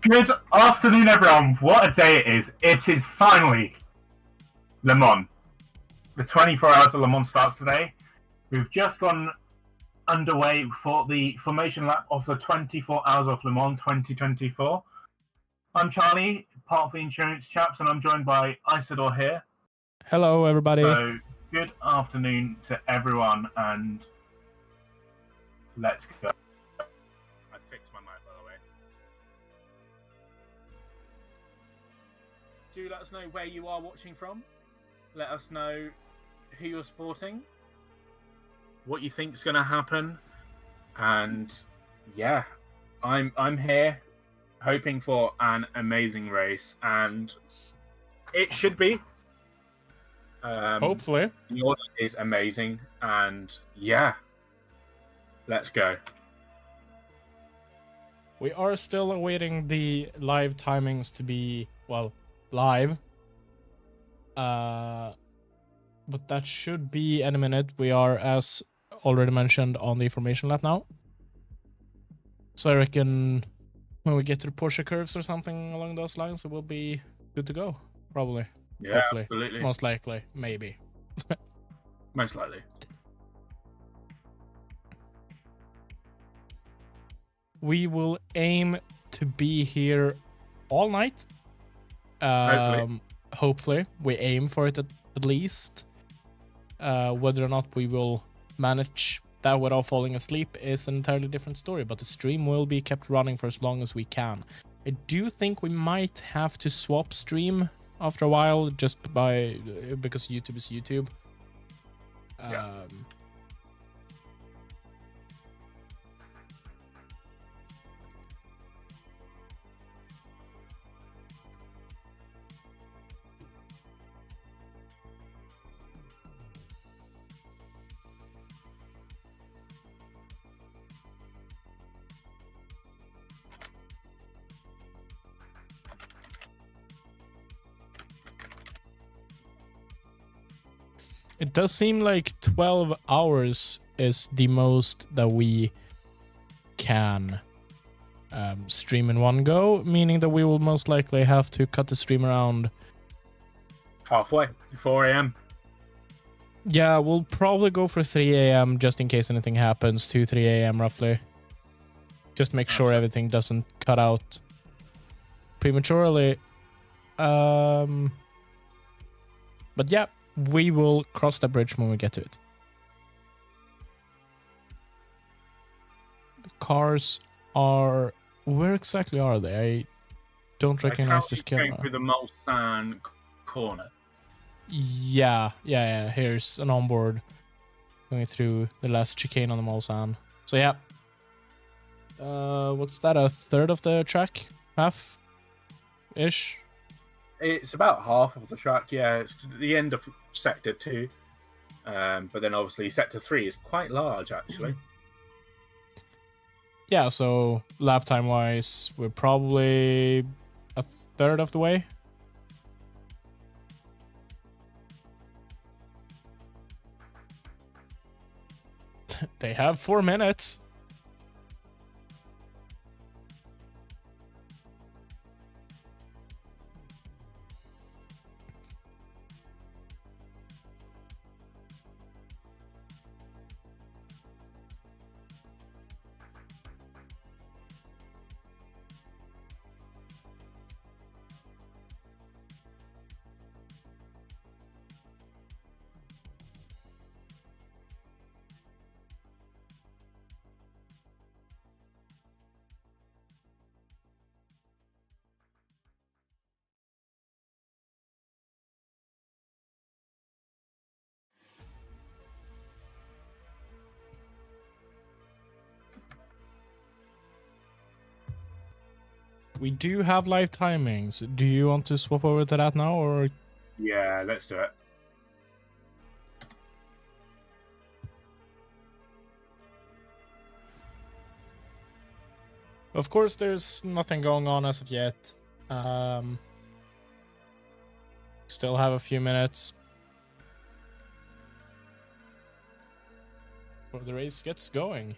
Good afternoon, everyone. What a day it is. It is finally Le Mans. The 24 hours of Le Mans starts today. We've just gone underway for the formation lap of the 24 hours of Le Mans 2024. I'm Charlie, part of the insurance chaps, and I'm joined by Isidor here. Hello, everybody. So, good afternoon to everyone, and let's go. I fixed my mic, by the way. Do let us know where you are watching from. Let us know who you're supporting, what you think is going to happen, and yeah, I'm here hoping for an amazing race, and it should be. Hopefully. The order is amazing, and yeah, let's go. We are still awaiting the live timings to be, well, live. But that should be any minute. We are, as already mentioned, on the formation lap now. So I reckon when we get to the Porsche curves or something along those lines, it will be good to go. Probably. Yeah, hopefully. absolutely. Most likely. Maybe. Most likely. We will aim to be here all night. Hopefully. We aim for it at least. Whether or not we will manage that without falling asleep is an entirely different story, but the stream will be kept running for as long as we can. I do think we might have to swap stream after a while, just because YouTube is YouTube. Yeah. It does seem like 12 hours is the most that we can stream in one go, meaning that we will most likely have to cut the stream around Halfway, 4 a.m. Yeah, we'll probably go for 3 a.m. just in case anything happens, 2-3 a.m. roughly. Just make sure everything doesn't cut out prematurely. But yeah, we will cross the bridge when we get to it. The cars are... Where exactly are they? I don't recognize this camera. Going through the Mustang corner. Yeah. Here's an onboard going through the last chicane on the Mulsanne. So yeah. What's that? A third of the track? Half-ish? It's about half of the track, yeah. It's the end of Sector 2. But then obviously Sector 3 is quite large, actually. Yeah, so lap time-wise, we're probably a third of the way. They have 4 minutes. We do have live timings. Do you want to swap over to that now, or? Yeah, let's do it. Of course, there's nothing going on as of yet. Still have a few minutes before the race gets going.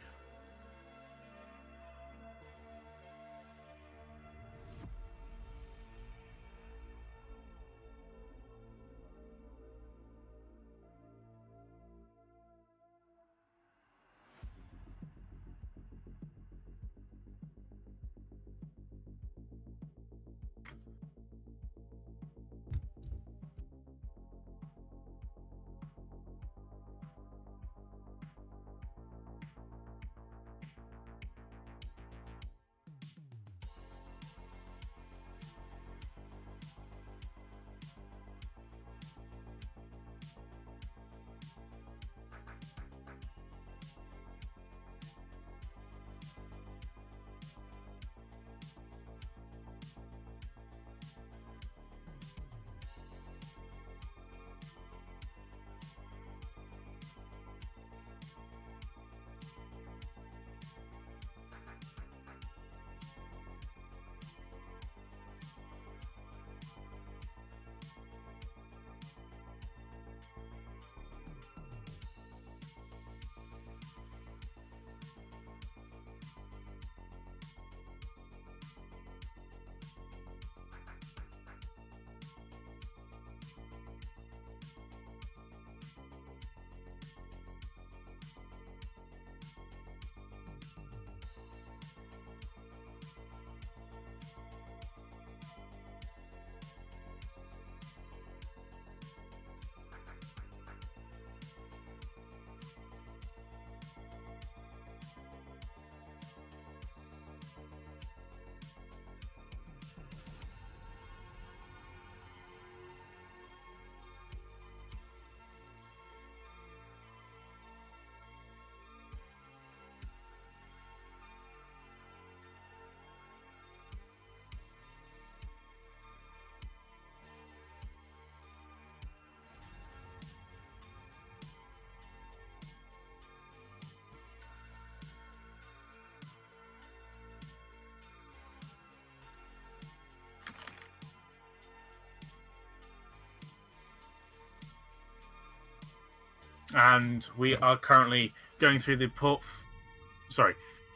and we are currently going through the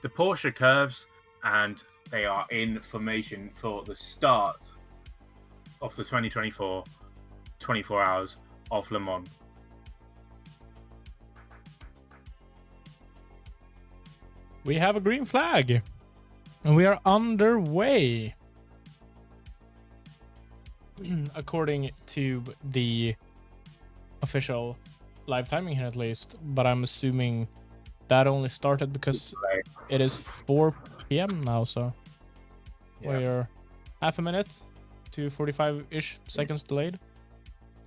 Porsche curves, and they are in formation for the start of the 2024 24 Hours of Le Mans. We have a green flag, and we are underway. According to the official live timing here, at least, but I'm assuming that only started because it is 4 p.m. now, so we're half a minute to 45-ish seconds delayed.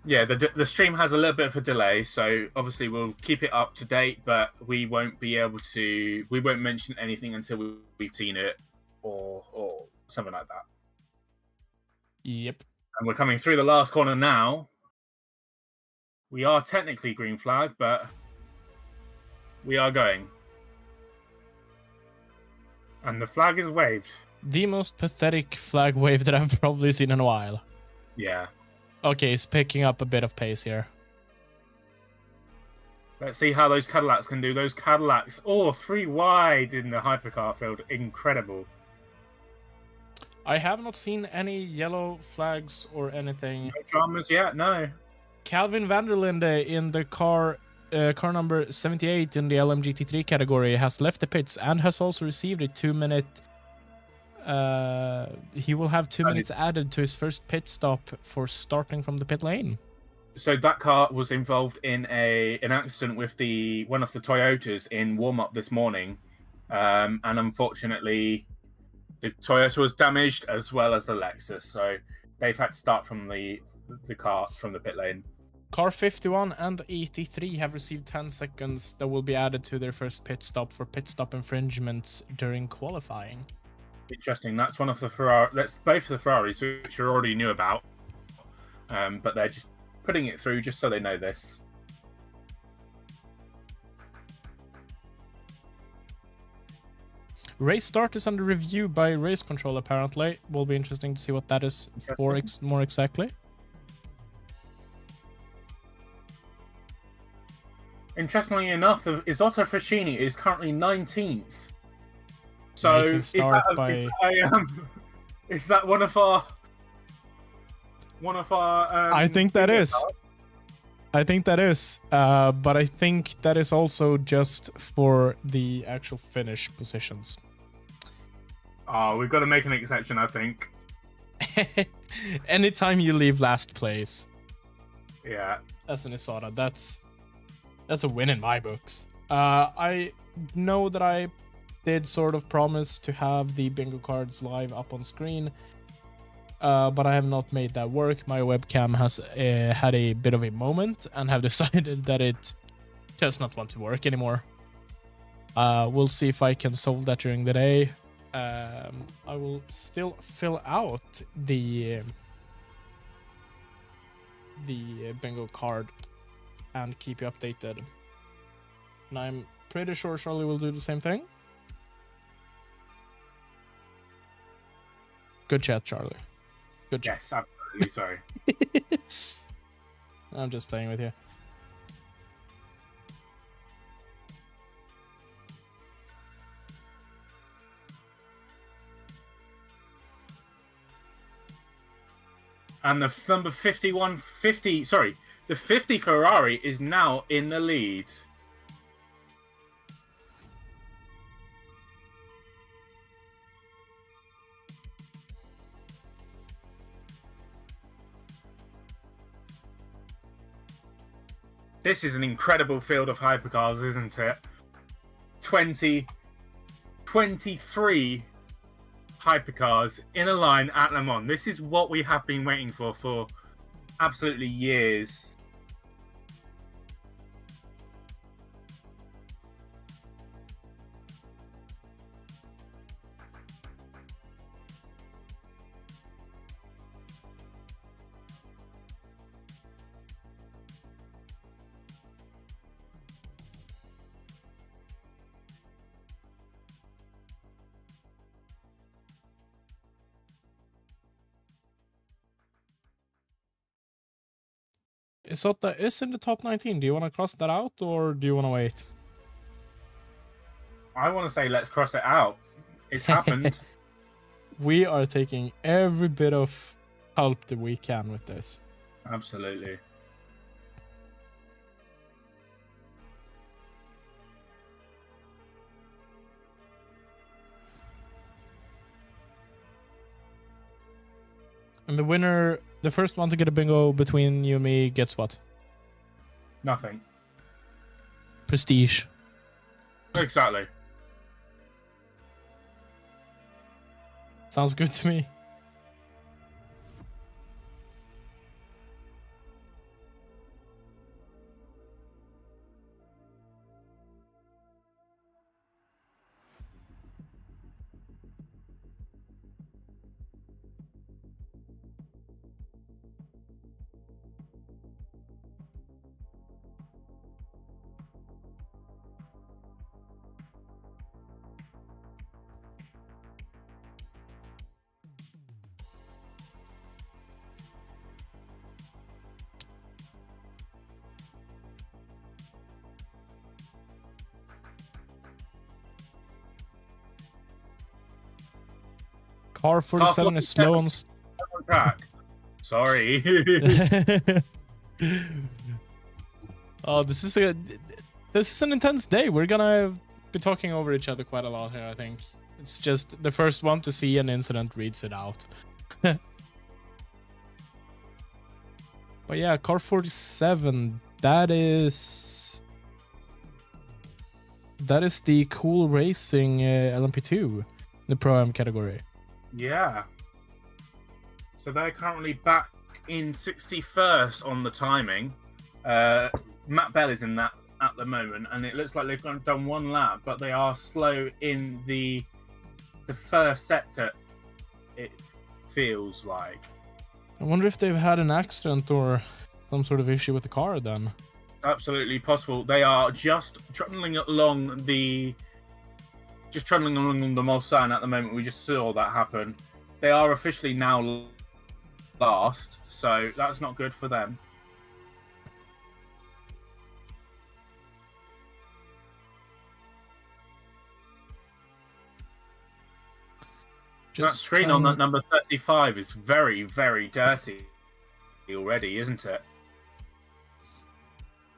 Yeah, the stream has a little bit of a delay, so obviously we'll keep it up to date, but we won't mention anything until we've seen it or something like that. Yep. And we're coming through the last corner now. We are technically green flag, but we are going. And the flag is waved. The most pathetic flag wave that I've probably seen in a while. Yeah. Okay, it's picking up a bit of pace here. Let's see how those Cadillacs can do. Those Cadillacs, 3 wide in the Hypercar field. Incredible. I have not seen any yellow flags or anything. No dramas yet, no. Calvin Vanderlinde in the car number 78 in the LMGT3 category has left the pits and has also received a 2-minute... he will have 2 minutes added to his first pit stop for starting from the pit lane. So that car was involved in an accident with one of the Toyotas in warm-up this morning. And unfortunately, the Toyota was damaged as well as the Lexus. So they've had to start from the car from the pit lane. Car 51 and 83 have received 10 seconds that will be added to their first pit stop for pit stop infringements during qualifying. Interesting. That's one of the That's both the Ferraris, which you already knew about, but they're just putting it through just so they know this. Race start is under review by race control. Apparently, will be interesting to see what that is for more exactly. Interestingly enough, Isidor Fraschini is currently 19th. So is that one of our I think that is. I think that is. But I think that is also just for the actual finish positions. Oh, we've got to make an exception, I think. Anytime you leave last place. Yeah. As an Isidor, that's a win in my books. I know that I did sort of promise to have the bingo cards live up on screen, but I have not made that work. My webcam has had a bit of a moment and have decided that it does not want to work anymore. We'll see if I can solve that during the day. I will still fill out the bingo card and keep you updated. And I'm pretty sure Charlie will do the same thing. Good chat, Charlie. Good chat. Yes, absolutely. Sorry. I'm just playing with you. And the number 50 Ferrari is now in the lead. This is an incredible field of hypercars, isn't it? 23 hypercars in a line at Le Mans. This is what we have been waiting for absolutely years. Isotta is in the top 19. Do you want to cross that out, or do you want to wait? I want to say let's cross it out. It's happened. We are taking every bit of help that we can with this. Absolutely. And the winner, the first one to get a bingo between you and me, gets what? Nothing. Prestige. Exactly. Sounds good to me. Car 47 is slow on... track. Sorry. Oh, this is an intense day. We're gonna be talking over each other quite a lot here, I think. It's just the first one to see an incident reads it out. But yeah, car 47, that is the cool racing LMP2, the Pro-Am category. Yeah. So they're currently back in 61st on the timing. Matt Bell is in that at the moment, and it looks like they've done one lap, but they are slow in the first sector, it feels like. I wonder if they've had an accident or some sort of issue with the car then. Absolutely possible. They are just trundling along the Mulsanne at the moment. We just saw that happen. They are officially now last, so that's not good for them. That screen on that number 35 is very, very dirty already, isn't it?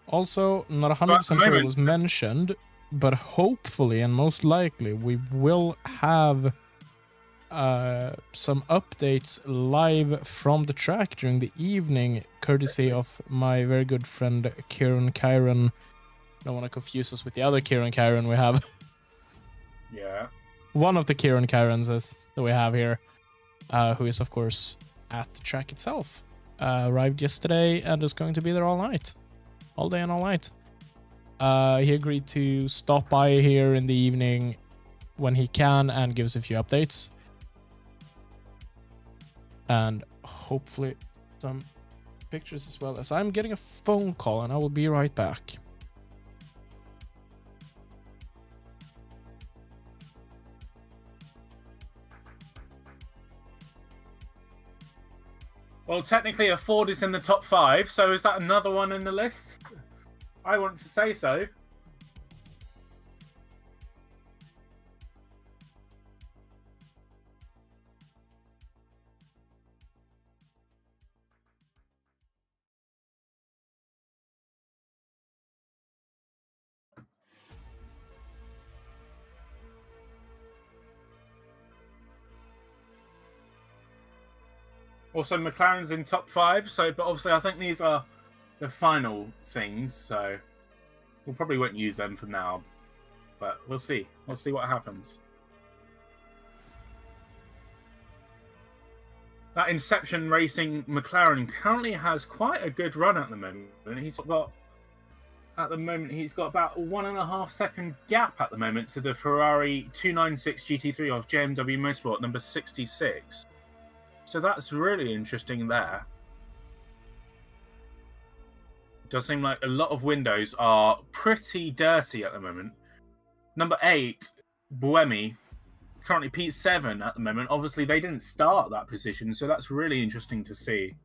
Also, not 100% sure it was mentioned, but hopefully and most likely we will have some updates live from the track during the evening, courtesy of my very good friend Kieran Kyron. Don't want to confuse us with the other Kieran Kyron we have. Yeah. One of the Kieran Kyrons that we have here, who is of course at the track itself. Arrived yesterday and is going to be there all night. All day and all night. He agreed to stop by here in the evening when he can and gives a few updates. And hopefully some pictures as well, as I'm getting a phone call and I will be right back. Well, technically a Ford is in the top 5, so is that another one in the list? I want to say so. Also, McLaren's in top 5, so but obviously I think these are the final things, so we probably won't use them for now. But we'll see. We'll see what happens. That Inception Racing McLaren currently has quite a good run at the moment. He's got about a 1.5 second gap at the moment to the Ferrari 296 GT3 of JMW Motorsport number 66. So that's really interesting there. It does seem like a lot of windows are pretty dirty at the moment. Number 8, Buemi, currently P7 at the moment. Obviously, they didn't start that position, so that's really interesting to see.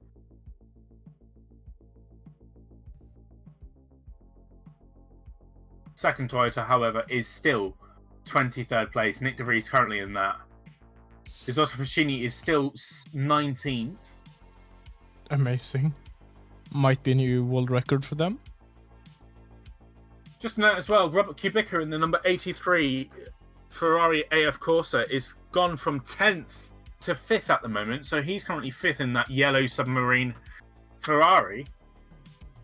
second Toyota, however, is still 23rd place. Nick DeVries currently in that. Isidor Fashini is still 19th. Amazing. Might be a new world record for them. Just note as well, Robert Kubica in the number 83 Ferrari AF Corsa is gone from 10th to 5th at the moment. So he's currently 5th in that yellow submarine Ferrari.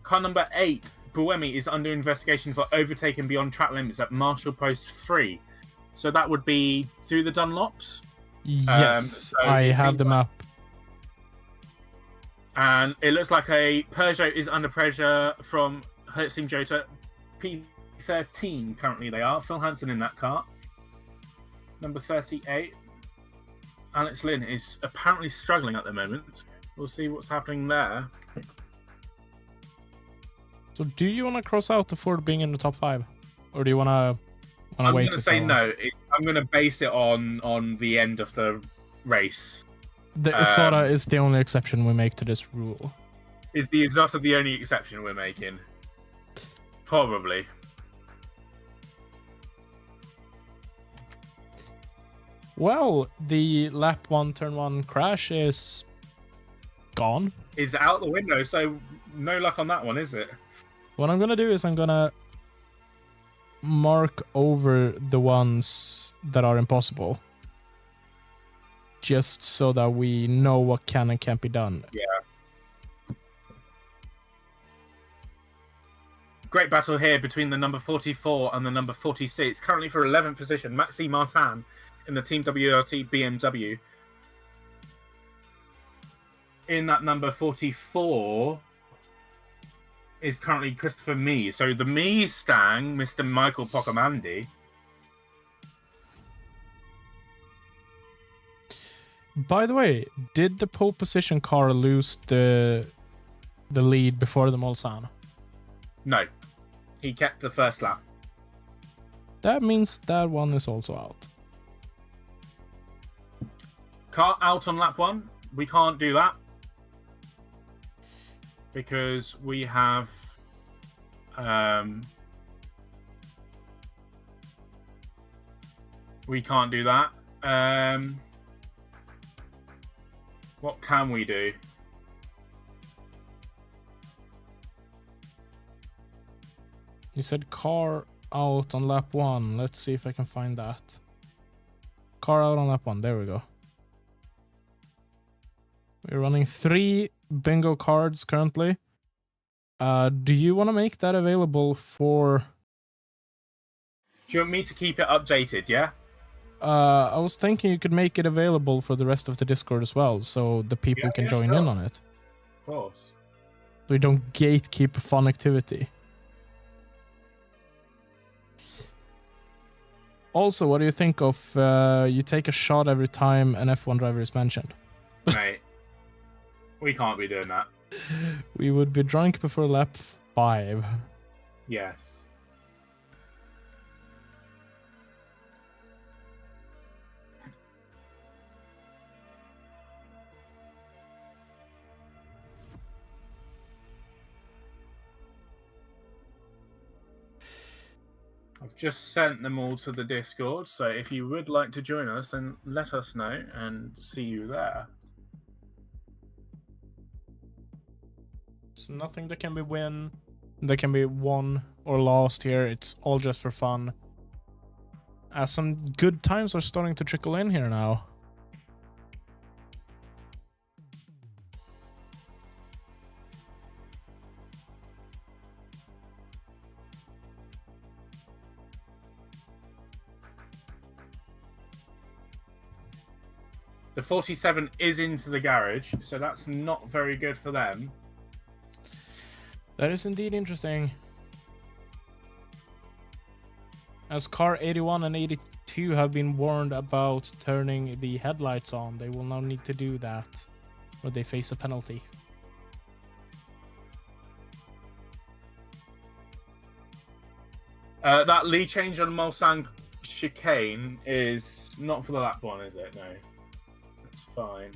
Car number 8, Buemi, is under investigation for overtaking beyond track limits at Marshall Post 3. So that would be through the Dunlops. Yes, so I have the map. And it looks like a Peugeot is under pressure from Hertzstein Jota. P13 currently they are. Phil Hansen in that car. Number 38. Alex Lynn is apparently struggling at the moment. We'll see what's happening there. So do you want to cross out the Ford being in the top 5? Or do you want to wait? I'm going to say no. I'm going to base it on the end of the race. The Isara is the only exception we make to this rule. Is the Isara the only exception we're making? Probably. Well, the lap 1, turn 1 crash is gone. Is out the window, so no luck on that one, is it? What I'm gonna do is I'm gonna mark over the ones that are impossible. Just so that we know what can and can't be done. Yeah. Great battle here between the number 44 and the number 46. Currently for 11th position, Maxime Martin in the Team WRT BMW. In that number 44 is currently Christopher Mee. So the Mustang, Mr. Michael Pocamandi. By the way, did the pole position car lose the lead before the Mulsanne? No. He kept the first lap. That means that one is also out. Car out on lap 1. We can't do that. Because we have we can't do that. What can we do? You said car out on lap 1. Let's see if I can find that. Car out on lap 1. There we go. We're running 3 bingo cards currently. Do you want to make that available for... Do you want me to keep it updated, yeah? I was thinking you could make it available for the rest of the Discord as well, so the people can join in on it. Of course. So we don't gatekeep fun activity. Also, what do you think of you take a shot every time an F1 driver is mentioned? Mate, we can't be doing that. We would be drunk before lap 5. Yes. I've just sent them all to the Discord, so if you would like to join us, then let us know and see you there. So nothing that can be won or lost here. It's all just for fun. Some good times are starting to trickle in here now. The 47 is into the garage, so that's not very good for them. That is indeed interesting. As car 81 and 82 have been warned about turning the headlights on, they will now need to do that, or they face a penalty. That lead change on Mulsanne chicane is not for the lap 1, is it? No. That's fine.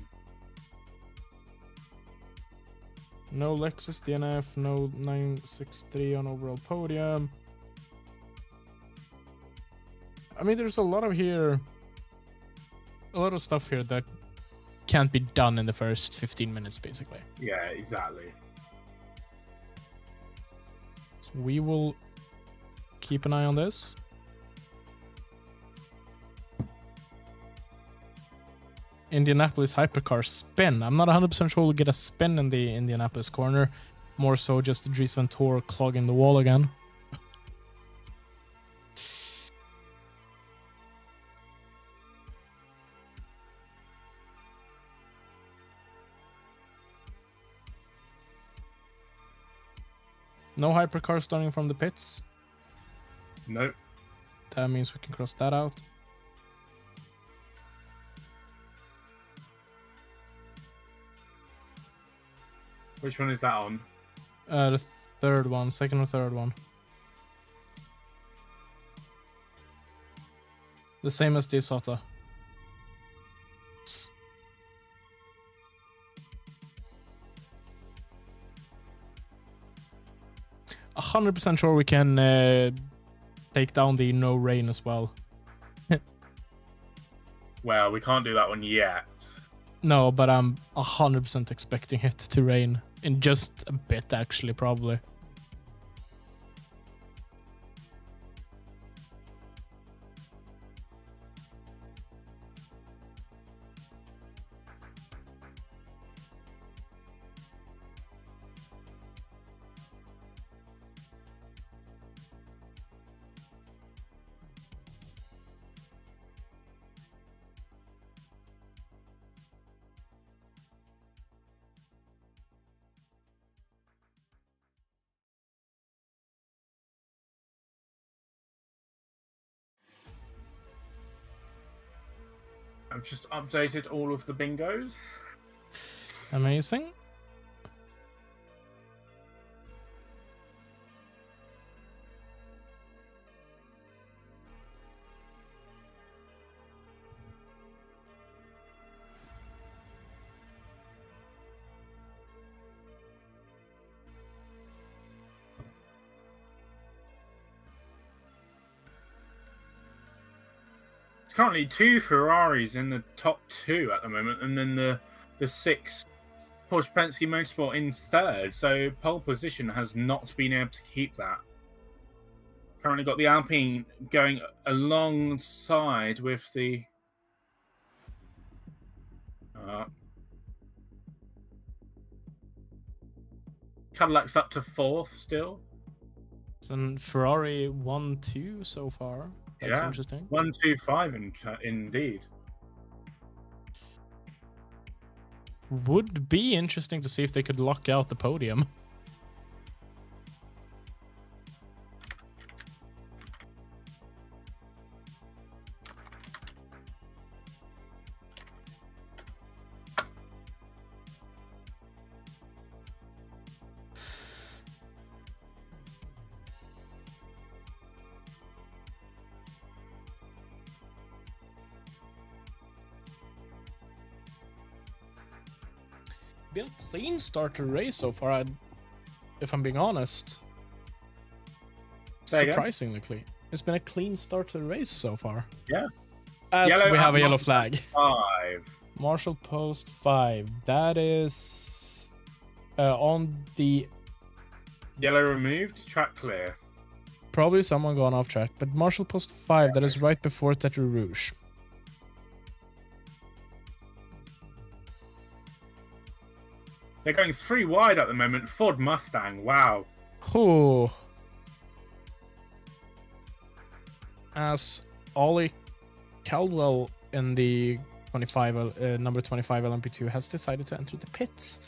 No Lexus DNF, no 963 on overall podium. I mean, there's a lot of stuff here that can't be done in the first 15 minutes, basically. Yeah, exactly. So we will keep an eye on this. Indianapolis Hypercar spin. I'm not 100% sure we'll get a spin in the Indianapolis corner. More so just Dries Ventore clogging the wall again. No Hypercar starting from the pits. Nope. That means we can cross that out. Which one is that on? The third one, second or third one. The same as De Soto. 100% sure we can take down the no rain as well. Well, we can't do that one yet. No, but I'm 100% expecting it to rain in just a bit, actually, probably. I've just updated all of the bingos. Amazing. It's currently 2 Ferraris in the top 2 at the moment, and then the 6 Porsche Penske Motorsport in 3rd. So pole position has not been able to keep that. Currently got the Alpine going alongside with the Cadillac's up to 4th still. So Ferrari 1-2 so far. That's interesting. 1-2-5 indeed. Would be interesting to see if they could lock out the podium. Been a clean start to race so far, if I'm being honest. Surprisingly clean. It's been a clean start to the race so far. Yeah. As Yellow we have a yellow Marshall flag. 5. Marshall Post 5. That is on the... Yellow removed, track clear. Probably someone gone off track, but Marshall Post 5, that is right before Tetre Rouge. They're going 3 wide at the moment. Ford Mustang, wow. Oh. As Ollie Caldwell in the 25, number 25 LMP2 has decided to enter the pits.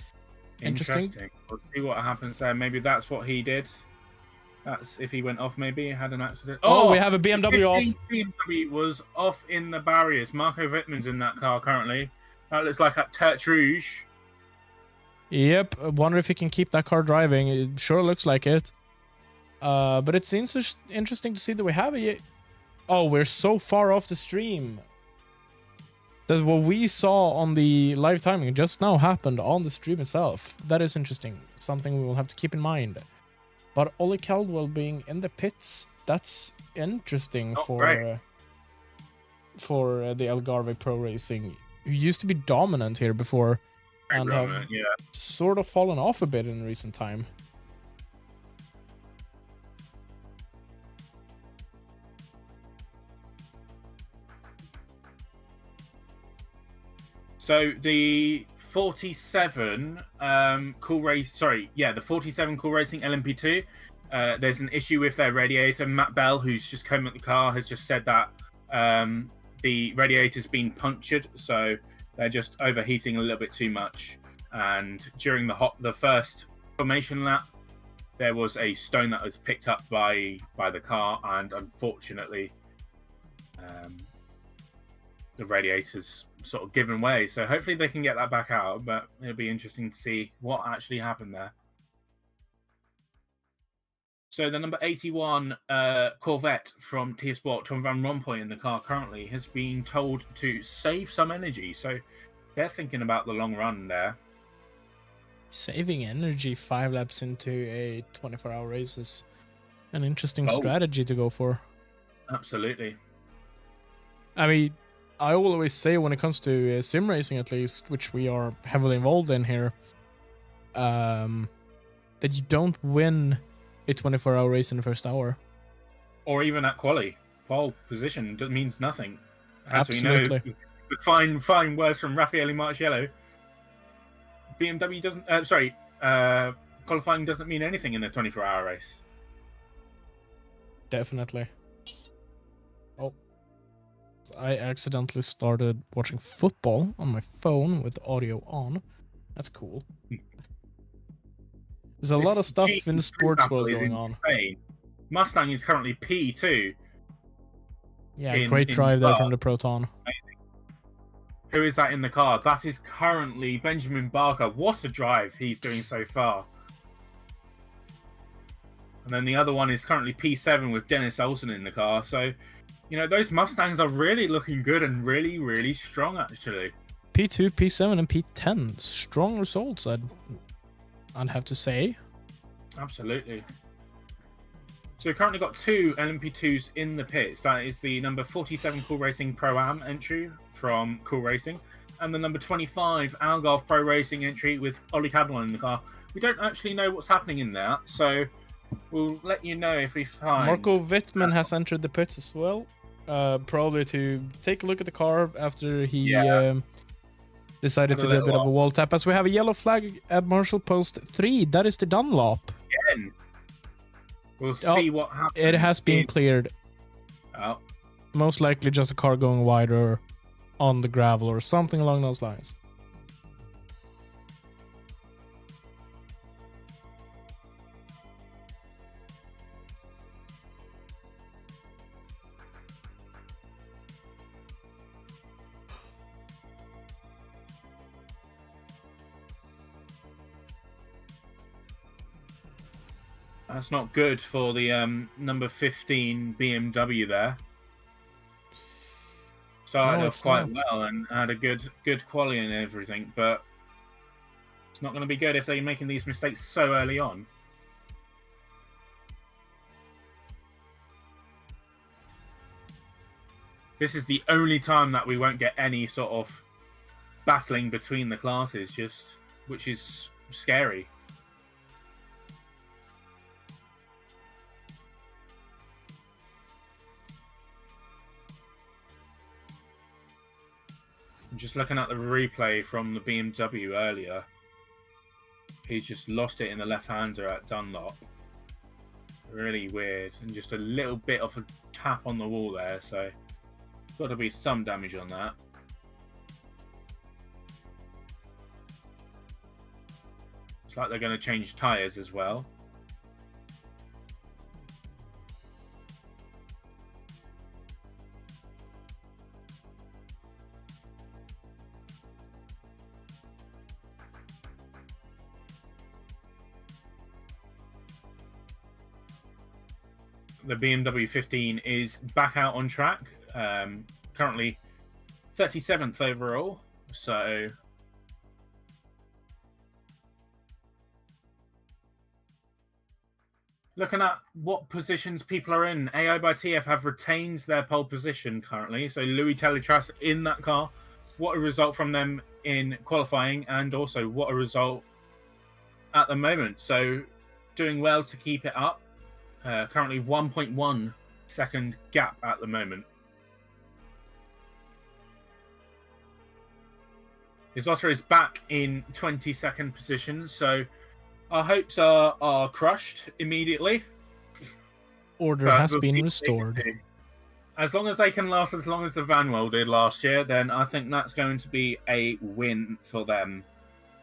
Interesting. We'll see what happens there. Maybe that's what he did. That's if he went off, maybe he had an accident. Oh, we have a BMW off. BMW was off in the barriers. Marco Wittmann's in that car currently. That looks like at Tertre Rouge. Yep, I wonder if he can keep that car driving. It sure looks like it. But it seems interesting to see that we have a... Oh, we're so far off the stream. That what we saw on the live timing just now happened on the stream itself. That is interesting. Something we will have to keep in mind. But Ollie Caldwell being in the pits, that's interesting for... for the Algarve Pro Racing, who used to be dominant here before, and have sort of fallen off a bit in recent time. So the 47 Cool Race, the 47 Cool Racing LMP2. There's an issue with their radiator. Matt Bell, who's just come at the car, has just said that the radiator's been punctured, so they're just overheating a little bit too much. And during the first formation lap, there was a stone that was picked up by the car, and unfortunately, the radiator's sort of given way. So hopefully they can get that back out, but it'll be interesting to see what actually happened there. So the number 81 Corvette from Tia Sport, Tom Van Rompuy in the car currently, has been told to save some energy. So they're thinking about the long run there. Saving energy 5 laps into a 24-hour race is an interesting strategy to go for. Absolutely. I mean, I always say when it comes to sim racing, at least, which we are heavily involved in here, that you don't win a 24-hour race in the first hour. Or even at pole position means nothing. As Absolutely. we know, fine words from Raffaele Marciello. BMW doesn't... qualifying doesn't mean anything in a 24-hour race. Definitely. Oh. I accidentally started watching football on my phone with audio on. That's cool. There's a lot of stuff in the sports world going on. Mustang is currently P2. Yeah, great drive there from the Proton. Who is that in the car? That is currently Benjamin Barker. What a drive he's doing so far. And then the other one is currently P7 with Dennis Olsen in the car. So, you know, those Mustangs are really looking good and really, really strong, actually. P2, P7, and P10. Strong results, I'd have to say. Absolutely. So we've currently got 2 LMP2s in the pits. That is the number 47 Cool Racing Pro-Am entry from Cool Racing, and the number 25 Algarve Pro Racing entry with Ollie Cadwell in the car. We don't actually know what's happening in that, so we'll let you know if we find... Marco Wittmann has entered the pits as well, probably to take a look at the car after he decided to do a bit of a wall tap, as we have a yellow flag at Marshall Post 3. That is the Dunlop. Again. We'll see what happens. It has been cleared. Oh. Most likely just a car going wider on the gravel or something along those lines. That's not good for the number 15 BMW there. Started off quite well and had a good quali and everything, but it's not going to be good if they're making these mistakes so early on. This is the only time that we won't get any sort of battling between the classes, which is scary. I'm just looking at the replay from the BMW earlier. He's just lost it in the left-hander at Dunlop. Really weird. And just a little bit of a tap on the wall there, so got to be some damage on that. It's like they're going to change tyres as well. The BMW 15 is back out on track, currently 37th overall, so looking at what positions people are in, AI by TF have retained their pole position currently. So Louis Telitras in that car. What a result from them in qualifying, and also what a result at the moment. So doing well to keep it up. Currently 1.1 second gap at the moment. Isidor is back in 22nd position, so our hopes are crushed immediately. Order has been restored. As long as they can last as long as the Vanwell did last year, then I think that's going to be a win for them.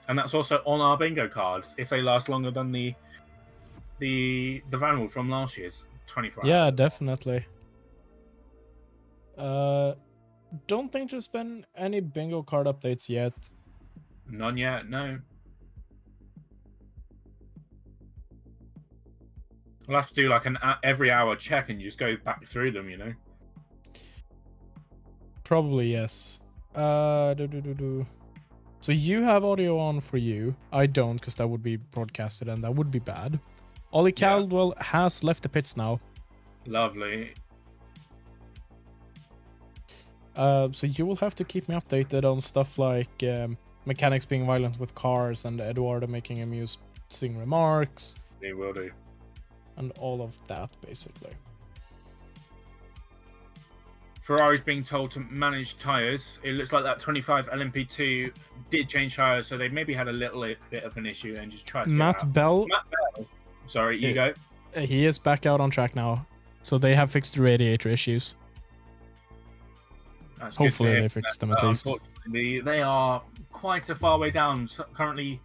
And that's also on our bingo cards, if they last longer than the Vanwell from last year's 24 hours. Yeah, definitely. Don't think there's been any bingo card updates yet. None yet, no. We'll have to do like an every hour check and just go back through them, you know? Probably, yes. So you have audio on for you. I don't, because that would be broadcasted and that would be bad. Ollie Caldwell has left the pits now. Lovely. So you will have to keep me updated on stuff like mechanics being violent with cars and Eduardo making amusing remarks. They will do. And all of that, basically. Ferrari's being told to manage tyres. It looks like that 25 LMP2 did change tyres, so they maybe had a little bit of an issue and just tried to Matt Bell. Sorry, you go. He is back out on track now. So they have fixed the radiator issues. That's hopefully they fixed them at least. Unfortunately, they are quite a far way down. So currently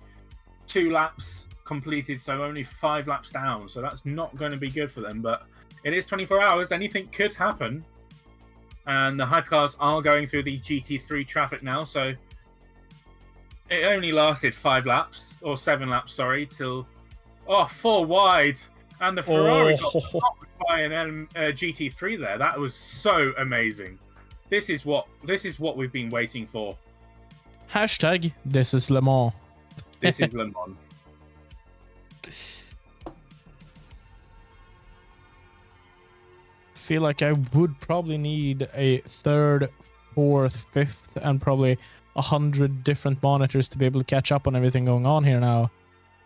2 laps completed, so only 5 laps down. So that's not going to be good for them. But it is 24 hours. Anything could happen. And the Hypercars are going through the GT3 traffic now. So it only lasted 5 laps, or 7 laps, sorry, till 4 wide. And the Ferrari got stopped by an GT3 there. That was so amazing. This is what we've been waiting for. Hashtag this is Le Mans. This is Le Mans. Feel like I would probably need a 3rd, 4th, 5th, and probably 100 different monitors to be able to catch up on everything going on here now.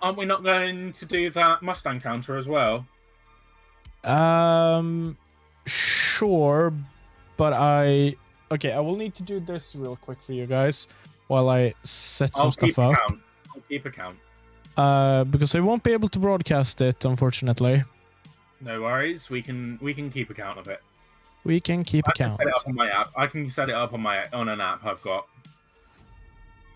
Aren't we not going to do that Mustang counter as well? Sure, but I will need to do this real quick for you guys while I set some stuff up. I'll keep a count. Because I won't be able to broadcast it, unfortunately. No worries. We can keep a count of it. We can keep a count. Set it up on my app. I can set it up on an app I've got.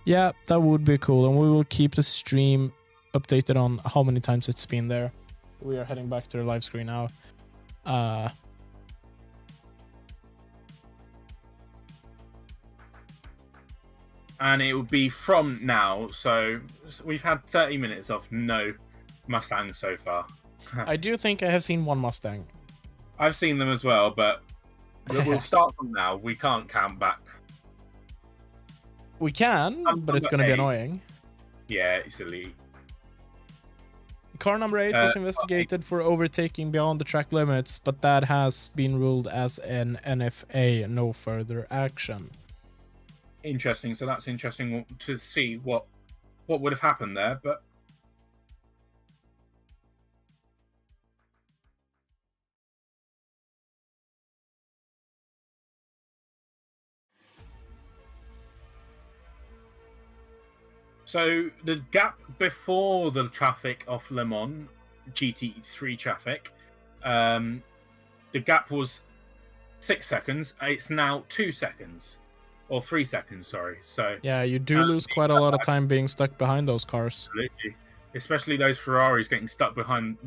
Yeah, that would be cool, and we will keep the stream updated on how many times it's been there. We are heading back to the live screen now. And it will be from now, so we've had 30 minutes of no Mustangs so far. I do think I have seen one Mustang. I've seen them as well, but we'll start from now. We can't count back. We can, but it's going to be annoying. Yeah, it's silly. Car number 8 was investigated for overtaking beyond the track limits, but that has been ruled as an NFA, no further action. Interesting. So that's interesting to see what would have happened there, but so the gap before the traffic of Le Mans, GT3 traffic, the gap was 6 seconds. It's now 2 seconds. Or 3 seconds, sorry. So yeah, you do lose quite a lot of time being stuck behind those cars. Absolutely. Especially those Ferraris getting stuck behind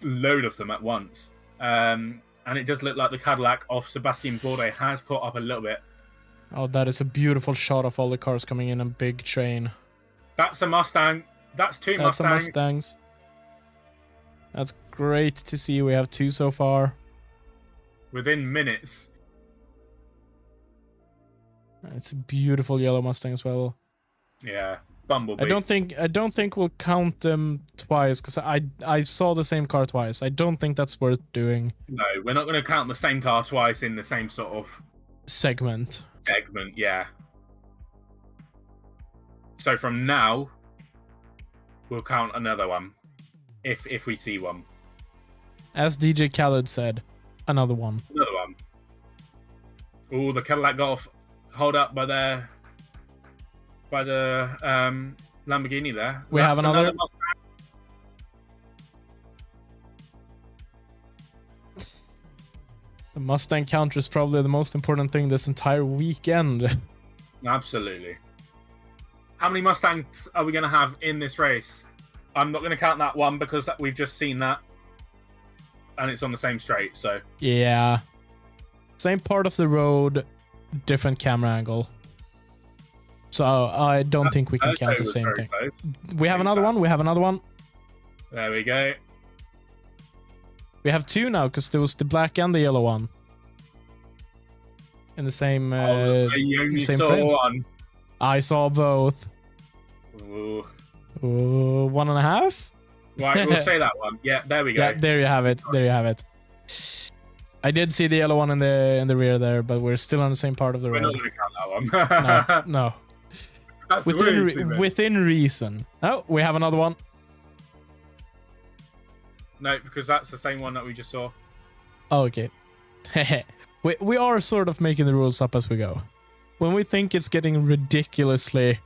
a load of them at once. And it does look like the Cadillac of Sebastian Bourdais has caught up a little bit. Oh, that is a beautiful shot of all the cars coming in a big train. That's a Mustang. That's 2 Mustangs. That's a Mustangs. That's great to see. We have 2 so far. Within minutes. It's a beautiful yellow Mustang as well. Yeah. Bumblebee. I don't think we'll count them twice because I saw the same car twice. I don't think that's worth doing. No, we're not going to count the same car twice in the same sort of segment. Yeah. So from now, we'll count another one, if we see one. As DJ Khaled said, another one. Another one. Oh, the Cadillac Golf hold up by the Lamborghini there. We have another. The Mustang counter is probably the most important thing this entire weekend. Absolutely. How many Mustangs are we going to have in this race? I'm not going to count that one because we've just seen that. And it's on the same straight, so... Yeah. Same part of the road, different camera angle. So I don't think we can count the same thing. Close. We have another one. We have another one. There we go. We have two now because there was the black and the yellow one. In the same You only same saw frame. one. I saw both. Ooh. Ooh, 1.5? Right, we'll say that one. Yeah, there we go. Yeah, there you have it. There you have it. I did see the yellow one in the rear there, but we're still on the same part of the We're road. not going to count that one. No. That's way too many. Within reason. Oh, we have another one. No, because that's the same one that we just saw. Oh, okay. we are sort of making the rules up as we go. When we think it's getting ridiculous the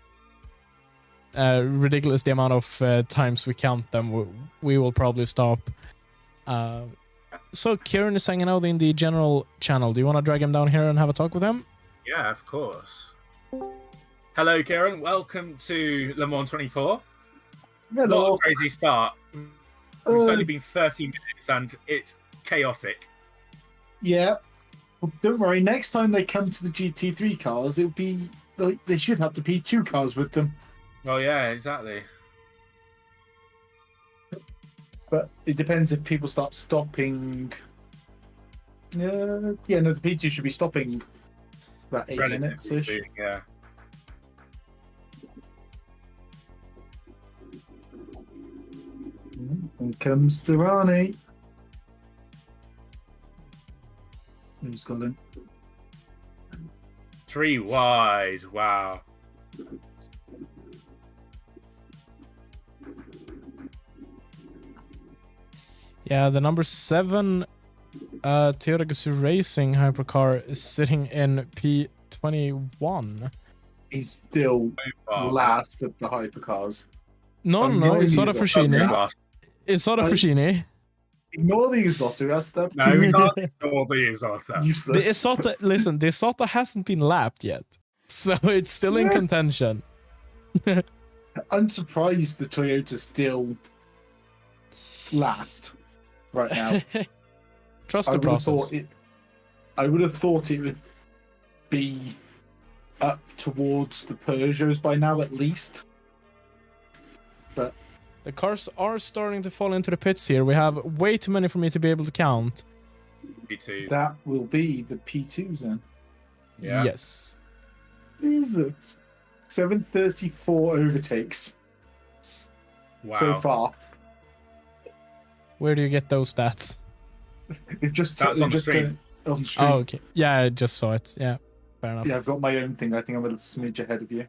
amount of times we count them, we will probably stop. So Kieran is hanging out in the general channel. Do you want to drag him down here and have a talk with him? Yeah, of course. Hello, Kieran. Welcome to Le Mans 24. Hello. What a crazy start. It's only been 30 minutes and it's chaotic. Yeah. Well, don't worry. Next time they come to the GT3 cars, it'll be like they should have the P2 cars with them. Well, yeah, exactly. But it depends if people start stopping. Yeah, no, the P2 should be stopping about 8 minutes ish. Yeah. And comes Durrani. He's got him. 3 wide. Wow. Yeah, the number 7 Toyota Gazoo Racing Hypercar is sitting in P21. He's still Oh, last of the hypercars. No, it's not a Frusciani. It's not a Frusciani. Ignore the Isotta, that's the No, we can't ignore the Isotta. The useless. Isotta, listen, the Isotta hasn't been lapped yet. So it's still in contention. I'm surprised the Toyota's still last right now. Trust the process. I would have thought it would be up towards the Peugeots by now at least. But The cars are starting to fall into the pits here. We have way too many for me to be able to count. P2. that will be the P2s then. Yeah. Yes. Jesus. 734 overtakes Wow. so far. Where do you get those stats? They've just That's on the stream. On stream. Oh, okay. Yeah, I just saw it. Yeah, fair enough. Yeah, I've got my own thing. I think I'm a little smidge ahead of you.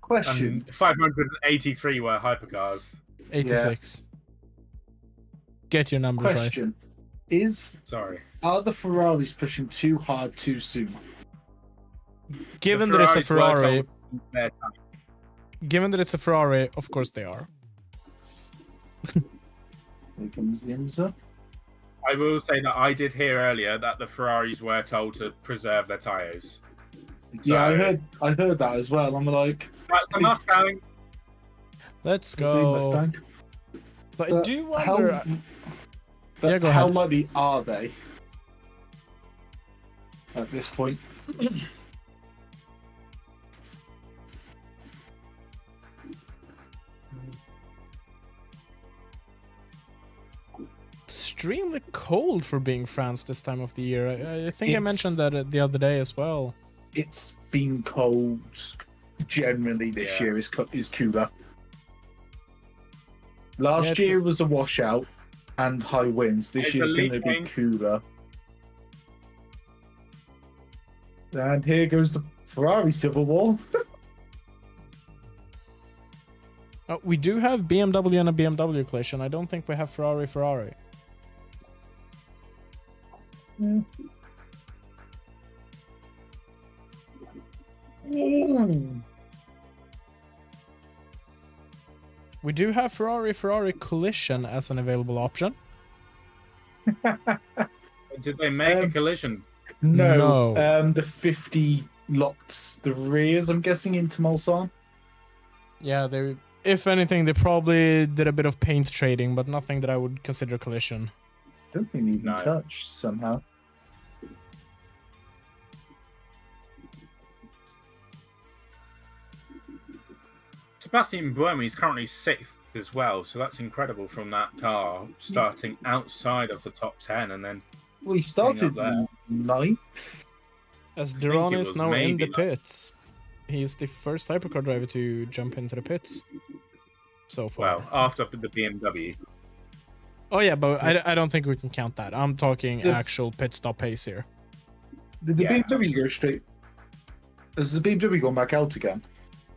Question. 583 were hypercars. 86. Get your numbers right. Question. Sorry. Are the Ferraris pushing too hard too soon? Given The that it's a Ferraris were Ferrari, told their time. given that it's a Ferrari, of course they are. Here comes the IMSA. I will say that I did hear earlier that the Ferraris were told to preserve their tyres. Yeah, So- I heard that as well. I'm like, That's the Mustang. Let's is the go. Mustang? But I But do how, wonder. but Yeah, go how ahead. likely are they at this point? Extremely cold for being France this time of the year. I think I It's- mentioned that the other day as well. It's been cold generally this year is cooler. Last year was a washout and high winds. This year's going to be cooler. And here goes the Ferrari Civil War. We do have BMW and a BMW collision. I don't think we have Ferrari. Mm. We do have Ferrari collision as an available option. Did they make a collision? No. The 50 locked the rears, I'm guessing, into Mulsanne. Yeah, they. If anything, they probably did a bit of paint trading, but nothing that I would consider collision. Don't think they even touched somehow. Sebastian Buemi is currently 6th as well, so that's incredible from that car, starting outside of the top 10 and then... Well, he started 9th. As Duran is now in the pits. He is the first hypercar driver to jump into the pits so far. Well, after the BMW. Oh yeah, but I don't think we can count that. I'm talking actual pit stop pace here. Did the BMW go straight? Has the BMW gone back out again?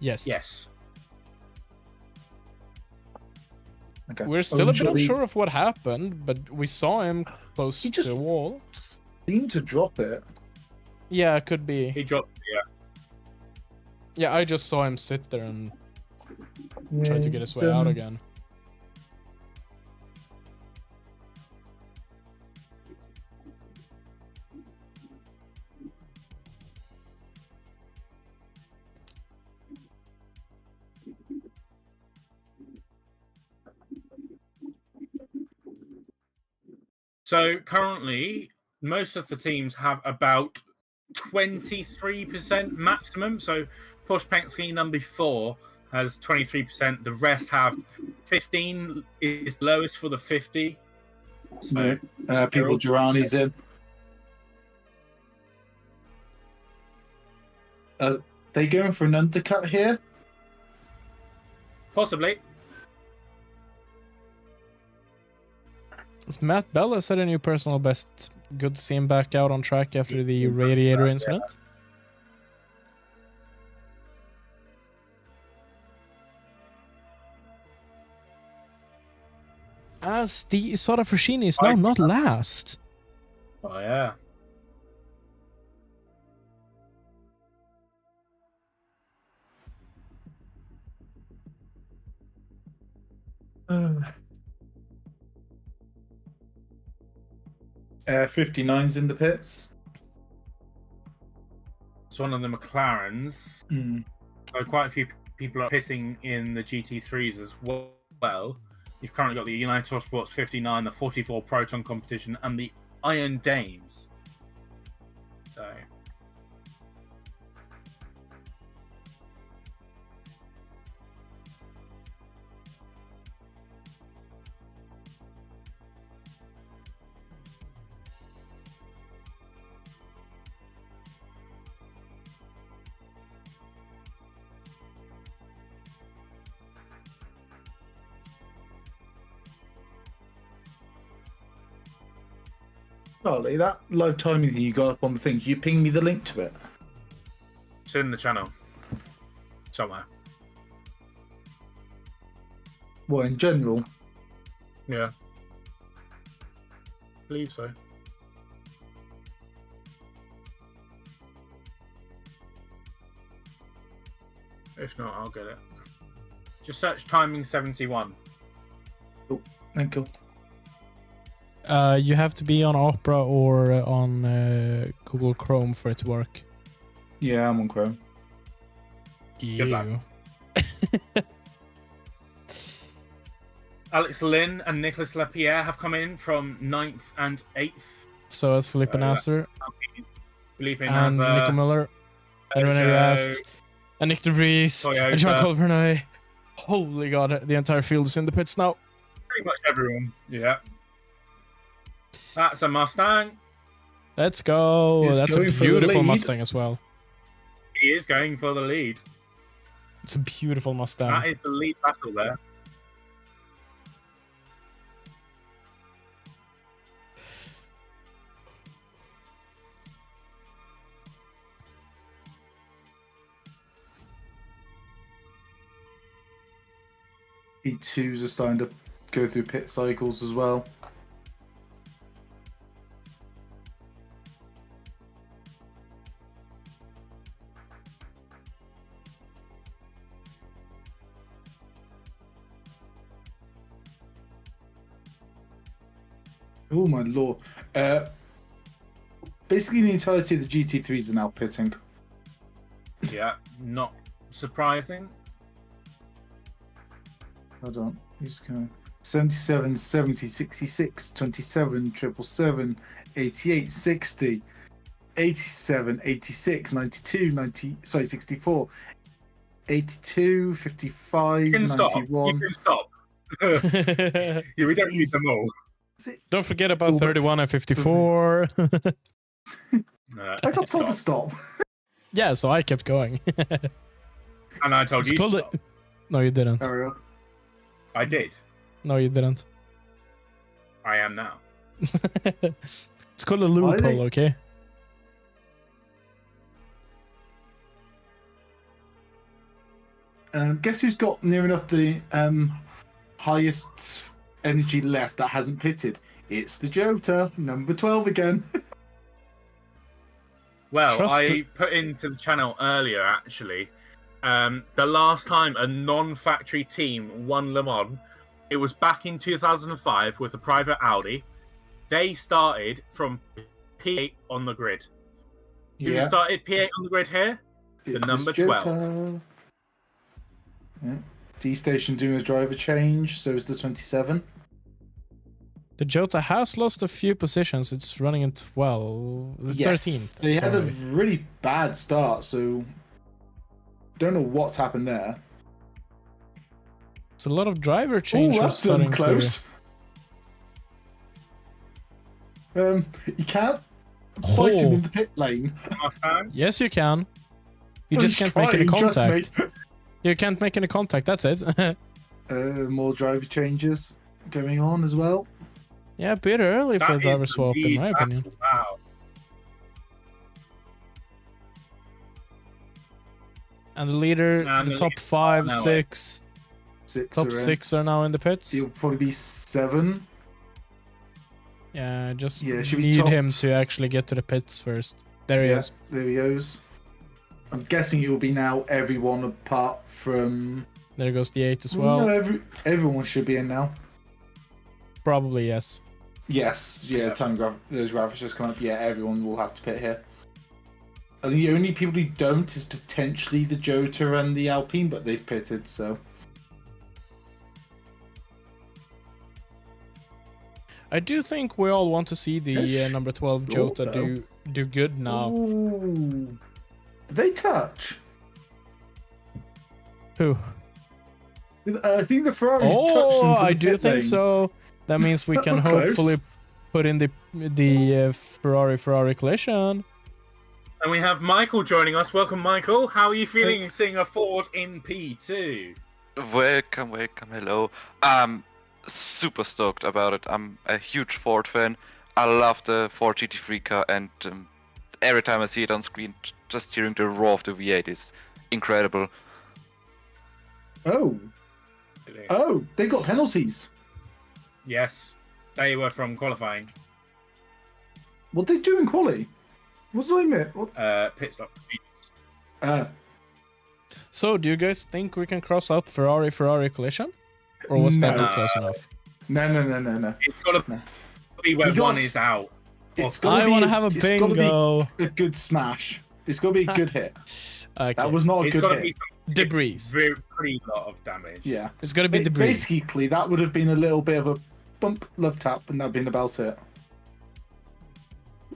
Yes. Yes. Okay. We're still a bit unsure of what happened, but we saw him close to the wall. Seemed to drop it. Yeah, it could be. He dropped it, Yeah, I just saw him sit there and try to get his way out again. So currently, most of the teams have about 23% maximum. So Porsche Penske number 4 has 23%. The rest have 15 is lowest for the 50. So people Durrani's in. They going for an undercut here? Possibly. As Matt Bella set a new personal best. Good to see him back out on track after the radiator incident. As the Isidor Frashini is now not last. Oh, yeah. Uh, 59's in the pits. It's one of the McLarens. So quite a few people are pitting in the GT3s as well. You've currently got the United Autosports 59, the 44 Proton competition, and the Iron Dames. So... Charlie, that live timing thing you got up on the thing, you ping me the link to it? It's in the channel. Somewhere. Well, in general? Yeah. I believe so. If not, I'll get it. Just search timing 71. Oh, thank you. You have to be on Opera or on Google Chrome for it to work. Yeah, I'm on Chrome. Good luck. Alex Lynn and Nicolas Lapierre have come in from 9th and 8th. So has Felipe Nasser. Felipe and Nasser. Nico Miller. And René Rast. And Nick De Vries. And Jean-Claude Vernet. Holy god, the entire field is in the pits now. Pretty much everyone, yeah. That's a Mustang. Let's go. He's That's a going for the beautiful lead. Mustang as well. He going for the lead. It's a beautiful Mustang. That is the lead battle there. P2s are starting to go through pit cycles as well. Oh my lord. Basically the entirety of the GT3s are now pitting. Yeah, not surprising. Hold on. Who's going? 77, 70, 66, 27, 777, 88, 60, 87, 86, 92, 90, sorry, 64, 82, 55, You can 91. stop. You can stop. Yeah, we don't need them all. Don't forget about 31 and 54. No, I got told to stop. stop. Yeah, so I kept going. And I told It's you to called stop. No, you didn't. Ariel. I did. No, you didn't. I am now. It's called a Why loophole, they- okay? Guess who's got near enough the highest energy left that hasn't pitted? It's the Jota, number 12 again. Well, Trust I it. put into the channel earlier, actually, the last time a non-factory team won Le Mans, it was back in 2005 with a private Audi. They started from P8 on the grid. Who started P8 on the grid here? It The was number Jota. 12. Yeah. D-Station doing a driver change, so is the 27. The Jota has lost a few positions. It's running in 13th. Yes, they had a sorry. really bad start, so don't know what's happened there. It's a lot of driver Oh, changes that's starting done close. You can't fight him in the pit lane. Mustang. Yes, you can. You I'm just can't make any trying, trust me. contact. You can't make any contact. That's it. More driver changes going on as well. Yeah, a bit early for a That driver is the swap, in lead my battle. opinion. Wow. And the leader, And the the top lead- 5, now 6, top are in. 6 are now in the pits. He'll probably be 7. Yeah, just Yeah, should be need top. him to actually get to the pits first. There he is. There he goes. I'm guessing it will be now everyone apart from. There goes the 8 as well. No, everyone should be in now. Probably, yes. Yes, yeah. Those graphics just come up. Yeah, everyone will have to pit here. And the only people who don't is potentially the Jota and the Alpine, but they've pitted, so. I do think we all want to see the Ish. number 12 Jota though. do good now. Ooh. Did they touch? Who? I think the Ferraris touched Oh, into the I do pit think lane. so. That means we can Close. hopefully put in the Ferrari collision. And we have Michael joining us. Welcome, Michael. How are you feeling seeing a Ford in P2? Welcome, hello. I'm super stoked about it. I'm a huge Ford fan. I love the Ford GT3 car, and every time I see it on screen, just hearing the roar of the V8 is incredible. Oh, they got penalties. Yes, they were from qualifying. What they do in quali? What did I miss? What? Pit stop. So, do you guys think we can cross out Ferrari collision? Or was that No. not close enough? No. It's got to be where You got one s- is out. It's gotta I be- want to have a it's gotta be bingo. A good smash. It's got to be a good hit. Okay. That was not a It's good got to hit. be some Debris. pretty lot of damage. Yeah. It's got to be debris. Basically, that would have been a little bit of a bump, love tap, and that'd been about it.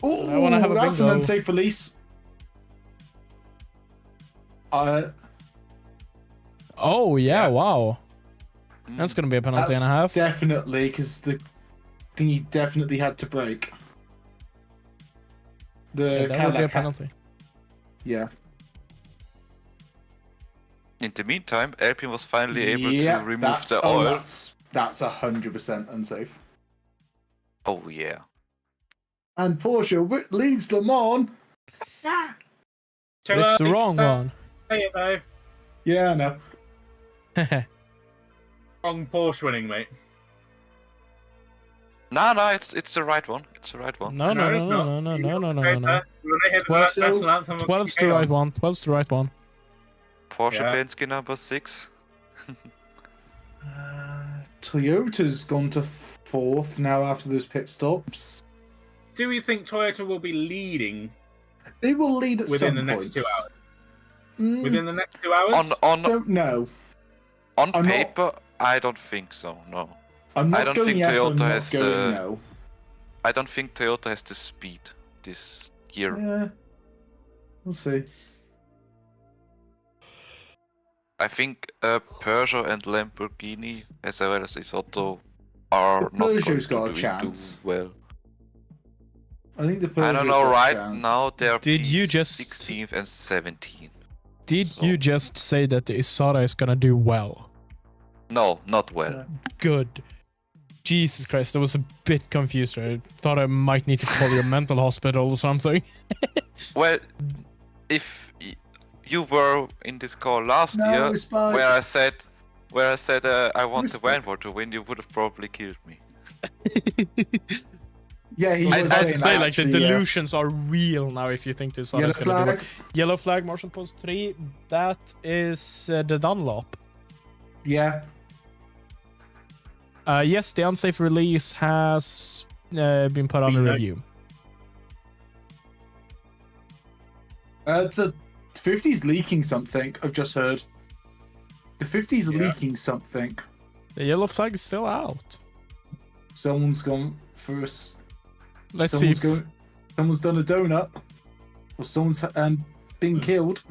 Oh, I wanna have a that's an bingo. unsafe release. Oh, yeah, Yeah. wow. That's going to be a penalty and a half. Definitely, because the thingy definitely had to break. The Yeah, that would be a Cadillac penalty. Yeah. In the meantime, Alpine was finally able Yeah, to remove that's, the oh, oil. that's 100% unsafe. Oh yeah. And Porsche leads Le Mans. Too It's the early to wrong one. say it, though. Yeah, I know. Wrong Porsche winning, mate. No, it's the right one. It's the right one. No, no, it's no, not. no, no, You no, no, got no, the no, no. paper. When they hit the Well, national anthem, 12's the right one. 12's the right one. Porsche Yeah. Penske number 6. Toyota's gone to 4th now after those pit stops. Do we think Toyota will be leading They will lead at within some the next points. 2 hours? Mm, Within the next 2 hours? don't know. On I'm not- paper, I don't think so. No, I'm not I don't going think yes, I'm Toyota not has going the- no. I don't think Toyota has the speed this year. Yeah, we'll see. I think Peugeot and Lamborghini, as well as Isidor, are The not going Peugeot's to got a do chance. well. I think the Peugeot's I don't know. got a Right chance. now, they're Did you just- 16th and 17th. Did So- you just say that the Isidor is gonna do well? No, not well. Good. Jesus Christ, I was a bit confused. I thought I might need to call your mental hospital or something. Well, if you were in this call last No, year, it's fine. where I said I want the Respect. Vanward to win, you would have probably killed me. Yeah, he I was had to saying say, that like, the actually, yeah. delusions are real now if you think this Yellow is gonna do flag. well. Yellow flag, Marshall Post 3, that is the Dunlop. Yeah. Yes, the unsafe release has been put under Been review. The 50's leaking something, I've just heard. The 50's Yeah. leaking something. The yellow flag is still out. Someone's gone for us. Let's see. Someone's done a donut. Or someone's been killed.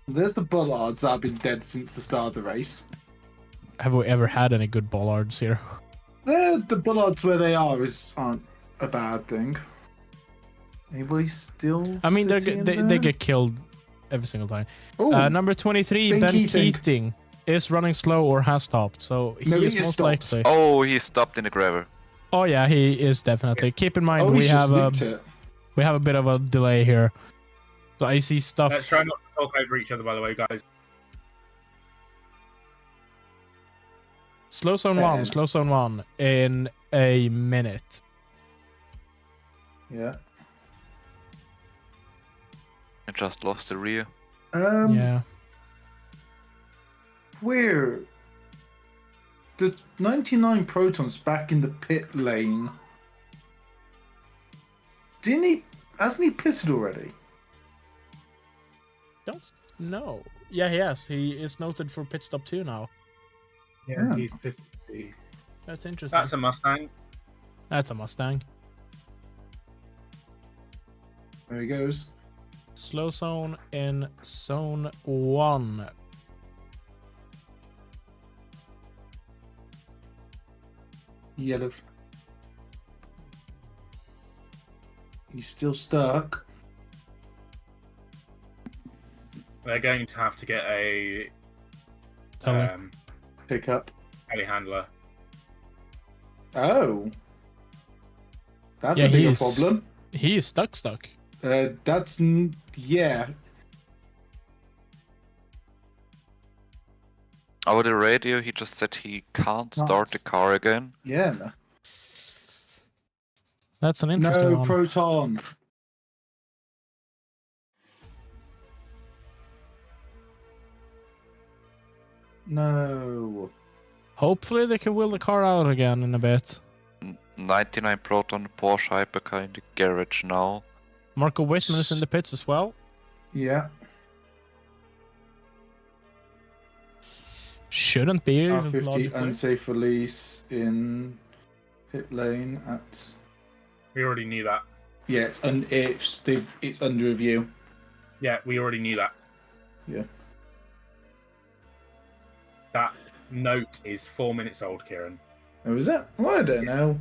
There's the bollards that have been dead since the start of the race. Have we ever had any good bollards here? The bollards where they aren't a bad thing. Anybody still? I mean, sitting in they there? get killed every single time. Oh, Number 23, Ben Ben Keating. Keating, is running slow or has stopped, so No, he is he is most stopped. likely. Oh, he stopped in the gravel. Oh yeah, he is definitely. Keep in mind he's we just have looped it. a bit of a delay here, so I see stuff. Let's try not to talk over each other, by the way, guys. Slow zone one in a minute. Yeah. I just lost the rear. Yeah. Where the 99 Proton's back in the pit lane. Hasn't he pitted already? Don't know. Yeah, he has. He is noted for pit stop 2 now. Yeah. He's pissed. That's interesting. That's a Mustang. That's a Mustang. There he goes. Slow zone in zone 1. Yellow. He's still stuck. They're going to have to get a Tell me. Pick up. telehandler. Oh. That's Yeah, a he bigger is- problem. He is stuck. Yeah. Over the radio, he just said he can't start the Nice. car again. Yeah. That's an interesting No one. Proton. No. Hopefully they can wheel the car out again in a bit. 99 Proton Porsche Hypercar in the garage now. Marco Whitman is in the pits as well. Yeah. Shouldn't be R50 logically. unsafe release in pit lane at. We already knew that. Yeah, it's under review. Yeah, we already knew that. Yeah. That note is 4 minutes old, Kieran. Oh, is it? Well, I don't know.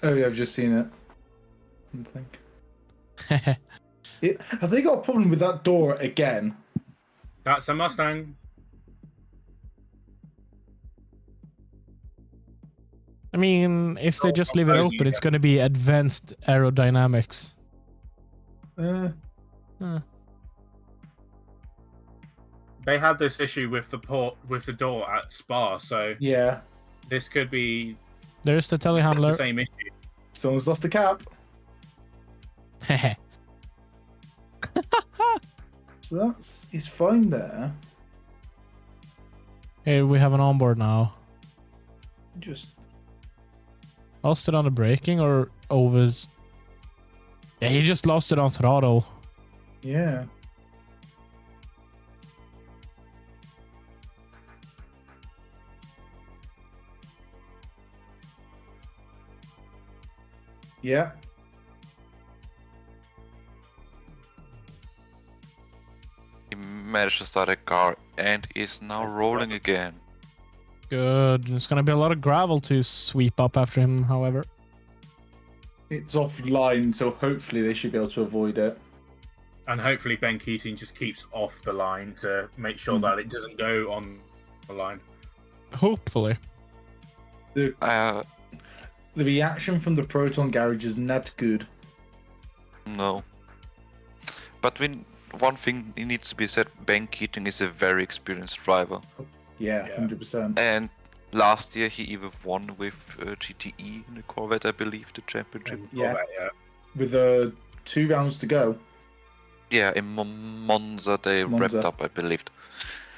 Oh yeah, I've just seen it. I think. Have they got a problem with that door again? That's a Mustang. I mean, if they just leave it closing open, it's again. going to be advanced aerodynamics. Uh, They had this issue with the door at Spa, so yeah. this could be There's the the telehandler. same issue. Someone's lost a cap. So he's fine there. Here we have an onboard now. Just Lost it on the braking or overs? Yeah, he just lost it on throttle. yeah. Yeah. He managed to start a car and is now rolling again. Good. There's going to be a lot of gravel to sweep up after him, however. It's offline, so hopefully they should be able to avoid it. And hopefully Ben Keating just keeps off the line to make sure that it doesn't go on the line. Hopefully. The reaction from the Proton garage is not good. No. But one thing needs to be said, Ben Keating is a very experienced driver. Yeah, Yeah. 100%. And last year he even won with GTE in the Corvette, I believe, the championship. Yeah. Corvette, yeah. With 2 rounds to go. Yeah, in Monza they Monza. wrapped up, I believed.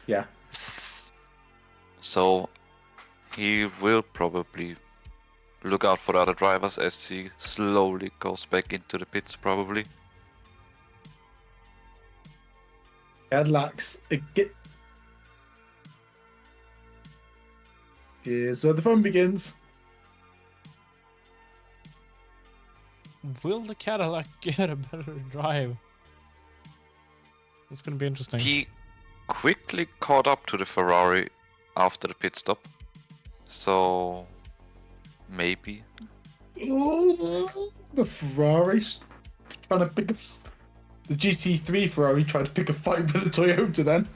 Yeah. So he will probably look out for other drivers as he slowly goes back into the pits, probably. Cadillacs. Here's where the fun begins. Will the Cadillac get a better drive? It's going to be interesting. He quickly caught up to the Ferrari after the pit stop. So maybe. The Ferrari's trying to pick the GT3 Ferrari tried to pick a fight with the Toyota then.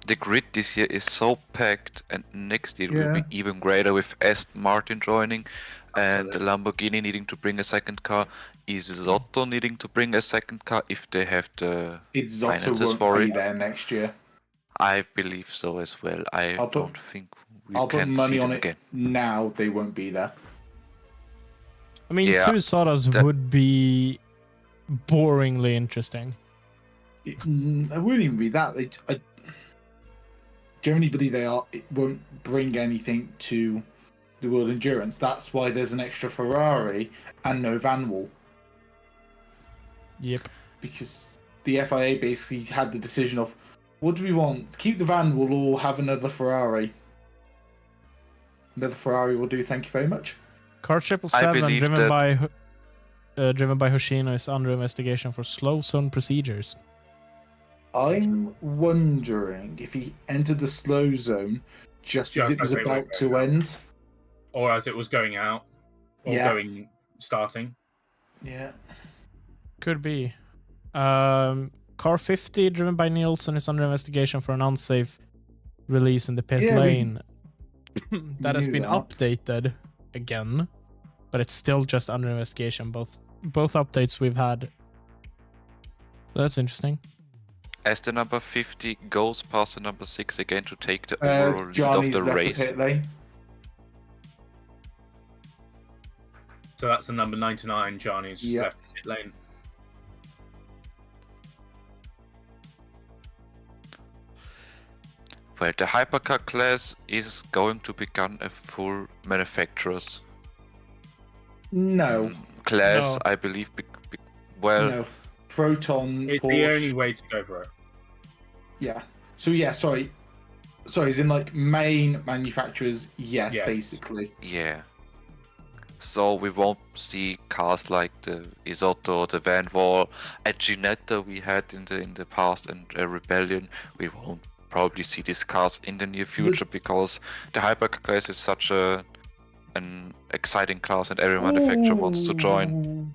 The grid this year is so packed, and next year will Yeah. be even greater with Aston Martin joining, and Lamborghini needing to bring a second car, Isidor needing to bring a second car if they have the It's finances Zotto for won't be it. there next year. I believe so as well. I'll put- don't think we I'll put can see money them on it again. now. They won't be there. I mean, Yeah, two Sodas that- would be boringly interesting. It wouldn't even be that. I generally believe it won't bring anything to the World Endurance. That's why there's an extra Ferrari and no Van Wall. Yep. Because the FIA basically had the decision of, what do we want? Keep the Van Wall or have another Ferrari? Another Ferrari will do, thank you very much. Car 777 believe driven by Hoshino is under investigation for slow zone procedures. I'm wondering if he entered the slow zone just as Just it was as they were about to going end. Or as it was going out. Or Yeah. starting. Yeah. Could be. Car 50 driven by Nielsen is under investigation for an unsafe release in the pit Yeah, lane. That has knew been that. updated again, but it's still just under investigation. Both updates we've had. That's interesting. As the number 50 goes past the number 6 again to take the overall lead Johnny's of the left race. the pit lane. So that's the number 99, Johnny's just Yep. left the pit lane. Well, the Hypercar class is going to become a full manufacturer's No. class, No. I believe. Well, No. Proton, It's Porsche. the only way to go for it. Yeah. So yeah, sorry. Sorry, as in like main manufacturers, yes, Yeah. basically. Yeah. So we won't see cars like the Isidor, the Van Wall, a Ginetta we had in the past, and a Rebellion. We won't probably see these cars in the near future because the Hypercar class is such an exciting class, and every manufacturer wants to join. Ooh.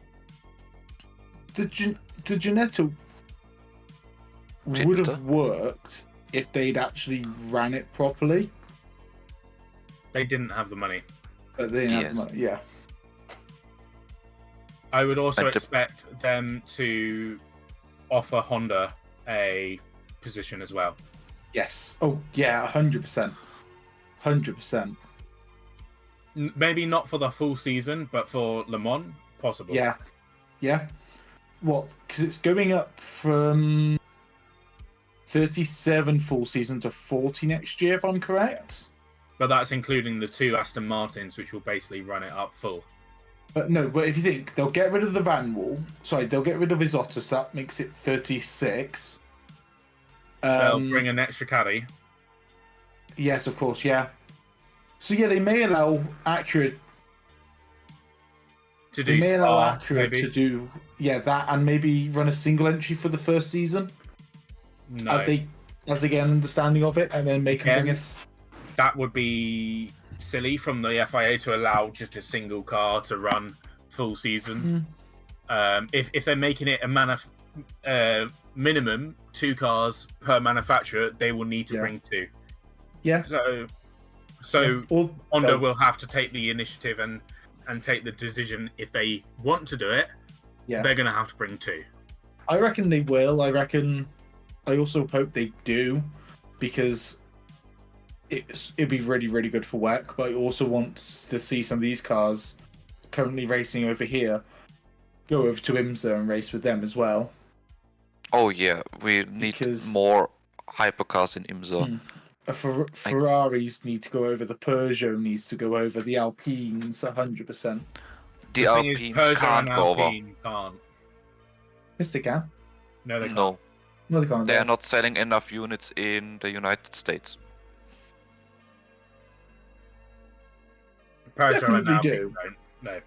The Ginetta would have worked if they'd actually ran it properly, They didn't have the money. but they didn't have Yes. the money. Yeah. I would also And the- expect them to offer Honda a position as well. Yes. Oh, yeah, 100%. 100%. Maybe not for the full season, but for Le Mans, possible. Yeah. Yeah. What? Because it's going up from 37 full season to 40 next year, if I'm correct. But that's including the 2 Aston Martins, which will basically run it up full. But no, but if you think they'll get rid of the Van Wall, sorry, they'll get rid of his Otter, so that makes it 36. They'll bring an extra caddy. Yes, of course, yeah. So yeah, they may allow Acura. To They do may allow Spa, Acura maybe. to do that, and maybe run a single entry for the first season No, as they get an understanding of it, and then make them bring Again, us. that would be silly from the FIA to allow just a single car to run full season. If they're making it a minimum 2 cars per manufacturer, they will need to Yeah. bring 2. Yeah. So Or, Honda will have to take the initiative and take the decision. If they want to do it, Yeah. they're going to have to bring 2. I reckon they will. I also hope they do, because it'd be really, really good for WEC, but I also want to see some of these cars currently racing over here go over to IMSA and race with them as well. Oh yeah, we need Because- more hypercars in IMSA. Ferraris need to go over, the Peugeot needs to go over, the Alpines 100%. The thing is, Alpines Peugeot can't and go over. Alpine can't. Yes, they can. No, they can't. No, No, they can't. they are not selling enough units in the United States. Peugeot and Definitely Alpine do. don't. No.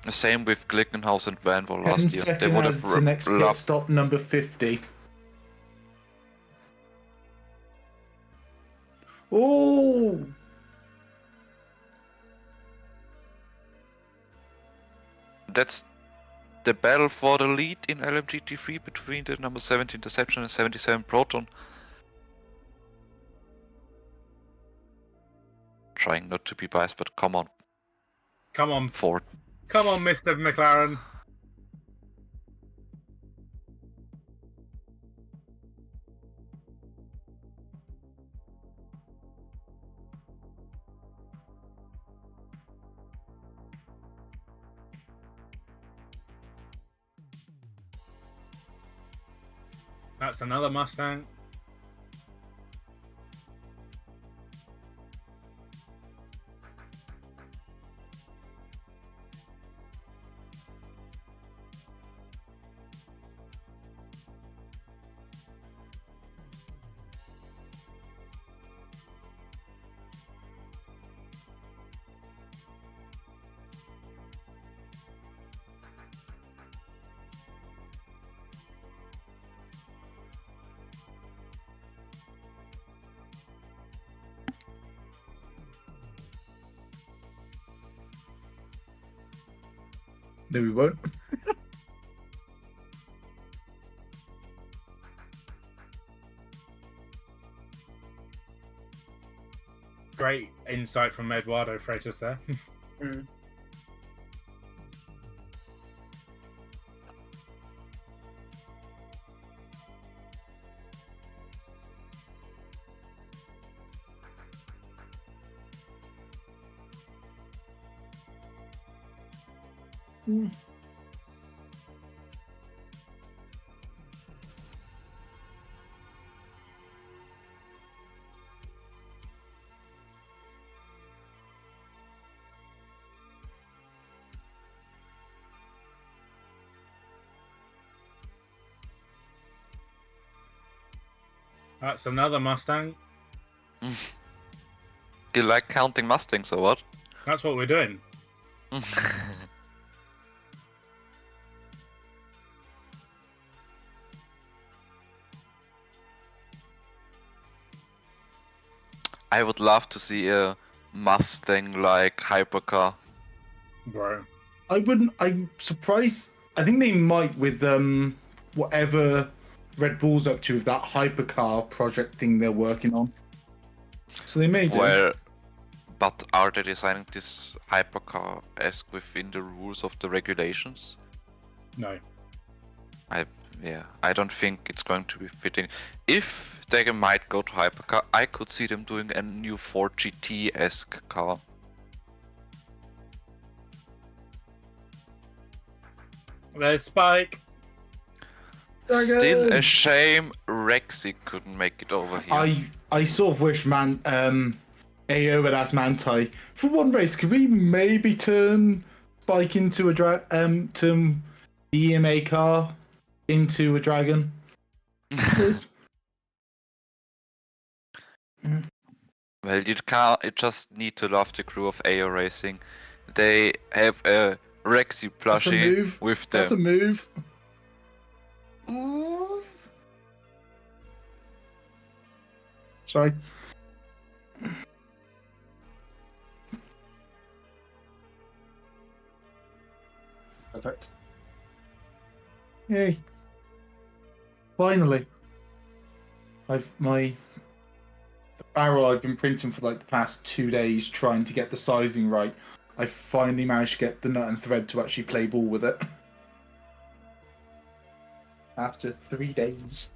The same with Glickenhaus and Van Wall 10 last year. They second would ads, have the next pit loved. stop, number 50. Oh! That's the battle for the lead in LMGT3 between the number 17 Deception and 77 Proton. Trying not to be biased, but come on, Come on, Ford. Mr. McLaren. That's another Mustang. No, we won't. Great insight from Eduardo Freitas there. That's another Mustang. You like counting Mustangs or what? That's what we're doing. I would love to see a Mustang-like hypercar. Bro. I'm surprised. I think they might with whatever Red Bull's up to with that hypercar project thing they're working on. So they may do. But are they designing this hypercar-esque within the rules of the regulations? No. I don't think it's going to be fitting. If they might go to hypercar, I could see them doing a new Ford GT-esque car. There's Spike. Still a shame Rexy couldn't make it over here. I sort of wish AO had asked Manti for one race. Could we maybe turn Spike into a turn the EMA car into a dragon? Please. Well, you just need to love the crew of AO Racing. They have a Rexy plushie with them. That's a move. Sorry. Perfect. Yay. Finally. The barrel I've been printing for like the past 2 days trying to get the sizing right. I finally managed to get the nut and thread to actually play ball with it. After 3 days.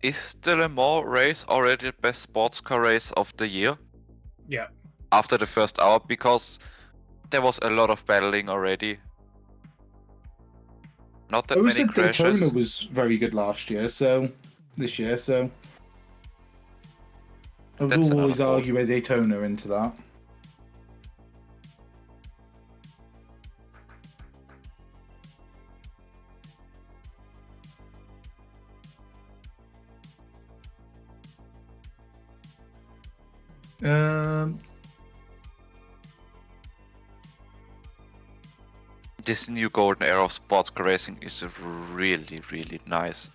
Is the Le Mans race already the best sports car race of the year? Yeah. After the first hour, because there was a lot of battling already. Not that I many said crashes. Daytona was very good last year, so this year, so I would That's always another argue a Daytona into that. This new golden era of sports car racing is really, really nice.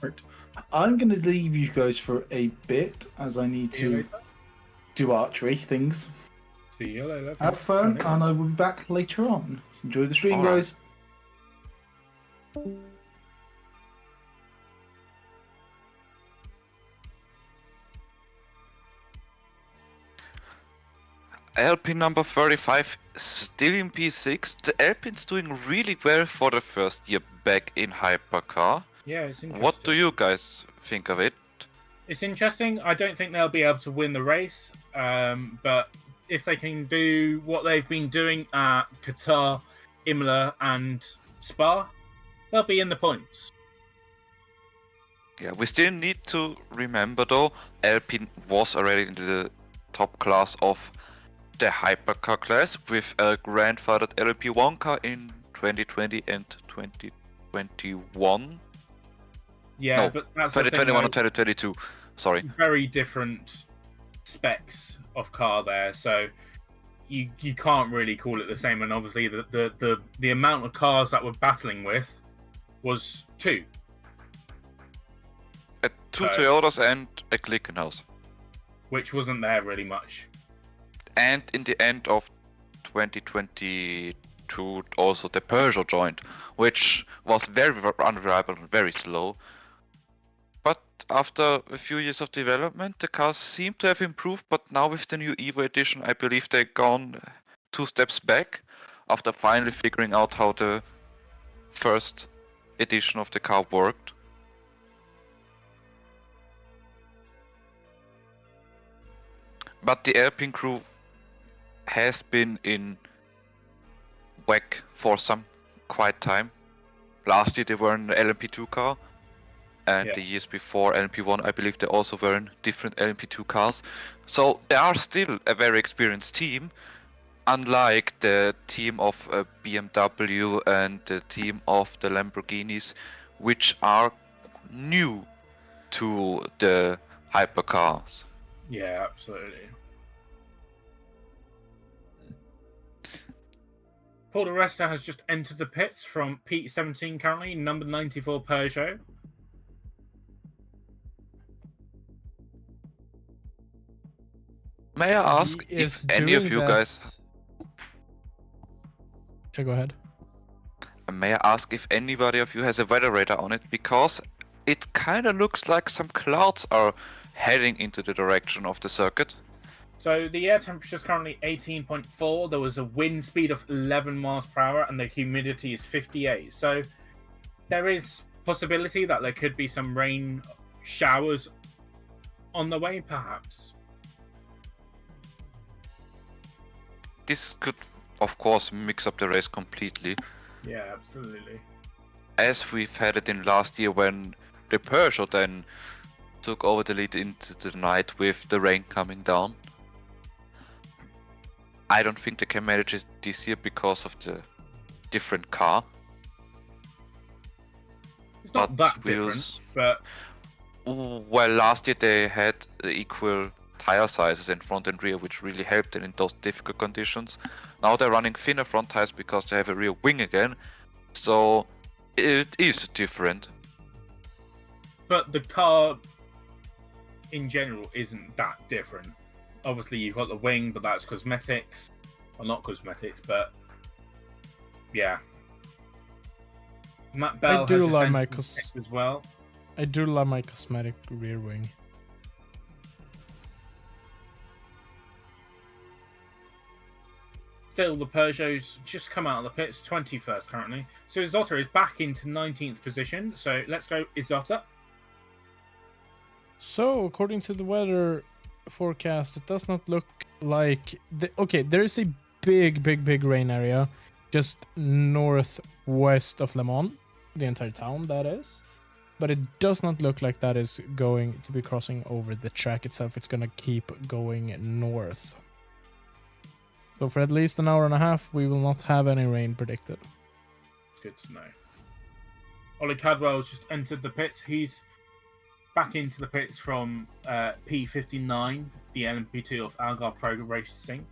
Right. I'm going to leave you guys for a bit as I need See you to later. do archery things. See you later. Have fun, and I will be back later on. Enjoy the stream, Alright. guys. Alpine number 35 still in P6. The Alpine's doing really well for the first year back in Hypercar. Yeah, it's interesting. What do you guys think of it? It's interesting. I don't think they'll be able to win the race, but if they can do what they've been doing at Qatar, Imola, and Spa, they'll be in the points. Yeah, we still need to remember though, Alpine was already in the top class of the Hypercar class with a grandfathered LP1 car in 2020 and 2021. Yeah, No, but that's the thing, 2021 and though. 2022. Sorry. Very different specs of car there, so you can't really call it the same. And obviously, the amount of cars that we're battling with was 2. Two So- Toyotas and a Glickenhaus. which wasn't there really much. And in the end of 2022, also the Peugeot joined, which was very unreliable and very slow. But after a few years of development, the cars seem to have improved, but now with the new Evo edition, I believe they've gone 2 steps back after finally figuring out how the first edition of the car worked. But the Alpine crew has been in WEC for some quite time. Last year they were in the LMP2 car, and the years before LMP1 I believe they also were in different LMP2 cars. So they are still a very experienced team, unlike the team of BMW and the team of the Lamborghinis, which are new to the hypercars. Yeah, absolutely. Paul di Resta has just entered the pits from P17 currently, number 94 Peugeot. May I ask if any of you guys... Yeah, go ahead. May I ask if anybody of you has a weather radar on it? Because it kind of looks like some clouds are heading into the direction of the circuit. So the air temperature is currently 18.4. There was a wind speed of 11 miles per hour, and the humidity is 58. So there is possibility that there could be some rain showers on the way, perhaps. This could, of course, mix up the race completely. Yeah, absolutely. As we've had it in last year when the Peugeot then took over the lead into the night with the rain coming down. I don't think they can manage it this year because of the different car. It's not that different, but... Well, last year they had equal tire sizes in front and rear, which really helped them in those difficult conditions. Now they're running thinner front tires because they have a rear wing again, so it is different. But the car in general isn't that different. Obviously you've got the wing, but that's cosmetics. Well, not cosmetics, but yeah. Matt Bell I do has love my as well. I do love my cosmetic rear wing. Still, the Peugeot's just come out of the pits, 21st currently. So Isidor is back into 19th position. So let's go Isidor. So, according to the weather forecast, it does not look like... Okay, there is a big rain area just northwest of Le Mans. The entire town, that is. But it does not look like that is going to be crossing over the track itself. It's going to keep going north. So for at least an hour and a half, we will not have any rain predicted. It's good to know. Ollie Cadwell's just entered the pits. He's back into the pits from P59, the LMP2 of Algar Pro Racing.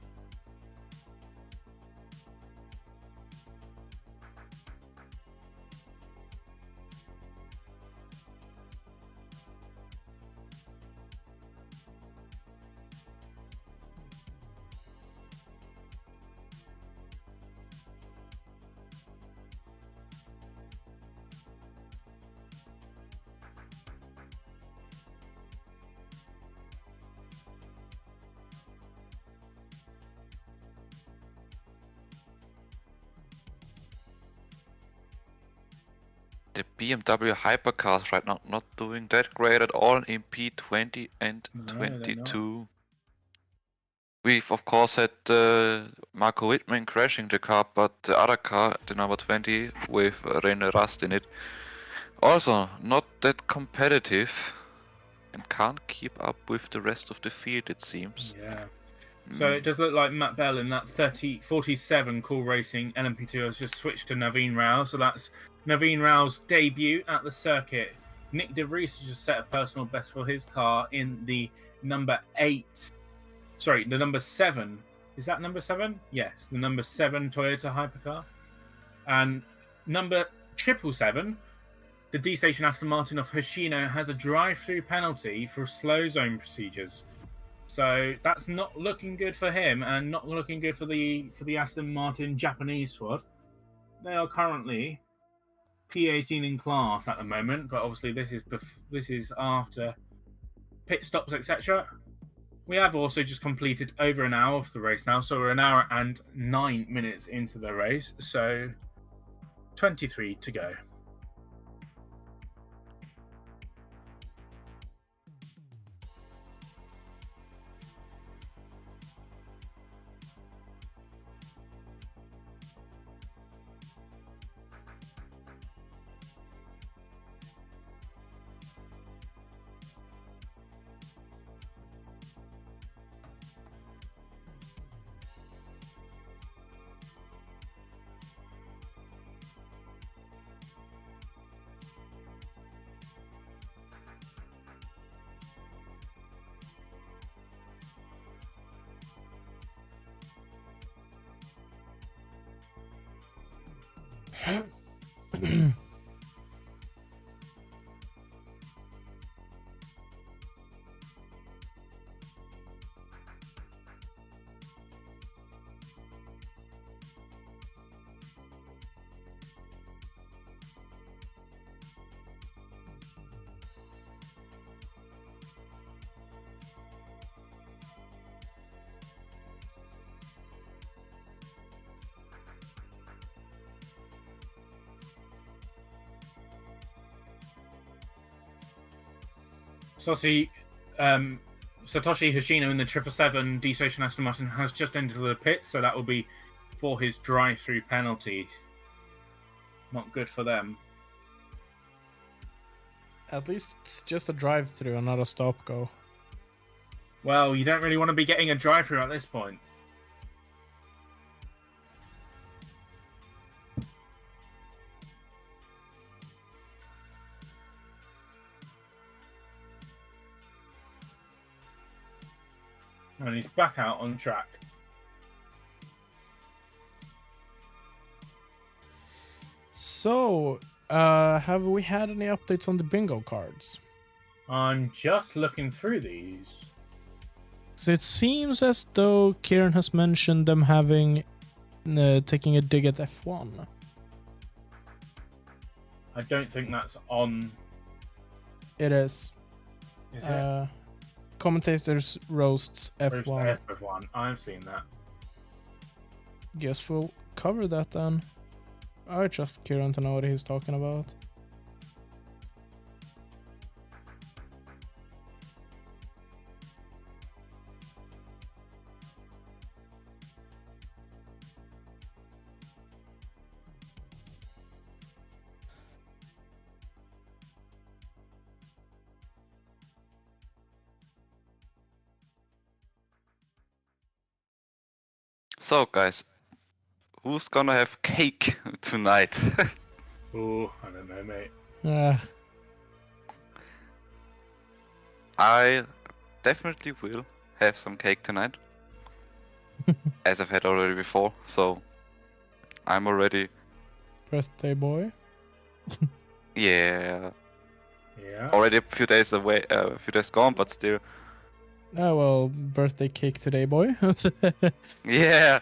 The BMW hypercars right now not doing that great at all in P20 and 22. We've of course had Marco Wittmann crashing the car, but the other car, the number 20 with René Rast in it, also not that competitive and can't keep up with the rest of the field, it seems. Yeah. So it does look like Matt Bell in that 47 Cool Racing LMP2 has just switched to Naveen Rao. So that's Naveen Rao's debut at the circuit. Nick De Vries has just set a personal best for his car in the number 7. Is that number 7? Yes, the number 7 Toyota Hypercar. And number 777, the D-Station Aston Martin of Hoshino has a drive-through penalty for slow zone procedures. So that's not looking good for him, and not looking good for the Aston Martin Japanese squad. They are currently P18 in class at the moment, but obviously this is after pit stops, etc. We have also just completed over an hour of the race now, so we're an hour and 9 minutes into the race, so 23 to go. Satoshi Hoshino in the 777 D-Station Aston Martin has just entered the pit, so that will be for his drive-through penalty. Not good for them. At least it's just a drive-through and not a stop-go. Well, you don't really want to be getting a drive-through at this point. And he's back out on track. So, have we had any updates on the bingo cards? I'm just looking through these. 'Cause it seems as though Kieran has mentioned them having taking a dig at F1. I don't think that's on. It is. Is it? Commentators roasts Where's F1. F1? I've seen that. Guess we'll cover that then. I trust Kieran to know what he's talking about. So, guys, who's gonna have cake tonight? Oh, I don't know, mate. I definitely will have some cake tonight, as I've had already before. So, I'm already. Birthday boy. Yeah, Yeah. already a few days away, a few days gone, but still. Oh well, birthday cake today, boy. Yeah.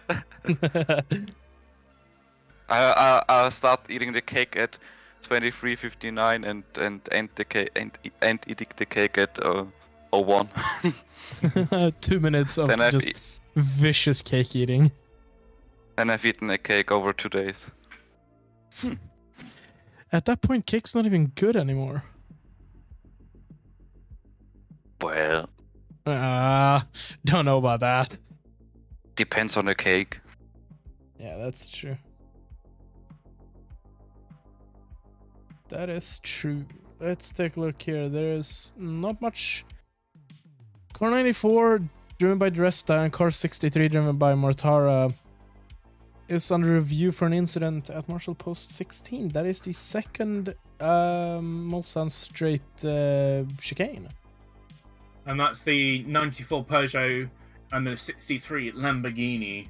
I'll start eating the cake at 23:59 and end the cake and eating the cake at 01. 2 minutes of Then I've just vicious cake eating. and I've eaten a cake over 2 days. At that point, cake's not even good anymore. Well, Don't know about that. depends on the cake. Yeah, that's true. That is true. Let's take a look here. There is not much. Car 94, driven by Dresta, and Car 63, driven by Mortara, is under review for an incident at Marshall Post 16. That is the second Mulsanne Straight chicane. And that's the 94 Peugeot and the 63 Lamborghini.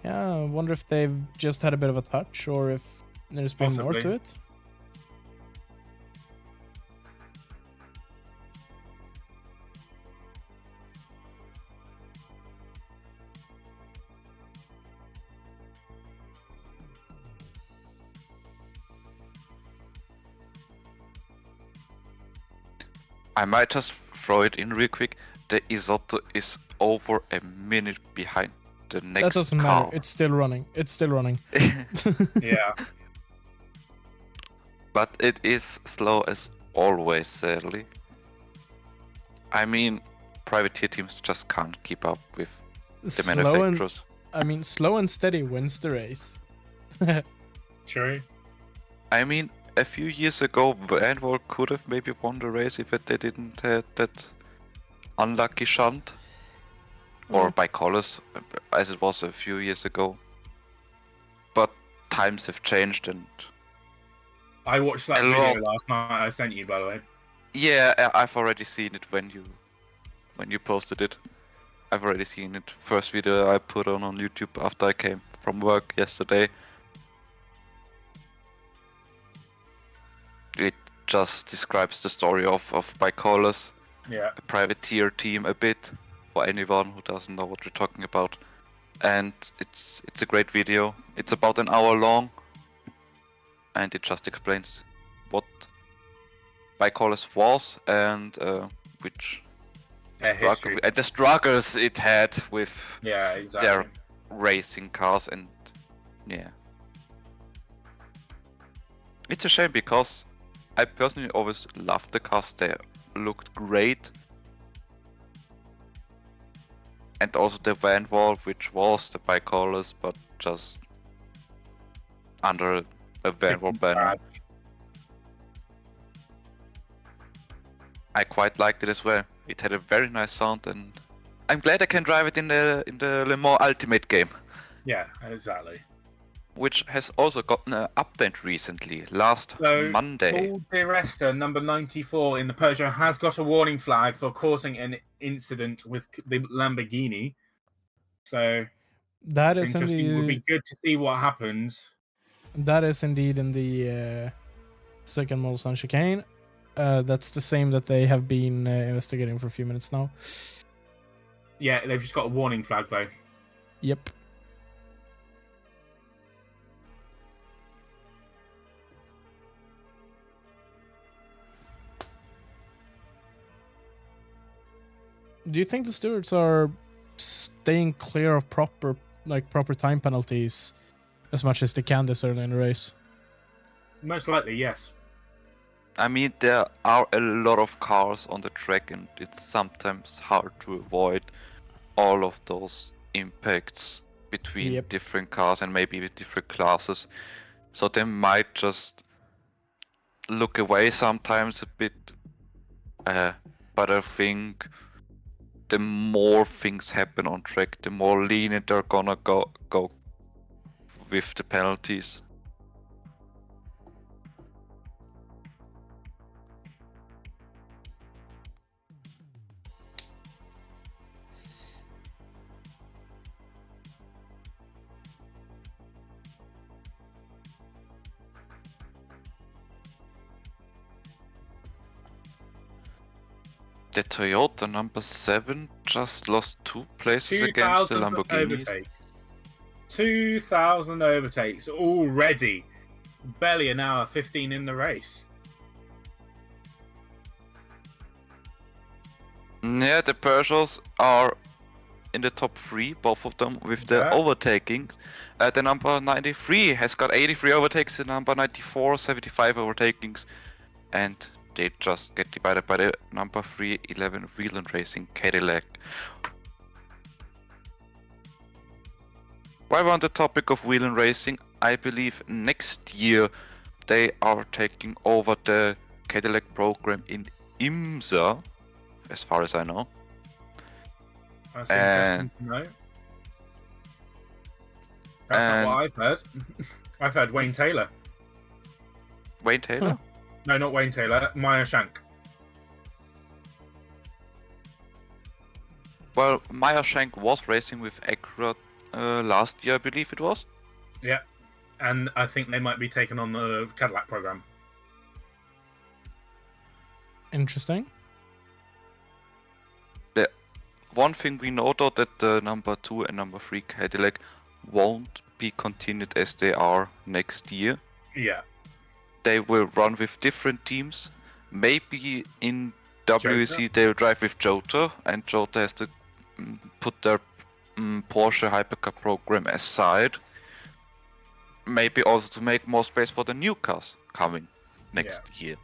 Yeah, I wonder if they've just had a bit of a touch or if there's been more to Possibly. it. I might just throw it in real quick. The Isidor is over a minute behind the next That doesn't car. matter. It's still running. It's still running. Yeah. But it is slow as always, sadly. I mean, privateer teams just can't keep up with the manufacturers. Slow and steady wins the race. True. I mean, a few years ago, Vanwall could have maybe won the race if they didn't have that unlucky shunt. Or by colors, as it was a few years ago. But times have changed and... I watched that video last night I sent you, by the way. Yeah, I've already seen it when you posted it. I've already seen it. First video I put on YouTube after I came from work yesterday. It just describes the story of Bicolors, Yeah. a privateer team a bit, for anyone who doesn't know what we're talking about. And it's a great video. It's about an hour long, and it just explains what Bicolors was and which struggle, and the struggles it had with their racing cars, and yeah. It's a shame because I personally always loved the cars. They looked great. And also the Vanwall, which was the Bicolors, but just under a Vanwall banner. I quite liked it as well. It had a very nice sound, and I'm glad I can drive it in the Le Mans Ultimate game. Yeah, exactly. Which has also gotten an update recently, last Monday. Paul Di Resta, number 94 in the Peugeot, has got a warning flag for causing an incident with the Lamborghini. So that is interesting. It would be good to see what happens. That is indeed in the second model chicane. That's the same that they have been investigating for a few minutes now. Yeah, they've just got a warning flag though. Yep. Do you think the stewards are staying clear of proper time penalties as much as they can this early in the race? Most likely, yes. I mean, there are a lot of cars on the track, and it's sometimes hard to avoid all of those impacts between different cars and maybe with different classes. So they might just look away sometimes a bit, but I think the more things happen on track, the more lenient they're gonna go with the penalties. The Toyota number 7 just lost 2 places against the Lamborghini. 2,000 overtakes already. Barely an hour 15 in the race. Yeah, the Peugeots are in the top 3, both of them, with the overtakings. The number 93 has got 83 overtakes, the number 94 75 overtakings, and they just get divided by the number 311 Wheel and Racing Cadillac. While we're on the topic of Wheel and Racing, I believe next year they are taking over the Cadillac program in IMSA, as far as I know. That's interesting to know. That's not what I've heard. I've heard Wayne Taylor. Wayne Taylor? Huh. No, not Wayne Taylor. Maya Shank. Well, Maya Shank was racing with Acura last year, I believe it was. Yeah, and I think they might be taking on the Cadillac program. Interesting. The one thing we know though, that the number 2 and number 3 Cadillac won't be continued as they are next year. Yeah. They will run with different teams, maybe in WEC they'll drive with Jota, and Jota has to put their Porsche Hypercar program aside. Maybe also to make more space for the new cars coming next year.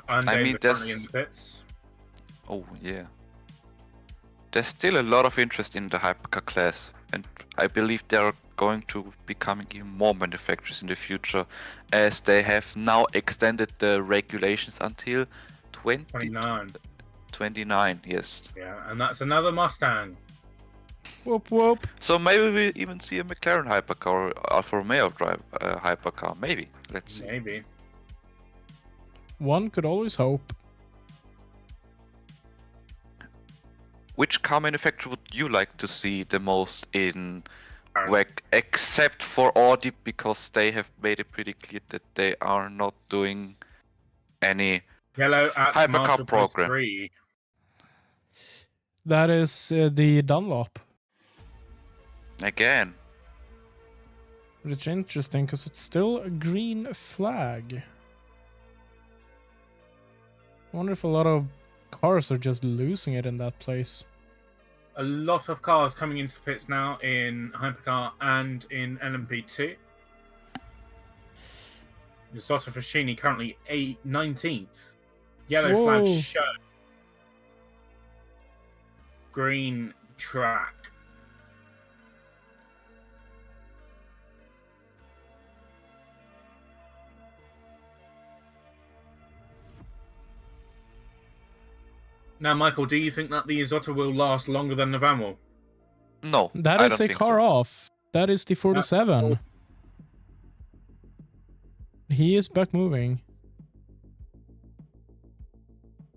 And I mean, currently in the pits. Oh yeah. There's still a lot of interest in the Hypercar class, and I believe they are going to be coming even more manufacturers in the future, as they have now extended the regulations until 29. Yes. Yeah, and that's another Mustang. Whoop whoop. So maybe we even see a McLaren Hypercar or Alfa Romeo drive Hypercar. Maybe. Let's see. Maybe. One could always hope. Which car manufacturer would you like to see the most in Aaron. WEC, except for Audi, because they have made it pretty clear that they are not doing any Yellow at Hypercar Marshall program. 3. That is the Dunlop. Again. But it's interesting because it's still a green flag. I wonder if a lot of cars are just losing it in that place. A lot of cars coming into the pits now in Hypercar and in LMP2. Isidor Fashini currently 19th. Yellow Whoa. flag show. Green track. Now, Michael, do you think that the Isidor will last longer than the van will? No. That I is don't a think car so. off. That is the 47. He is back moving.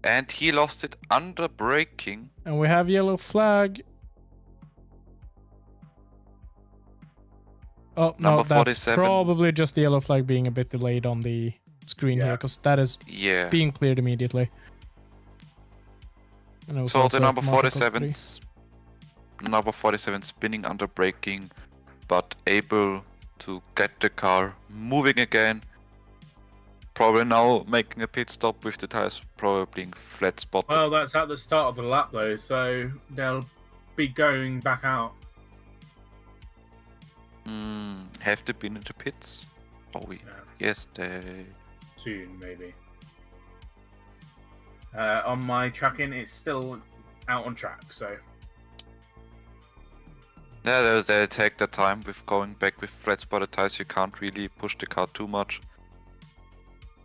And he lost it under braking. And we have yellow flag. Oh, no, Number that's 47. probably just the yellow flag being a bit delayed on the screen here, because that is Yeah. being cleared immediately. And it was So also the number Marshall 47, number 47 spinning under braking, but able to get the car moving again. Probably now making a pit stop with the tires probably being flat spotted. Well, that's at the start of the lap, though, so they'll be going back out. Have they been in the pits? Oh, yes, they. Soon, maybe. On my tracking, it's still out on track, so. Yeah, they take their time with going back with flat spotted tires. You can't really push the car too much.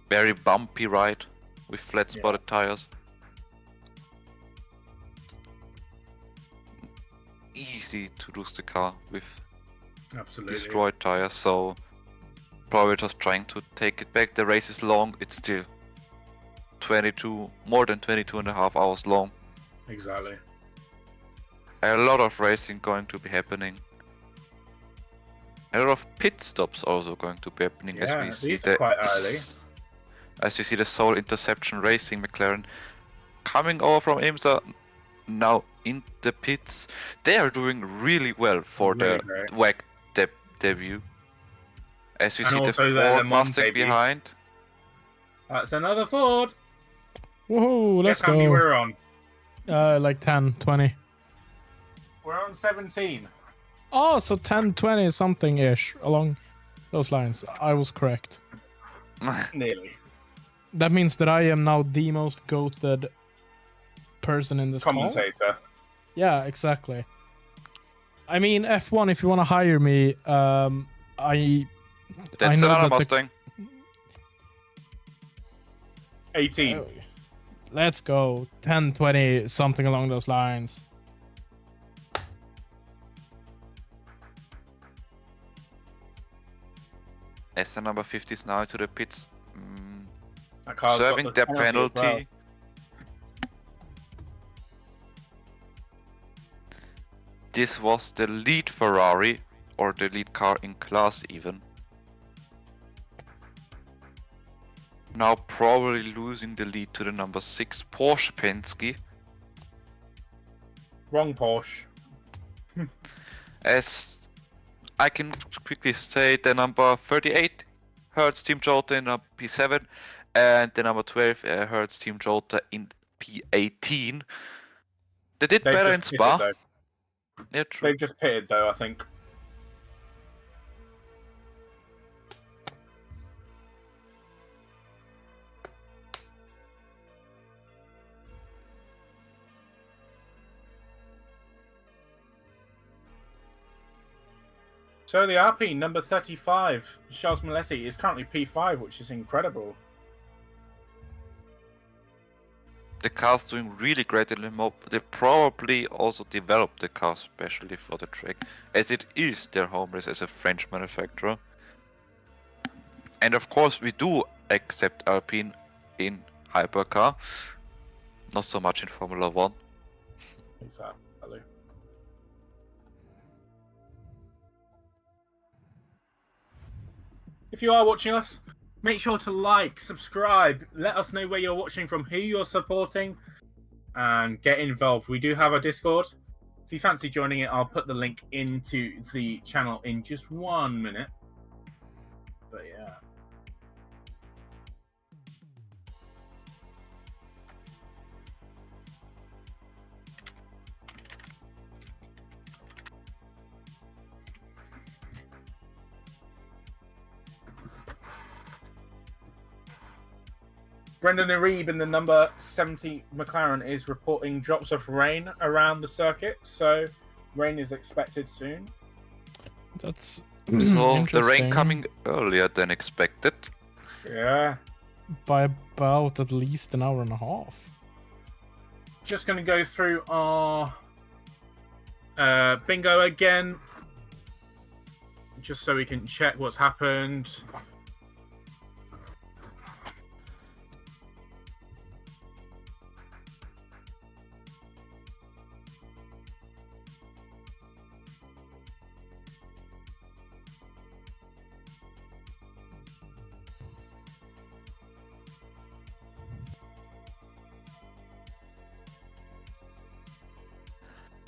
Very bumpy ride with flat spotted tires. Easy to lose the car with Absolutely. destroyed tires, so probably just trying to take it back. The race is long, it's still more than 22 and a half hours long. Exactly. A lot of racing going to be happening. A lot of pit stops also going to be happening, Yeah, as we see these are quite early. As you see the Soul Interception Racing McLaren coming over from IMSA, now in the pits. They are doing really well for Really the great. WEC debut. As you And see the also the Le Ford Mans Mustang debut. behind. That's another Ford. Woohoo, let's Guess how many go. we're on? Like 10, 20. We're on 17. Oh, so 10, 20 something-ish along those lines. I was correct. Nearly. That means that I am now the most goated person in this call. Commentator. Yeah, exactly. I mean, F1, if you want to hire me, I That's know another that the- Mustang. 18. Oh, let's go. 10, 20, something along those lines. Aston number 50 is now to the pits. That car's got Serving the their penalty as penalty. This was the lead Ferrari, or the lead car in class even. Now probably losing the lead to the number 6 Porsche Penske. Wrong Porsche. As I can quickly say, the number 38 Hertz Team Jota in P7, and the number 12 Hertz Team Jota in P18. They did They've better in just Spa. pitted, Yeah, true. They've just pitted though, I think. So the Alpine number 35, Charles Maletti, is currently P5, which is incredible. The car's doing really great in the mob. They probably also developed the car specially for the track, as it is their home race as a French manufacturer. And of course we do accept Alpine in Hypercar, not so much in Formula 1. Exactly. If you are watching us, make sure to like, subscribe, let us know where you're watching from, who you're supporting, and get involved. We do have a Discord. If you fancy joining it, I'll put the link into the channel in just 1 minute. But yeah. Brendan Arib in the number 70 McLaren is reporting drops of rain around the circuit, so rain is expected soon. That's So the rain interesting. coming earlier than expected. Yeah. By about at least an hour and a half. Just going to go through our bingo again, just so we can check what's happened.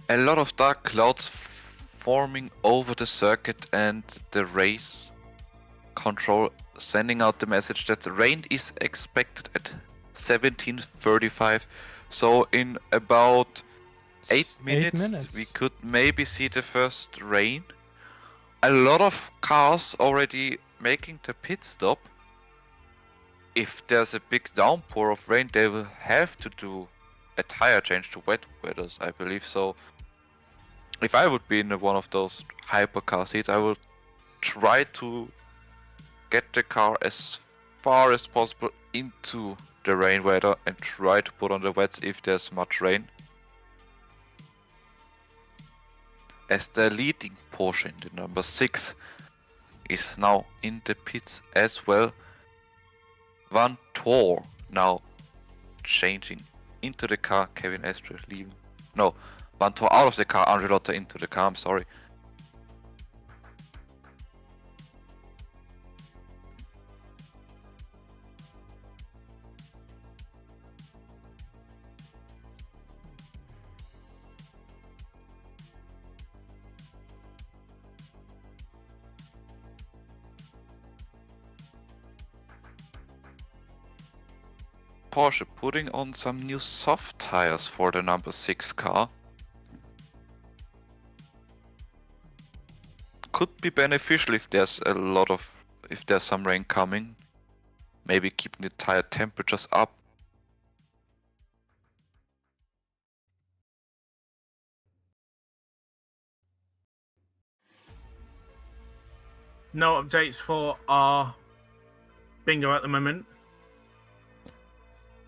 A lot of dark clouds forming over the circuit, and the race control sending out the message that the rain is expected at 17:35. So in about 8 minutes we could maybe see the first rain. A lot of cars already making the pit stop. If there's a big downpour of rain, they will have to do a tire change to wet weathers, I believe. So if I would be in one of those hypercar seats, I will try to get the car as far as possible into the rain weather and try to put on the wets if there's much rain. As the leading Porsche in the number 6 is now in the pits as well. Van Tor now changing into the car, Kevin Estre leaving. No, Van Tor out of the car, Andre Lotte into the car, I'm sorry. Porsche putting on some new soft tires for the number 6 car. Could be beneficial if there's some rain coming. Maybe keeping the tire temperatures up. No updates for our bingo at the moment.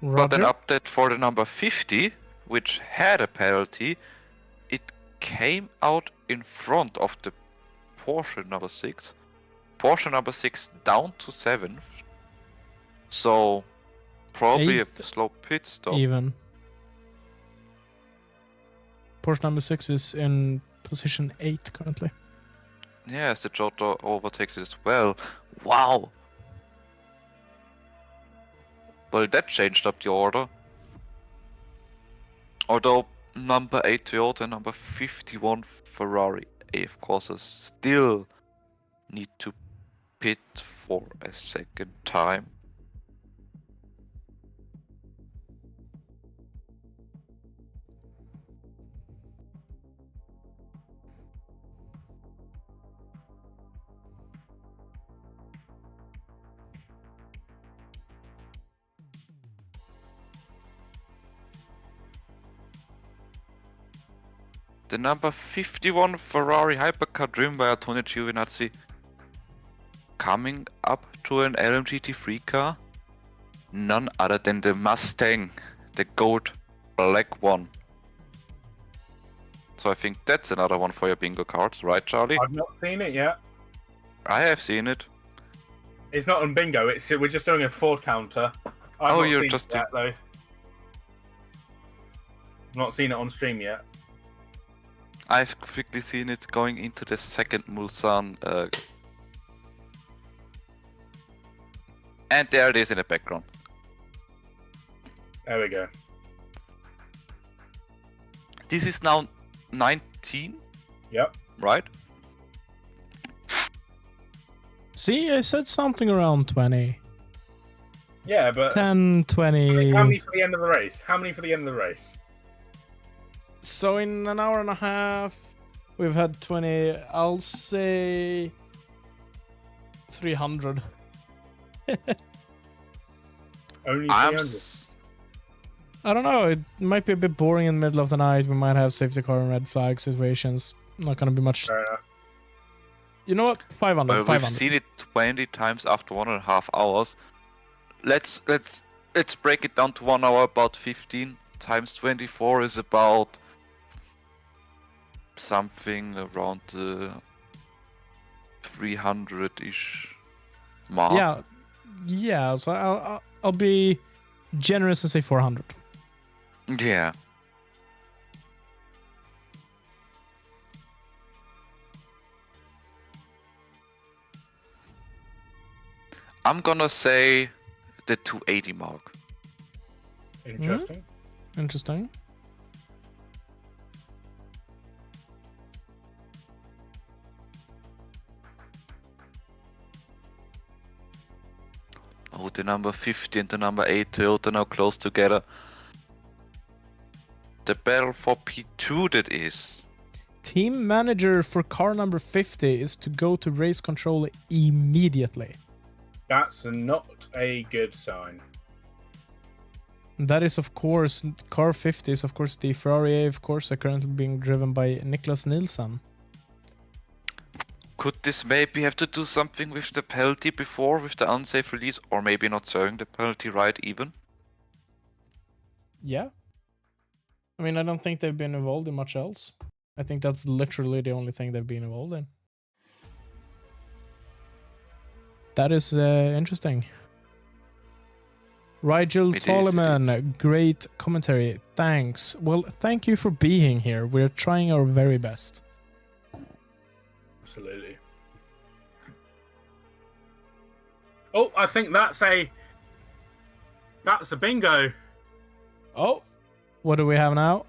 Got an Roger. update for the number 50, which had a penalty. It came out in front of the Porsche number 6. Porsche number 6 down to 7th. So probably Eighth a slow pit stop. Even. Porsche number 6 is in position 8 currently. Yes, the Jota overtakes it as well. Wow! Well, that changed up the order. Although number 8 Toyota and number 51 Ferrari AF Corsa still need to pit for a second time. The number 51 Ferrari Hypercar driven by Antonio Giovinazzi coming up to an LMGT3 car, none other than the Mustang, the gold black one. So I think that's another one for your bingo cards, right, Charlie? I've not seen it yet. I have seen it. It's not on bingo. We're just doing a Ford counter. I've not you're seen just it yet, though. I've not seen it on stream yet. I've quickly seen it going into the second Mulsanne. And there it is in the background. There we go. This is now 19, Yep. right? See, I said something around 20. Yeah, but 10, 20. how many for the end of the race? How many for the end of the race? So in an hour and a half, we've had 20. I'll say 300. Only I'm 300. I don't know. It might be a bit boring in the middle of the night. We might have safety car and red flag situations. Not gonna be much. Fair enough. You know what? 500. Well, we've 500. seen it 20 times after 1.5 hours. Let's break it down to 1 hour. About 15 times 24 is about something around the 300-ish mark. Yeah. So I'll be generous and say 400. Yeah. I'm gonna say the 280 mark. Interesting. Interesting. Oh, the number 50 and the number 8 Toyota now close together. The battle for P2 that is. Team manager for car number 50 is to go to race control immediately. That's not a good sign. That is, of course, car 50 is, of course, the Ferrari A, of course, currently being driven by Niklas Nielsen. Could this maybe have to do something with the penalty before, with the unsafe release, or maybe not serving the penalty right even? Yeah. I mean, I don't think they've been involved in much else. I think that's literally the only thing they've been involved in. That is interesting. Rigel It is. Toleman, great commentary. Thanks. Well, thank you for being here. We're trying our very best. Absolutely. Oh, I think that's a bingo. Oh, what do we have now?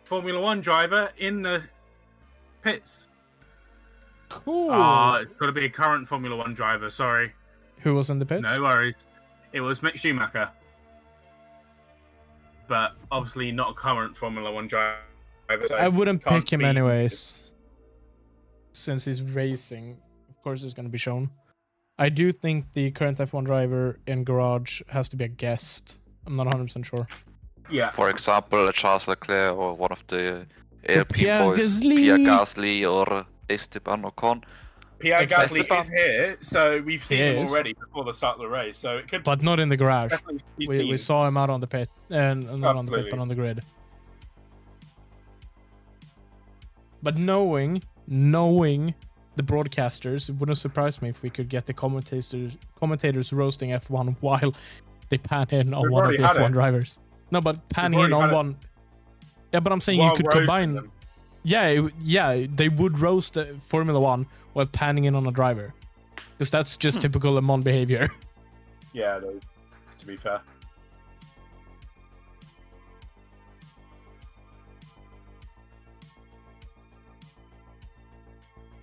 Formula One driver in the pits. Cool. It's got to be a current Formula One driver. Sorry. Who was in the pits? No worries. It was Mick Schumacher. But obviously not a current Formula One driver. So I wouldn't can't pick him be- anyways. Since he's racing, of course it's going to be shown. I do think the current F1 driver in garage has to be a guest. I'm not 100% sure. Yeah. For example, Charles Leclerc or one of the Alpine Pierre boys, Gasly. Pierre Gasly or Esteban Ocon. Pierre Exactly. Gasly is here, so we've seen him is. already before the start of the race. So it could But not in the garage. definitely be We seen. saw him out on the pit. And not on the pit, Absolutely. but on the grid. But knowing the broadcasters, it wouldn't surprise me if we could get the commentators roasting F1 while they pan in on We've one of already the had F1 it. drivers. No, but panning in already on had it. one. Yeah, but I'm saying While you could roasting combine. them. Yeah, they would roast Formula One while panning in on a driver, because that's just typical Le Mans behavior. Yeah, it is, to be fair.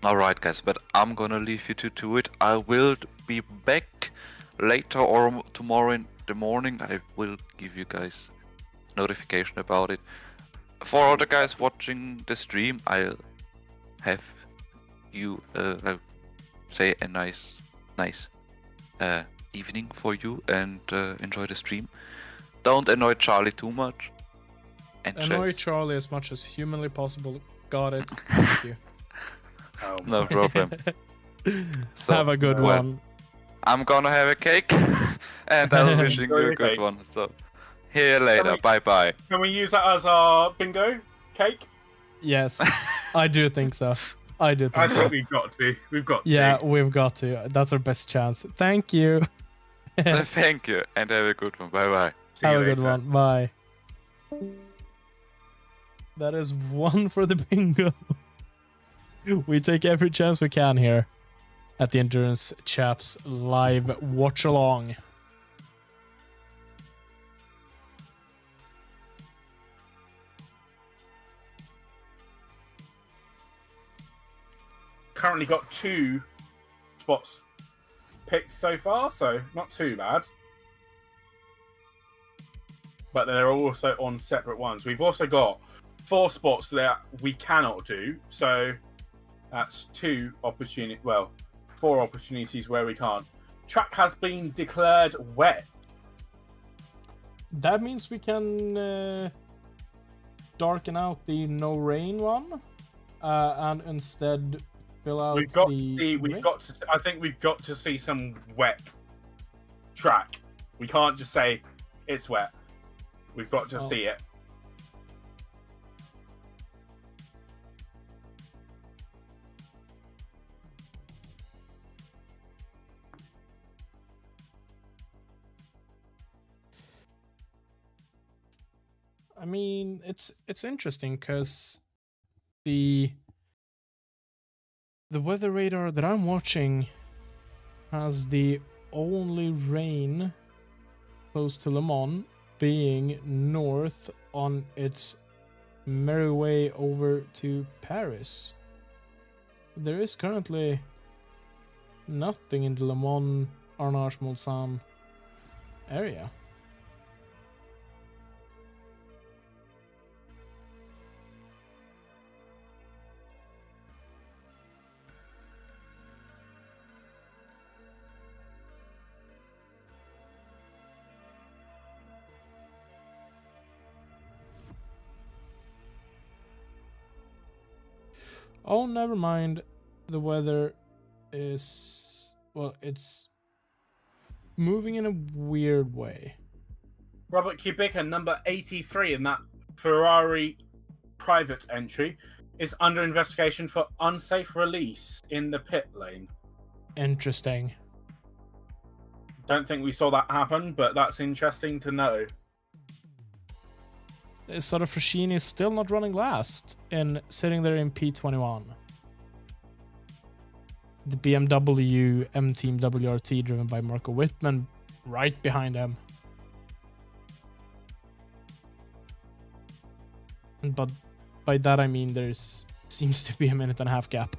Alright guys, but I'm gonna leave you to do it. I will be back later or tomorrow in the morning. I will give you guys notification about it. For all the guys watching the stream, I'll have you I'll say a nice evening for you, and enjoy the stream. Don't annoy Charlie too much. And Annoy Chaps. Charlie as much as humanly possible. Got it. Thank you. No problem. So, Have a good well, one. I'm gonna have a cake, and I'm wishing Enjoy you a your good cake. one. So, see you later. we- Bye bye. Can we use that as our bingo cake? Yes, I do think so. I do I think so. think we've got to. We've got Yeah, to. we've got to. That's our best chance. Thank you. Thank you, and have a good one. Bye bye. See you Have a good later. one. Bye. That is one for the bingo. We take every chance we can here at the Endurance Chaps live watch along. Currently got 2 spots picked so far, so not too bad. But they're also on separate ones. We've also got 4 spots that we cannot do, so that's 4 opportunities where we can't. Track has been declared wet. That means we can darken out the no rain one, and instead fill out We've got the. to see, I think we've got to see some wet track. We can't just say it's wet. We've got to see it. I mean, it's interesting because the weather radar that I'm watching has the only rain close to Le Mans being north on its merry way over to Paris. There is currently nothing in the Le Mans Arnage Mulsanne area. Oh, never mind. The weather is... well, it's moving in a weird way. Robert Kubica, number 83 in that Ferrari private entry, is under investigation for unsafe release in the pit lane. Interesting. Don't think we saw that happen, but that's interesting to know. Sort of Frashini is still not running last and sitting there in P21. The BMW M Team WRT driven by Marco Wittmann right behind him. But by that I mean there's seems to be a 1.5-minute gap.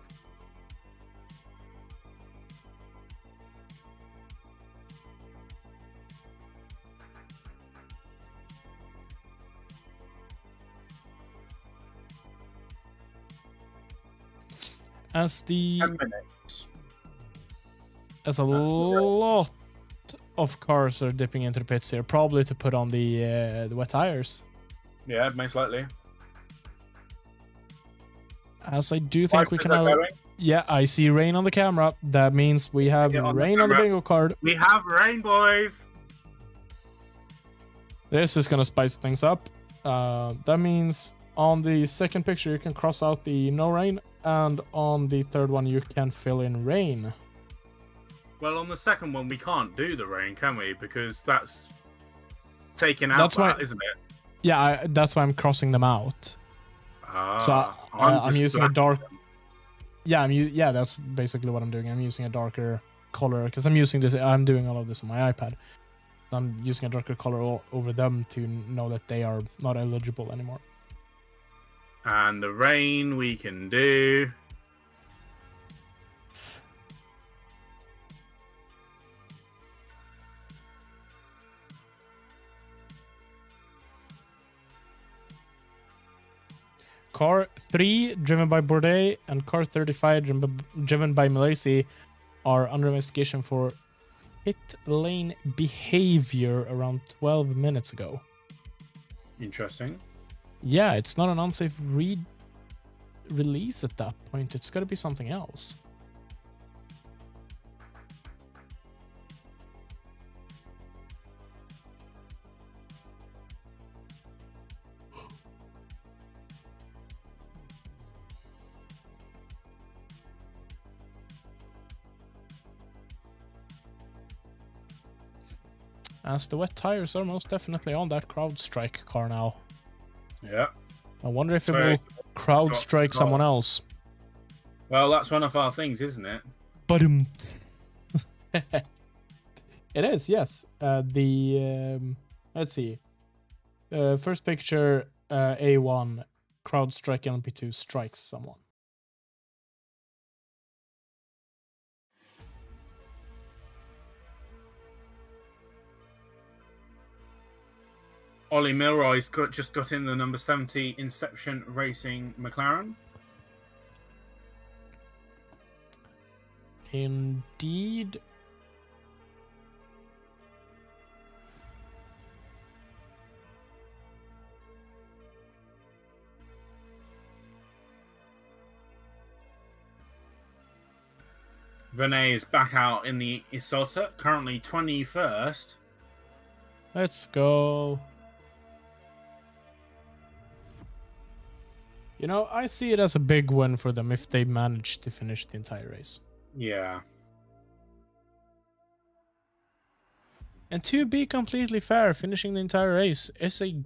As the 10 minutes. as a lot of cars are dipping into the pits here, probably to put on the wet tires. Yeah, most likely. As I do think we Wipers can. are going. Yeah, I see rain on the camera. That means we have Yeah, on the rain on the camera. bingo card. We have rain, boys. This is gonna spice things up. That means on the second picture you can cross out the no rain, and on the third one you can fill in rain. Well, on the second one, we can't do the rain, can we? Because that's taken out, That's why- isn't it? Yeah, that's why I'm crossing them out. So I'm just using a black. dark. Yeah, yeah, that's basically what I'm doing. I'm using a darker color because I'm using this. I'm doing all of this on my iPad. I'm using a darker color over them to know that they are not eligible anymore. And the rain we can do. car 3, driven by Bourdais, and car 35, driven by Malaysi, are under investigation for pit lane behavior around 12 minutes ago. Interesting. Yeah, it's not an unsafe release at that point. It's got to be something else. As the wet tires are most definitely on that CrowdStrike car now. Yeah. I wonder if it will CrowdStrike someone else. Well, that's one of our things, isn't it? But it is, yes. Let's see. First picture, A1, CrowdStrike LMP2 strikes someone. Ollie Milroy's just got in the number 70 Inception Racing McLaren. Indeed. Vinay is back out in the Isotta, currently 21st. Let's go. You know, I see it as a big win for them if they manage to finish the entire race. Yeah. And to be completely fair, finishing the entire race is a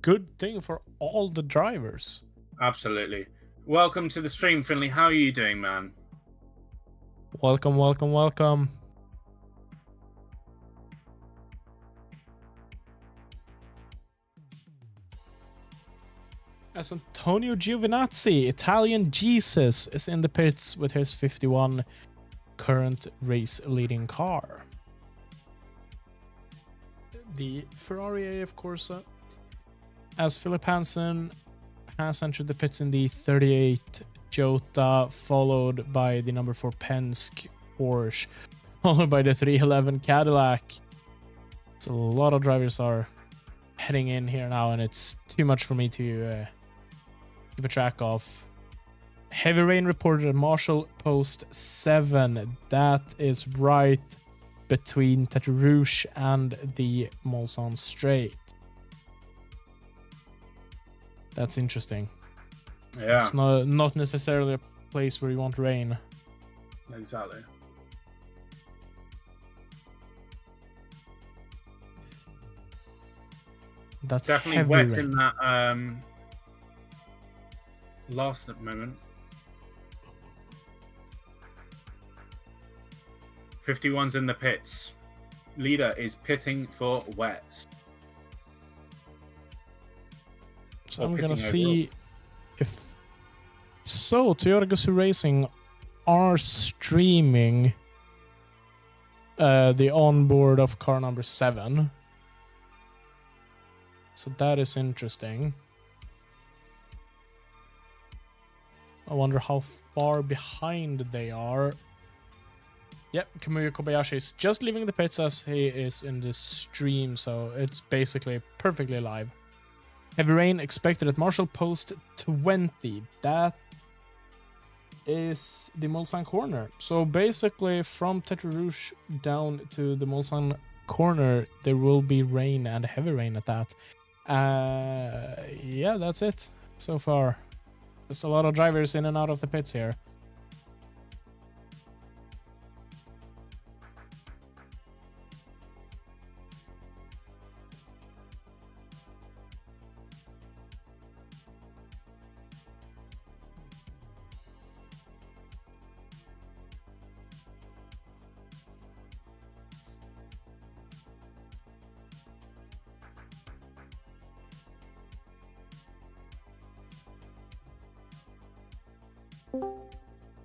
good thing for all the drivers. Absolutely. Welcome to the stream, Finley. How are you doing, man? Welcome, welcome, welcome. As Antonio Giovinazzi, Italian Jesus, is in the pits with his 51 current race leading car. The Ferrari AF Corsa, as Philip Hansen has entered the pits in the 38 Jota, followed by the number 4 Penske Porsche, followed by the 311 Cadillac. So a lot of drivers are heading in here now, and it's too much for me to keep a track of. Heavy rain reported at Marshall Post 7. That is right between Tête Rouge and the Mulsanne Straight. That's interesting. Yeah. It's not necessarily a place where you want rain. Exactly. That's definitely heavy wet rain. in that last moment. 51's in the pits. Leader is pitting for wets. So Or I'm gonna pitting see if Toyota Gazoo Racing are streaming the onboard of car number 7. So that is interesting. I wonder how far behind they are. Yep, Kamui Kobayashi is just leaving the pits as he is in this stream, so it's basically perfectly live. Heavy rain expected at Marshall Post 20. That is the Mulsanne corner. So basically from Tête Rouge down to the Mulsanne corner, there will be rain and heavy rain at that. Yeah, that's it so far. There's a lot of drivers in and out of the pits here.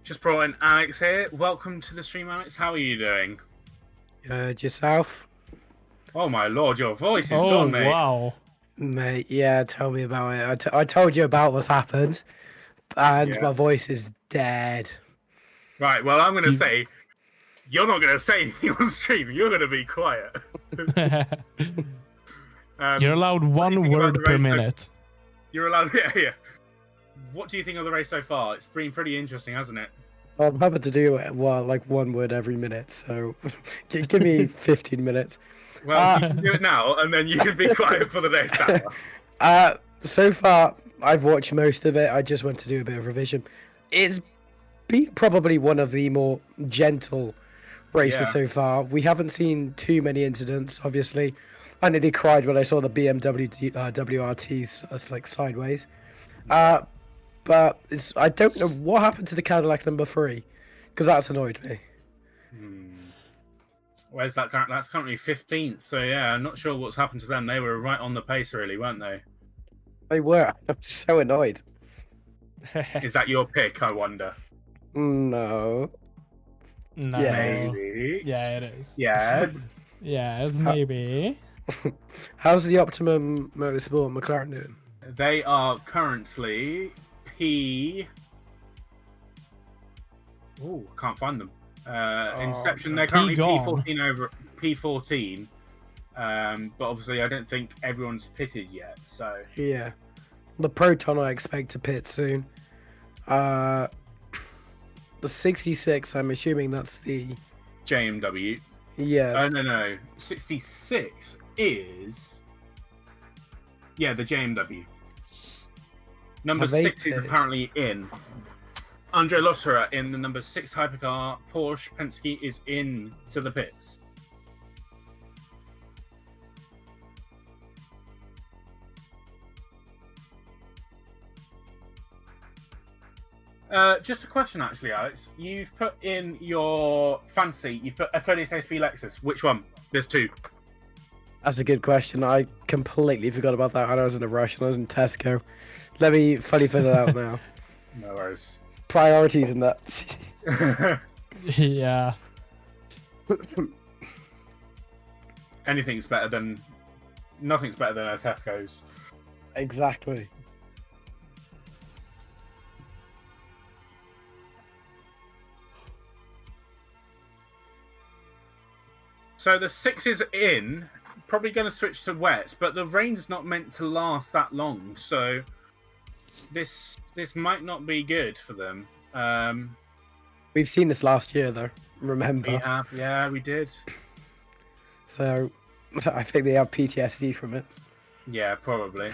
Just brought in Alex here. Welcome to the stream, Alex. How are you doing? Yourself? Oh my lord, your voice is Oh, gone, mate. wow. Mate, yeah, tell me about it. I told you about what's happened, and Yeah. my voice is dead. Right, well, I'm going to You- say, you're not going to say anything on stream. You're going to be quiet. You're allowed what do you one think about word the per race so- minute. You're allowed, yeah. What do you think of the race so far? It's been pretty interesting, hasn't it? I'm having to do it, well, like one word every minute, so give me 15 minutes. Well, you can do it now, and then you can be quiet for the next hour. So far, I've watched most of it. I just want to do a bit of revision. It's been probably one of the more gentle races Yeah. so far. We haven't seen too many incidents, obviously. I nearly cried when I saw the BMW WRTs like sideways. But I don't know what happened to the Cadillac number 3, because that's annoyed me. Where's that? That's currently 15th. So yeah, I'm not sure what's happened to them. They were right on the pace, really, weren't they? They were. I'm so annoyed. Is that your pick? I wonder. No. No. Yes. Maybe. Yeah, it is. Yes. Yes, maybe. How's the Optimum Motorsport McLaren doing? They are currently P. Oh, can't find them. Inception. They're currently gone. P14 over P14. But obviously, I don't think everyone's pitted yet. So Yeah. The Proton I expect to pit soon. The 66, I'm assuming that's the... JMW. Yeah. Oh no. 66 is. Yeah, the JMW. Number Have they 6 is pitted? apparently in. Andre Lotterer in the number 6 Hypercar. Porsche Penske is in to the pits. Just a question, actually, Alex. You've put in your fancy. You've put a Codex SP Lexus. Which one? There's 2. That's a good question. I completely forgot about that. I was in a rush and I was in Tesco. Let me fully fill it out now. No worries. Priorities in that. Yeah. Nothing's better than a Tesco's. Exactly. So the 6 is in, probably going to switch to wets, but the rain's not meant to last that long, so this might not be good for them. We've seen this last year, though. Remember? We have, yeah, we did. So I think they have PTSD from it. Yeah, probably.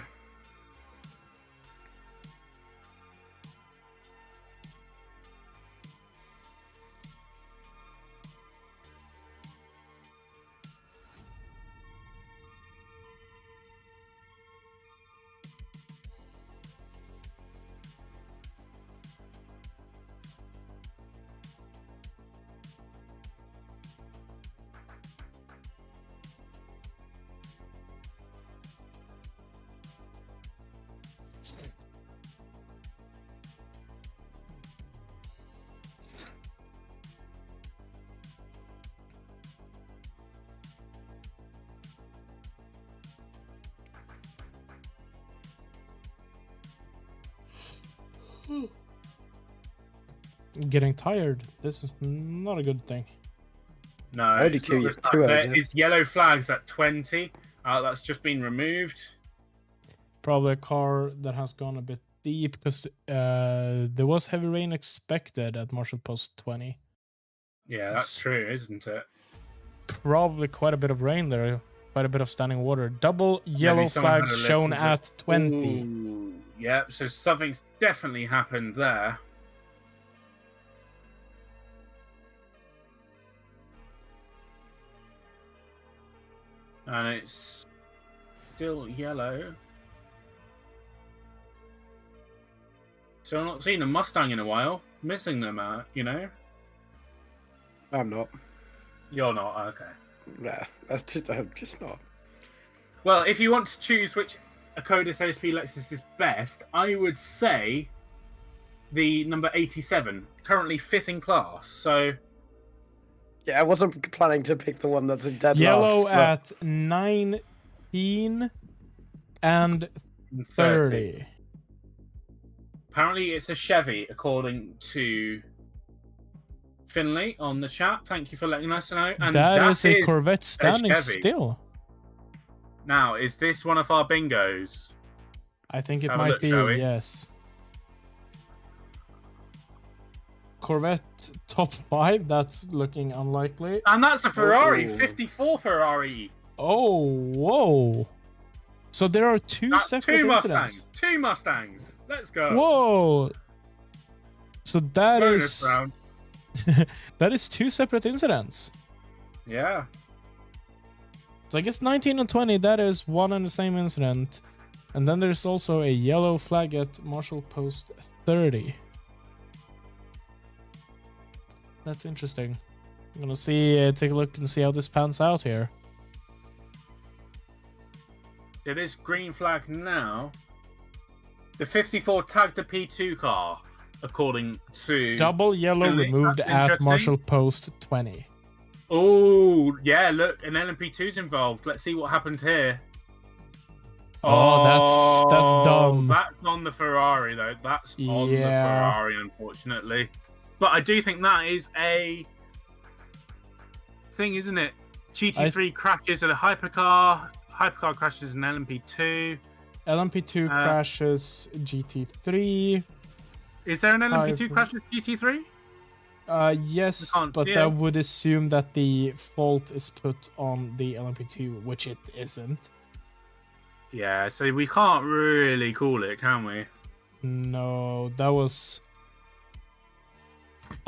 Getting tired. This is not a good thing. No, Only it's two- not this two time. hours, There yeah. is yellow flags at 20. That's just been removed. Probably a car that has gone a bit deep because there was heavy rain expected at Marshall Post 20. Yeah, that's It's- true, isn't it? Probably quite a bit of rain there. Quite a bit of standing water. Double yellow someone had flags a little shown bit- at 20. Ooh, yeah, so something's definitely happened there. And it's still yellow. So I've not seen a Mustang in a while. Missing them out, you know? I'm not. You're not, okay. Nah, I'm just not. Well, if you want to choose which Akodis ASP Lexus is best, I would say the number 87, currently 5th in class. So, Yeah, I wasn't planning to pick the one that's in dead Yellow last. at 19. 130. Apparently, it's a Chevy, according to Finley on the chat. Thank you for letting us know. And that is a is Corvette standing Chevy. still. Now, is this one of our bingos? I think it Have a might look, be, shall we? yes. Corvette top 5, that's looking unlikely. And that's a Ferrari, Oh. 54 Ferrari. Oh, whoa. So there are two That's separate two incidents. Mustangs. Two Mustangs. Let's go. Whoa. So that Bonus is round. that is two separate incidents. Yeah. So I guess 19 and 20, that is one and the same incident. And then there's also a yellow flag at Marshall Post 30. That's interesting. I'm gonna see, take a look and see how this pans out here. It is green flag now. The 54 tagged a P2 car, according to... Double yellow Really? removed That's at interesting. Marshall Post 20. Oh, yeah, look, an LMP2's involved. Let's see what happened here. Oh, that's dumb. That's on the Ferrari, though. That's on the Yeah. Ferrari, unfortunately. But I do think that is a thing, isn't it? GT3 crashes at a Hypercar. Hypercar crashes an LMP2. LMP2 crashes GT3. Is there an LMP2 Hyper- crashes GT3? Yes, I can't but see it. that would assume that the fault is put on the LMP2, which it isn't. Yeah, so we can't really call it, can we? No, that was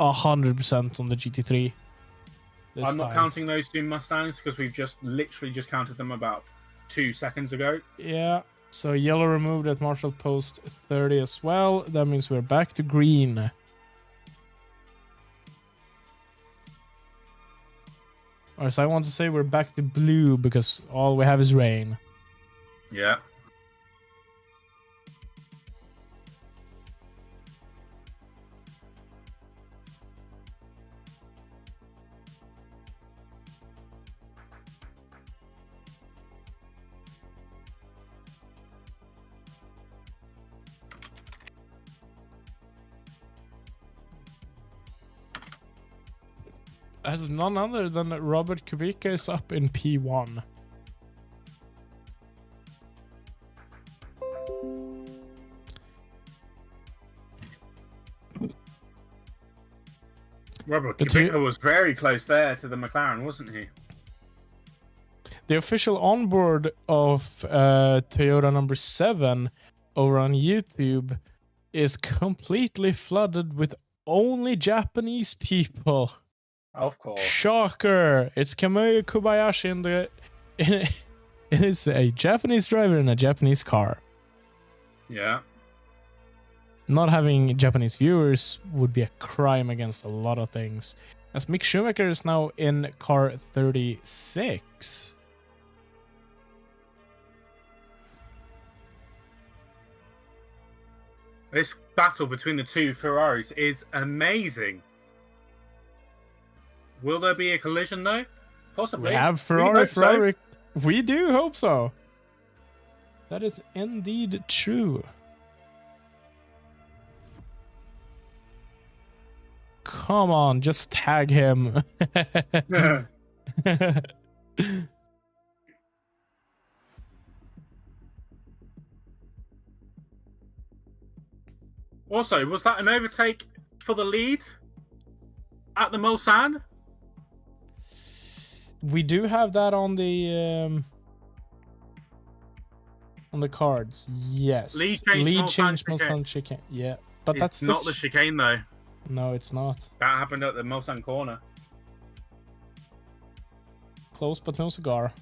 100% on the GT3. This I'm not time. counting those two Mustangs because we've just literally just counted them about 2 seconds ago. Yeah, so yellow removed at Marshall Post 30 as well. That means we're back to green. Or so I want to say we're back to blue because all we have is rain. Yeah. As none other than Robert Kubica is up in P1. Robert The two- Kubica was very close there to the McLaren, wasn't he? The official onboard of Toyota number 7 over on YouTube is completely flooded with only Japanese people. Of course. Shocker! It's Kamui Kobayashi in the. It is a Japanese driver in a Japanese car. Yeah. Not having Japanese viewers would be a crime against a lot of things. As Mick Schumacher is now in car 36. This battle between the two Ferraris is amazing. Will there be a collision though? Possibly. We have We Ferrari, hope so. Ferrari. We do hope so. That is indeed true. Come on, just tag him. Also, was that an overtake for the lead at the Mulsanne? We do have that on the cards. Yes. Lead change Mulsanne chicane. Mulsanne chicane. Yeah, but It's that's not the chicane though. No, it's not. That happened at the Mulsanne corner. Close but no cigar.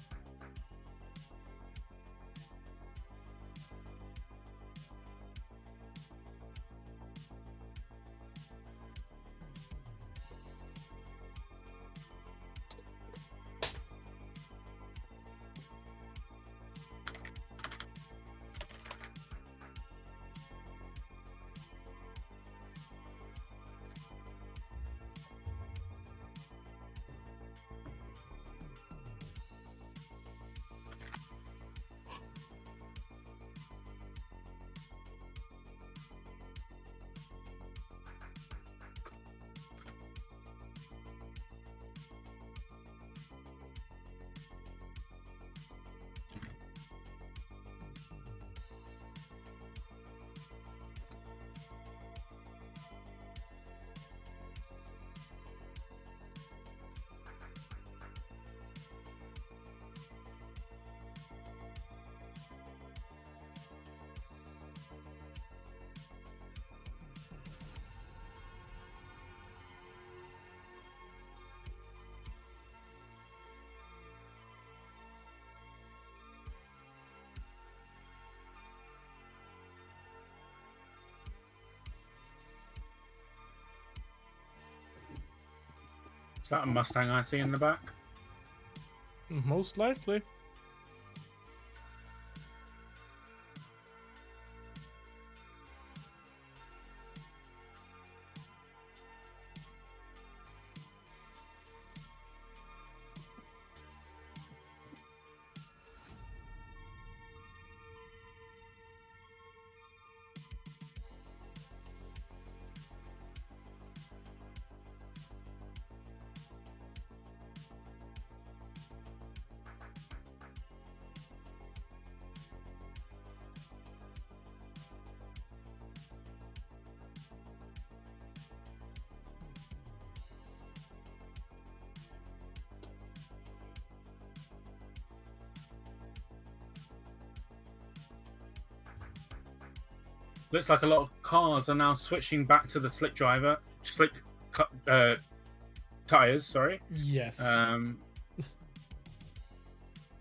Is that a Mustang I see in the back? Most likely. Looks like a lot of cars are now switching back to the slick tires. Sorry. Yes.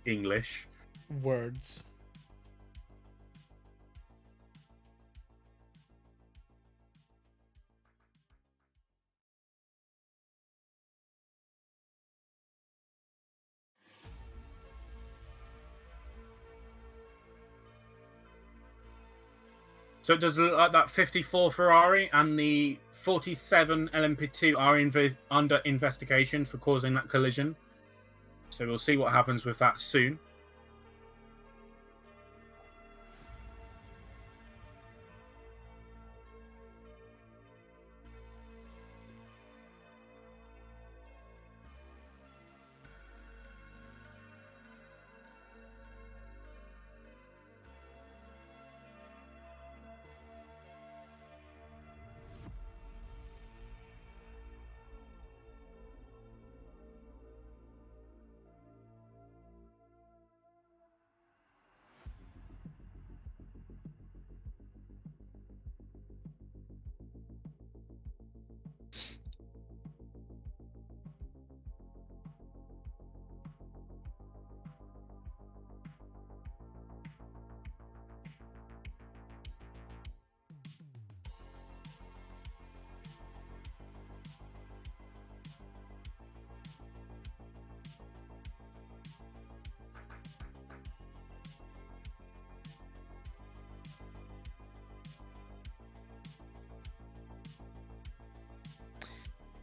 English. Words. So it does look like that 54 Ferrari and the 47 LMP2 are under investigation for causing that collision. So we'll see what happens with that soon.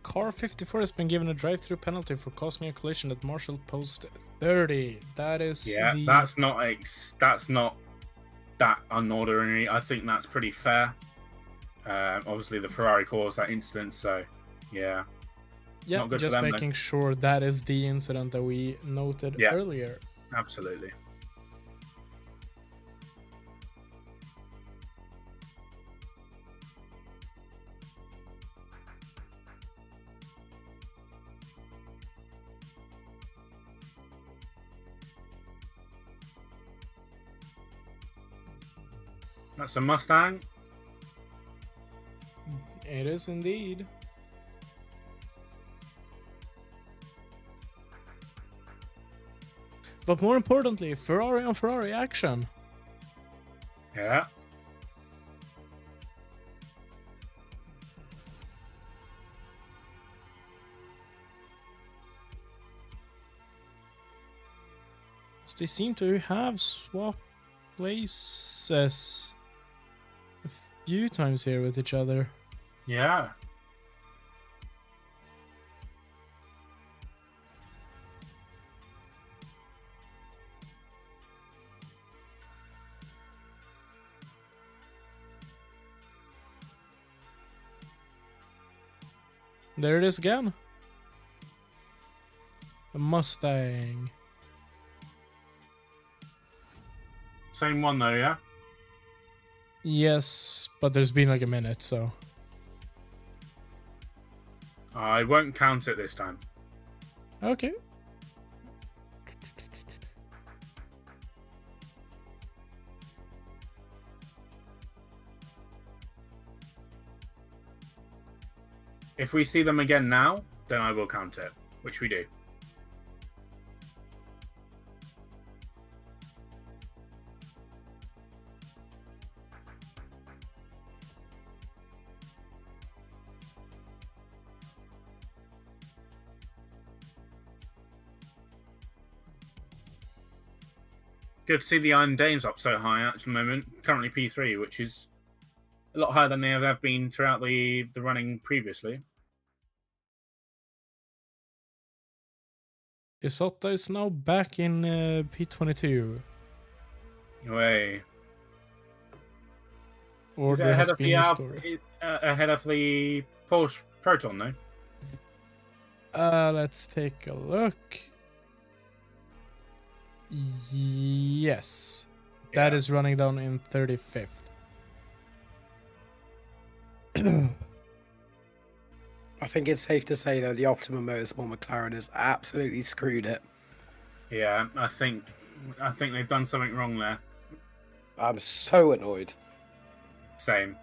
Car 54 has been given a drive-through penalty for causing a collision at Marshall Post 30. That is that's not that unordinary. I think that's pretty fair. Obviously, the Ferrari caused that incident, so yeah. Yeah, not good just for them, making sure that is the incident that we noted earlier. Absolutely. That's a Mustang. It is indeed. But more importantly, Ferrari on Ferrari action. Yeah. They seem to have swapped places a few times here with each other. Yeah. There it is again. The Mustang. Same one though, yeah? Yes, but there's been like a minute, so. I won't count it this time. Okay. If we see them again now, then I will count it, which we do. good to see the Iron Dames up so high at the moment. Currently P3, which is a lot higher than they have been throughout the running previously. Isotta is now back in P22. Way. Or Is it there ahead has of been the a story. ahead of the Porsche Proton, though? Let's take a look. Yes. That Yeah. is running down in 35th. I think it's safe to say though the Optimum Motorsport McLaren has absolutely screwed it. Yeah, I think they've done something wrong there. I'm so annoyed. Same.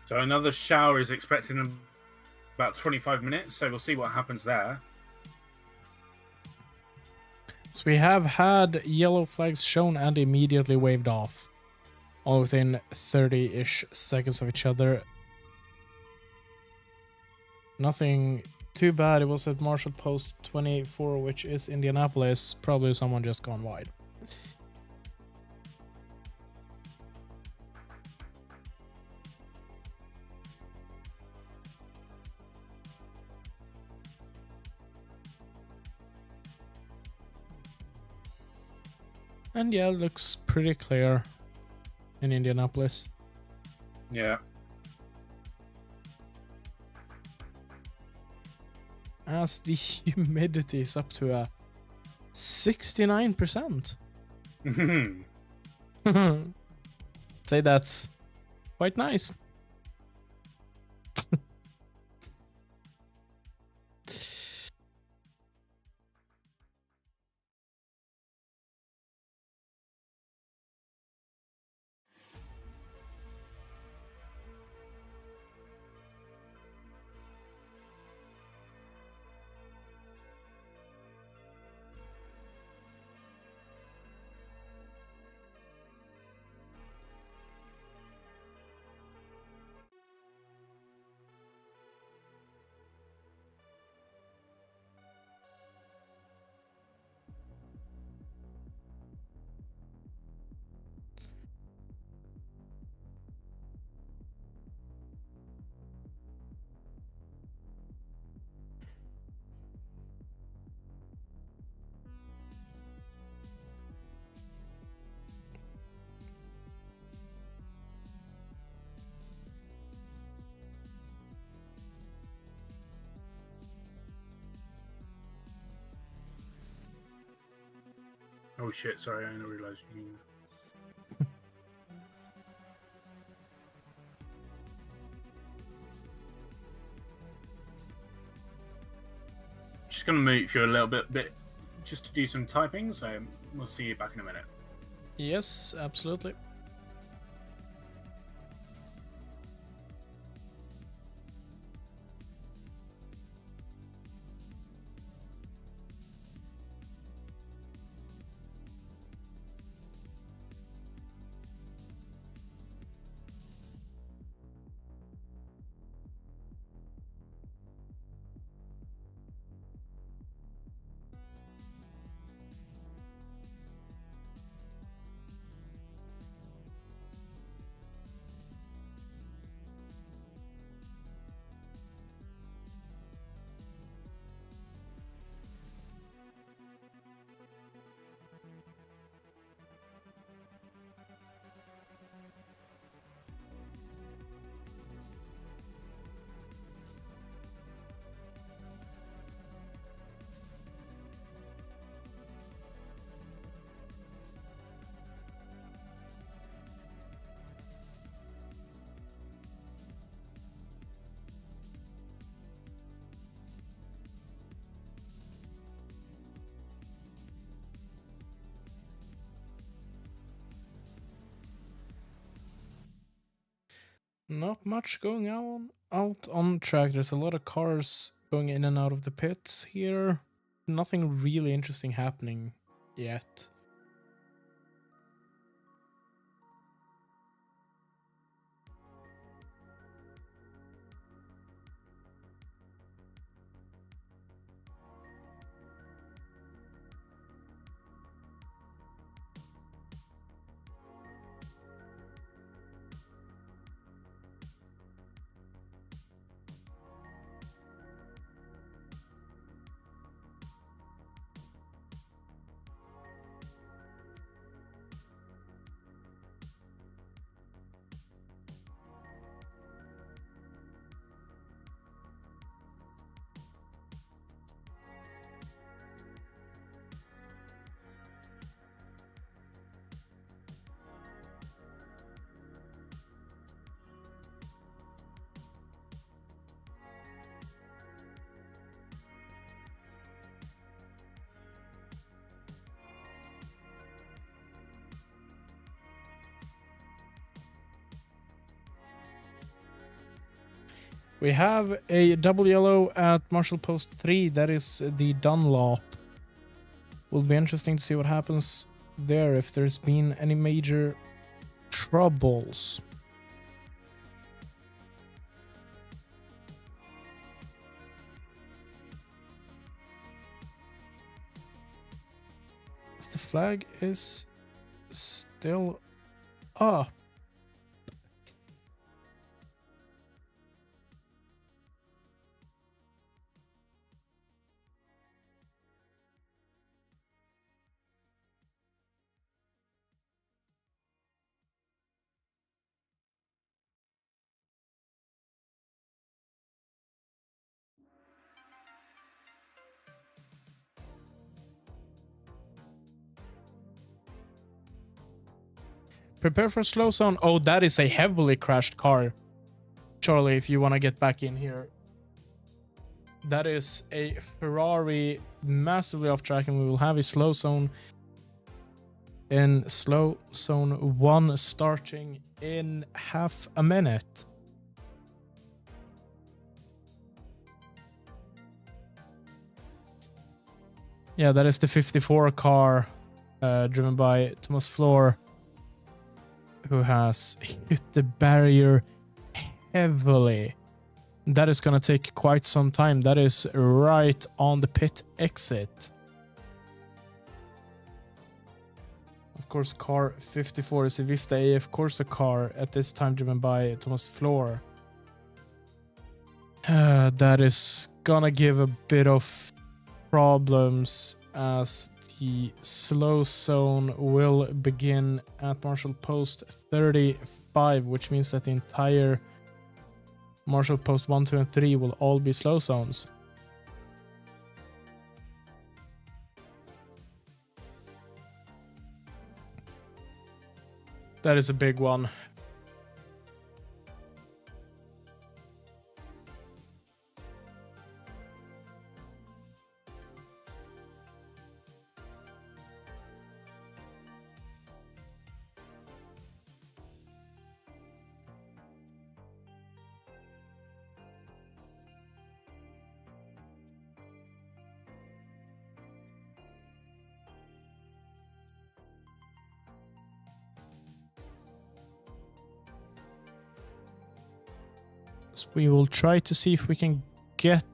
So another shower is expected in about 25 minutes, so we'll see what happens there. So we have had yellow flags shown and immediately waved off. All within 30-ish seconds of each other. Nothing too bad. It was at Marshall Post 24, which is Indianapolis. Probably someone just gone wide. And yeah, it looks pretty clear in Indianapolis. Yeah. As the humidity is up to a 69%. Say that's quite nice. Oh shit! Sorry, I didn't realize you mean. Just gonna move you a little bit, just to do some typing. So we'll see you back in a minute. Yes, absolutely. Not much going on out on track. There's a lot of cars going in and out of the pits here. Nothing really interesting happening yet. We have a double yellow at Marshall Post 3. That is the Dunlop. Will be interesting to see what happens there, if there's been any major troubles. The flag is still up. Prepare for slow zone. Oh, that is a heavily crashed car. Charlie, if you want to get back in here. That is a Ferrari massively off track, and we will have a slow zone in slow zone 1 starting in half a minute. Yeah, that is the 54 car driven by Thomas Floor, who has hit the barrier heavily. That is going to take quite some time. That is right on the pit exit. Of course, car 54 is a Vista AF Corsa car, at this time driven by Thomas Floor. That is gonna give a bit of problems, as the slow zone will begin at Marshall Post 35, which means that the entire Marshall Post 1, 2, and 3 will all be slow zones. That is a big one. So we will try to see if we can get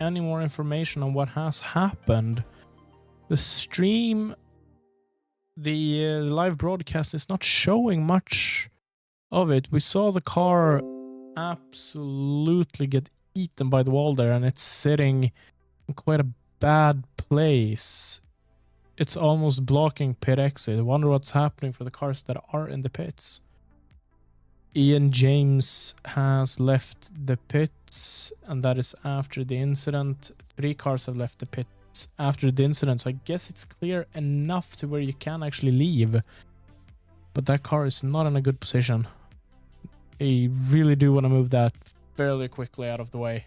any more information on what has happened. The stream, the live broadcast is not showing much of it. We saw the car absolutely get eaten by the wall there, and it's sitting in quite a bad place. It's almost blocking pit exit. I wonder what's happening for the cars that are in the pits. Ian James has left the pits, and that is after the incident. 3 cars have left the pits after the incident, so I guess it's clear enough to where you can actually leave. But that car is not in a good position. I really do want to move that fairly quickly out of the way.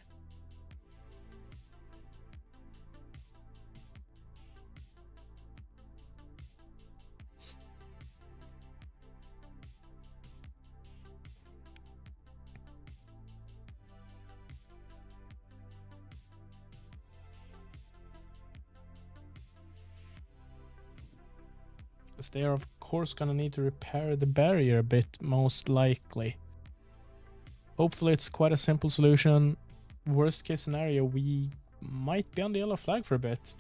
They are of course gonna need to repair the barrier a bit, most likely. Hopefully it's quite a simple solution. Worst case scenario, we might be on the yellow flag for a bit.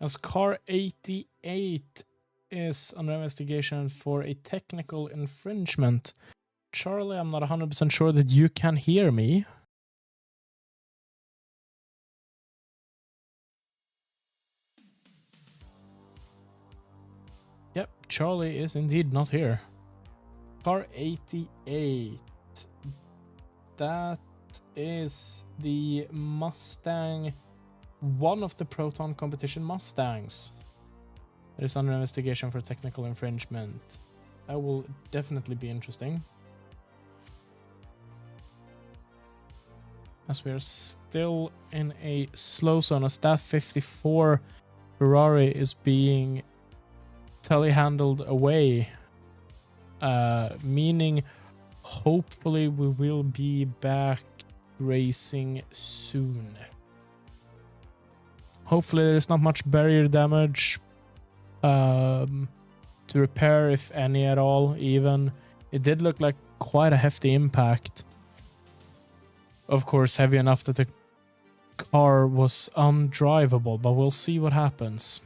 As car 88 is under investigation for a technical infringement. Charlie, I'm not 100% sure that you can hear me. Yep, Charlie is indeed not here. Car 88. That is the Mustang, one of the Proton competition Mustangs. It is under investigation for technical infringement. That will definitely be interesting. As we are still in a slow zone, as that 54 Ferrari is being telehandled away, meaning hopefully we will be back racing soon. Hopefully there is not much barrier damage to repair, if any at all, even. It did look like quite a hefty impact. Of course, heavy enough that the car was undrivable, but we'll see what happens.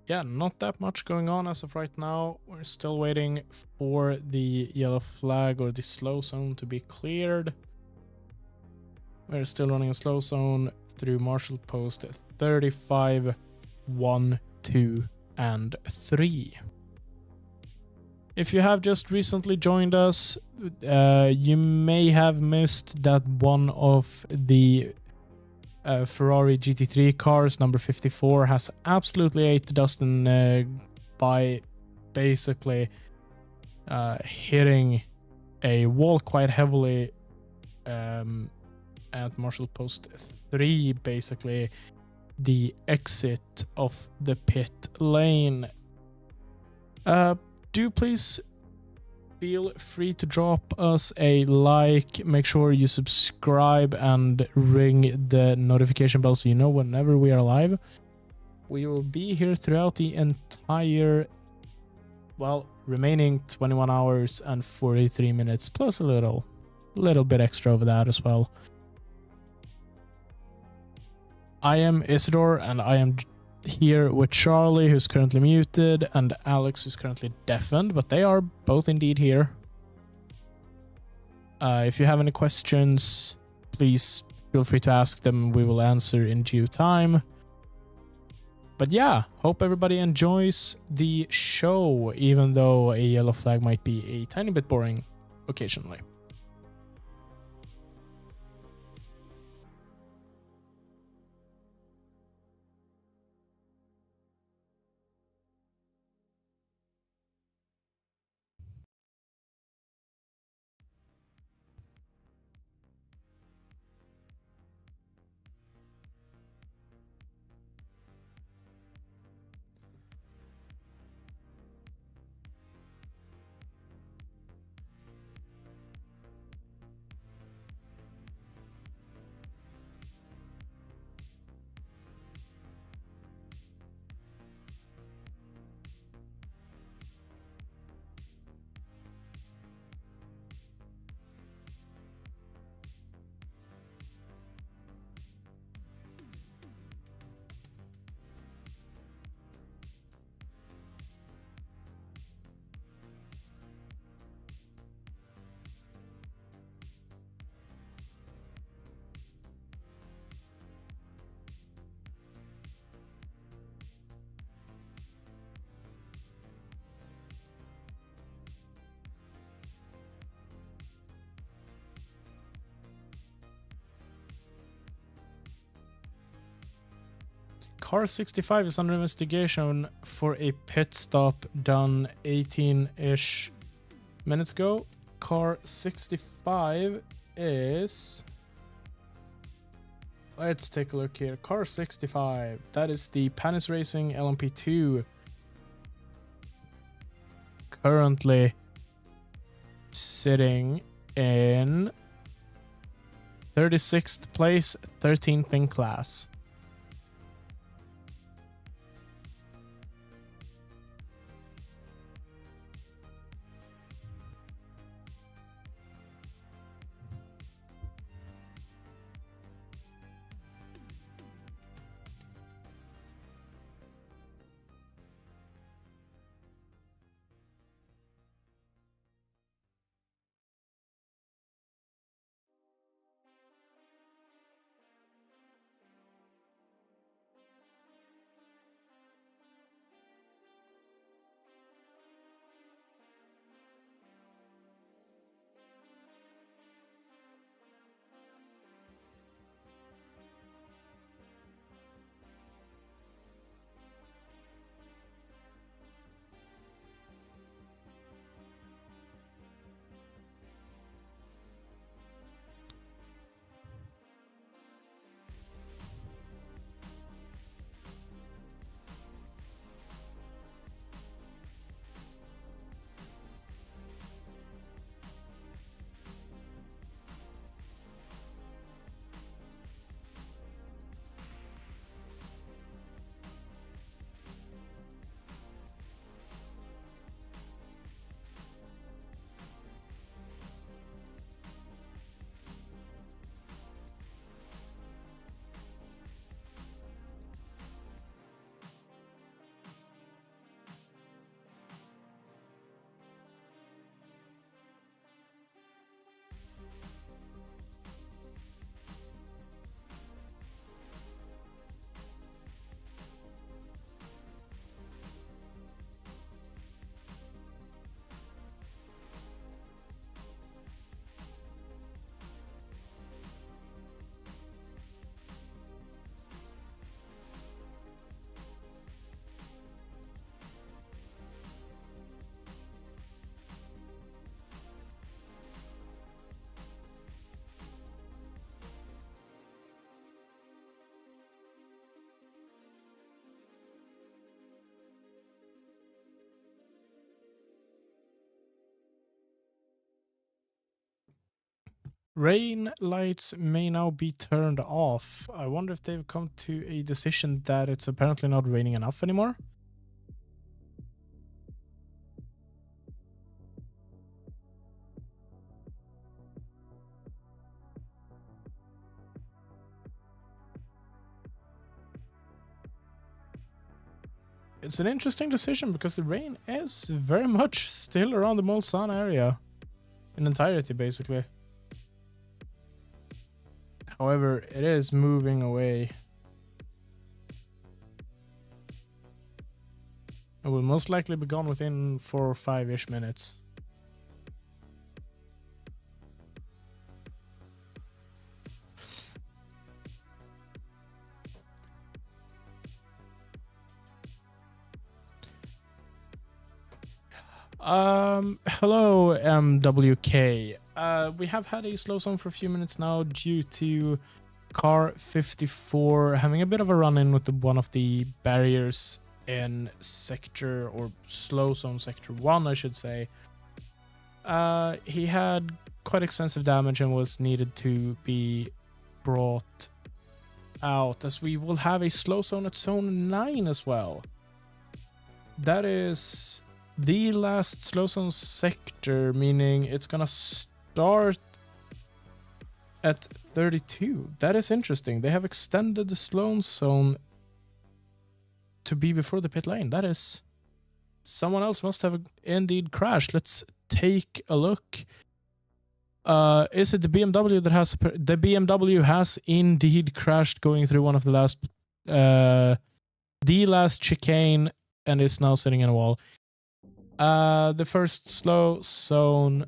Yeah, not that much going on as of right now. We're still waiting for the yellow flag or the slow zone to be cleared. We're still running a slow zone through Marshall Post 35, 1, 2, and 3. If you have just recently joined us, you may have missed that one of the Ferrari GT3 cars, number 54, has absolutely ate the Dustin by basically hitting a wall quite heavily at Marshall Post 3, basically the exit of the pit lane. Do please feel free to drop us a like, make sure you subscribe and ring the notification bell so you know whenever we are live. We will be here throughout the entire, well, remaining 21 hours and 43 minutes, plus a little bit extra over that as well. I am Isidor, and I am here with Charlie, who's currently muted, and Alex, who's currently deafened, but they are both indeed here. If you have any questions, please feel free to ask them. We will answer in due time. But yeah, hope everybody enjoys the show, even though a yellow flag might be a tiny bit boring occasionally. Car 65 is under investigation for a pit stop done 18-ish minutes ago. Car 65 is... Let's take a look here. Car 65. That is the Panis Racing LMP2. Currently sitting in 36th place, 13th in class. Rain lights may now be turned off. I wonder if they've come to a decision that it's apparently not raining enough anymore. It's an interesting decision because the rain is very much still around the Mulsanne area in entirety, basically. However, it is moving away. It will most likely be gone within 4 or 5-ish minutes. Hello, MWK. We have had a slow zone for a few minutes now due to car 54 having a bit of a run-in with one of the barriers in sector, or slow zone sector 1, I should say. He had quite extensive damage and was needed to be brought out, as we will have a slow zone at zone 9 as well. That is the last slow zone sector, meaning it's gonna start at 32. That is interesting. They have extended the slow zone to be before the pit lane. That is... someone else must have indeed crashed. Let's take a look. Is it the BMW that has... the BMW has indeed crashed going through one of the last... the last chicane, and is now sitting in a wall. The first slow zone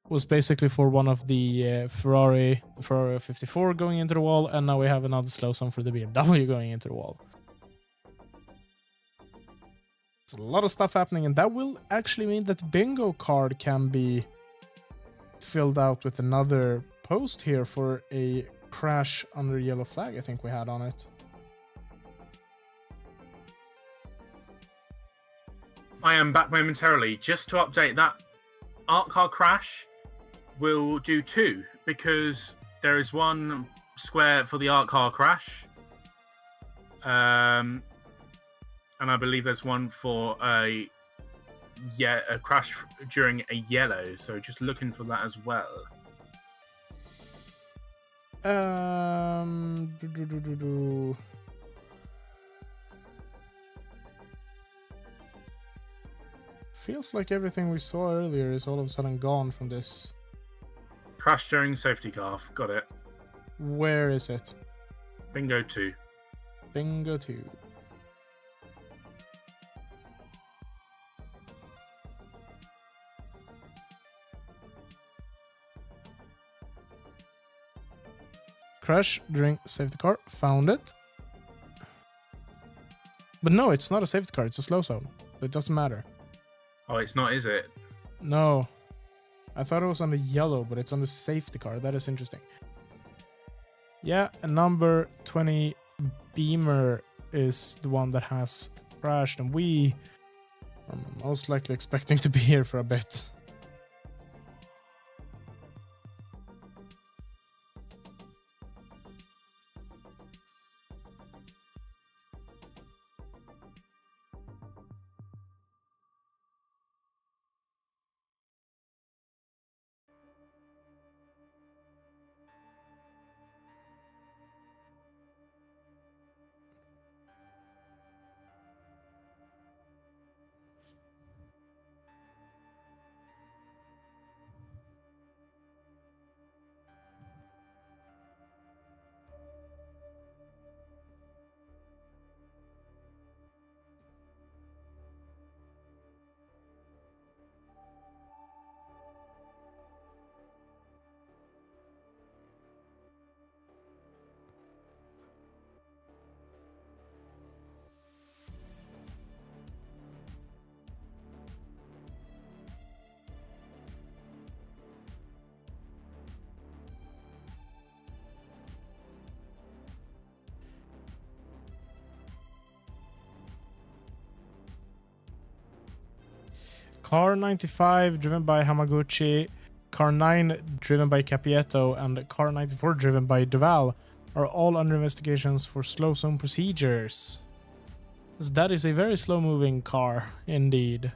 was basically for one of the Ferrari 54 going into the wall, and now we have another slow zone for the BMW going into the wall. There's a lot of stuff happening, and that will actually mean that the bingo card can be filled out with another post here for a crash under yellow flag I think we had on it. I am back momentarily. Just to update, that art car crash will do 2, because there is 1 square for the art car crash. And I believe there's 1 for a crash during a yellow. So just looking for that as well. Feels like everything we saw earlier is all of a sudden gone from this. Crash during safety car. Got it. Where is it? Bingo 2. Bingo 2. Crash during safety car. Found it. But no, it's not a safety car. It's a slow zone. It doesn't matter. Oh, it's not, is it? No. I thought it was on the yellow, but it's on the safety car. That is interesting. Yeah, and number 20 Beamer is the one that has crashed, and we are most likely expecting to be here for a bit. Car 95 driven by Hamaguchi Car 9 driven by Capietto and Car 94 driven by Duval are all under investigations for slow zone procedures. As that is a very slow moving car indeed.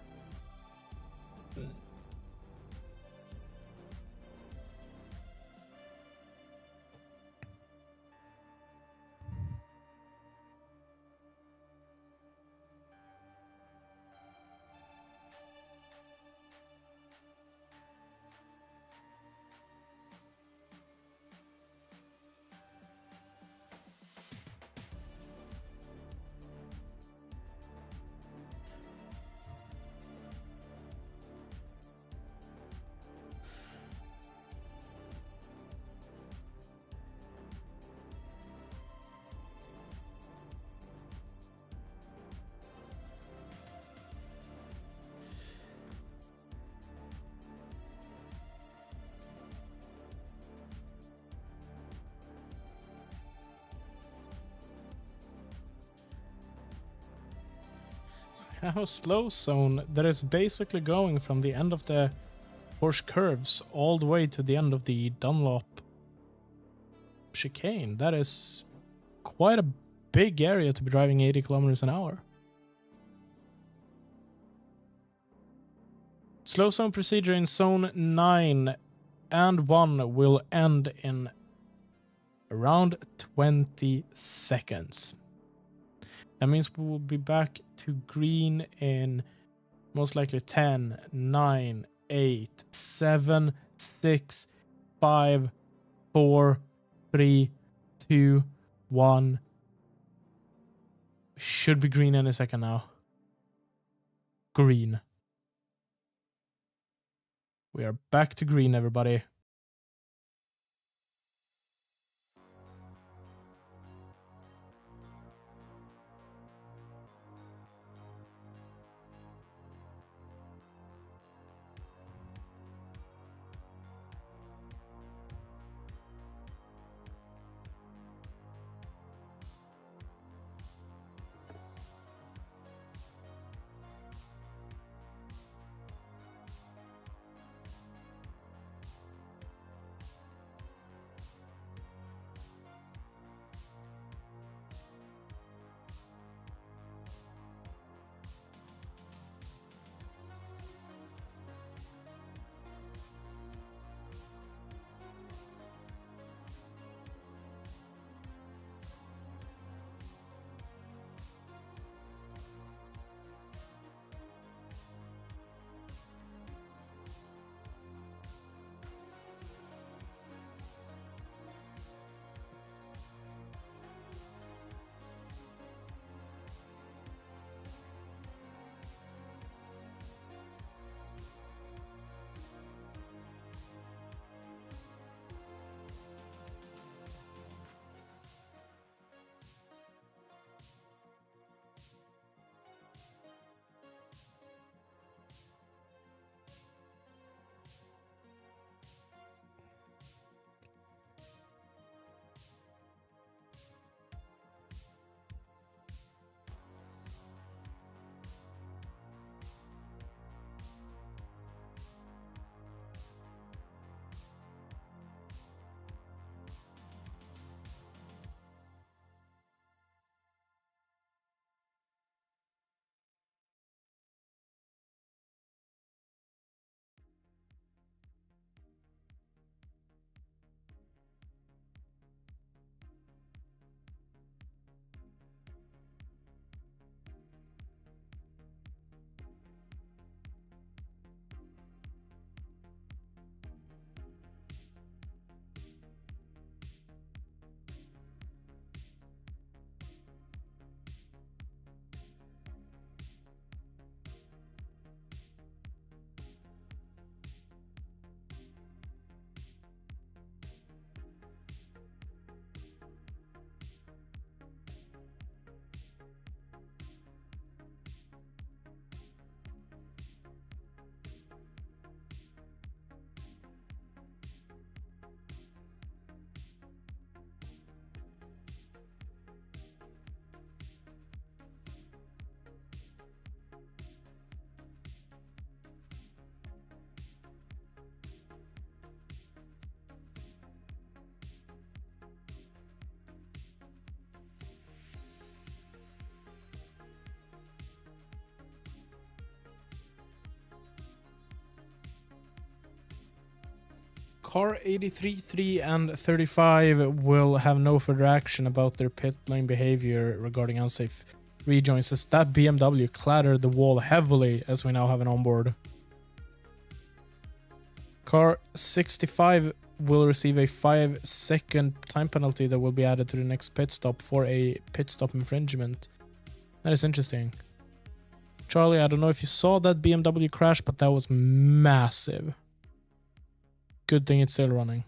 Have a slow zone that is basically going from the end of the Porsche curves all the way to the end of the Dunlop chicane. That is quite a big area to be driving 80 kilometers an hour. Slow zone procedure in zone 9 and 1 will end in around 20 seconds. That means we will be back to green in most likely 10, 9, 8, 7, 6, 5, 4, 3, 2, 1. Should be green any second now. Green. We are back to green, everybody. Car 83, 3, and 35 will have no further action about their pit lane behavior regarding unsafe rejoins, as that BMW clattered the wall heavily, as we now have an onboard. Car 65 will receive a 5-second time penalty that will be added to the next pit stop for a pit stop infringement. That is interesting. Charlie, I don't know if you saw that BMW crash, but that was massive. Good thing it's still running.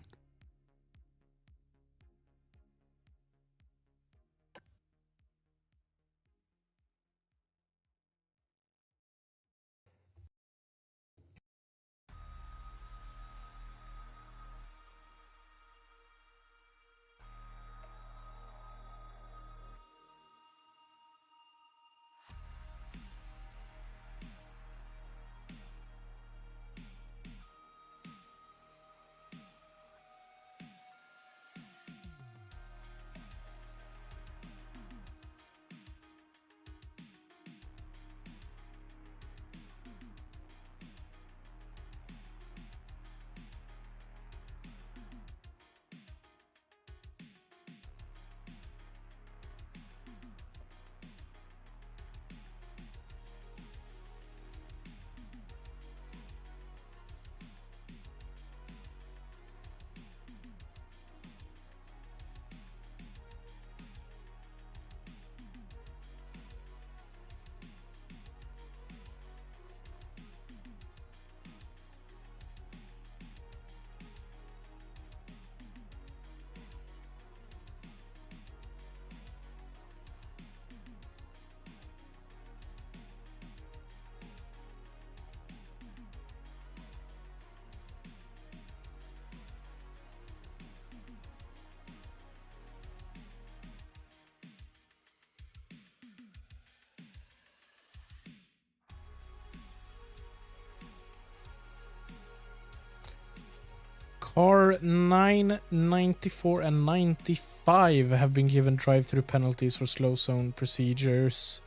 Car 9, 94, and 95 have been given drive-through penalties for slow zone procedures.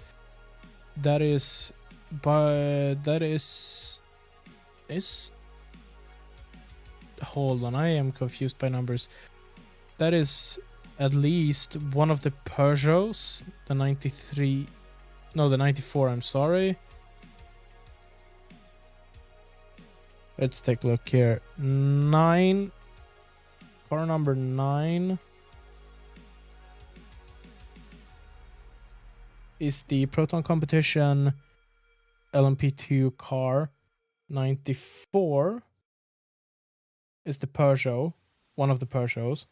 That is... Hold on, I am confused by numbers. That is at least one of the Peugeots, the 93... No, the 94, I'm sorry. Let's take a look here. 9. Car number 9 is the Proton Competition LMP2 car. 94 is the Peugeot, one of the Peugeots.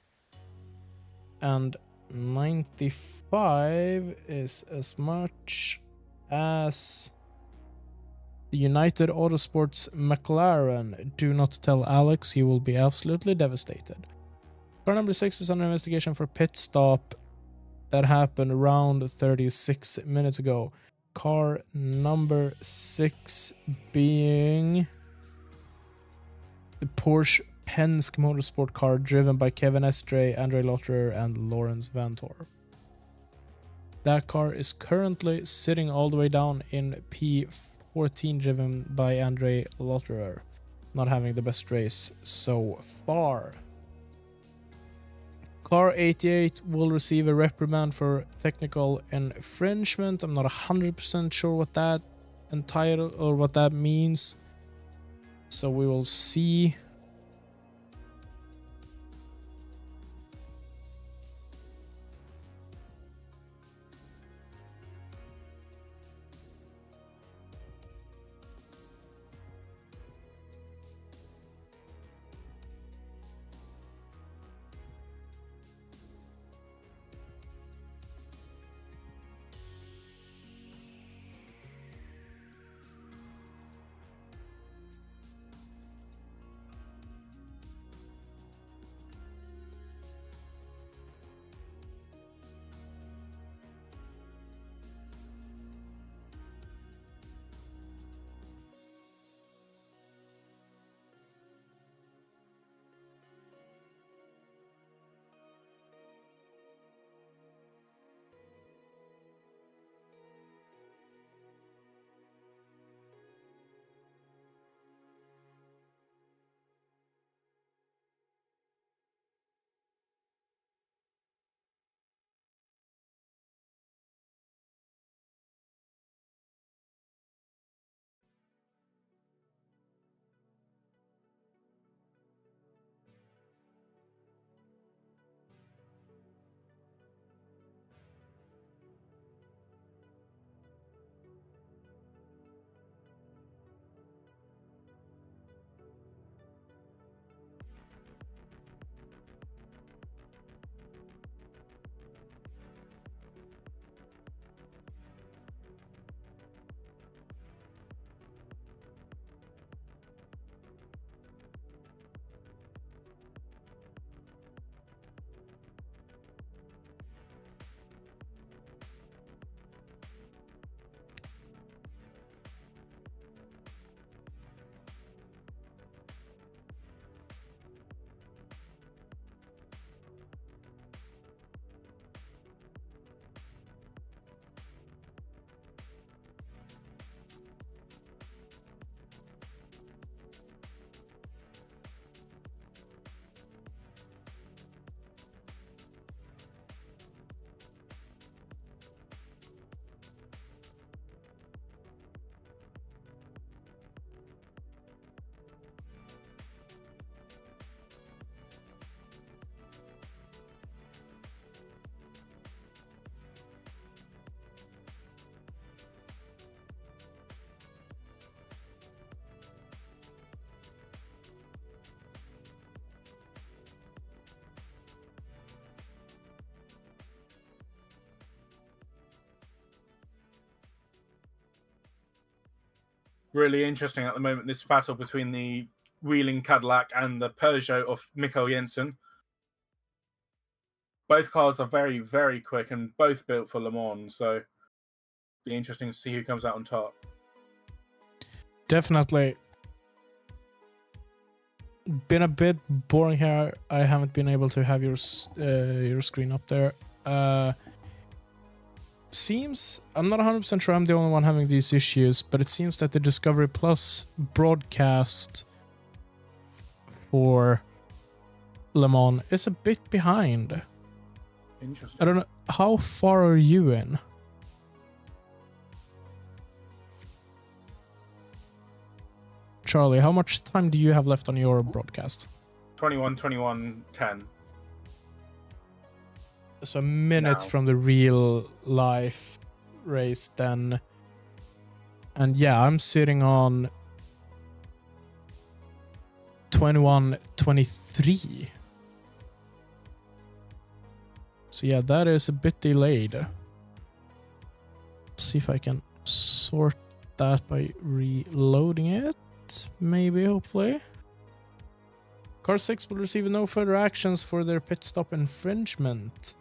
And 95 is as much as the United Autosports McLaren. Do not tell Alex, he will be absolutely devastated. Car number 6 is under investigation for pit stop that happened around 36 minutes ago. Car number 6 being the Porsche Penske Motorsport car driven by Kevin Estre, Andre Lotterer, and Lawrence Vantor. That car is currently sitting all the way down in P14, driven by Andre Lotterer, not having the best race so far. Car 88 will receive a reprimand for technical infringement. I'm not 100% sure what that entitled or what that means, so we will see. really interesting at the moment, this battle between the wheeling Cadillac and the Peugeot of Mikkel Jensen. Both cars are very, very quick and both built for Le Mans, so be interesting to see who comes out on top. Definitely. Been a bit boring here. I haven't been able to have your screen up there. Seems, I'm not 100% sure I'm the only one having these issues, but it seems that the Discovery Plus broadcast for Le Mans is a bit behind. Interesting. I don't know, how far are you in? Charlie, how much time do you have left on your broadcast? 21, 21, 10. So minutes Now. from the real life race then. And yeah, I'm sitting on 21-23. So yeah, that is a bit delayed. See if I can sort that by reloading it. Maybe, hopefully. Car 6 will receive no further actions for their pit stop infringement.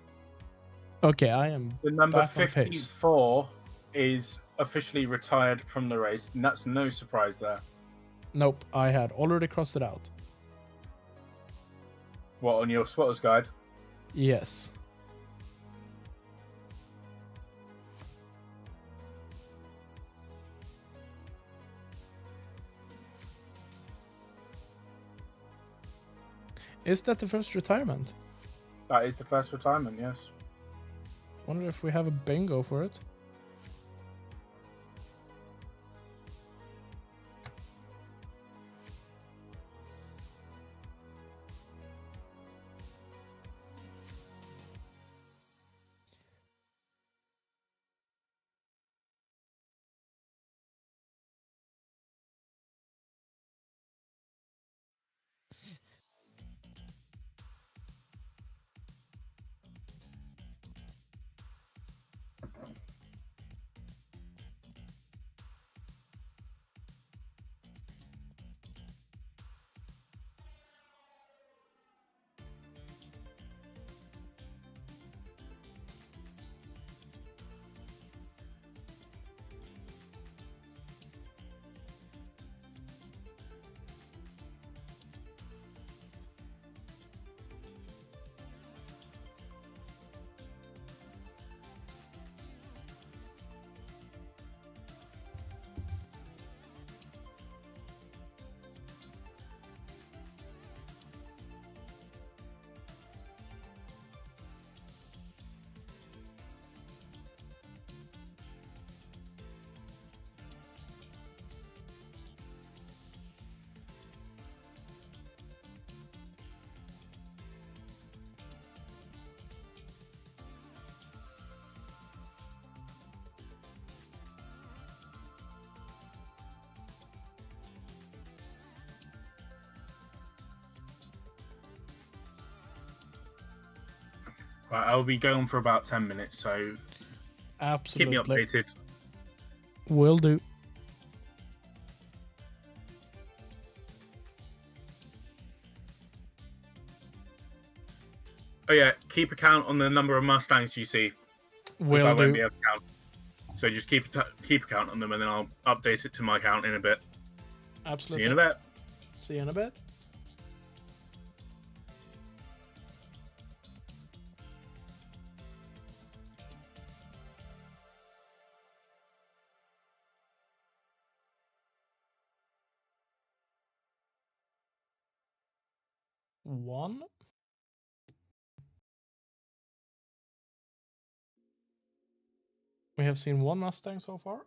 Okay, I am The number back on pace. 54 is officially retired from the race, and that's no surprise there. Nope, I had already crossed it out. What, on your spotter's guide? Yes. Is that the first retirement? That is the first retirement, yes. Wonder if we have a bingo for it. Right, I'll be going for about 10 minutes, so Absolutely. keep me updated. Will do. Oh yeah, keep a count on the number of Mustangs you see. Will I won't be do. able to count. So just keep a count on them, and then I'll update it to my count in a bit. Absolutely. See you in a bit. See you in a bit. One. We have seen one Mustang so far.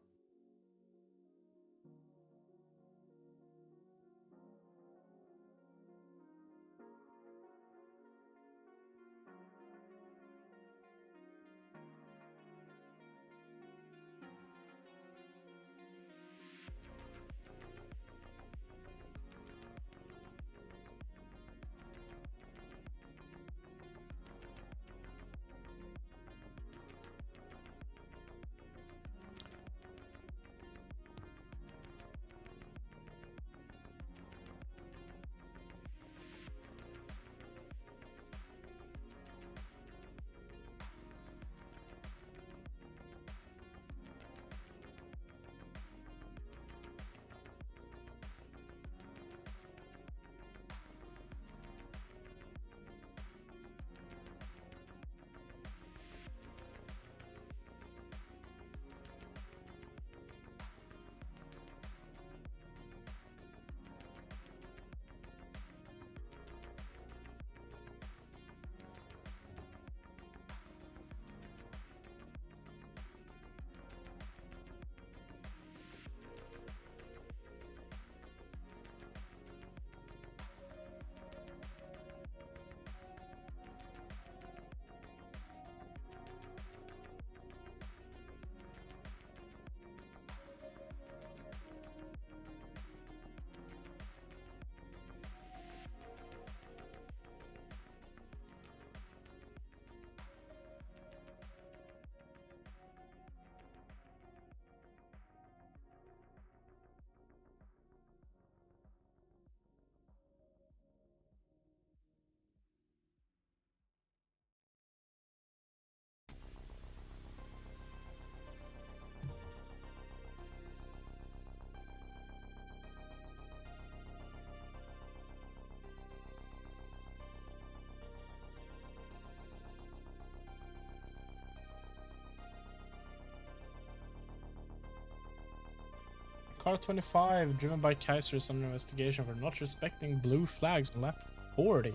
car 25, driven by Kaiser, is under investigation for not respecting blue flags on lap 40.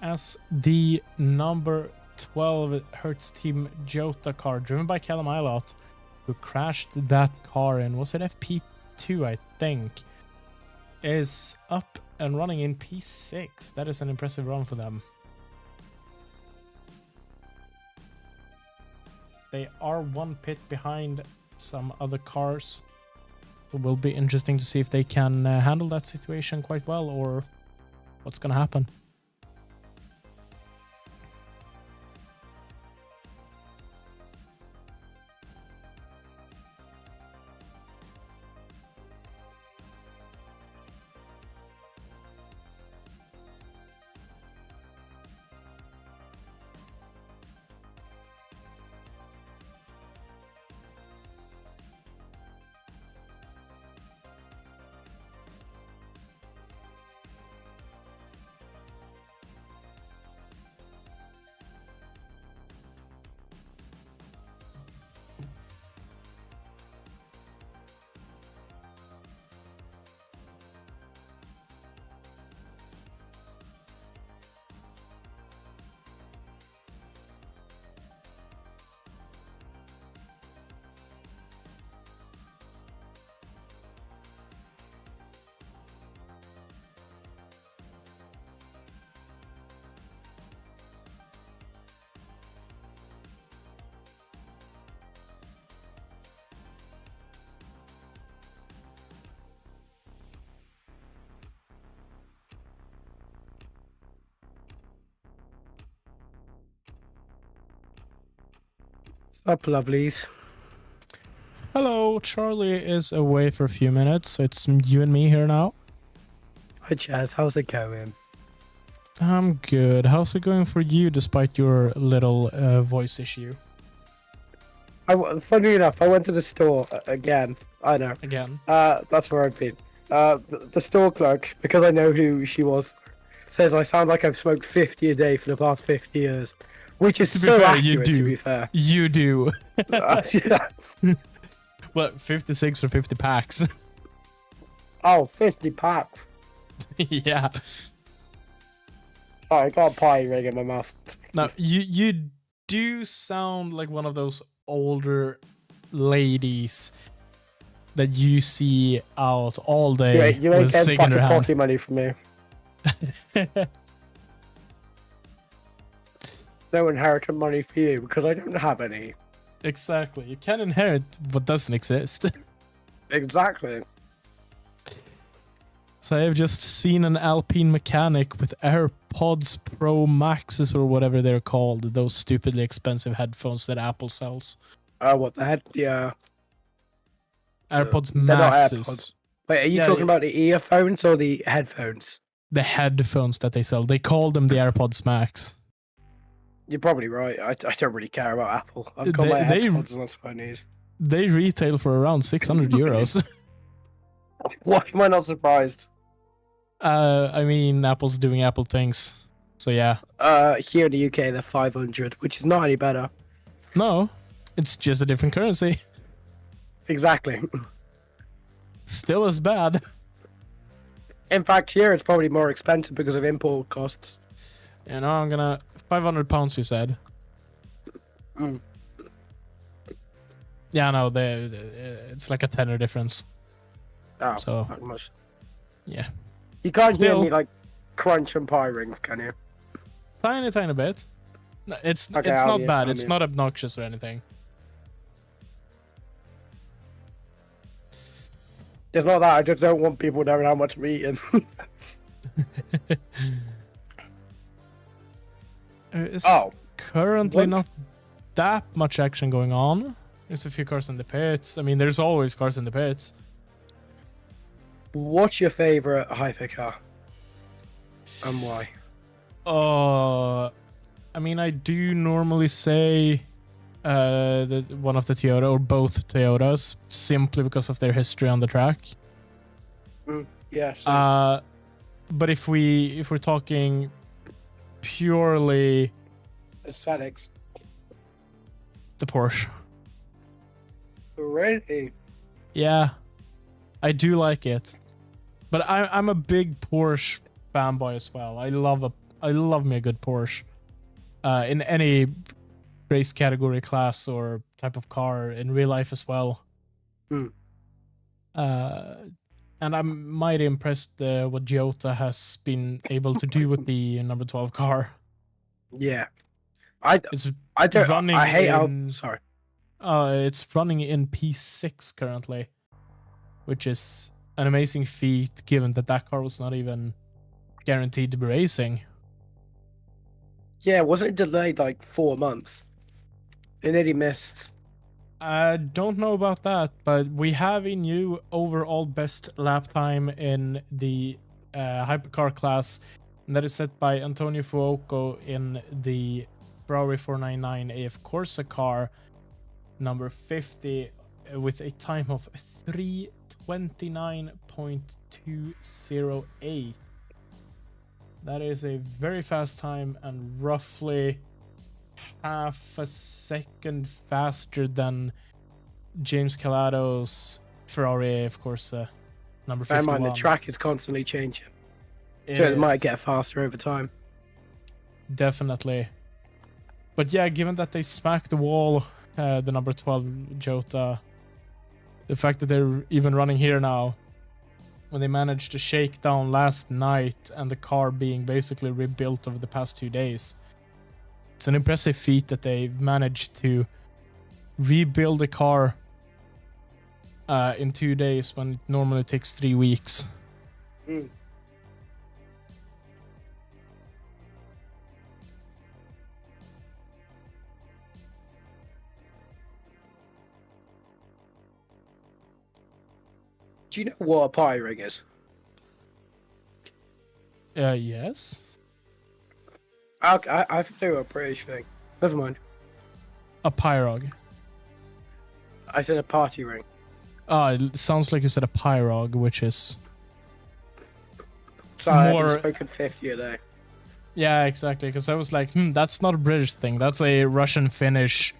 As the number 12 Hertz Team Jota car, driven by Callum Ilott, who crashed that car in, was it FP2, I think, is up and running in P6. That is an impressive run for them. They are one pit behind some other cars. It will be interesting to see if they can handle that situation quite well, or what's going to happen. Up, lovelies. Hello, Charlie is away for a few minutes. It's you and me here now. Hi, Chaz. How's it going? I'm good. How's it going for you despite your little voice issue? Funny enough, I went to the store again. I know. Again? That's where I've been. The store clerk, because I know who she was, says I sound like I've smoked 50 a day for the past 50 years. Which is so accurate, to be fair. You do. Yeah. What, 56 or 50 packs? Oh, 50 packs. Yeah. Oh, I got a pie ring in my mouth. Now, you do sound like one of those older ladies that you see out all day You ain't with getting cig in fucking her hand. pocket money from me. No inheritance money for you because I don't have any. Exactly. You can inherit what doesn't exist. Exactly. So I've just seen an Alpine mechanic with AirPods Pro Maxes or whatever they're called. Those stupidly expensive headphones that Apple sells. What the heck? Yeah. AirPods They're not Maxes. AirPods. Wait, are you Yeah, talking about the earphones or the headphones? The headphones that they sell. They call them the AirPods Max. You're probably right. I don't really care about Apple. I've got my They- AirPods and that's what I need. They retail for around 600 euros. Why am I not surprised? I mean, Apple's doing Apple things. So yeah. Here in the UK, they're 500, which is not any better. No, it's just a different currency. Exactly. Still as bad. In fact, here it's probably more expensive because of import costs. You know, I'm gonna... £500, you said. Mm. Yeah, no, it's like a tenner difference. Oh, So- not much. Yeah. You can't Still- hear me like crunch and pie rings, can you? Tiny bit. No, it's Okay, it's I'll not mute, bad. I'll It's mute. not obnoxious or anything. It's not that. I just don't want people knowing how much I'm eating. It's Oh, currently what? not that much action going on. There's a few cars in the pits. I mean, there's always cars in the pits. What's your favorite hypercar? And why? I mean, I do normally say one of the Toyota or both Toyotas simply because of their history on the track. Yeah. So, But if we're talking purely aesthetics. the Porsche, Really? yeah, I do like it. But I'm a big Porsche fanboy as well. I love me a good Porsche. In any race category, class, or type of car, in real life as well. Mm. And I'm mighty impressed what Giota has been able to do with the number 12 car. Yeah. It's I don't. running I hate in- how. Sorry. It's running in P6 currently, which is an amazing feat given that car was not even guaranteed to be racing. Yeah, wasn't it delayed like 4 months? It nearly missed. I don't know about that, but we have a new overall best lap time in the Hypercar class, and that is set by Antonio Fuoco in the Ferrari 499 AF Corsa car, number 50, with a time of 3:29.208. That is a very fast time and roughly half a second faster than James Calado's Ferrari, of course, number 51. Bear in mind, the track is constantly changing, so it might get faster over time. Definitely. But yeah, given that they smacked the wall, the number 12 Jota, the fact that they're even running here now, when they managed to shake down last night and the car being basically rebuilt over the past 2 days, it's an impressive feat that they've managed to rebuild a car in 2 days when it normally takes 3 weeks. Mm. Do you know what a pie ring is? Yes. I do a British thing. Never mind. A Pyrog. I said a party ring. It sounds like you said a Pyrog, which is... Sorry, More- I've been spoken 50 a day. Yeah, exactly. Because I was like, that's not a British thing. That's a Russian, Finnish,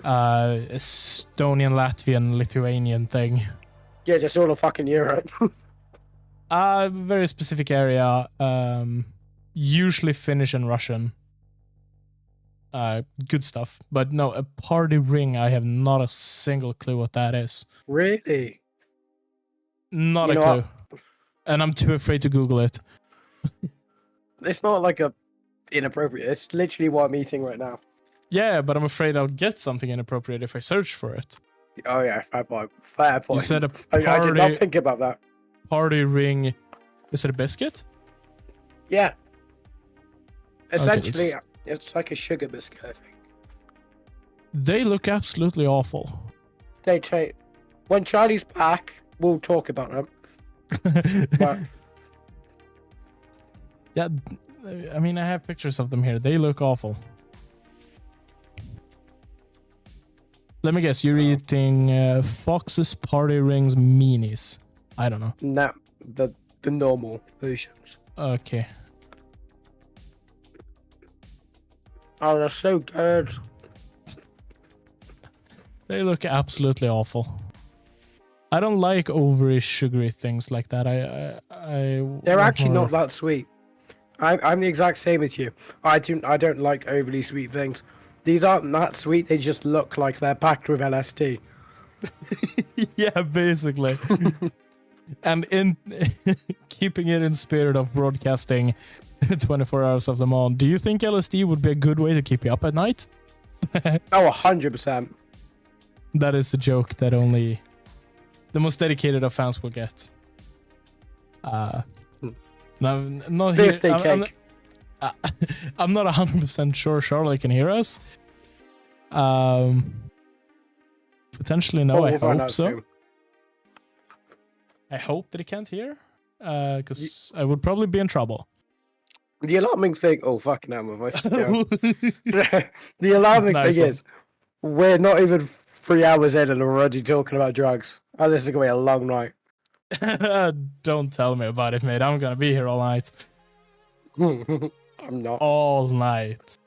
Estonian, Latvian, Lithuanian thing. Yeah, just all of fucking Europe. Very specific area. Usually Finnish and Russian. Good stuff. But no, a party ring, I have not a single clue what that is. Really? Not You a know clue. what? And I'm too afraid to Google it. It's not like a inappropriate. It's literally what I'm eating right now. Yeah, but I'm afraid I'll get something inappropriate if I search for it. Oh yeah, fair point. Fair point. You said a I did not party, think about that. party ring. Is it a biscuit? Yeah. Essentially, it's- it's like a sugar biscuit, I think. They look absolutely awful. They take. When Charlie's back, we'll talk about them. But Yeah, I mean, I have pictures of them here. They look awful. Let me guess, you're eating Fox's Party Rings Minis. I don't know. no, the normal versions. Okay. Oh, they're so good. They look absolutely awful. I don't like overly sugary things like that. They're want actually more- not that sweet. I'm the exact same as you. I don't like overly sweet things. These aren't that sweet. They just look like they're packed with LSD. Yeah, basically. And in keeping it in spirit of broadcasting 24 hours of Le Mans, do you think LSD would be a good way to keep you up at night? Oh, 100%. That is a joke that only the most dedicated of fans will get. No, Birthday cake. I'm not 100% sure Charlotte can hear us. Potentially no, Oh, I we'll find hope out so. soon. I hope that he can't hear, because I would probably be in trouble. The alarming thing. Oh, fucking hell, my voice is down. The alarming Nice thing one. is, we're not even 3 hours in and we're already talking about drugs. Oh, this is going to be a long night. Don't tell me about it, mate. I'm gonna be here all night. I'm not. All night.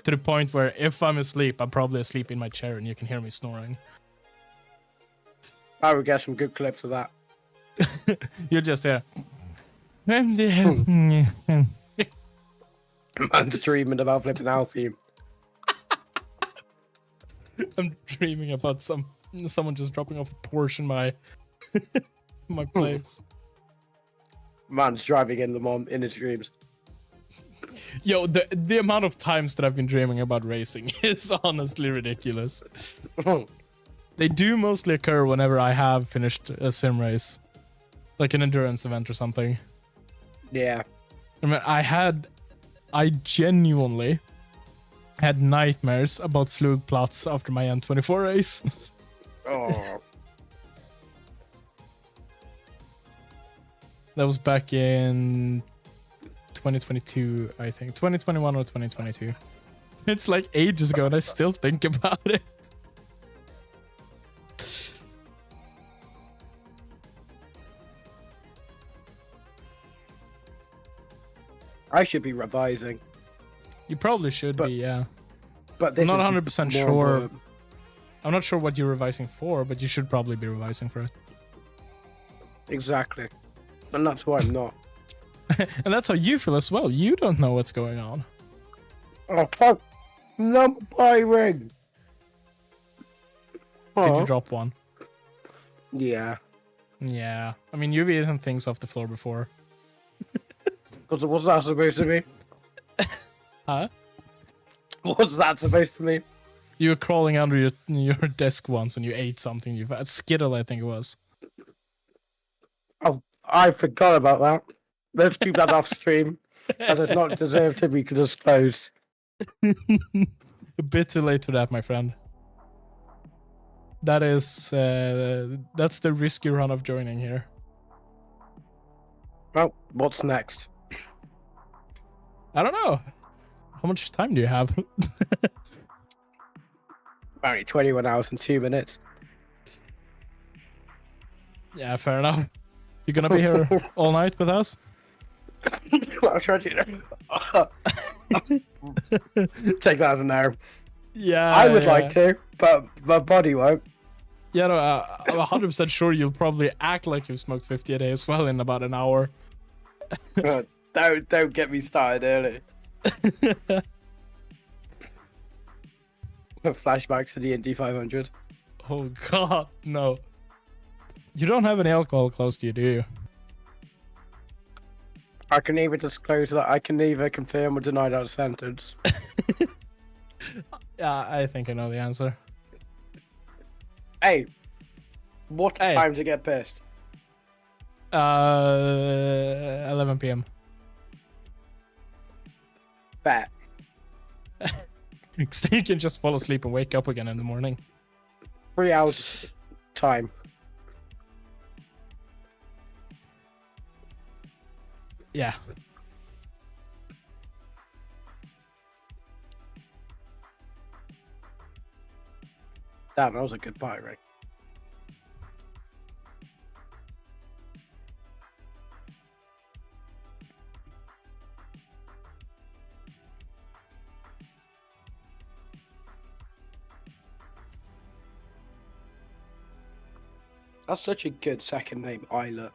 To the point where if I'm asleep, I'm probably asleep in my chair and you can hear me snoring. I would get some good clips of that. You're just here. Man's dreaming about flipping Alpine. I'm dreaming about someone just dropping off a Porsche in my my place. Man's driving in the mom in his dreams. Yo, the amount of times that I've been dreaming about racing is honestly ridiculous. They do mostly occur whenever I have finished a sim race, like an endurance event or something. Yeah. I mean, I genuinely had nightmares about Flugplatz after my N24 race. Oh. That was back in 2022, I think. 2021 or 2022. It's like ages ago and I still think about it. I should be revising. You probably should be, yeah. But this I'm not is 100% more sure. of I'm not sure what you're revising for, but you should probably be revising for it. Exactly. And that's why I'm not. And that's how you feel as well. You don't know what's going on. Oh, fuck. Number ring. Did you drop one? Yeah. Yeah. I mean, you've eaten things off the floor before. What's that supposed to be? Huh? What's that supposed to mean? You were crawling under your desk once and you ate something. You've had Skittle, I think it was. Oh, I forgot about that. Let's keep that off stream, as it's not deserved to be disclosed. A bit too late for that, my friend. That is, that's the risky run of joining here. Well, what's next? I don't know. How much time do you have? Only 21 hours and 2 minutes. Yeah, fair enough. You're gonna be here all night with us? I'll try to take that as an error. Yeah. I would like to, but my body won't. Yeah, no, I'm 100% sure you'll probably act like you've smoked 50 a day as well in about an hour. Don't get me started early. Flashbacks to the Indy 500. Oh god, no. You don't have any alcohol close to you, do you? I can either disclose that I can neither confirm or deny that sentence. Yeah, I think I know the answer. Hey, what Hey. time to get pissed? 11 p.m. Bet. So you can just fall asleep and wake up again in the morning. 3 hours time. Yeah. Damn, that was a good buy, right? That's such a good second name, Islet.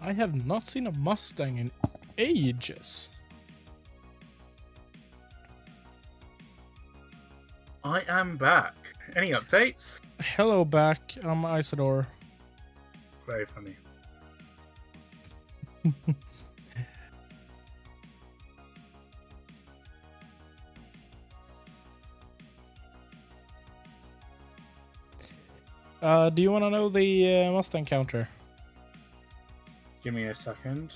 I have not seen a Mustang in ages. I am back. Any updates? Hello back, I'm Isidor. Very funny. Do you want to know the Mustang counter? Give me a second.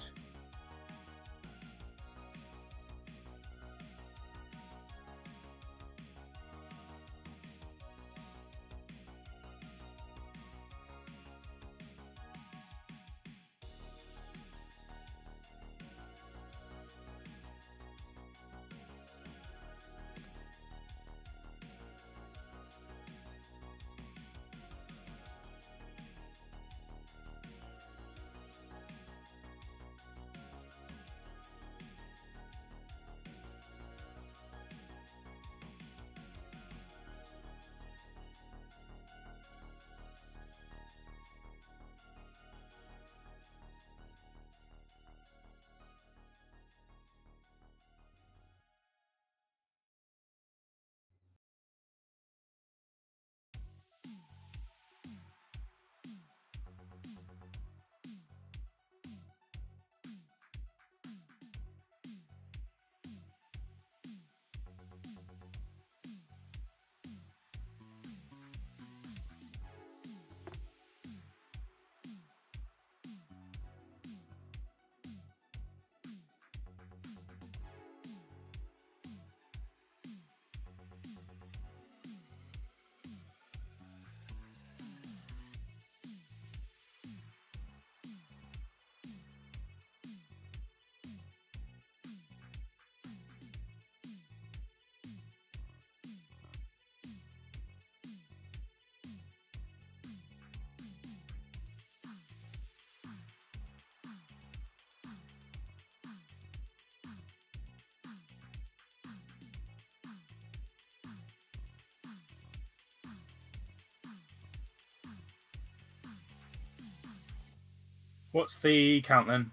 What's the count then?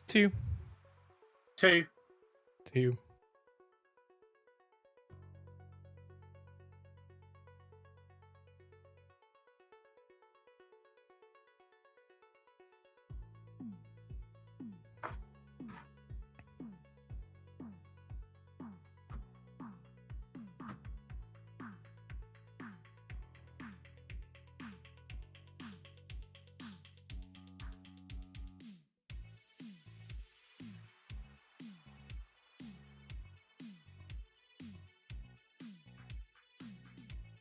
2. 2. 2.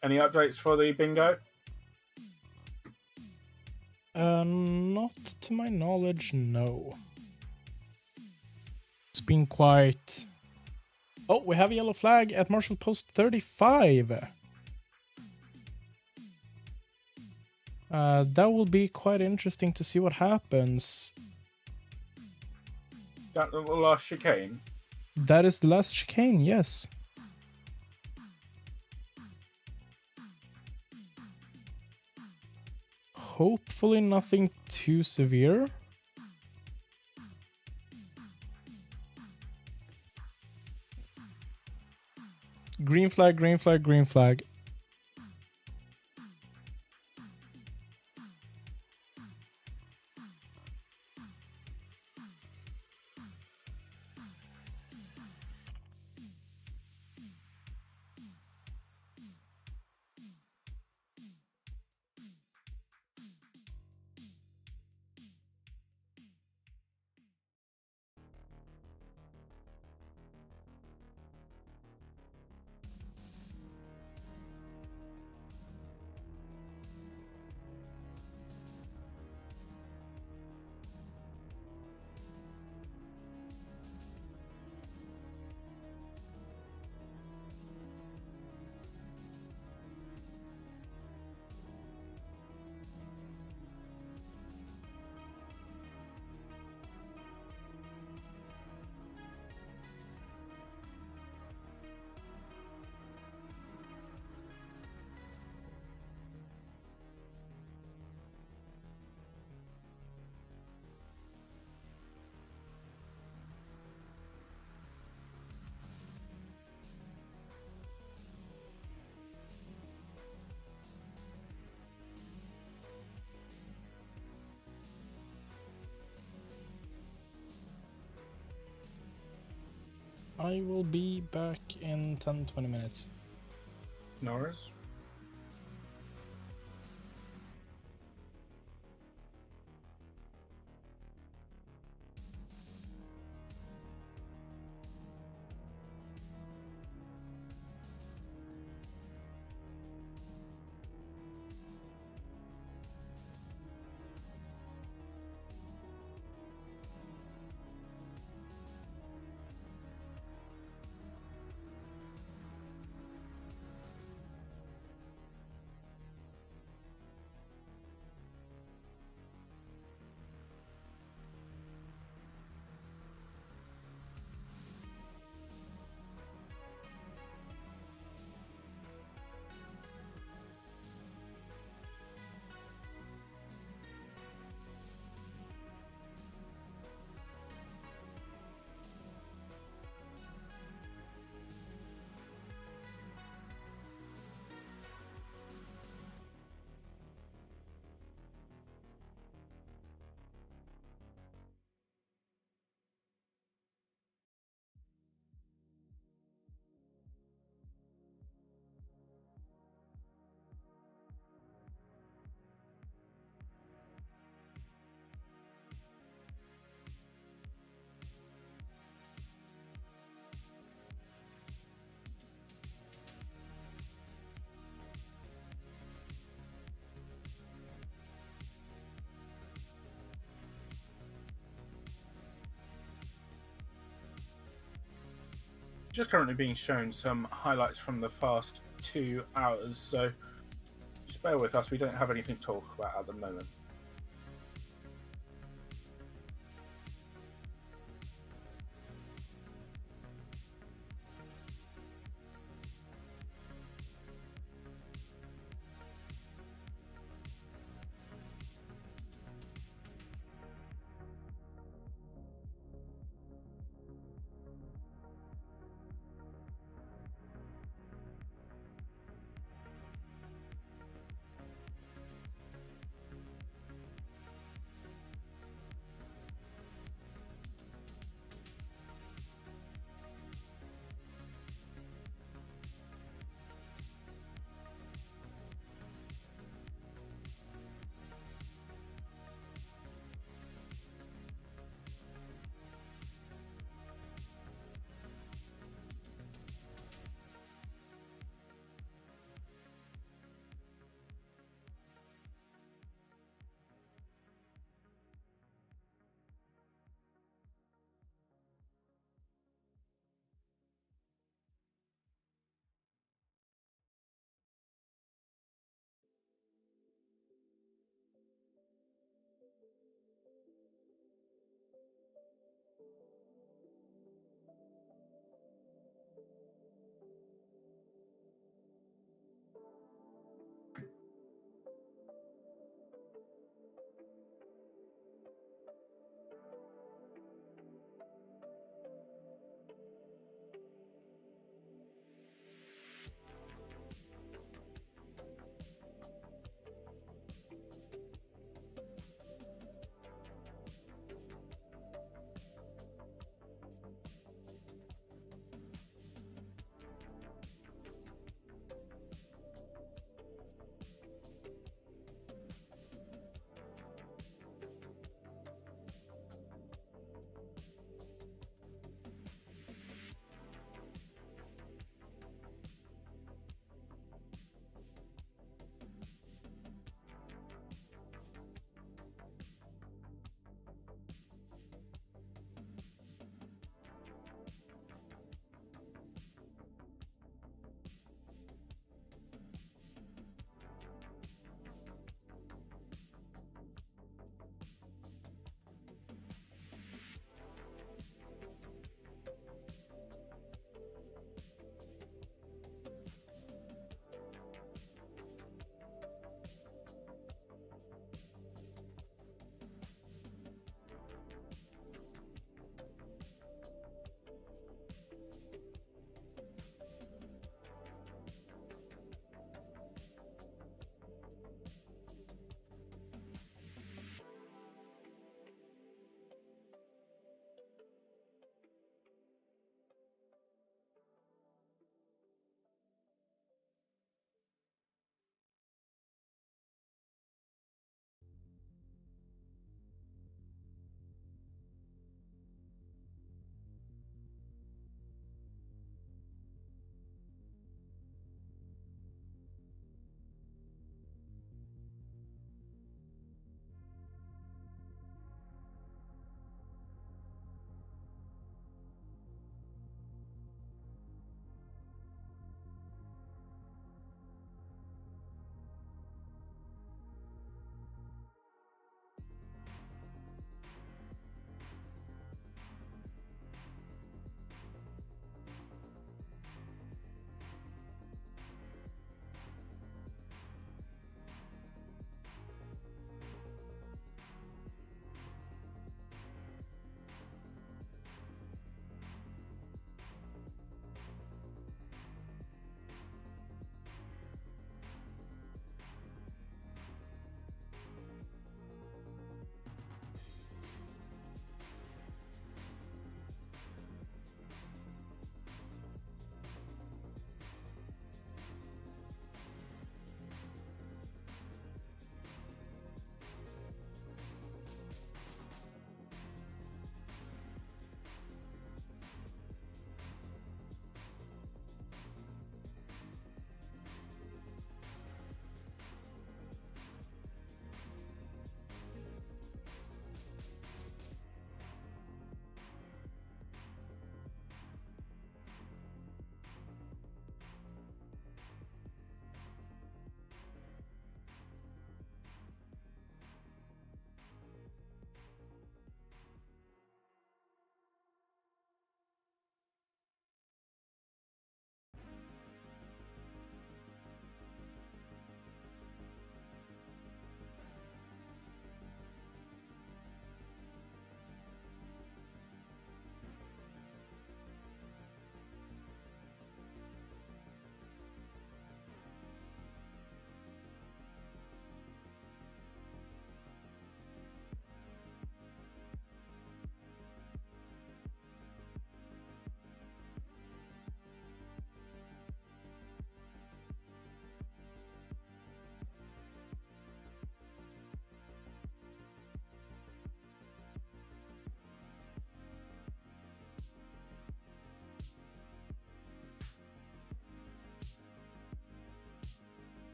Any updates for the bingo? Not to my knowledge, no. It's been quite... Oh, we have a yellow flag at Marshal Post 35. That will be quite interesting to see what happens. That the last chicane? That is the last chicane, yes. Hopefully nothing too severe. Green flag, green flag, green flag. I will be back in 10-20 minutes. Norris. Just currently being shown some highlights from the past 2 hours, so just bear with us, we don't have anything to talk about at the moment.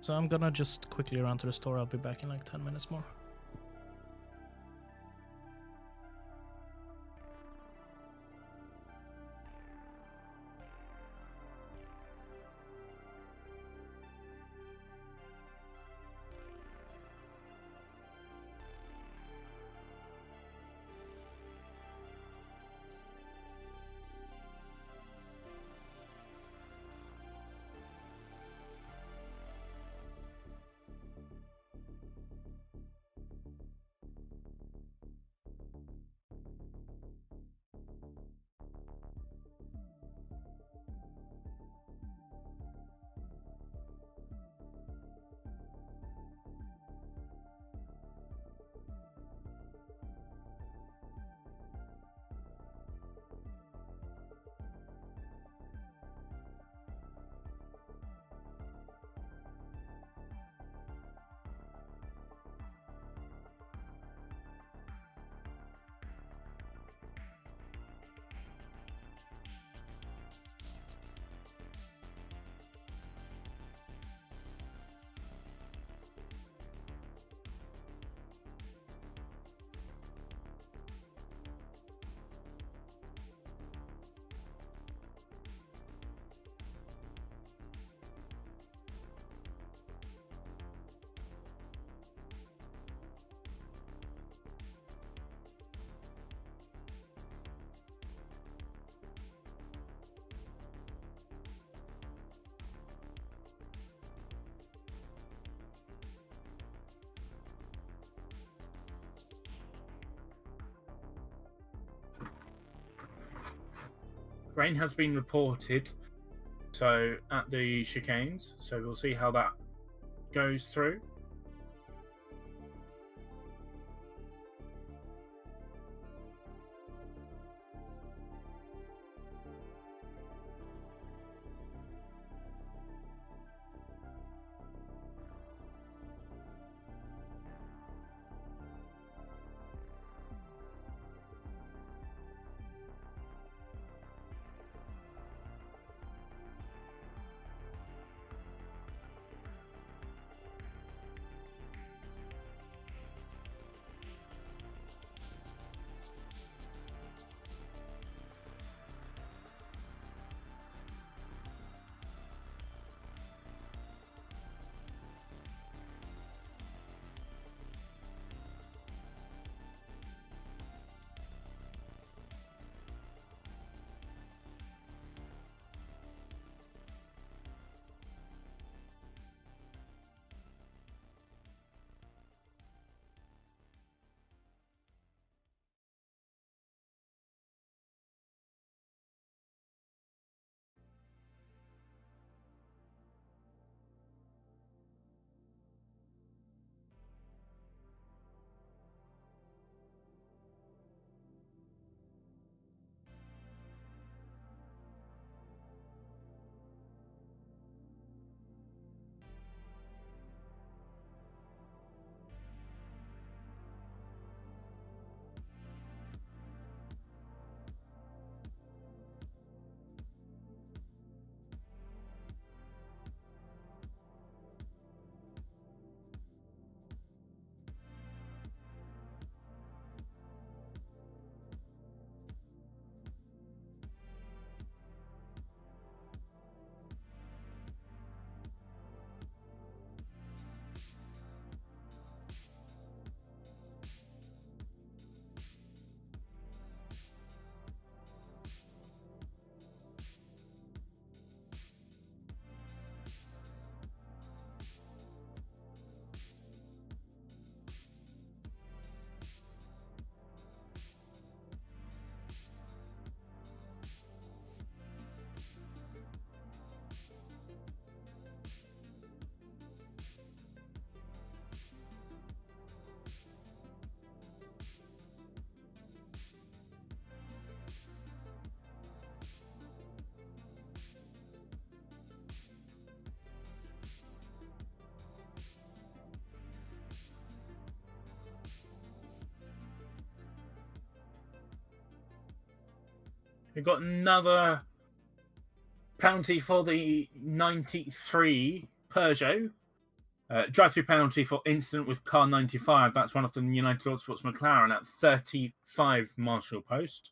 So I'm gonna just quickly run to the store. I'll be back in like 10 minutes more. Rain has been reported, so at the chicanes. So we'll see how that goes through. We've got another penalty for the 93 Peugeot. Drive-through penalty for incident with car 95. That's one of the United Autosports McLaren at 35 Marshall Post.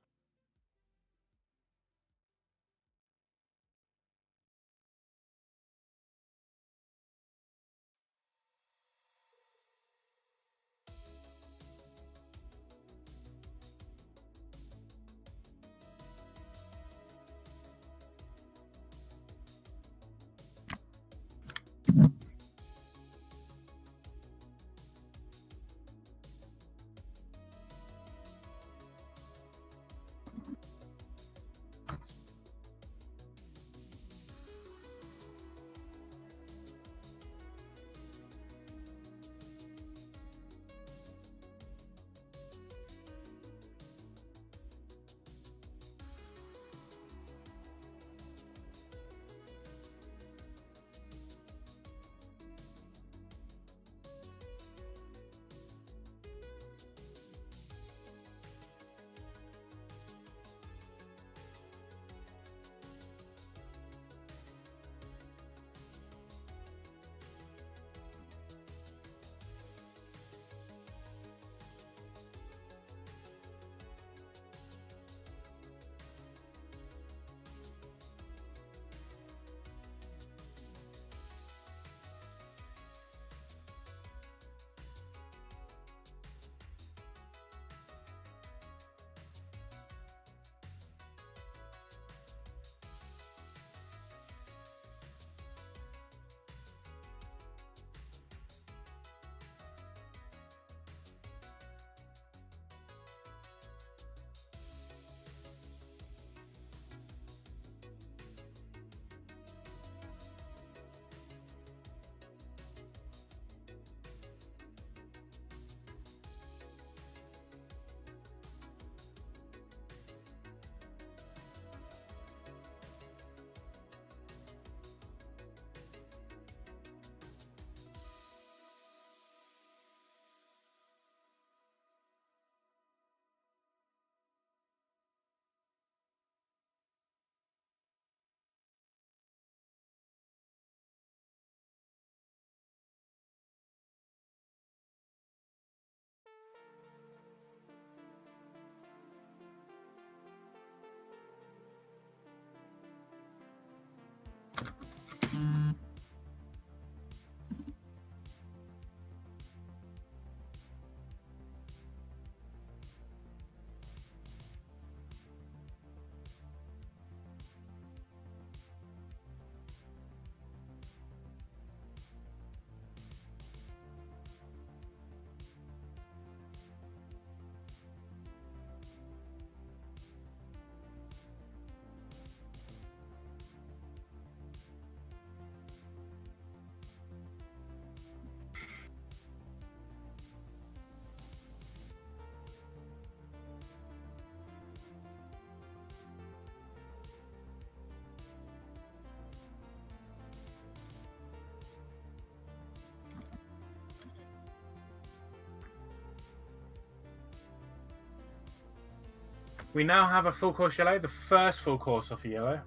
We now have a full course yellow, the first full course off a yellow.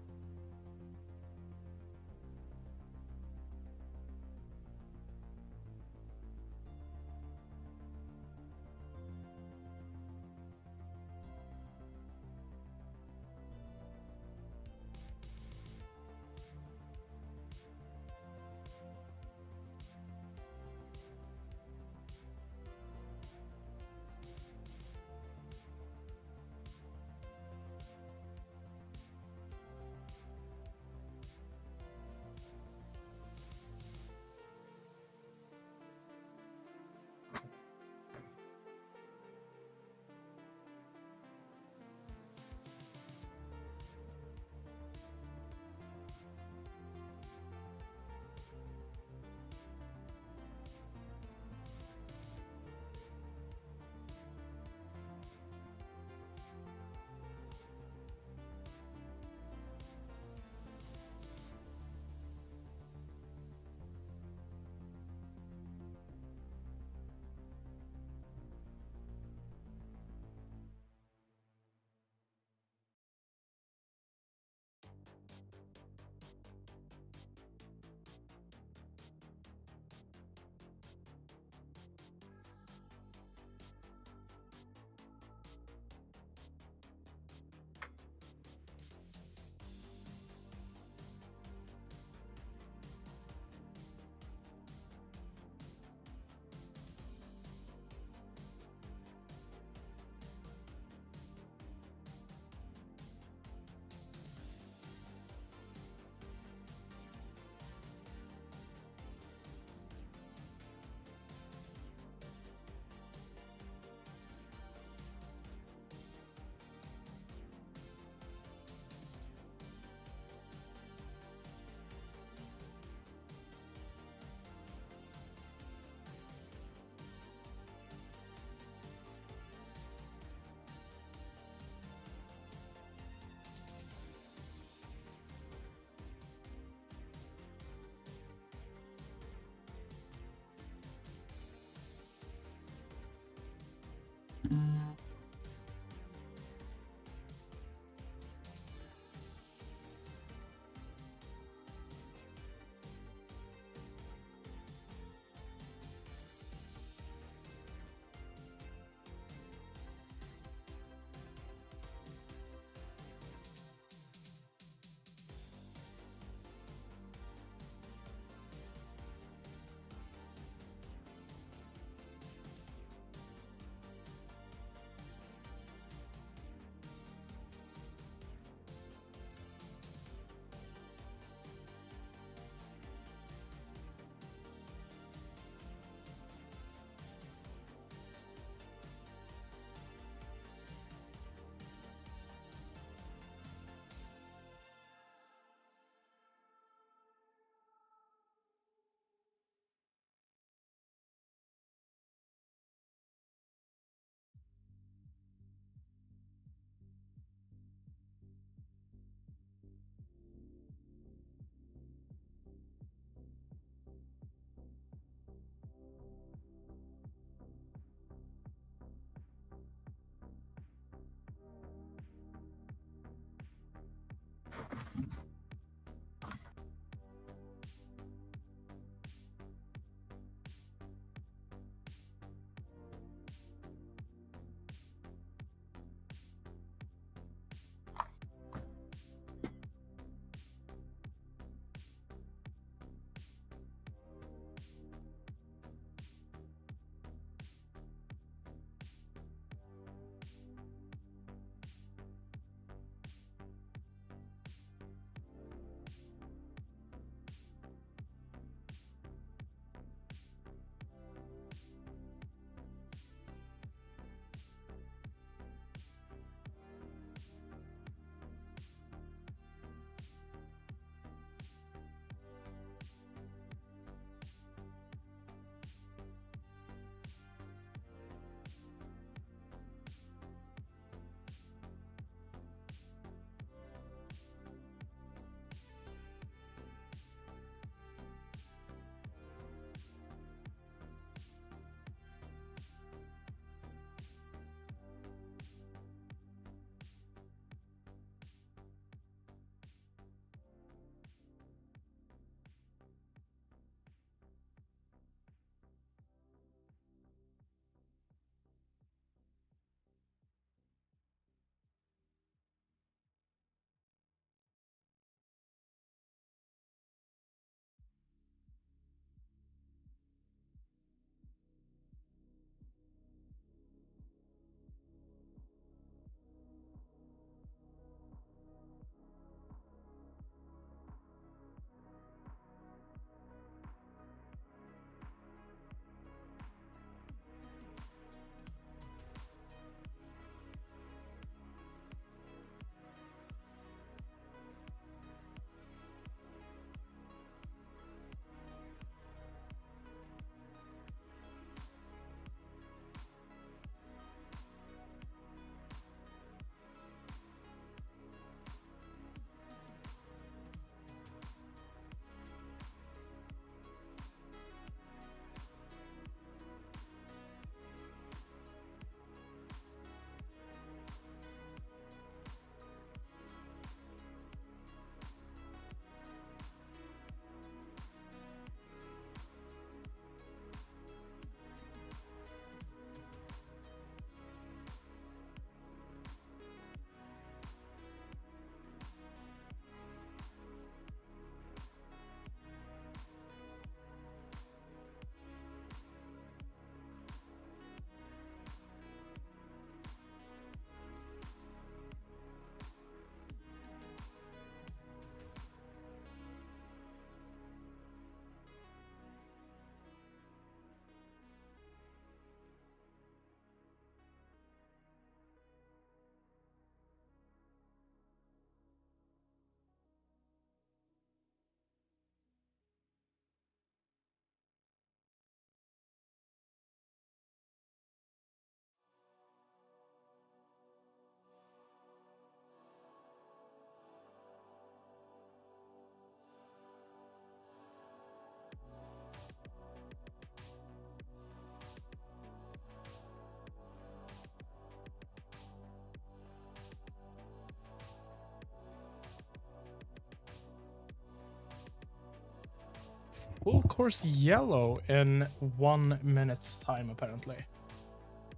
full course yellow in 1 minute's time, apparently.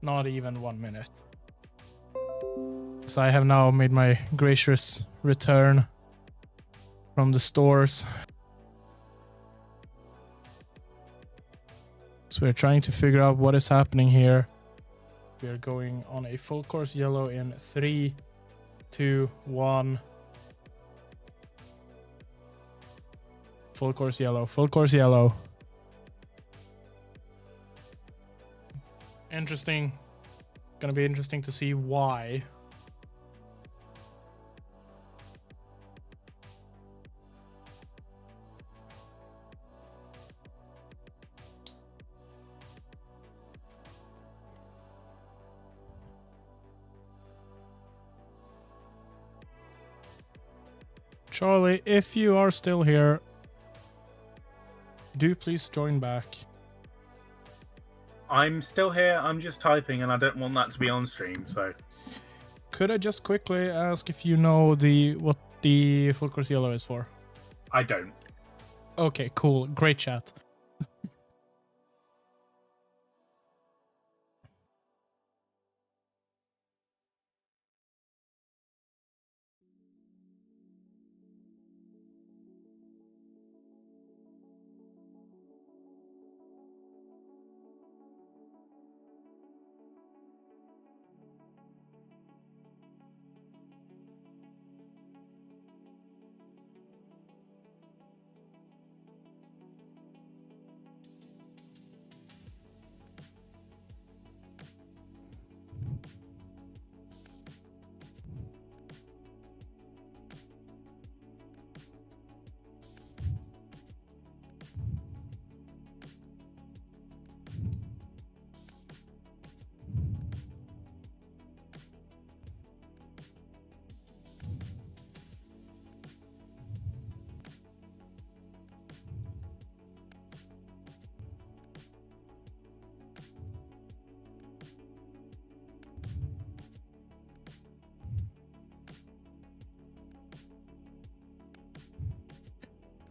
Not even 1 minute. So I have now made my gracious return from the stores. So we're trying to figure out what is happening here. We are going on a full course yellow in 3, 2, 1. Full course yellow, full course yellow. Interesting. Gonna be interesting to see why. Charlie, if you are still here, do please join back. I'm still here. I'm just typing, and I don't want that to be on stream. So, Could I just quickly ask if you know what the full course yellow is for? I don't. Okay, cool. Great chat.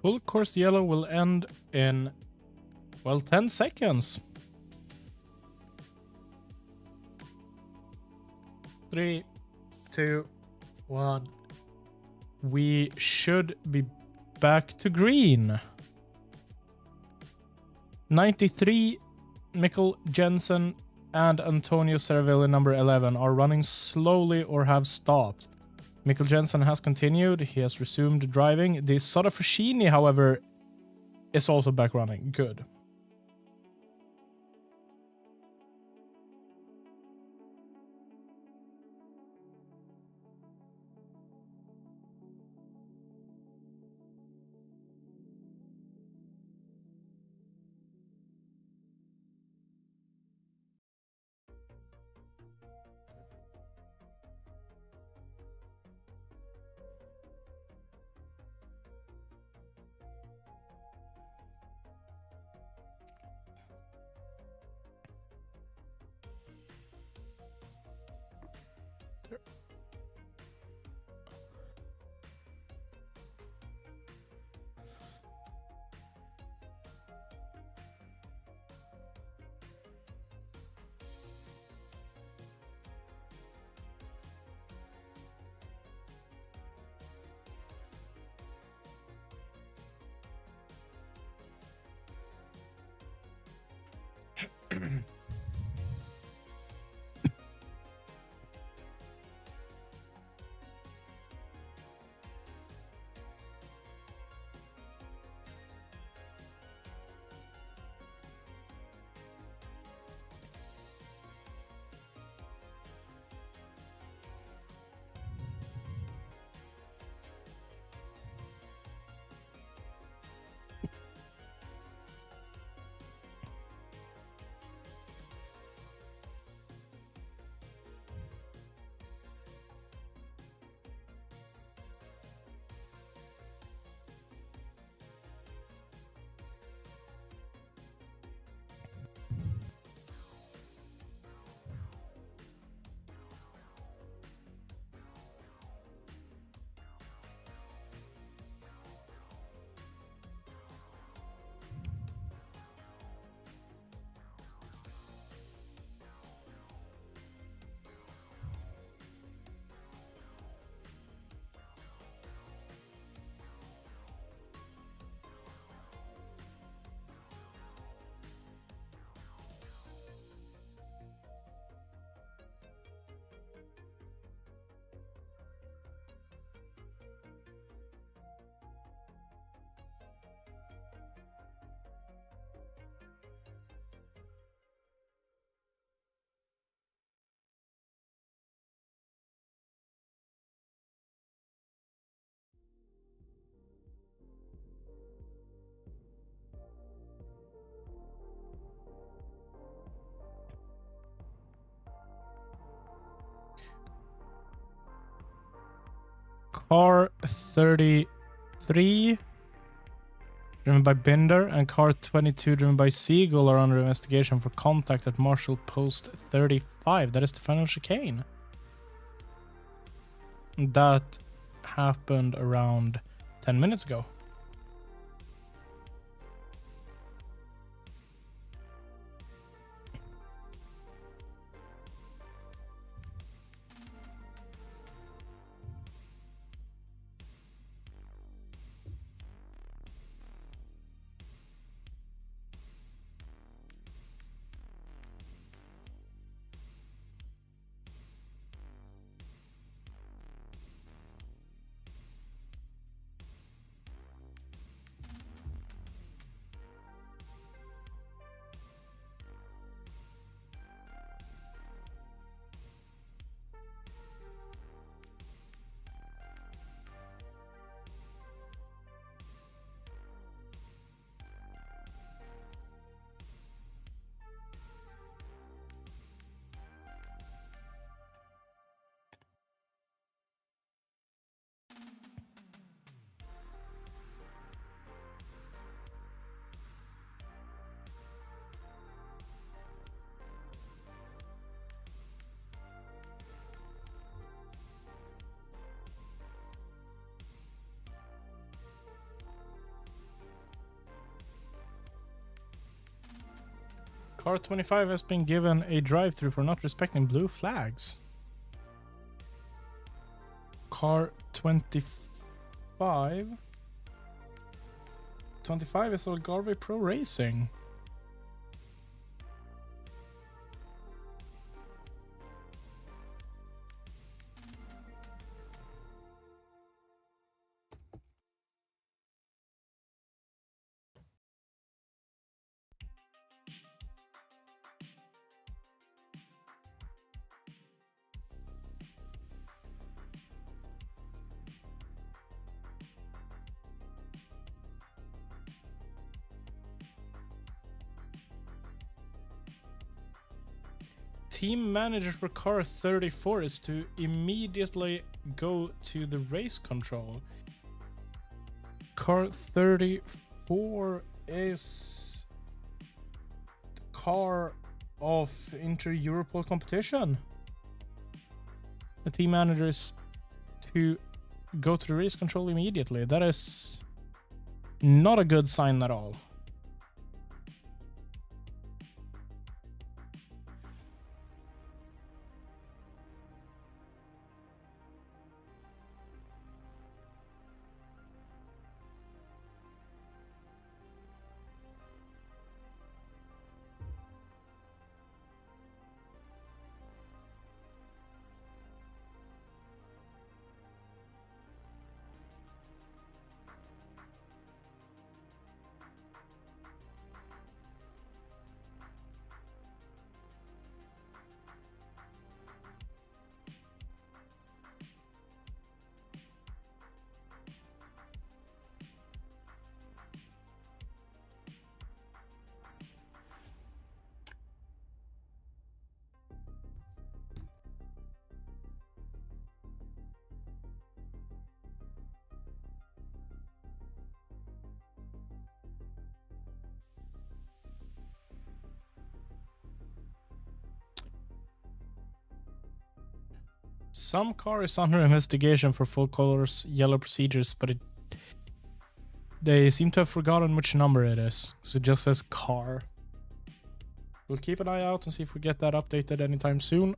Full course yellow will end in, well, 10 seconds. 3, 2, 1. We should be back to green. 93, Mikkel Jensen and Antonio Cervelli, number 11, are running slowly or have stopped. Mikkel Jensen has continued. He has resumed driving. The Soda Fushini, however, is also back running. Good. Car 33, driven by Binder, and car 22, driven by Siegel, are under investigation for contact at Marshall Post 35. That is the final chicane. That happened around 10 minutes ago. Car 25 has been given a drive-through for not respecting blue flags. Car 25. 25 is Algarve Pro Racing. Team manager for car 34 is to immediately go to the race control. Car 34 is the car of inter-Europol competition. The team manager is to go to the race control immediately. That is not a good sign at all. Some car is under investigation for full colors yellow procedures, but they seem to have forgotten which number it is, because it just says car. We'll keep an eye out and see if we get that updated anytime soon.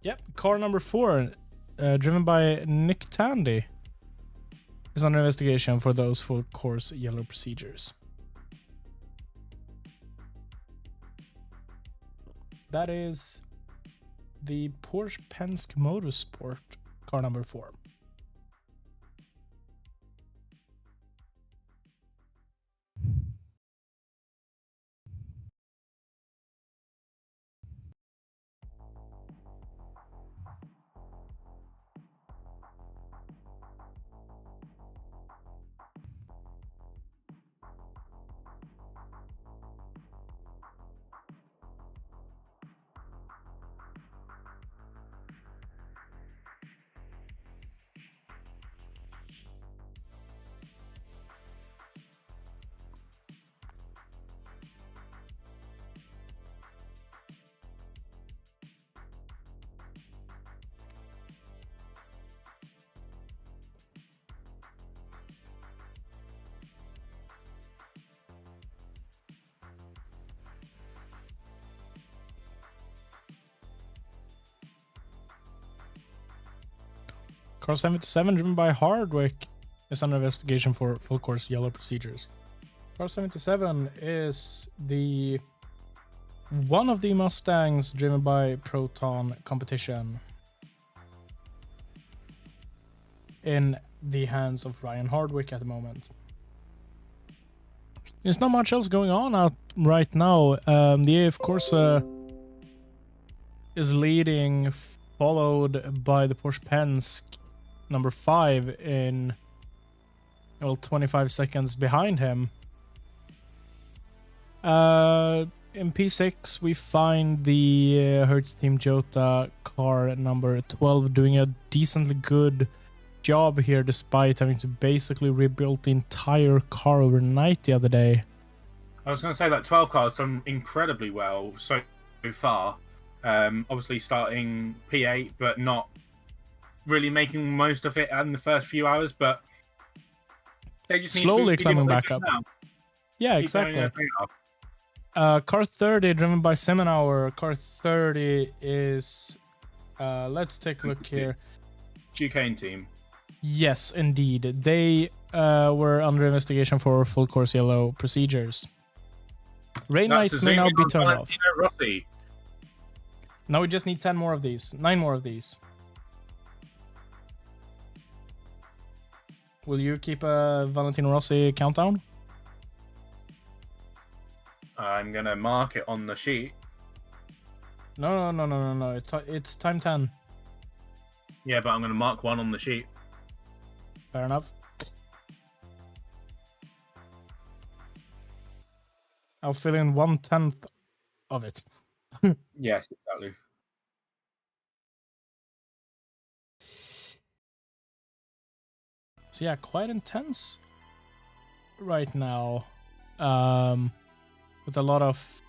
Yep, car number 4, driven by Nick Tandy, is under investigation for those full course yellow procedures. That is the Porsche Penske Motorsport car number 4. Car 77, driven by Hardwick, is under investigation for full course yellow procedures. Car 77 is the one of the Mustangs driven by Proton competition in the hands of Ryan Hardwick at the moment. There's not much else going on out right now. The AF Corsa is leading, followed by the Porsche Penske number 5 in 25 seconds behind him. In P6 we find the Hertz Team Jota car number 12 doing a decently good job here, despite having to basically rebuild the entire car overnight the other day. I was going to say that 12 car's done incredibly well so far. Obviously starting P8, but not really making most of it in the first few hours. But they just slowly need to climbing back up. Now. Yeah, exactly. Car 30 driven by Semenauer. Car 30 is let's take a look here. Duquesne team. Yes, indeed. They were under investigation for full course yellow procedures. Rain lights may now be turned off. Rossi. Now we just need 10 more of these. 9 more of these. Will you keep a Valentino Rossi countdown? I'm gonna mark it on the sheet. No. It's time 10. Yeah, but I'm gonna mark one on the sheet. Fair enough. I'll fill in 1/10 of it. Yes, exactly. So yeah, quite intense right now. With a lot of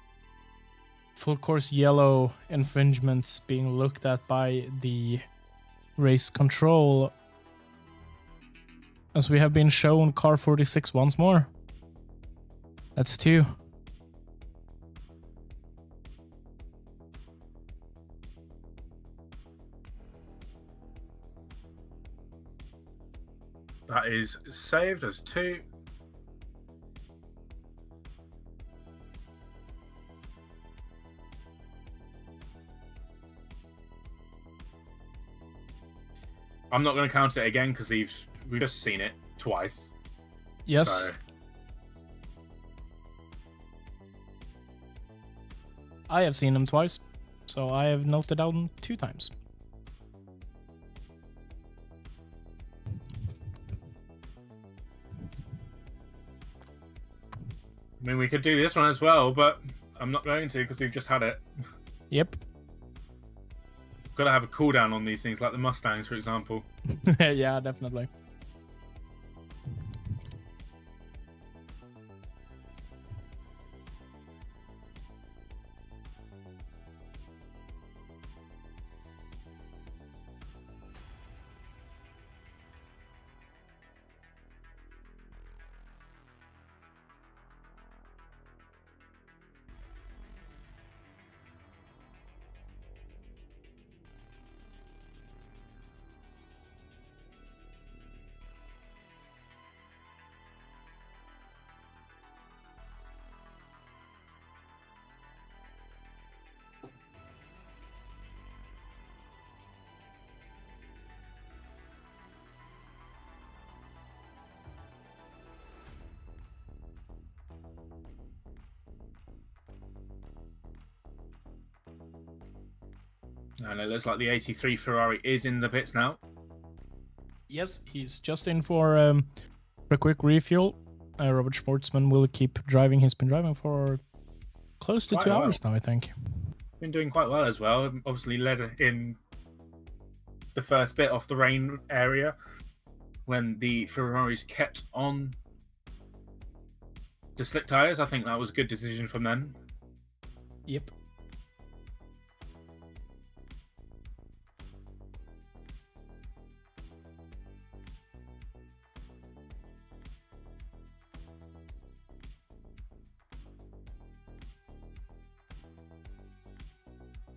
full course yellow infringements being looked at by the race control. As we have been shown car 46 once more. That's 2. That is saved as 2. I'm not going to count it again because we've just seen it twice. Yes. So. I have seen him twice, so I have noted down 2 times. I mean, we could do this one as well, but I'm not going to because we've just had it. Yep. Got to have a cooldown on these things, like the Mustangs, for example. Yeah, definitely. And it looks like the 83 Ferrari is in the pits now. Yes, he's just in for a quick refuel. Robert Schwartzman will keep driving. He's been driving for close to Quite 2 well. hours now, I think. Been doing quite well as well. Obviously led in the first bit off the rain area when the Ferraris kept on the slick tyres. I think that was a good decision from them. Yep.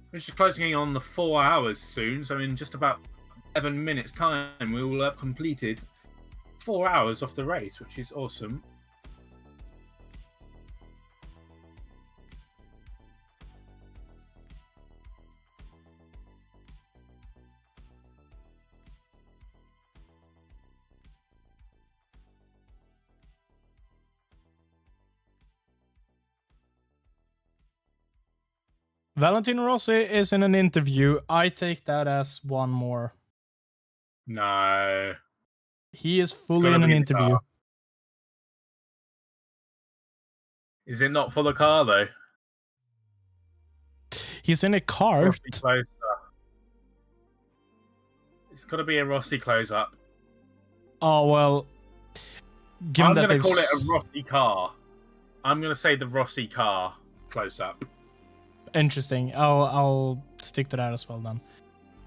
Which is closing in on the 4 hours soon, so in just about minutes' time, we will have completed 4 hours of the race, which is awesome. Valentino Rossi is in an interview. I take that as one more. No. He is fully gotta in an be the interview. car. Is it not for the car, though? He's in a cart. Rossi close-up. It's got to be a Rossi close-up. Oh, well. Given I'm that going to they've call it a Rossi car. I'm going to say the Rossi car close-up. Interesting. I'll stick to that as well then.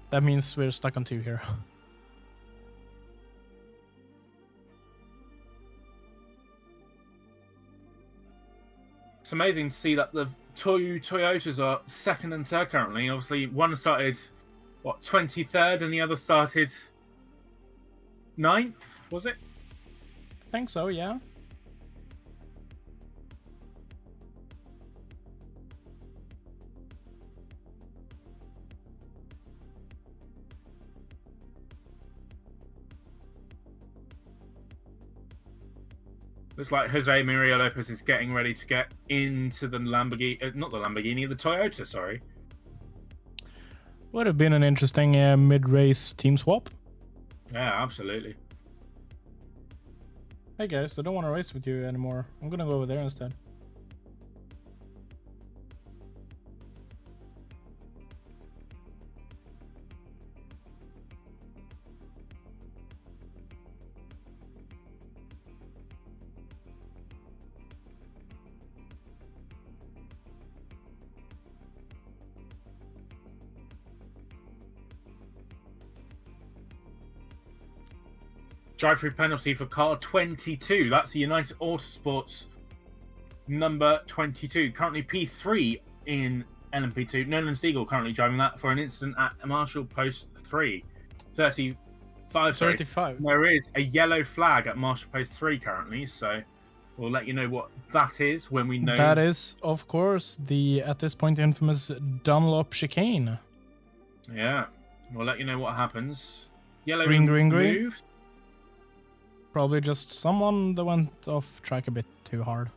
That means we're stuck on 2 here. It's amazing to see that the two Toyotas are second and third currently. Obviously, one started, 23rd, and the other started 9th, was it? I think so, yeah. Looks like Jose Maria Lopez is getting ready to get into the Lamborghini, not the Lamborghini, the Toyota, sorry. Would have been an interesting mid-race team swap. Yeah, absolutely. Hey guys, I don't want to race with you anymore. I'm gonna go over there instead. Drive-through penalty for car 22. That's the United Autosports number 22. Currently P3 in LMP2. Nolan Siegel currently driving that for an incident at Marshall Post 3. 35. 35. There is a yellow flag at Marshall Post 3 currently, so we'll let you know what that is when we know. That is, of course, the, at this point, infamous Dunlop chicane. Yeah, we'll let you know what happens. Yellow Green. removed. Probably just someone that went off track a bit too hard.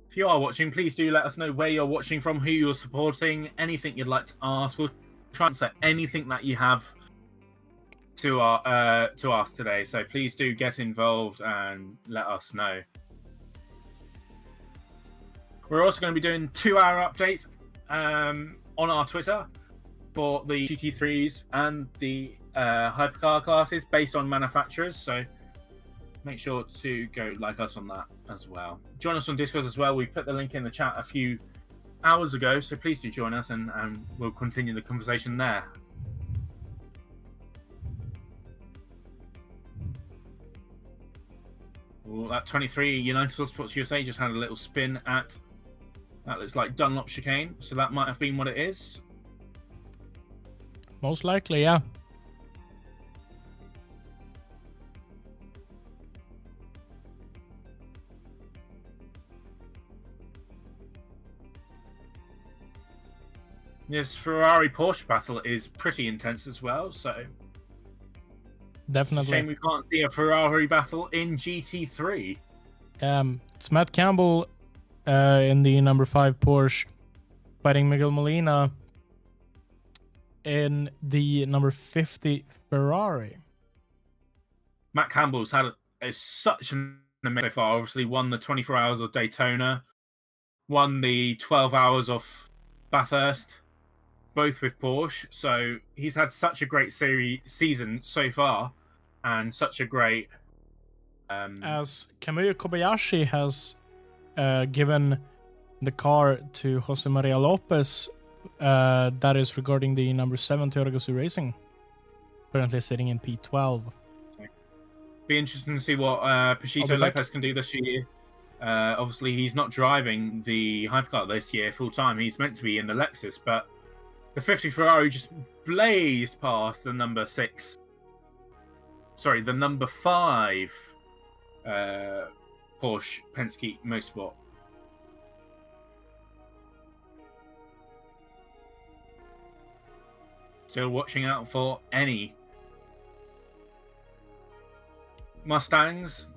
If you are watching, please do let us know where you're watching from, who you're supporting, anything you'd like to ask. We'll try and answer anything that you have to us today. So please do get involved and let us know. We're also going to be doing 2-hour updates on our Twitter for the GT3s and the hypercar classes based on manufacturers. So make sure to go like us on that as well. Join us on Discord as well. We've put the link in the chat a few hours ago, so please do join us and we'll continue the conversation there. Well, that 23 United Autosports USA just had a little spin at, that looks like Dunlop chicane, so that might have been what it is. Most likely, yeah. This Ferrari Porsche battle is pretty intense as well, so Definitely. shame we can't see a Ferrari battle in GT3. It's Matt Campbell in the number 5 Porsche fighting Miguel Molina in the number 50 Ferrari. Matt Campbell's had such an amazing so far. Obviously won the 24 hours of Daytona, won the 12 hours of Bathurst, both with Porsche. So he's had such a great season so far, and such a great. As Kamui Kobayashi has given the car to Jose Maria Lopez, that is regarding the number 7 Toyota Gazoo Racing, currently sitting in P12. Be interesting to see what Pachito Lopez can do this year Obviously, he's not driving the Hypercar this year full time. He's meant to be in the Lexus, but the 50 Ferrari just blazed past the number 6. Sorry, the number 5 Porsche Penske Motorsport. Still watching out for any Mustangs.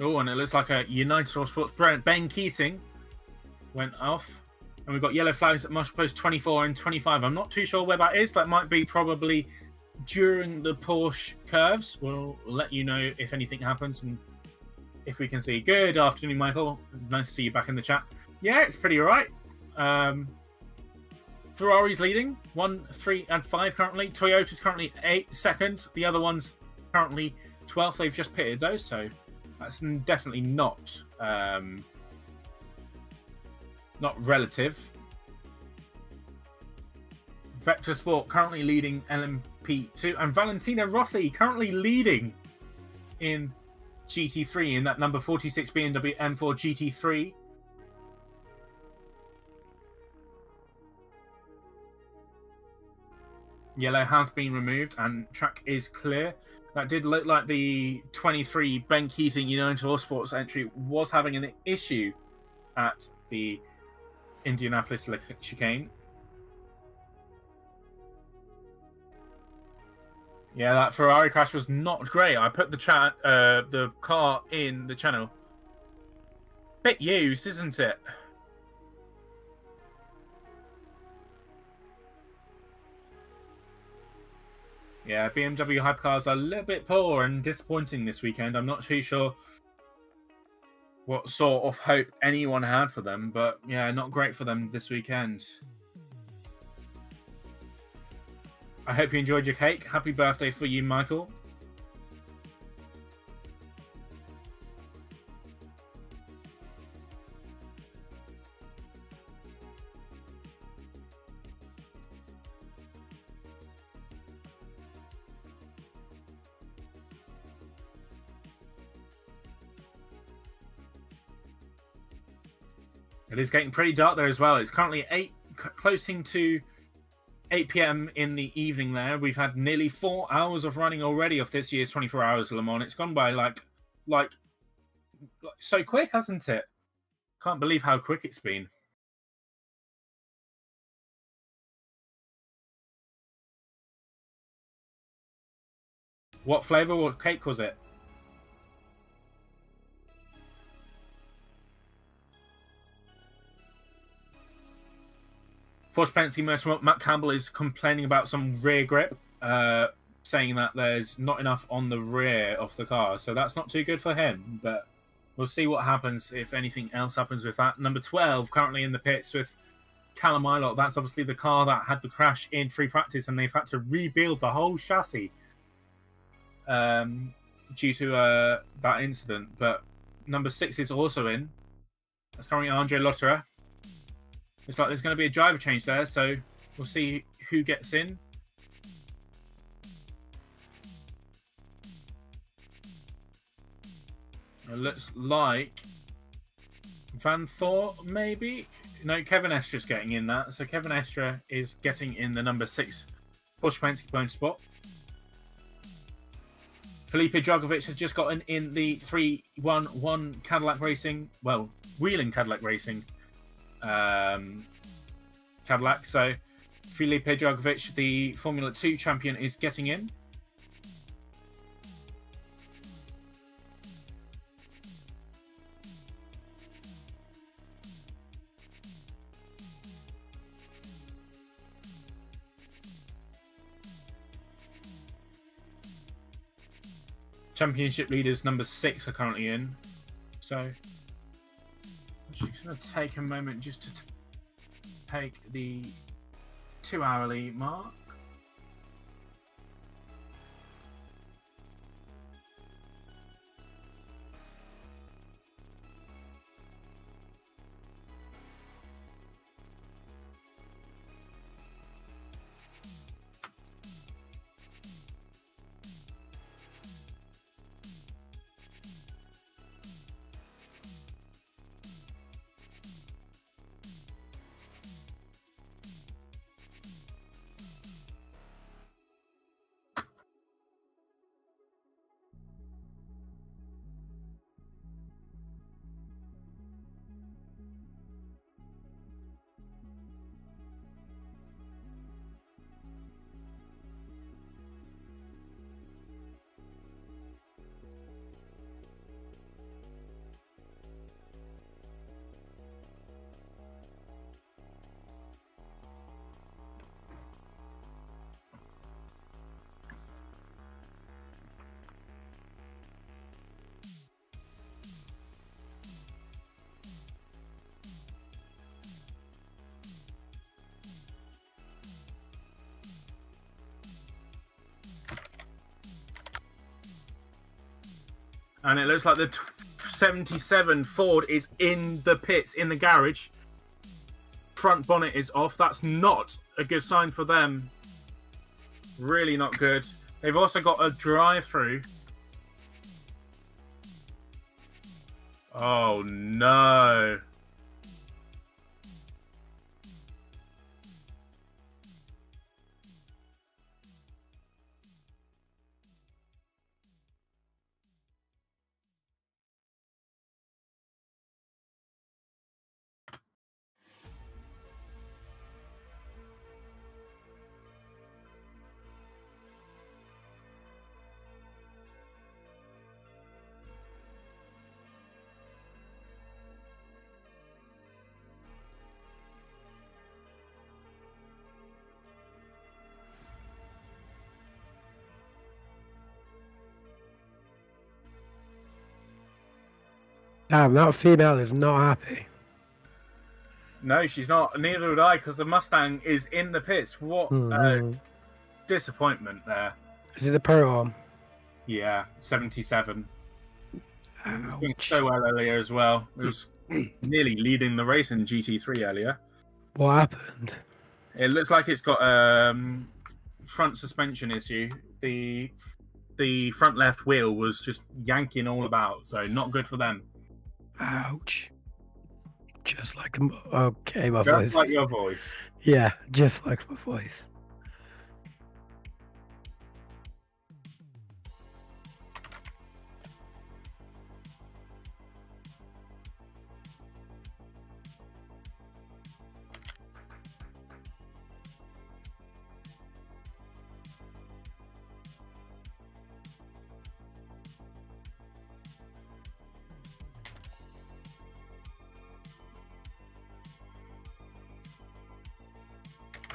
Oh, and it looks like a United Autosports Ben Keating went off. And we've got yellow flags at Marshall Post 24 and 25. I'm not too sure where that is. That might be probably during the Porsche curves. We'll let you know if anything happens and if we can see. Good afternoon, Michael. Nice to see you back in the chat. Yeah, it's pretty alright. Ferrari's leading 1, 3, and 5 currently. Toyota's currently 2nd. The other one's currently 12th. They've just pitted those, so that's definitely not relative. Vector Sport currently leading LMP2, and Valentino Rossi currently leading in GT3 in that number 46 BMW M4 GT3. Yellow has been removed and track is clear. That did look like the 23 Ben Keating United Autosports entry was having an issue at the Indianapolis chicane. Yeah, that Ferrari crash was not great. I put the car in the channel. Bit used, isn't it? Yeah, BMW Hypercars are a little bit poor and disappointing this weekend. I'm not too sure what sort of hope anyone had for them, but yeah, not great for them this weekend. I hope you enjoyed your cake. Happy birthday for you, Michael. It is getting pretty dark there as well. It's currently closing to 8 p.m. in the evening there. We've had nearly 4 hours of running already of this year's 24 Hours of Le Mans. It's gone by like so quick, hasn't it? Can't believe how quick it's been. What flavour or cake was it? Porsche Penske Motorsport, Matt Campbell is complaining about some rear grip, saying that there's not enough on the rear of the car. So that's not too good for him, but we'll see what happens if anything else happens with that. Number 12, currently in the pits with Callum Ilott. That's obviously the car that had the crash in free practice, and they've had to rebuild the whole chassis due to that incident. But number 6 is also in. That's currently Andre Lotterer. Looks like there's going to be a driver change there, so we'll see who gets in. It looks like Van Thor, maybe? No, Kevin Estra's getting in that. So Kevin Estra is getting in the number 6 Porsche Penske Motorsport. Felipe Dragovic has just gotten in the 311 Cadillac Racing, well, Wheeling Cadillac Racing Cadillac. So Felipe Dragovic, the Formula 2 champion, is getting in. Championship leaders number 6 are currently in. So I'm just going to take a moment just to take the 2-hourly mark. And it looks like the 77 Ford is in the pits, in the garage. Front bonnet is off. That's not a good sign for them. Really not good. They've also got a drive-through. Oh, no. Damn, that female is not happy. No, she's not. Neither would I, because the Mustang is in the pits. What a disappointment there. Is it the Pro Arm? Yeah, 77. Doing Ouch. so well earlier as well. It was nearly leading the race in GT3 earlier. What happened? It looks like it's got front suspension issue. The front left wheel was just yanking all about, so not good for them. Ouch. Just like okay, my Just voice. like your voice. Yeah, just like my voice.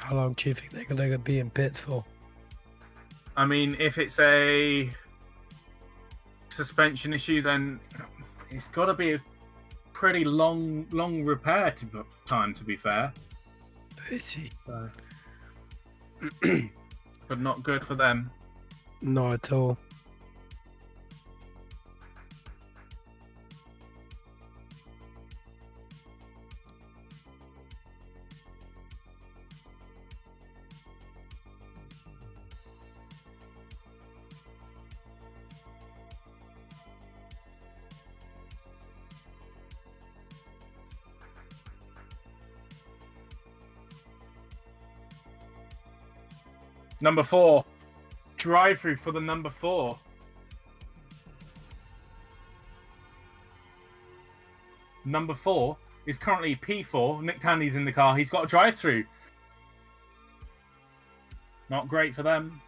How long do you think they're going to be in pits for? I mean, if it's a suspension issue, then it's got to be a pretty long repair time, to be fair. 30. But not good for them. Not at all. Number 4. Drive-through for the number 4. Number 4 is currently P4. Nick Tandy's in the car. He's got a drive-through. Not great for them.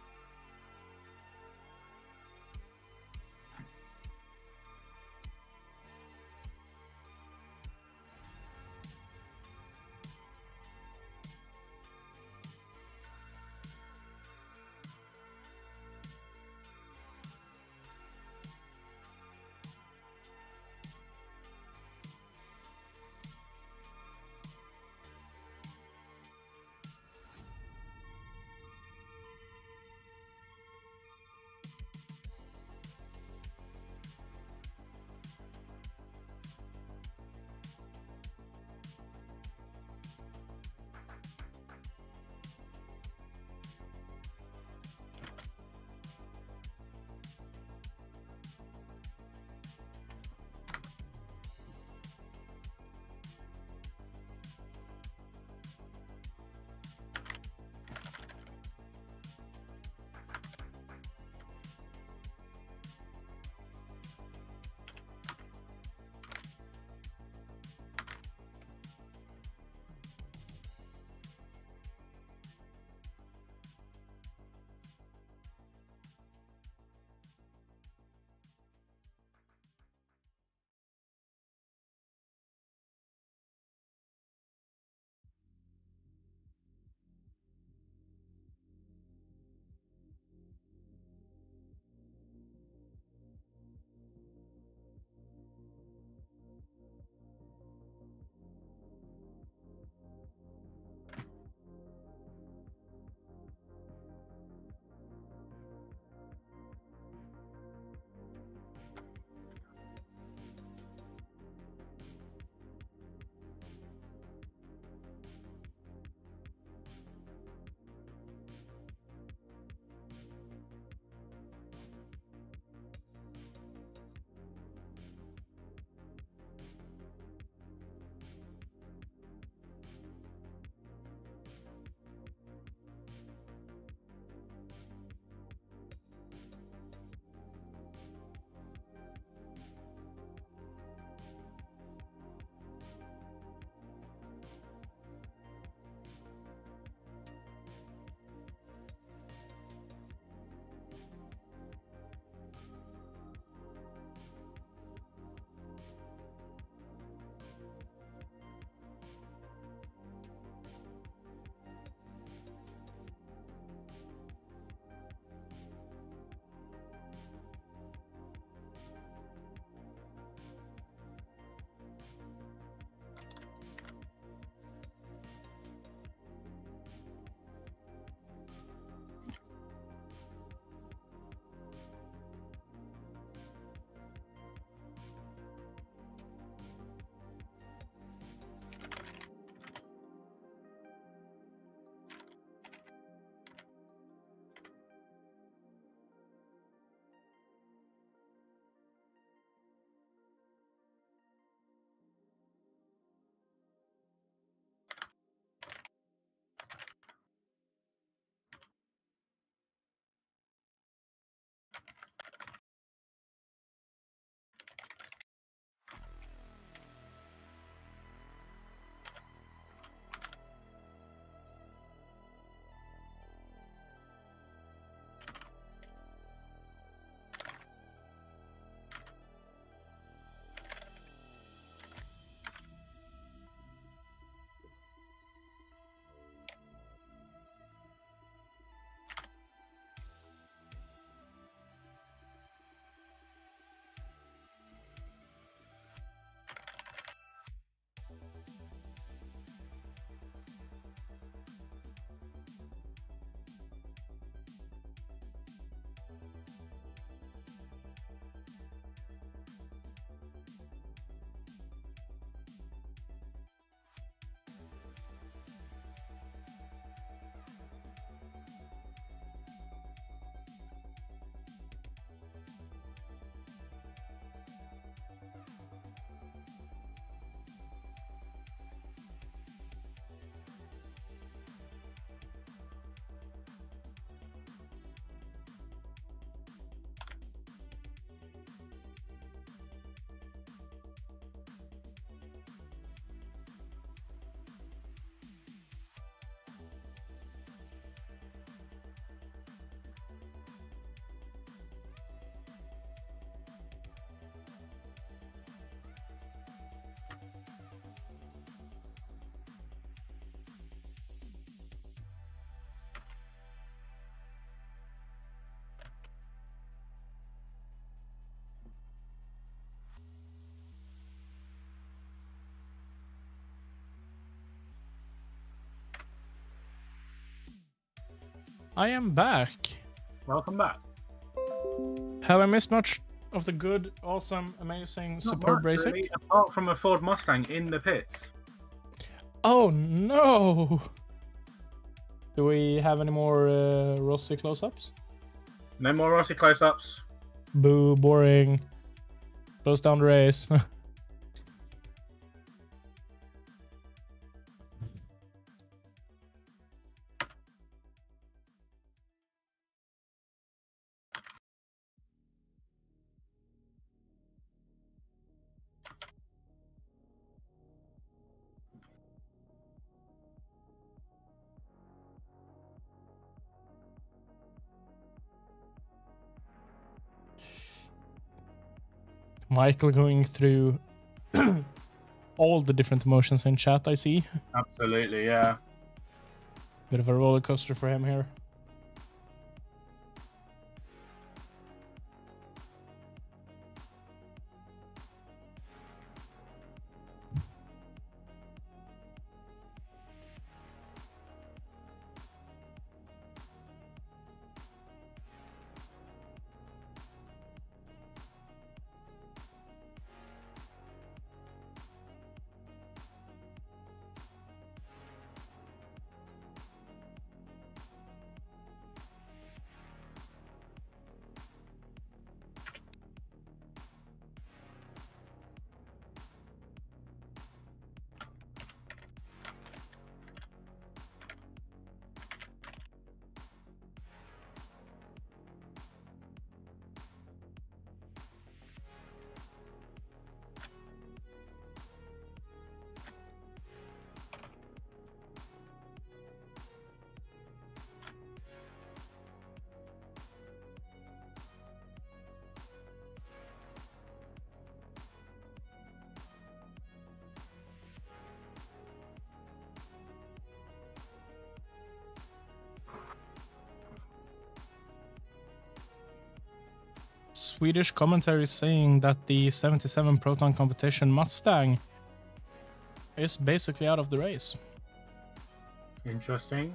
I am back. Welcome back. Have I missed much of the good, awesome, amazing, Not superb much, racing? really, apart from a Ford Mustang in the pits. Oh no! Do we have any more Rossi close-ups? No more Rossi close-ups. Boo, boring. Close down the race. Michael going through all the different emotions in chat, I see. Absolutely, yeah. Bit of a roller coaster for him here. Swedish commentary saying that the 77 Proton competition Mustang is basically out of the race. Interesting.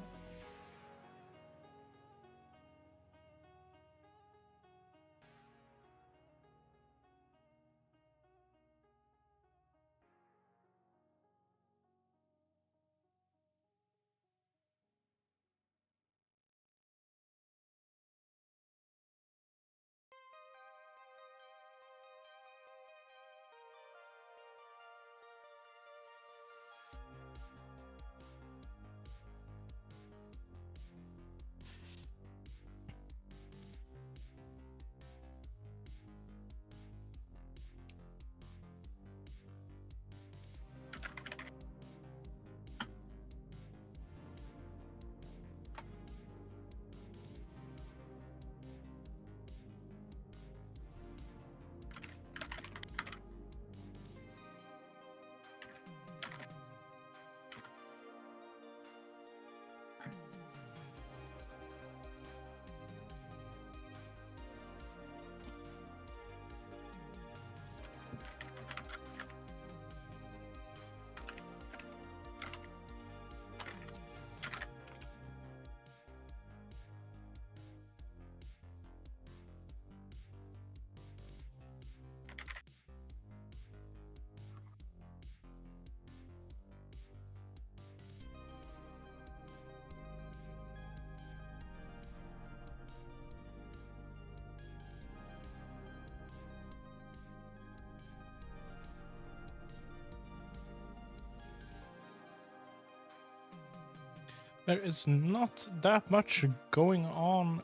There is not that much going on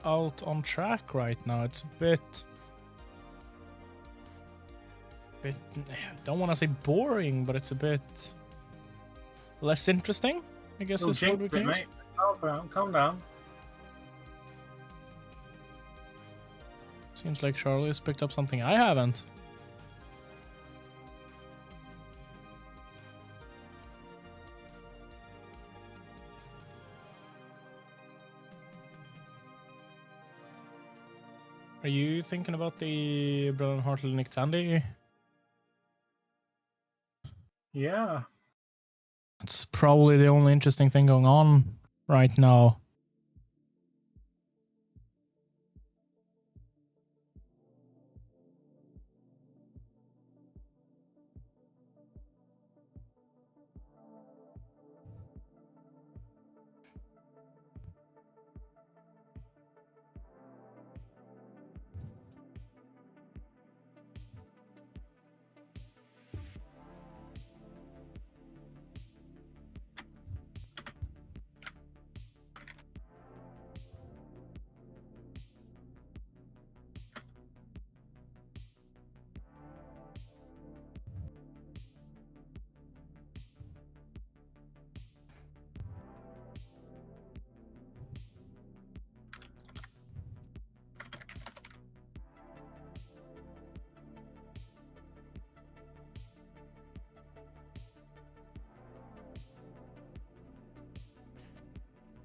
out on track right now. It's a bit I don't want to say boring, but it's a bit less interesting, I guess is what we can use. Calm down. Seems like Charlie's picked up something I haven't. Are you thinking about the Brennan Hartley Nick Tandy? Yeah. It's probably the only interesting thing going on right now.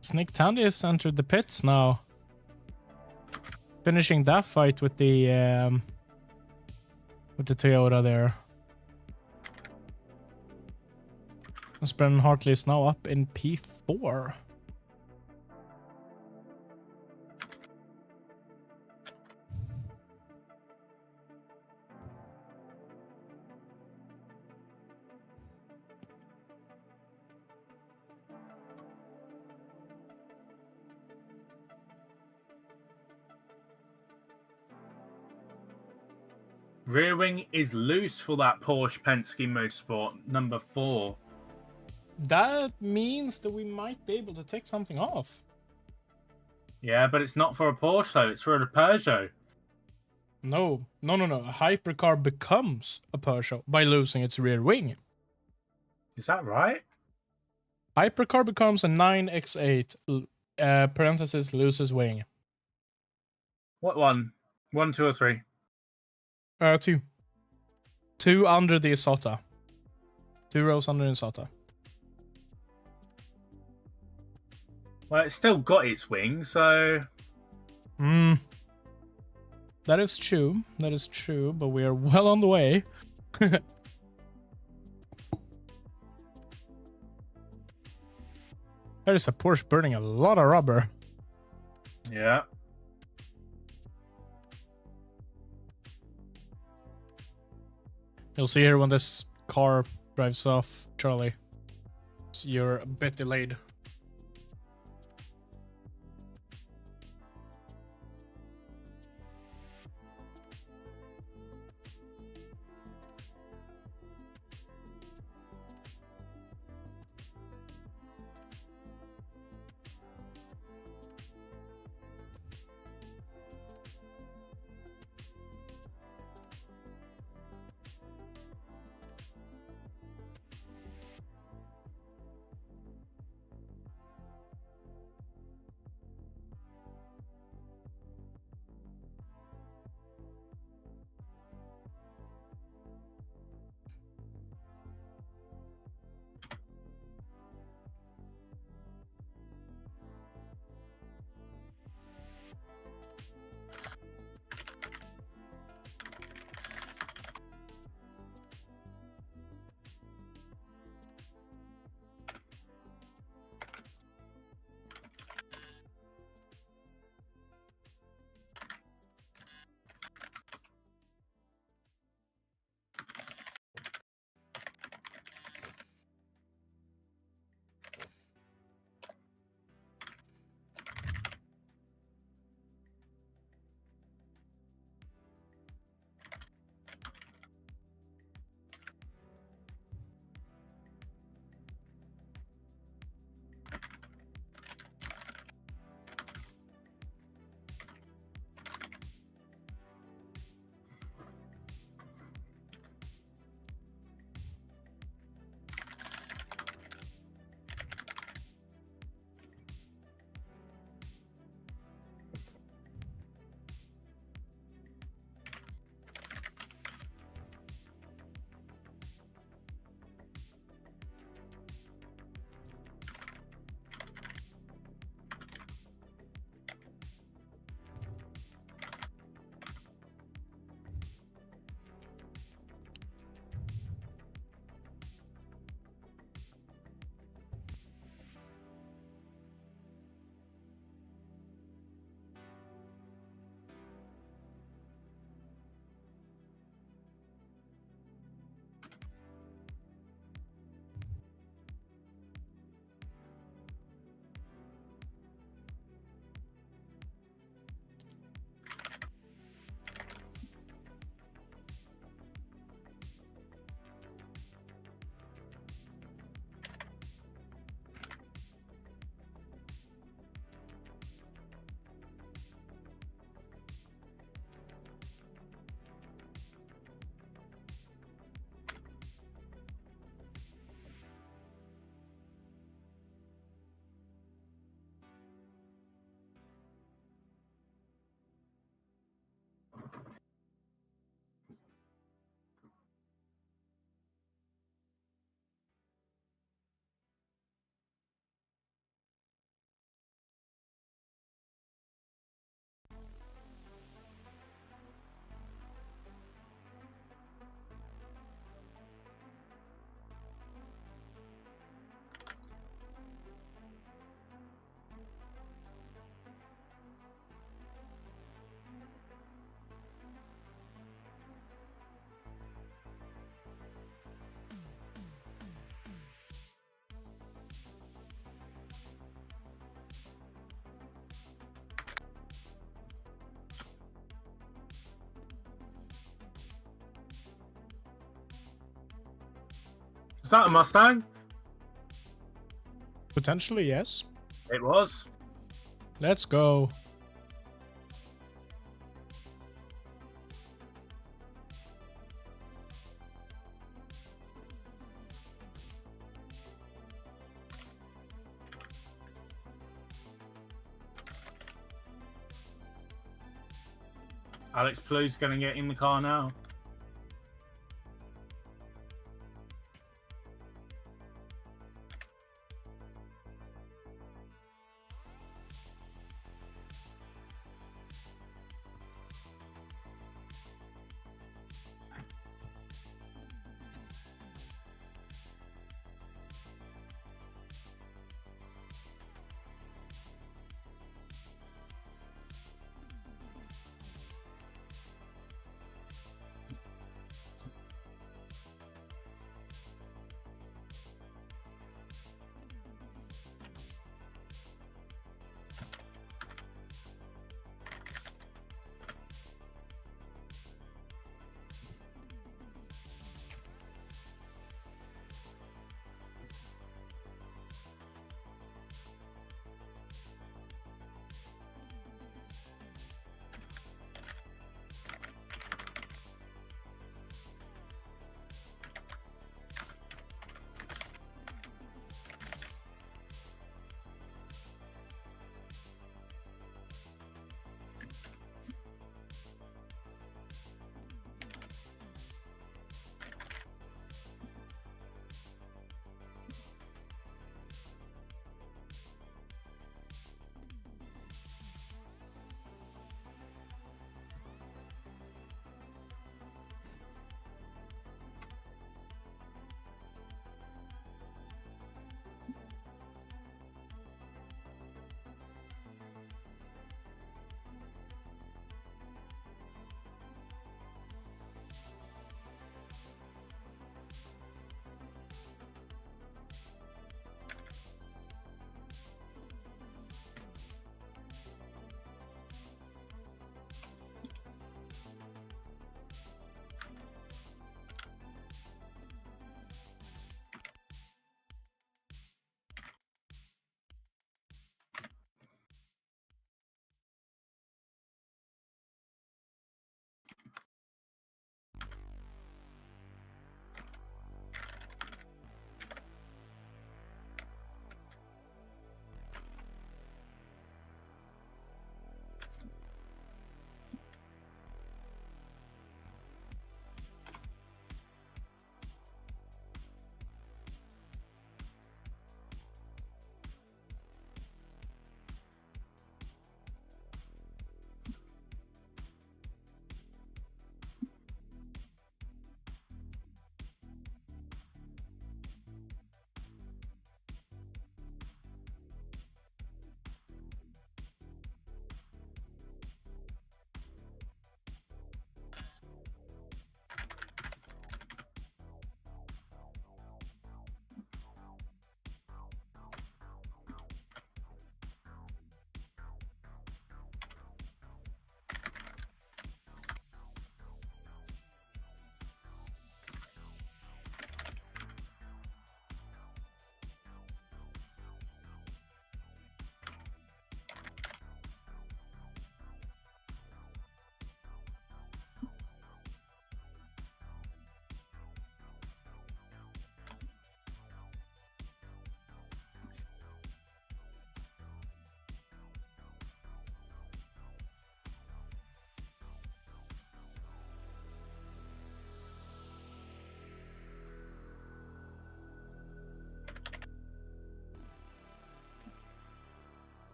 Snick Tandy has entered the pits now. Finishing that fight with the Toyota there. As Brennan Hartley is now up in P4. Rear wing is loose for that Porsche Penske Motorsport number 4. That means that we might be able to take something off. Yeah, but it's not for a Porsche though, it's for a Peugeot. No. A hypercar becomes a Porsche by losing its rear wing. Is that right? Hypercar becomes a 9x8, parenthesis, loses wing. What one? 1, 2, or 3? 2. 2 under the Isota. 2 rows under the Isota. Well, it's still got its wing, so... That is true. That is true, but we are well on the way. There is a Porsche burning a lot of rubber. Yeah. You'll see here when this car drives off, Charlie. So you're a bit delayed. Was that a Mustang? Potentially, yes. It was. Let's go. Alex Plu's going to get in the car now.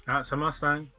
That's a Mustang.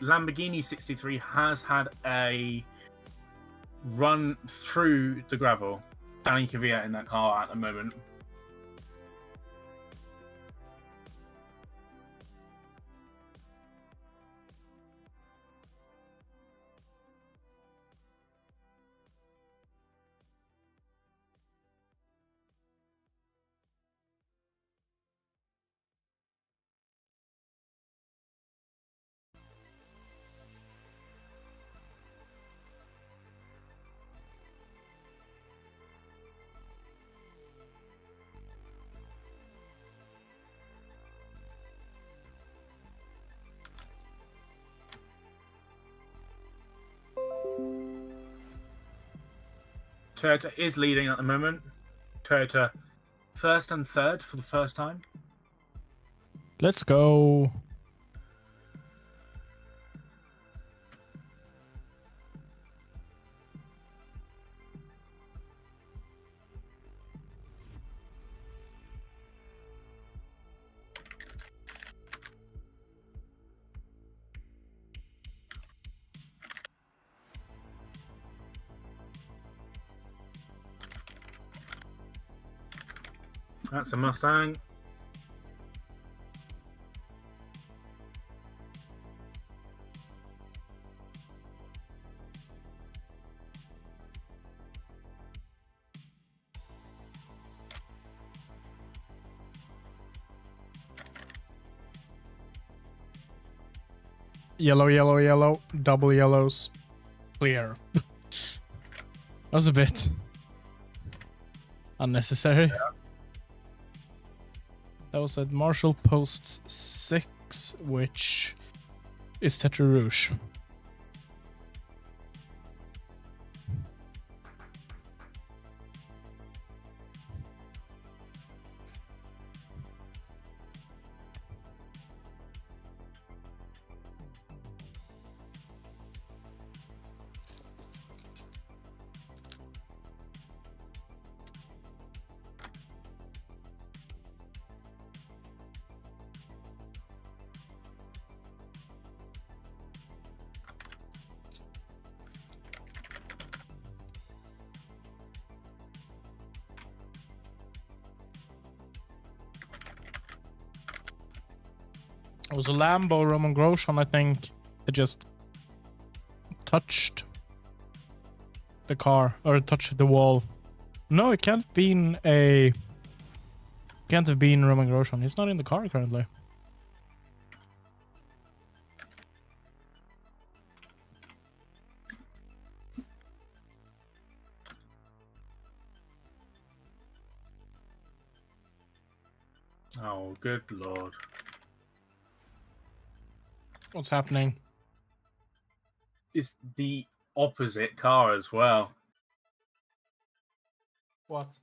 Lamborghini 63 has had a run through the gravel. Danny Kvyat in that car at the moment. Toyota is leading at the moment. Toyota first and third for the first time. Let's go. That's a Mustang. Yellow, yellow, yellow. Double yellows. Clear. That was a bit unnecessary. Yeah. That was at Marshall Post 6, which is Tetra Rouge. It was a Lambo Roman Grosjean, I think. It just touched the car or touched the wall. No, it can't have been Roman Grosjean. He's not in the car currently. Oh, good lord. What's happening? It's the opposite car as well. What?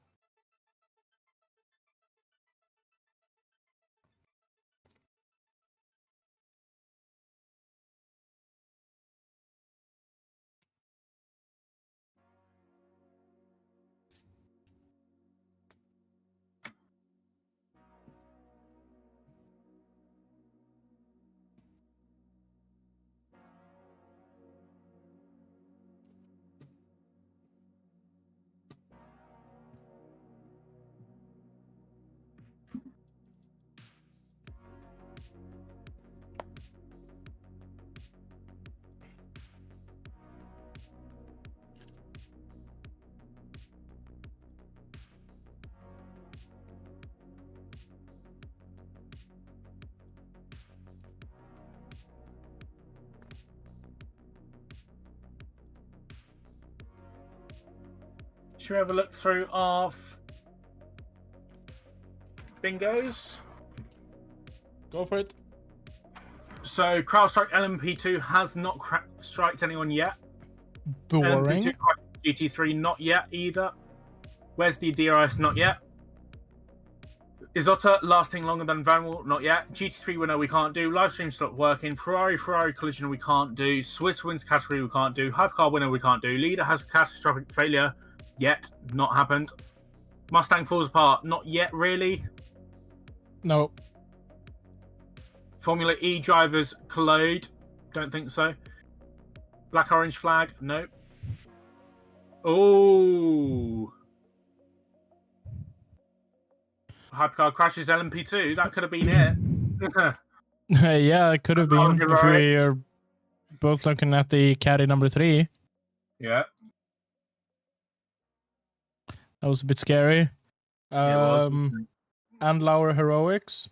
Should we have a look through our bingos? Go for it. So, CrowdStrike LMP2 has not striked anyone yet. Boring. LMP2 GT3 not yet either. Where's the DRS? Not yet. Isidor lasting longer than Vanwall? Not yet. GT3 winner we can't do. Livestream stopped working. Ferrari collision we can't do. Swiss wins category we can't do. Hypercar winner we can't do. Leader has catastrophic failure. Yet. Not happened. Mustang falls apart? Not yet really. No. Formula E drivers collide? Don't think so. Black orange flag? Nope. Oh. Hypercar crashes LMP2. That could have been it. Yeah, it could have been if we are both looking at the caddy number 3. Yeah. That was a bit scary. It was. And Lauer Heroics.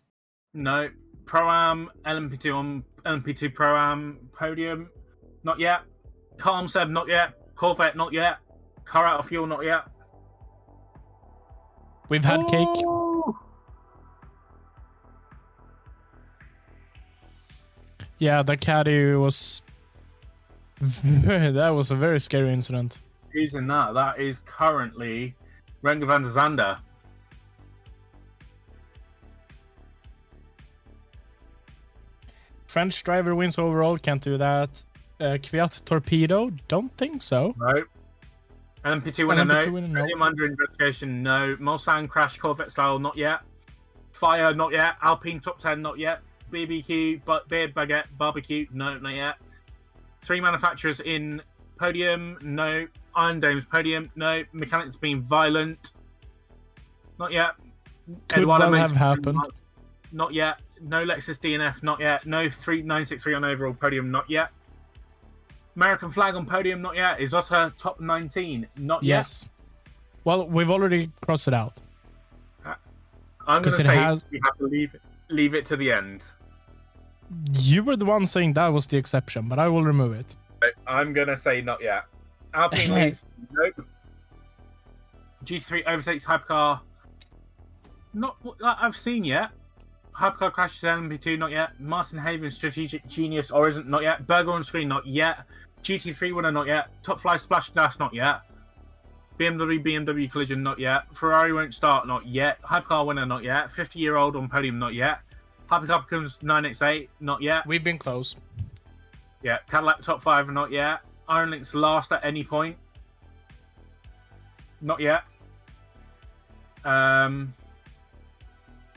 No. Pro-Am, LMP2 on LMP2 Pro-Am podium. Not yet. Calm Seb, not yet. Corvette, not yet. Car out of fuel, not yet. We've had cake. Yeah, the caddy was... that was a very scary incident. Using that is currently Renger van der Zande. French driver wins overall, can't do that. Kvyat Torpedo, don't think so. No. LMP2 winner, no. LMP2 winner, no. Podium under investigation, no. Mustang crash Corvette style, not yet. Fire, not yet. Alpine top 10, not yet. BBQ, Beard Baguette, Barbecue, no, not yet. 3 manufacturers in podium, no. Iron Dame's podium, no. Mechanics being violent, not yet. Could well have happened. Not yet. No Lexus DNF, not yet. No 3963 on overall podium, not yet. American flag on podium, not yet. Isidor top 19, not yet. Yes. Well, we've already crossed it out. I'm going to say we have to leave it to the end. You were the one saying that was the exception, but I will remove it. I'm going to say not yet. Alpine leads, nope. G3 overtakes Hypercar. Not what I've seen yet. Hypercar crashes LMP2, not yet. Martin Haven, strategic genius, or isn't, not yet. Burger on screen, not yet. GT3 winner, not yet. Top Fly splash dash, not yet. BMW collision, not yet. Ferrari won't start, not yet. Hypercar winner, not yet. 50-year-old on podium, not yet. Hypercar becomes 9x8, not yet. We've been close. Yeah, Cadillac top 5, not yet. Iron Link's last at any point. Not yet.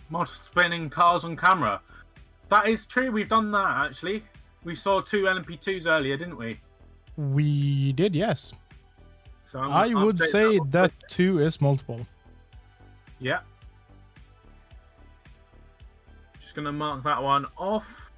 Multi-spinning cars on camera. That is true. We've done that, actually. We saw 2 LMP2s earlier, didn't we? We did, yes. So I would say that 2 is multiple. Yeah. Just going to mark that one off.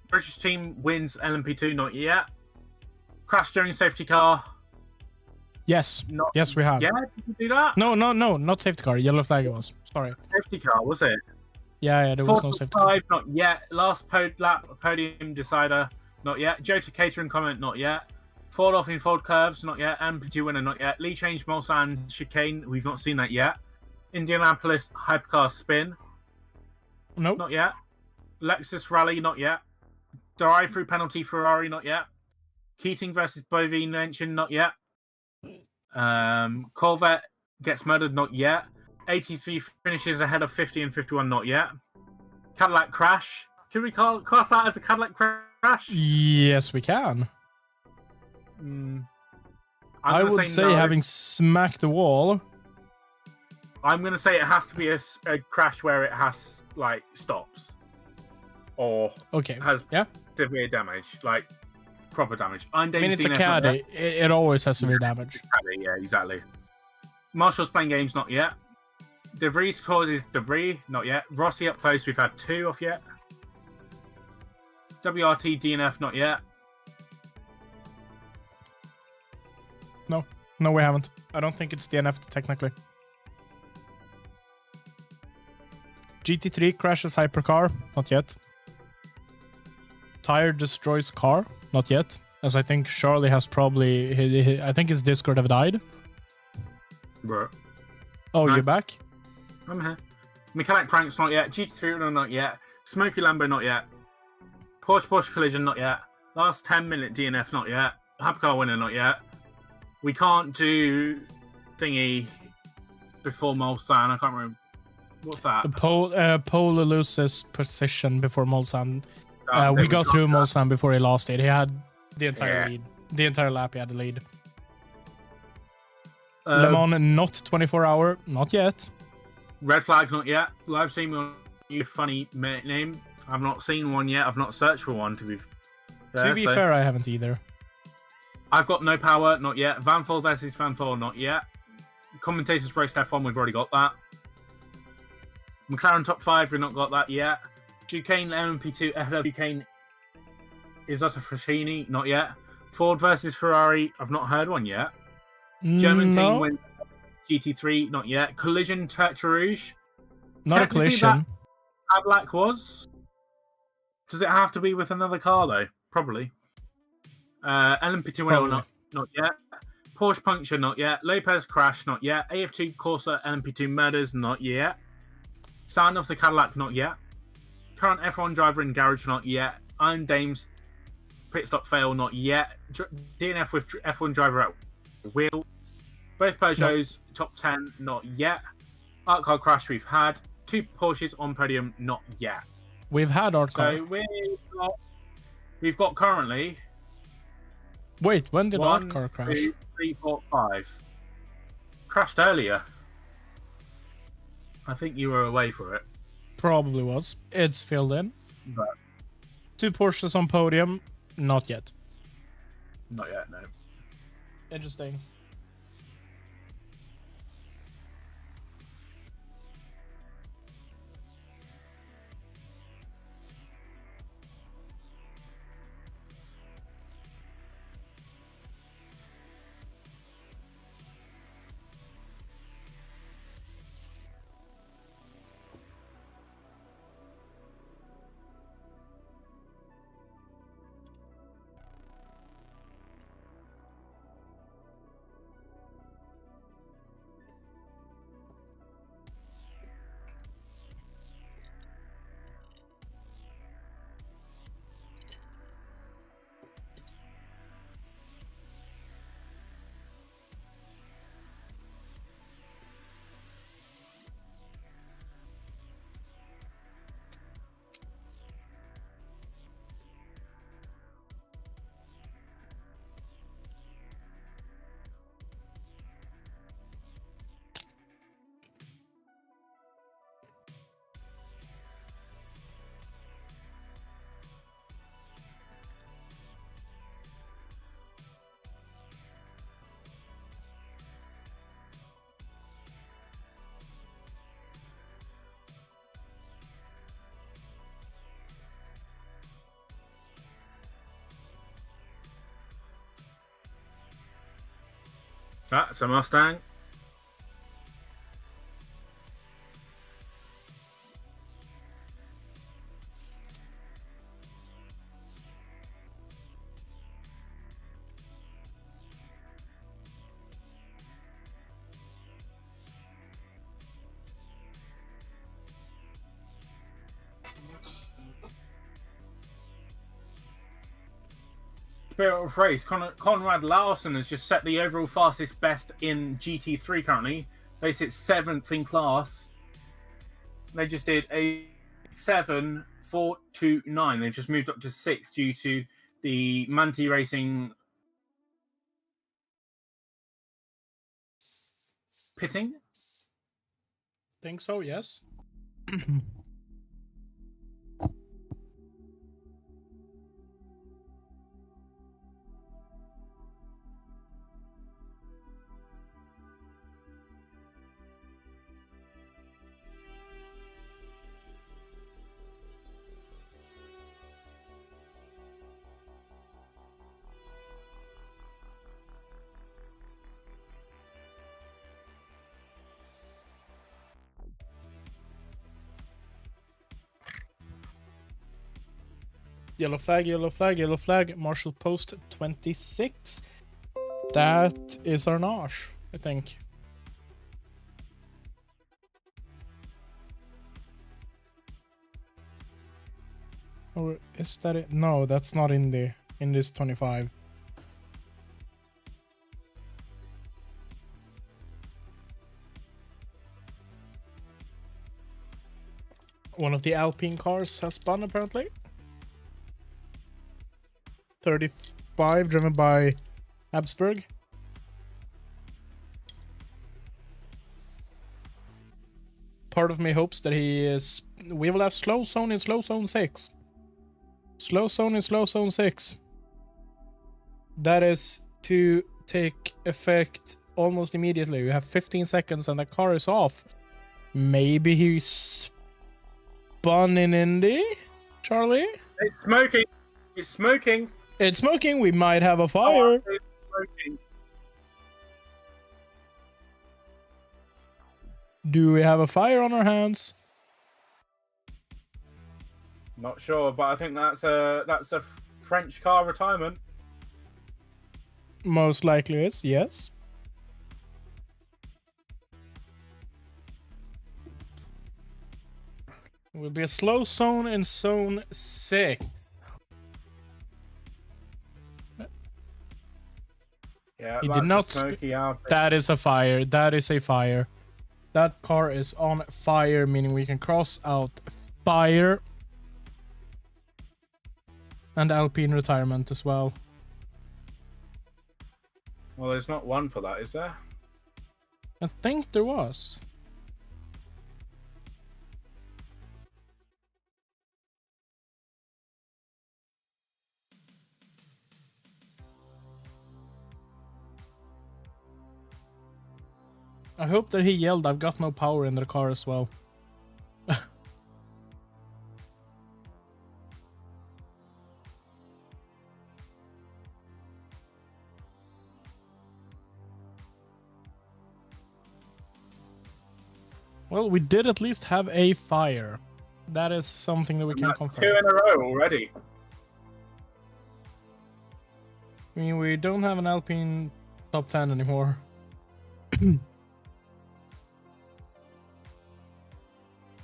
British team wins LMP2, not yet. Crash during safety car. Yes. Not Yes, we have. Yeah, did you do that? No, not safety car. Yellow flag it was. Sorry. Safety car, was it? Yeah, there was no safety car. 5, not yet. Last lap podium decider, not yet. Jota catering comment, not yet. Ford off in Ford curves, not yet. LMP2 winner, not yet. Lee change Mulsanne chicane, we've not seen that yet. Indianapolis hypercar spin, Nope. not yet. Lexus rally, not yet. Drive-through penalty Ferrari, not yet. Keating versus Bovine mention, not yet. Corvette gets murdered, not yet. 83 finishes ahead of 50 and 51, not yet. Cadillac crash. Can we class that as a Cadillac crash? Yes, we can. I would say no. having smacked the wall. I'm going to say it has to be a crash where it has, like, stops. Or has severe damage, like proper damage. I mean, it's a caddy. It always has severe damage. Caddy, yeah, exactly. Marshall's playing games, not yet. De Vries causes debris, not yet. Rossi up close, we've had 2 off yet. WRT DNF, not yet. No, we haven't. I don't think it's DNF technically. GT3 crashes hypercar, not yet. Tire destroys car, not yet. As I think Charlie has probably... I think his Discord have died. Bro. Oh, No. you're back? I'm here. Mechanic pranks, not yet. GT3 winner, not yet. Smoky Lambo, not yet. Porsche collision, not yet. Last 10-minute DNF, not yet. Hypercar winner, not yet. We can't do thingy before Mulsanne. I can't remember. What's that? The pole loses position before Mulsanne. Oh, We got through Mulsanne before he lost it. He had the entire Yeah. lead. The entire lap he had the lead. Uh, Le Mans not 24 hour, not yet. Red flag, not yet. Live stream on your funny name. I've not seen one yet. I've not searched for one, to be fair. To be fair, I haven't either. I've got no power, not yet. Vanfall versus Vanfall, not yet. Commentators Roast F1, we've already got that. McLaren top 5, we've not got that yet. Duquesne LMP2 ahead of Duquesne Isidor Fraschini, not yet. Ford versus Ferrari, I've not heard one yet. German team wins GT3, not yet. Collision Rouge. Not a collision. Cadillac was. Does it have to be with another car though? Probably. LMP2 winner, not yet. Porsche puncture, not yet. Lopez crash, not yet. AF2 Corsa LMP2 murders, not yet. Sound off the Cadillac, not yet. Current F1 driver in garage, not yet. Iron Dames pit stop fail, not yet. DNF with F1 driver at wheel. Both Peugeots top 10, not yet. Art car crash we've had. 2 Porsches on podium, not yet. We've had art car. So we've got currently. Wait, when did 1, art car crash? 2, 3, 4, 5. Crashed earlier. I think you were away for it. Probably was. It's filled in. But 2 Porsches on podium, not yet. not yet, no. Interesting. That's a Mustang. Spirit of Race. Conrad Larson has just set the overall fastest best in GT3 currently. They sit 7th in class. They just did a 7.429. They've just moved up to 6th due to the Manti Racing pitting. Think so, yes. Yellow flag, yellow flag, yellow flag. Marshall Post 26. That is Arnage, I think. Or is that it? No, that's not in this 25. One of the Alpine cars has spun apparently. 35 driven by Habsburg. Part of me hopes that we will have slow zone in slow zone 6. Slow zone in slow zone 6. That is to take effect almost immediately. We have 15 seconds and the car is off. Maybe he's spun in Indy, Charlie? It's smoking. It's smoking. It's smoking. We might have a fire. Oh, it's smoking. Do we have a fire on our hands? Not sure, but I think that's a French car retirement. Most likely is, yes. It will be a slow zone in zone 6. Yeah, He that's did not a smoky Alpine. That is a fire. That is a fire. That car is on fire, meaning we can cross out fire. And Alpine retirement as well. Well, there's not one for that, is there? I think there was. I hope that he yelled, "I've got no power" in the car as well. Well, we did at least have a fire. That is something that we can confirm. 2 in a row already. I mean, we don't have an Alpine top 10 anymore.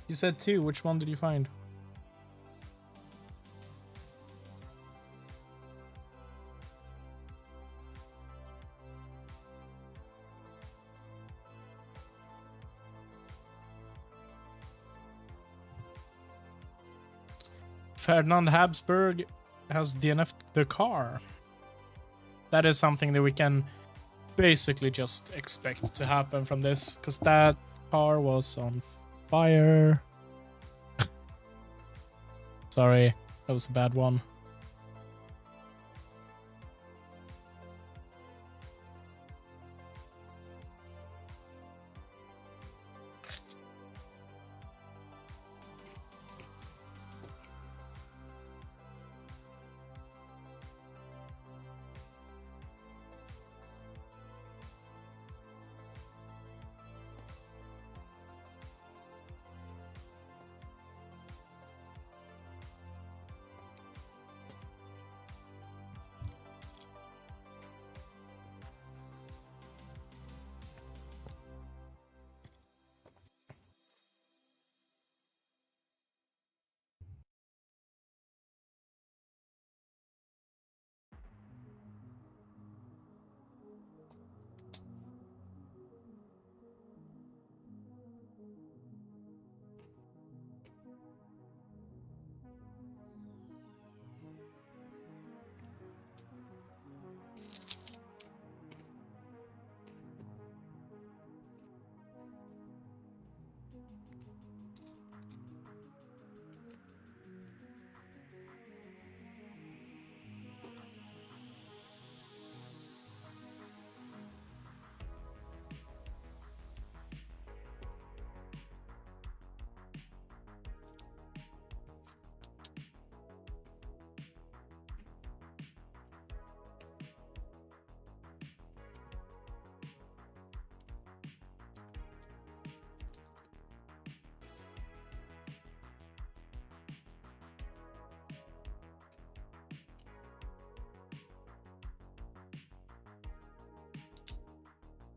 You said 2. Which one did you find? Ferdinand Habsburg has DNF'd the car. That is something that we can basically just expect to happen from this, because that car was on fire. Sorry, that was a bad one.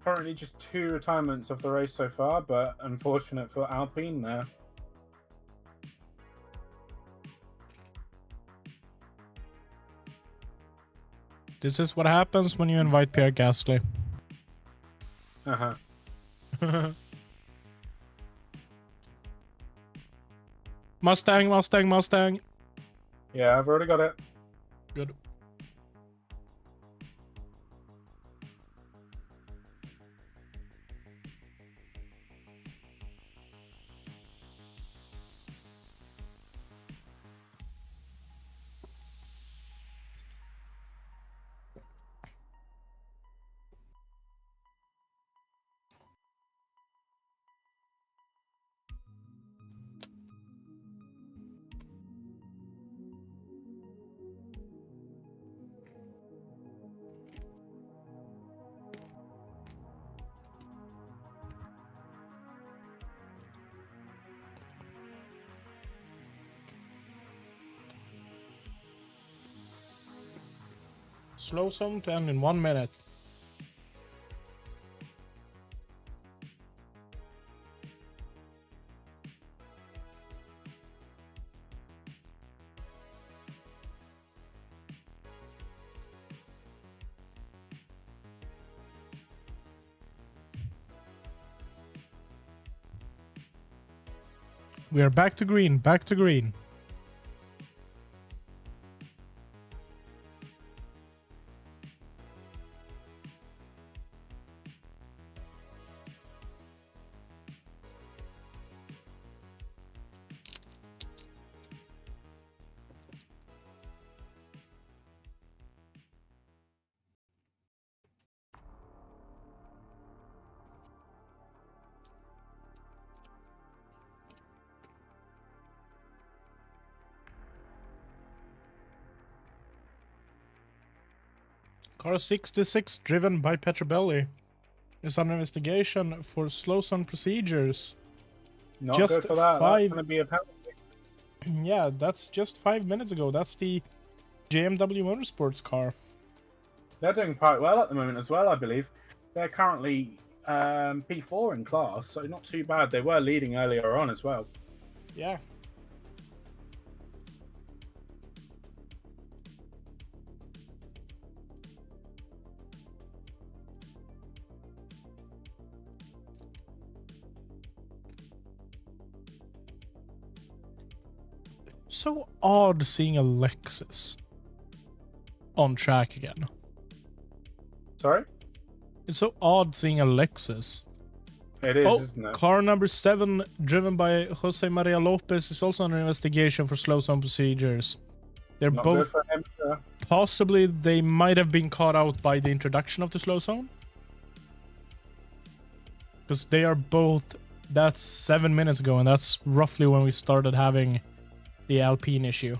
Currently just 2 retirements of the race so far, but unfortunate for Alpine there. This is what happens when you invite Pierre Gasly. Uh-huh. Mustang, Mustang, Mustang. Yeah, I've already got it. Good. Slow some to end in 1 minute. We are back to green, back to green. Car 66 driven by Petrobelli is under investigation for slow zone procedures. Not Just good for that. five- That's going to be a penalty. Yeah, that's just 5 minutes ago. That's the JMW Motorsports car. They're doing quite well at the moment as well, I believe. They're currently P4 in class, so not too bad. They were leading earlier on as well. Yeah. So odd seeing a Lexus on track again. Sorry? It's so odd seeing a Lexus. It is, Oh, isn't it? car number 7, driven by Jose Maria Lopez, is also under investigation for slow zone procedures. They're Not good both for him. Sir. possibly, they might have been caught out by the introduction of the slow zone. Because they are both, that's 7 minutes ago, and that's roughly when we started having the Alpine issue.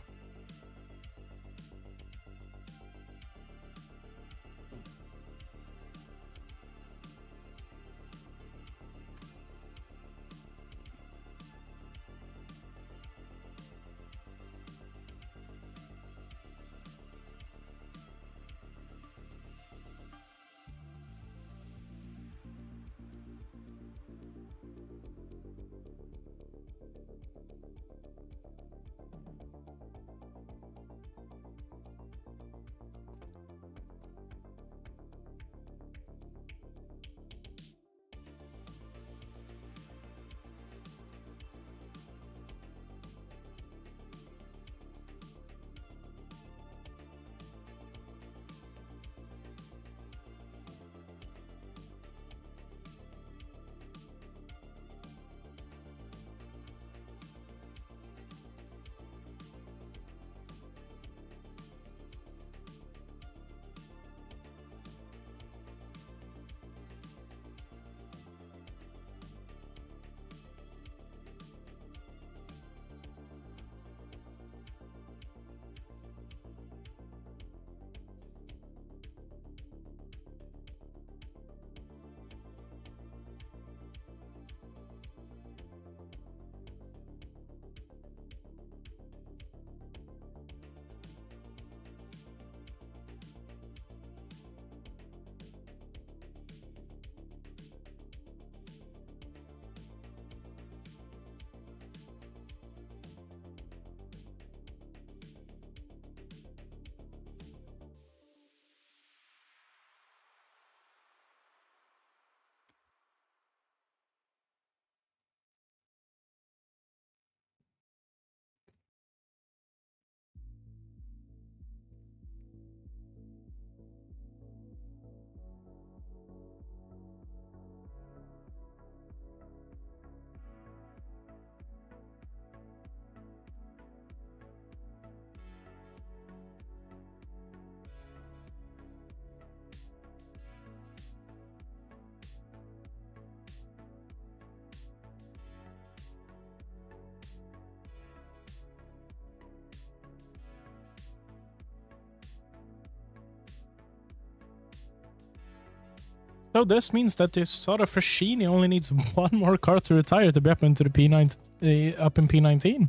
So this means that this sort of Frascini only needs one more car to retire to be up into the P9, up in P19.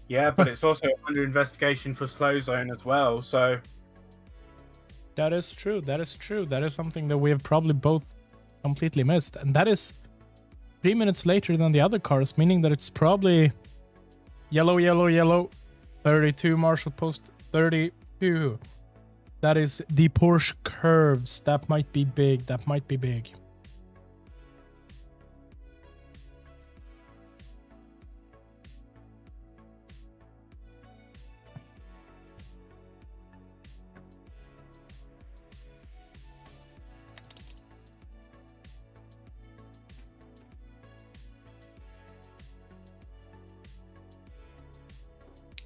Yeah, but it's also under investigation for slow zone as well. So that is true. That is true. That is something that we have probably both completely missed, and that is 3 minutes later than the other cars, meaning that it's probably yellow, yellow, yellow, 32 Marshall Post 32. That is the Porsche curves. That might be big. That might be big.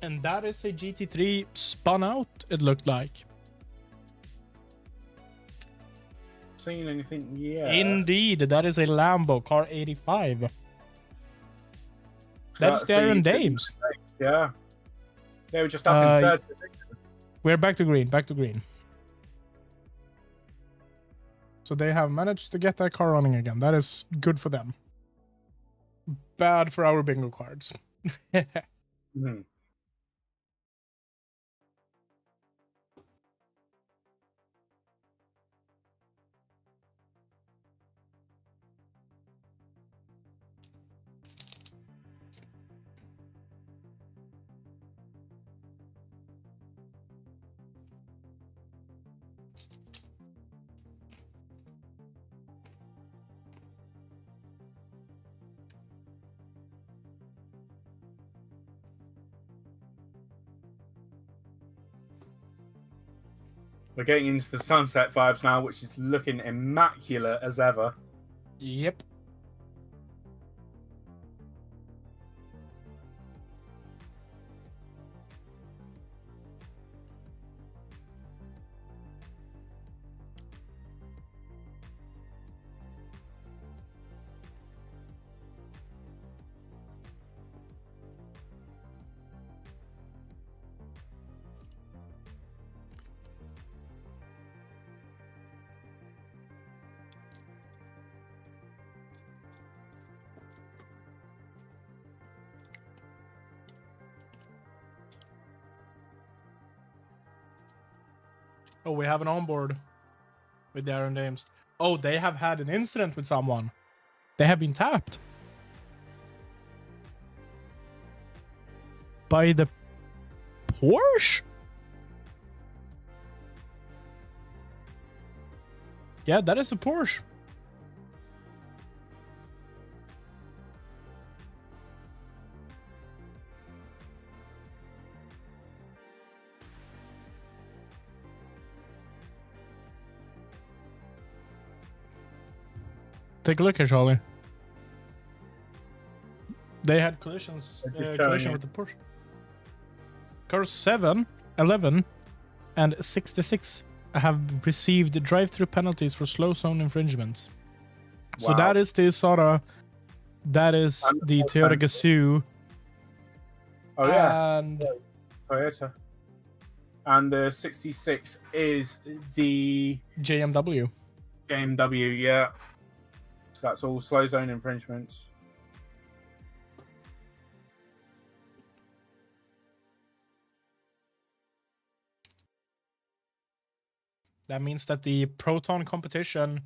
And that is a GT3 spun out, it looked like. Seen anything? Yeah. Indeed, that is a Lambo car 85. That's Darren Dames. Yeah. They were just up in third position. We're back to green, back to green. So they have managed to get that car running again. That is good for them. Bad for our bingo cards. Mhm. We're getting into the sunset vibes now, which is looking immaculate as ever. Yep. Oh, we have an onboard with Darren Dames. Oh, they have had an incident with someone. They have been tapped. By the Porsche? Yeah, that is a Porsche. Take a look here, Charlie. They had collisions, collision with the Porsche. Cars 7, 11, and 66 have received drive-through penalties for slow zone infringements. Wow. So that is the Sora, that is the Toyota Gazoo. Oh yeah, and Toyota. And the 66 is the JMW. JMW, yeah. So that's all slow zone infringements. That means that the Proton competition.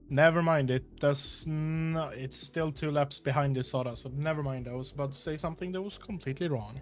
Never mind, it does not. It's still 2 laps behind the Soda, so never mind. I was about to say something that was completely wrong.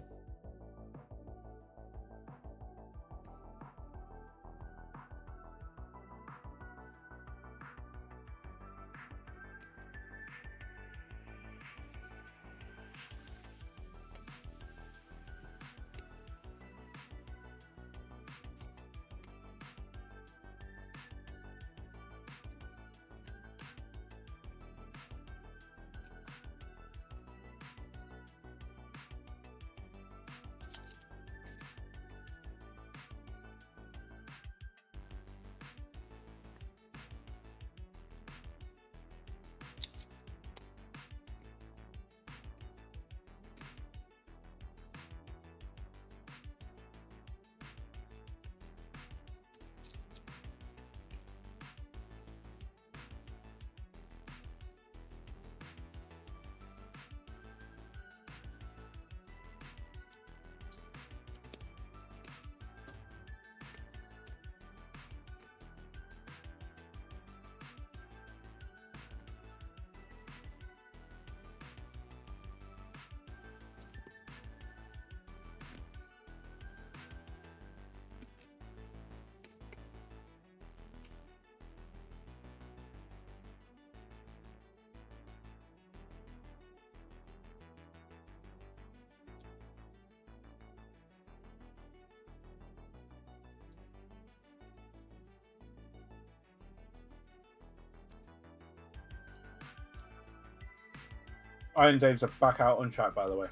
Iron Daves are back out on track, by the way.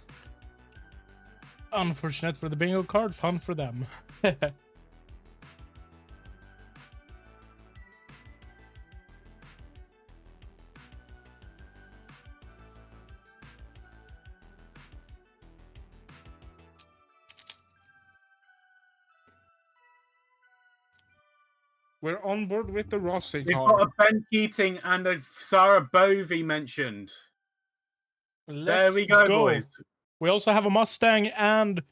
Unfortunate for the bingo card, fun for them. We're on board with the Rossi We've car. got a Ben Keating and a Sarah Bovey mentioned. There we go, boys. We also have a Mustang and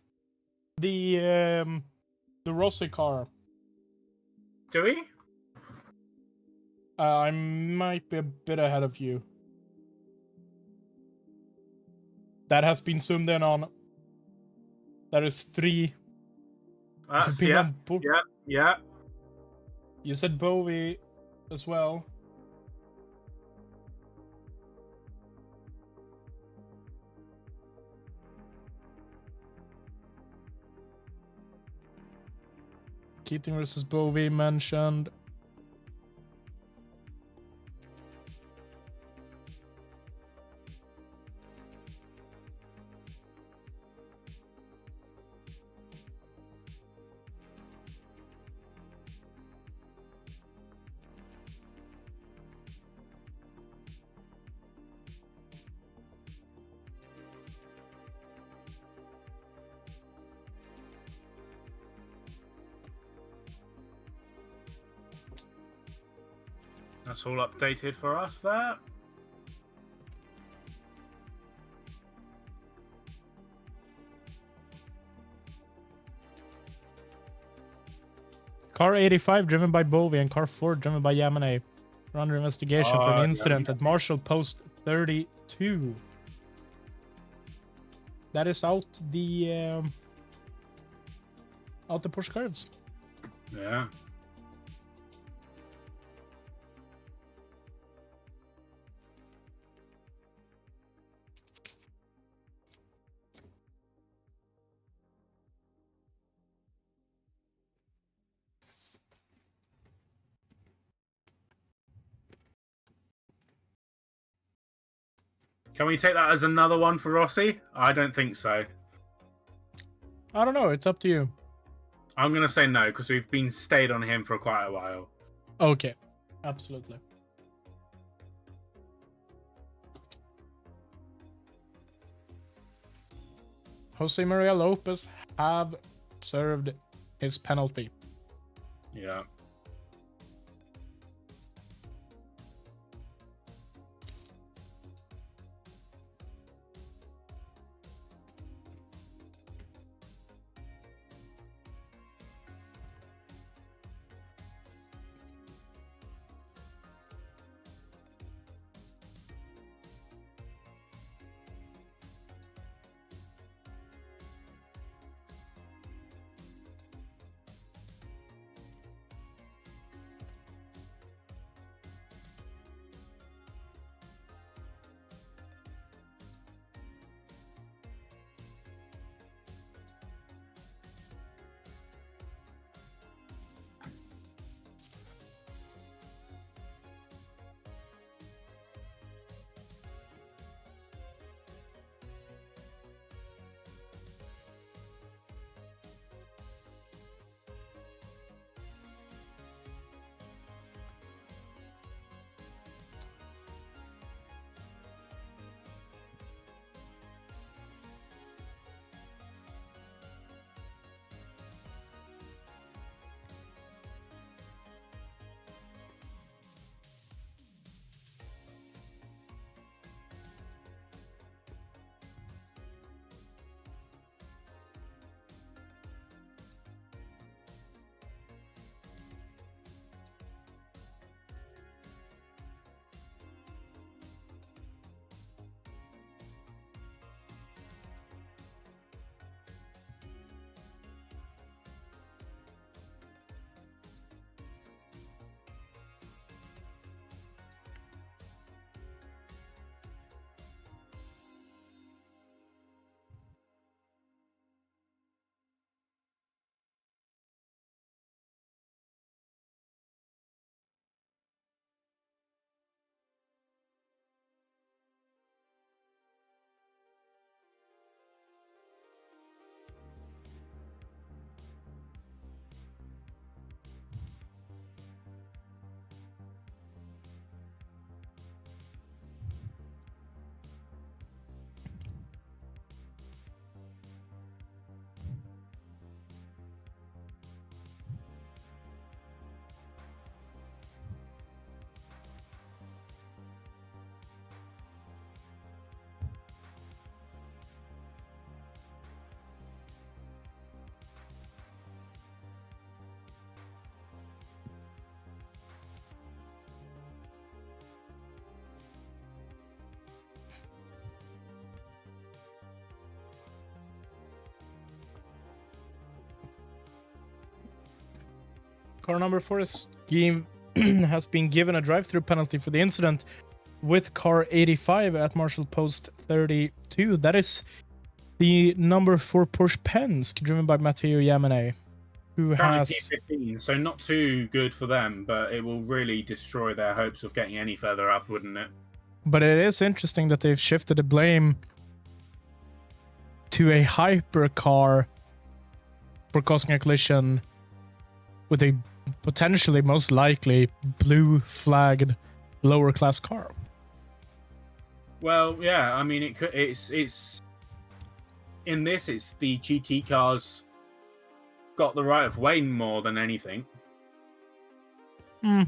the Rossi car. Do we? I might be a bit ahead of you. That has been zoomed in on. There is 3. Yeah. You said Bowie as well. Keating versus Bowie mentioned. That's all updated for us there. Car 85 driven by Bowie and car 4 driven by Yamane. We're under investigation for an incident at Marshall Post 32. That is out the Porsche curves. Yeah. Can we take that as another one for Rossi? I don't think so. I don't know. It's up to you. I'm going to say no, because we've been stayed on him for quite a while. Okay. Absolutely. Jose Maria Lopez have served his penalty. Yeah. Car number 4 has been given a drive-through penalty for the incident with car 85 at Marshall Post 32. That is the number 4 Porsche Penske, driven by Matteo Yamane, who Currently has... P15, so not too good for them, but it will really destroy their hopes of getting any further up, wouldn't it? But it is interesting that they've shifted the blame to a hypercar for causing a collision with a potentially, most likely, blue-flagged lower-class car. Well, yeah, I mean, it's in this, it's the GT cars got the right of way more than anything. Hmm.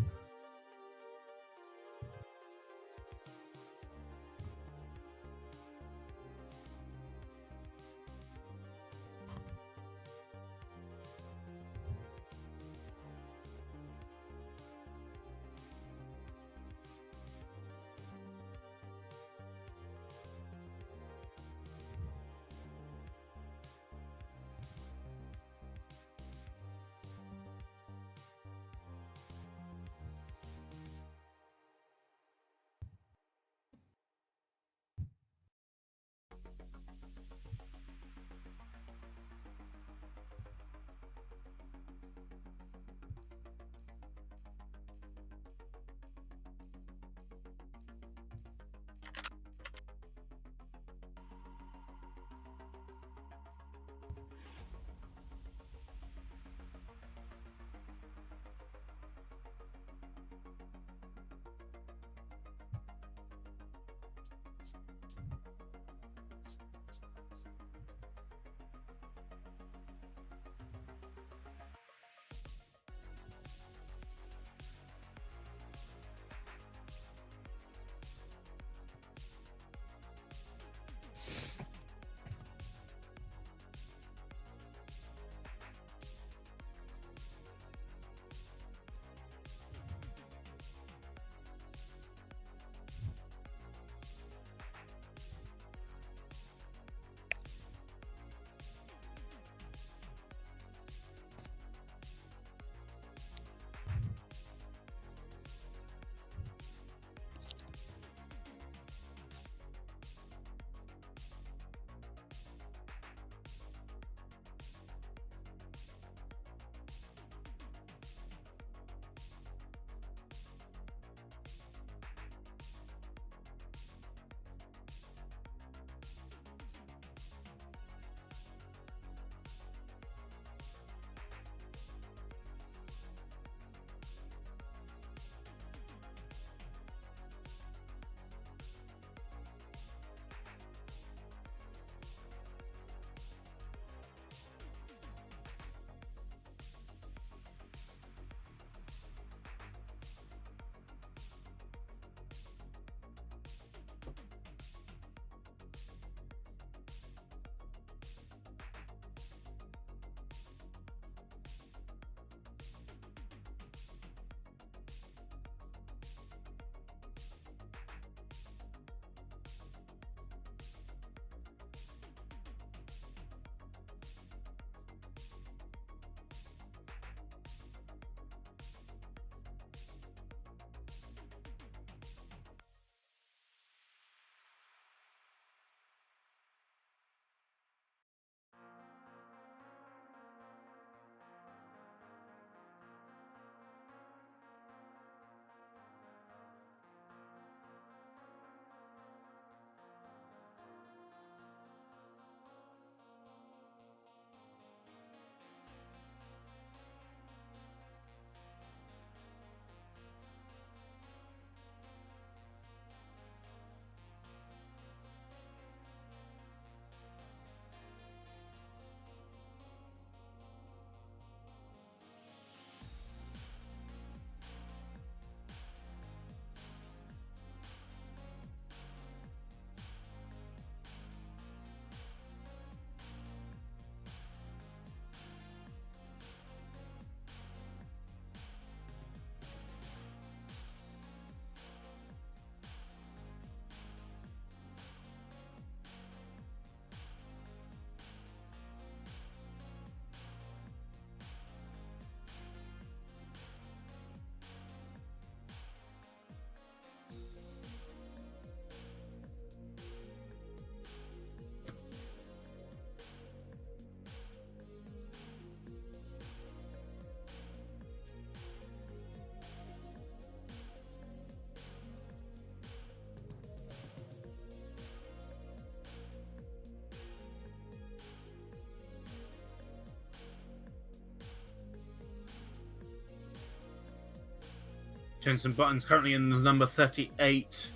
Jensen Button's currently in the number 38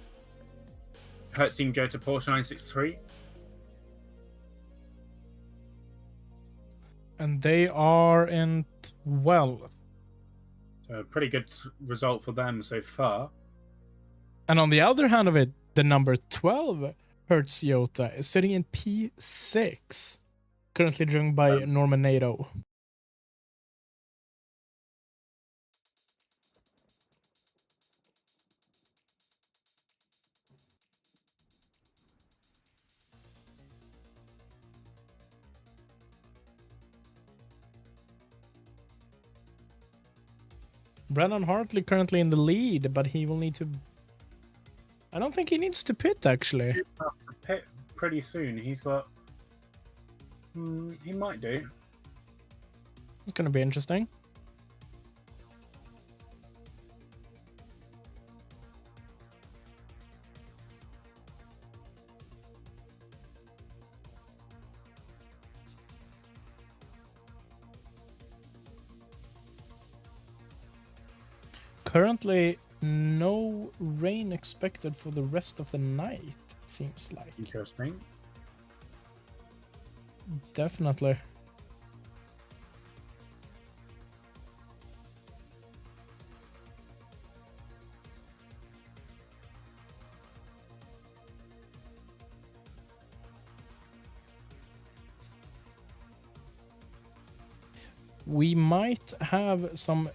Hertz Team Jota Porsche 963. And they are in 12th. So a pretty good result for them so far. And on the other hand of it, the number 12 Hertz Toyota is sitting in P6, currently driven by Norman Nato. Brennan Hartley currently in the lead, but he will need to... I don't think he needs to pit, actually. Pit pretty soon. He's got... he might do. It's going to be interesting. Currently, no rain expected for the rest of the night, seems like. Interesting. Definitely. We might have some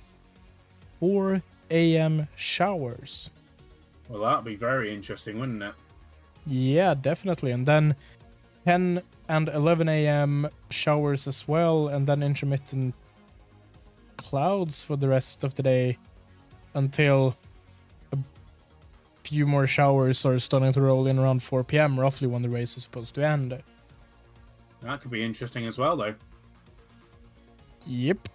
4 a.m. showers. Well, that'd be very interesting, wouldn't it? Yeah, definitely. And then 10 and 11 a.m. showers as well, and then intermittent clouds for the rest of the day until a few more showers are starting to roll in around 4 p.m., roughly when the race is supposed to end. That could be interesting as well, though. Yep.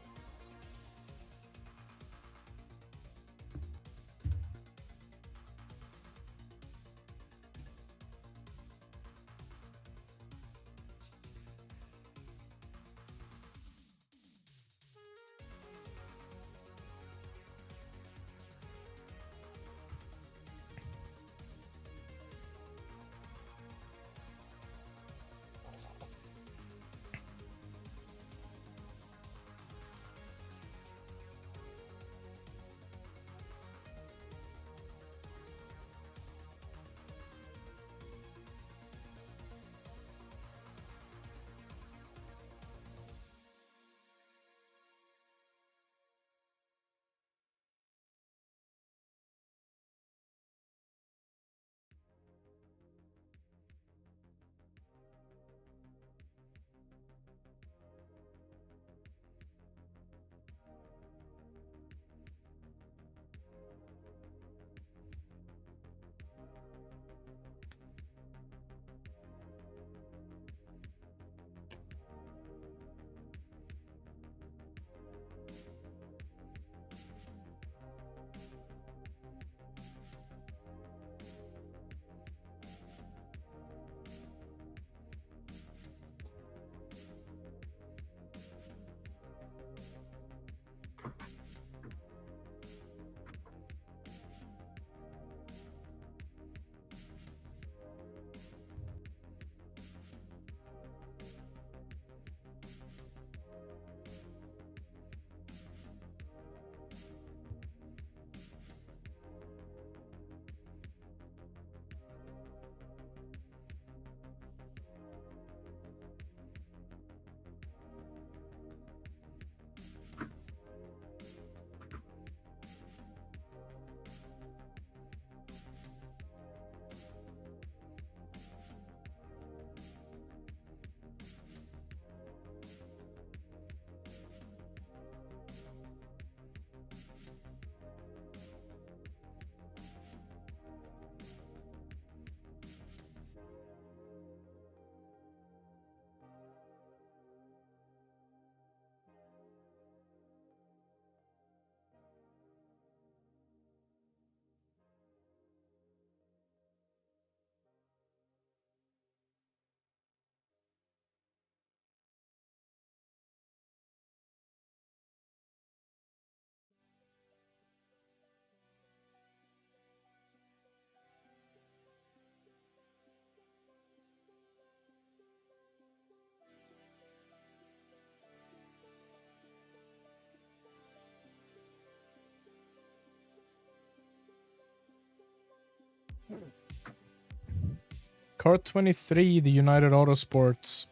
Car 23, the United Autosports,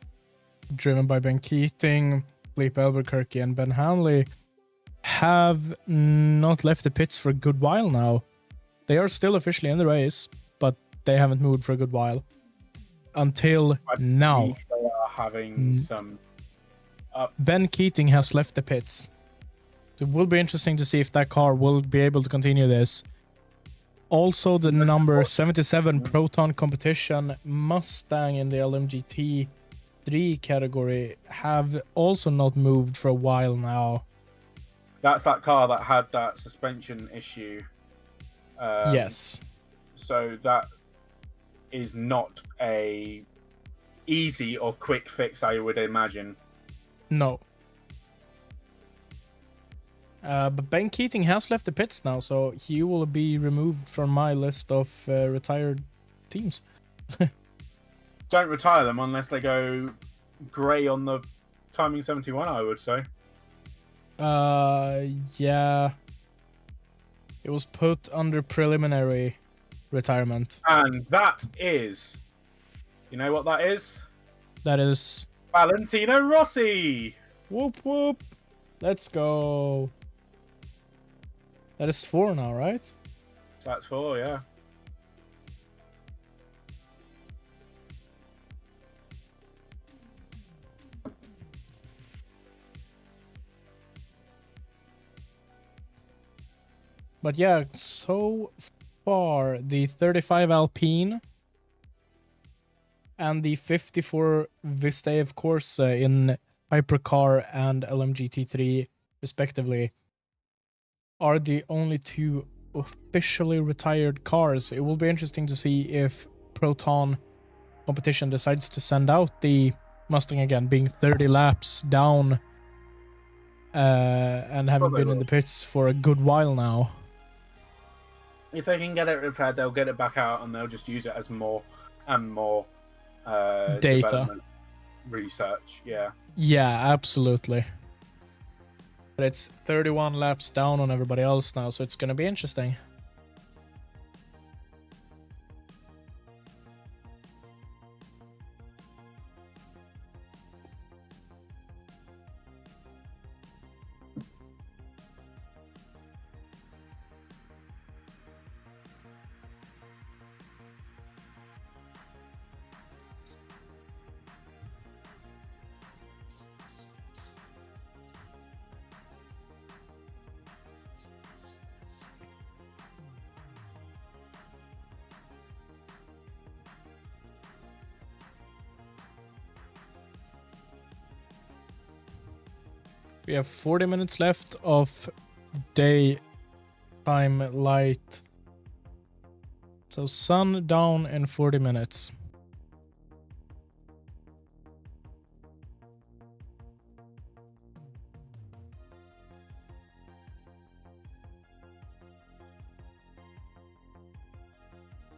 driven by Ben Keating, Philippe Albuquerque, and Ben Hanley, have not left the pits for a good while now. They are still officially in the race, but they haven't moved for a good while. Until now. They are having some... Ben Keating has left the pits. It will be interesting to see if that car will be able to continue this. Also, the number 77 Proton competition Mustang in the LMGT 3 category have also not moved for a while now. That's that car that had that suspension issue. Yes. So that is not a easy or quick fix, I would imagine. No. But Ben Keating has left the pits now, so he will be removed from my list of retired teams. Don't retire them unless they go grey on the timing 71, I would say. Yeah. It was put under preliminary retirement. And that is... You know what that is? That is... Valentino Rossi! Whoop whoop! Let's go. That is 4 now, right? That's 4, yeah. But yeah, so far the 35 Alpine and the 54 Vista, of course, in Hypercar and LMGT3 respectively, are the only 2 officially retired cars. It will be interesting to see if Proton competition decides to send out the Mustang again, being 30 laps down and having been in the pits for a good while now. If they can get it repaired, they'll get it back out and they'll just use it as more and more data development research. Yeah. Yeah, absolutely. But it's 31 laps down on everybody else now, so it's going to be interesting. We have 40 minutes left of daytime light. So sun down in 40 minutes.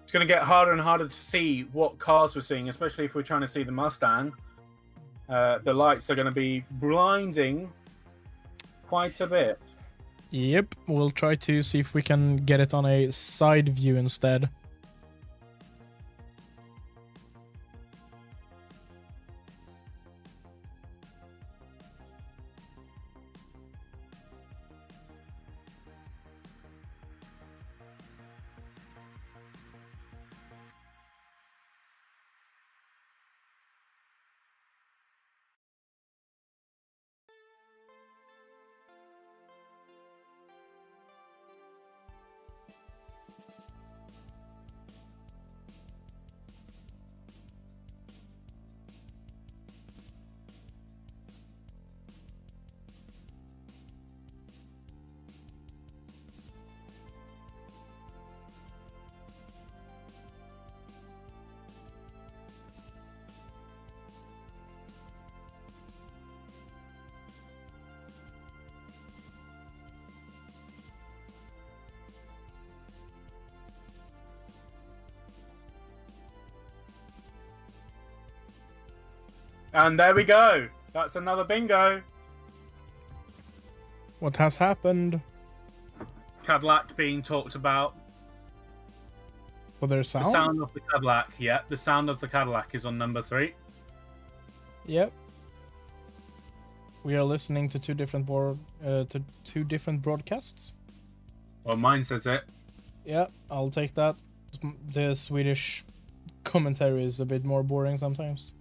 It's going to get harder and harder to see what cars we're seeing, especially if we're trying to see the Mustang. The lights are going to be blinding quite a bit. Yep, we'll try to see if we can get it on a side view instead. And there we go. That's another bingo. What has happened? Cadillac being talked about. For their The sound? sound of the Cadillac, yeah. The sound of the Cadillac is on number 3. Yep. We are listening to two different broadcasts. Well, mine says it. Yeah, I'll take that. The Swedish commentary is a bit more boring sometimes.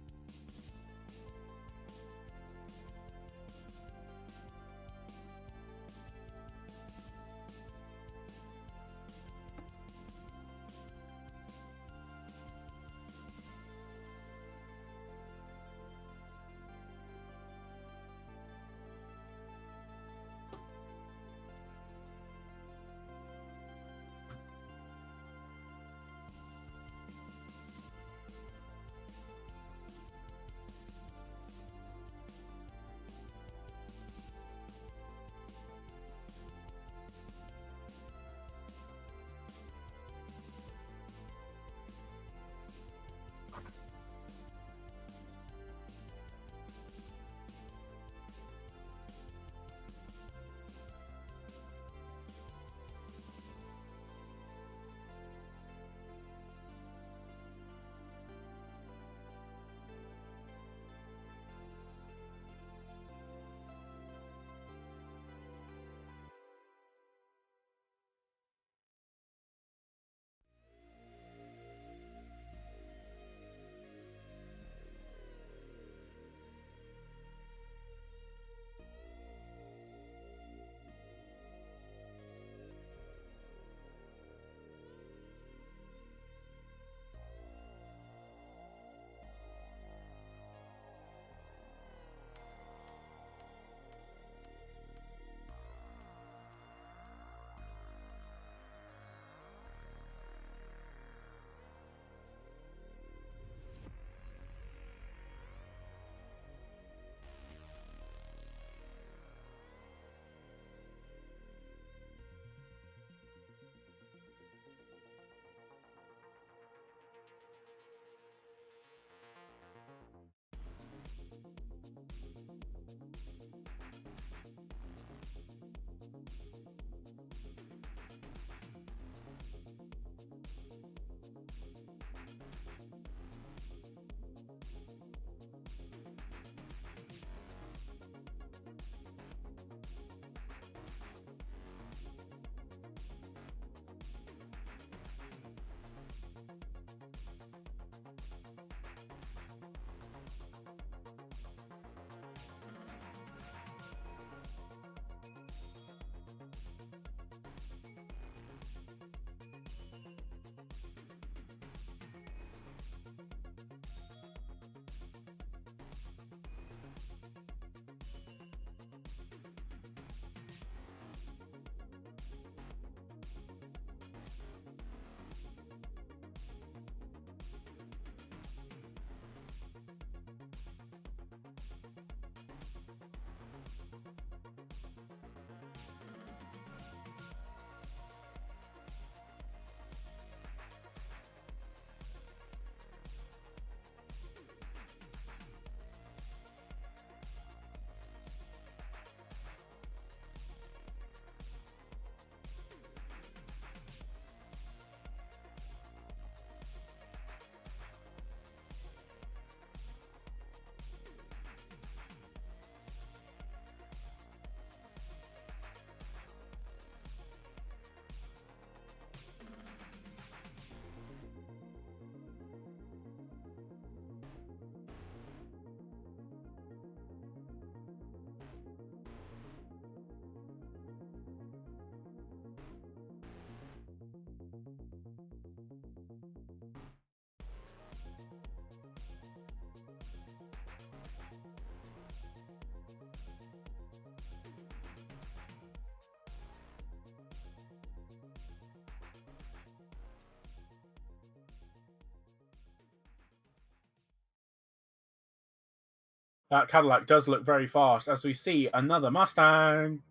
That Cadillac does look very fast as we see another Mustang.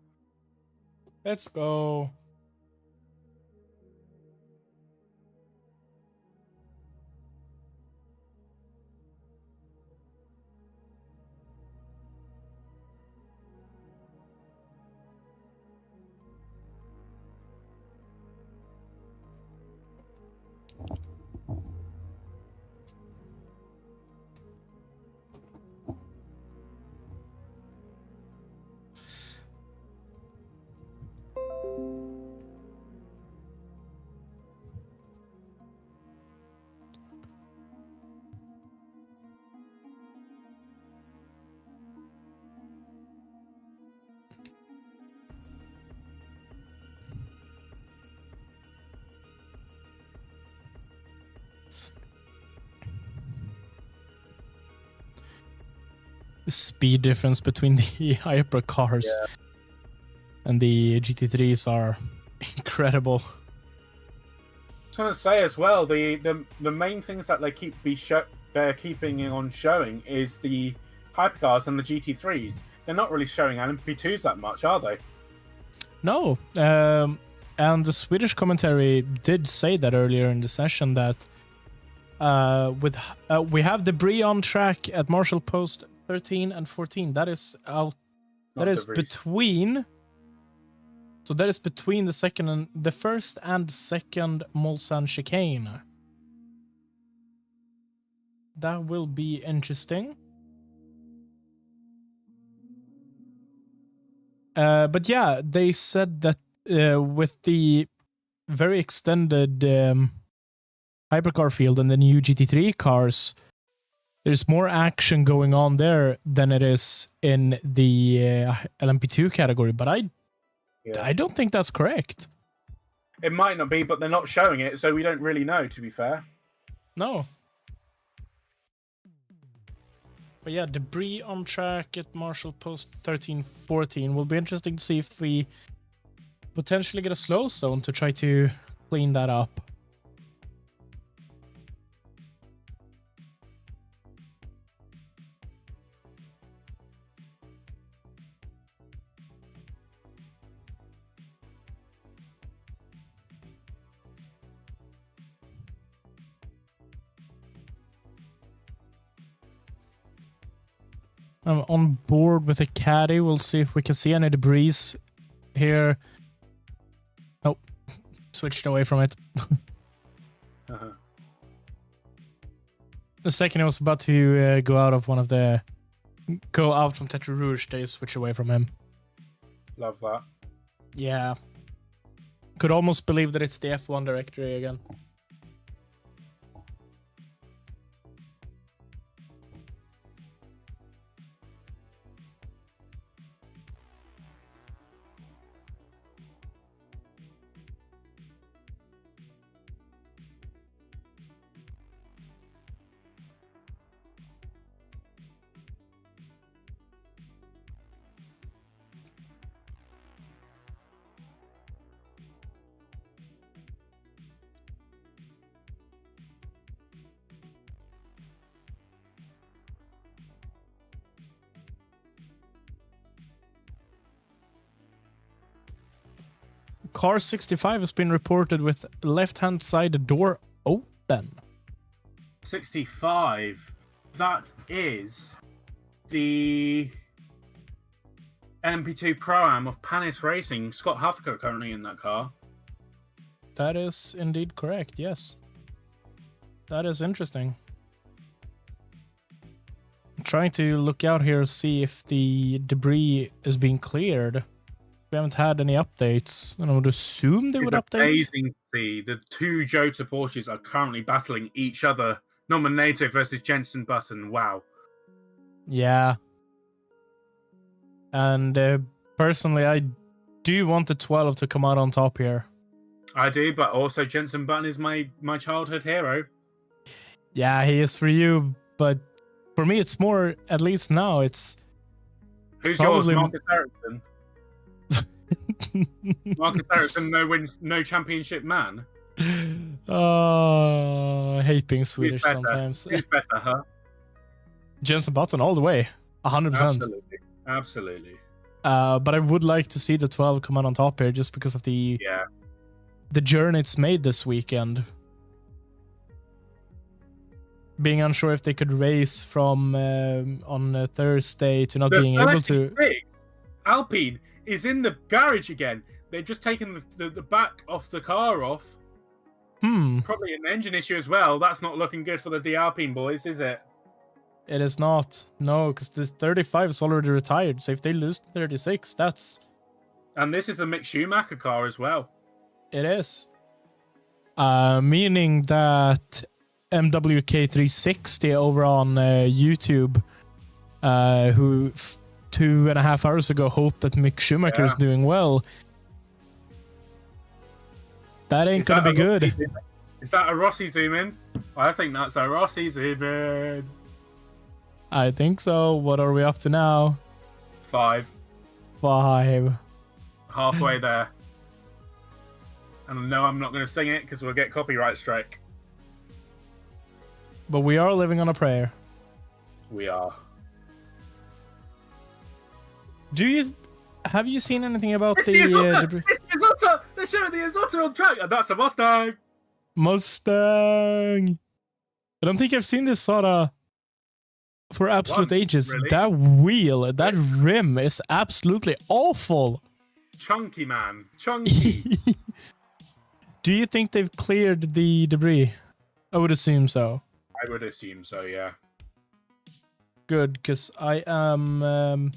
Let's go. The speed difference between the hypercars and the GT3s are incredible. I was going to say as well, the main things that they're keeping on showing is the hypercars and the GT3s. They're not really showing LMP2s that much, are they? No, and the Swedish commentary did say that earlier in the session that we have debris on track at Marshall Post 13 and 14. That is out. That is between. So that is between the first and second Mulsanne chicane. That will be interesting. But yeah, they said that with the very extended hypercar field and the new GT3 cars, there's more action going on there than it is in the LMP2 category. But I don't think that's correct. It might not be, but they're not showing it, so we don't really know, to be fair. No. But yeah, debris on track at Marshall Post 13-14. Will be interesting to see if we potentially get a slow zone to try to clean that up. I'm on board with a caddy. We'll see if we can see any debris here. Oh, switched away from it. The second I was about to go out from Tetra Rouge, they switch away from him. Love that. Yeah. Could almost believe that it's the F1 directory again. Car 65 has been reported with left-hand side door open. 65. That is the LMP2 Pro-Am of Panis Racing. Scott Huffker currently in that car. That is indeed correct, yes. That is interesting. I'm trying to look out here, see if the debris is being cleared. We haven't had any updates, and I would assume they would update. It's amazing to see the two Jota Porsches are currently battling each other. Norman Native versus Jensen Button. Wow. Yeah. And personally, I do want the 12 to come out on top here. I do, but also Jensen Button is my childhood hero. Yeah, he is for you, but for me, it's more, at least now, it's... Who's probably... yours, Marcus Ericsson? Marcus Ericsson, no championship man. Oh, I hate being Swedish sometimes. Who's better, huh? Jensen Button all the way, 100%. Absolutely. But I would like to see the 12 come out on top here, just because of the journey it's made this weekend. Being unsure if they could race from on Thursday to not being able to. Alpine is in the garage again. They've just taken the back off the car off. Probably an engine issue as well. That's not looking good for the Alpine boys, is it? It is not. No, because the 35 is already retired. So if they lose 36, that's... And this is the Mick Schumacher car as well. It is. Meaning that MWK360 over on YouTube, who 2.5 hours ago hoped that Mick Schumacher is doing well. That ain't gonna be good. Is that a Rossi zoom in? I think that's a Rossi zoom in. I think so. What are we up to now? 5. 5. Halfway there. And no, I'm not going to sing it because we'll get copyright strike. But we are living on a prayer. We are. Have you seen anything about It's the Isidor! It's the Isidor! They're showing the Isidor on track, and that's a Mustang! Mustang? I don't think I've seen this Sara for absolute ages. Really? That wheel, that rim is absolutely awful. Chunky, man. Chunky. Do you think they've cleared the debris? I would assume so. I would assume so, yeah. Good, because I am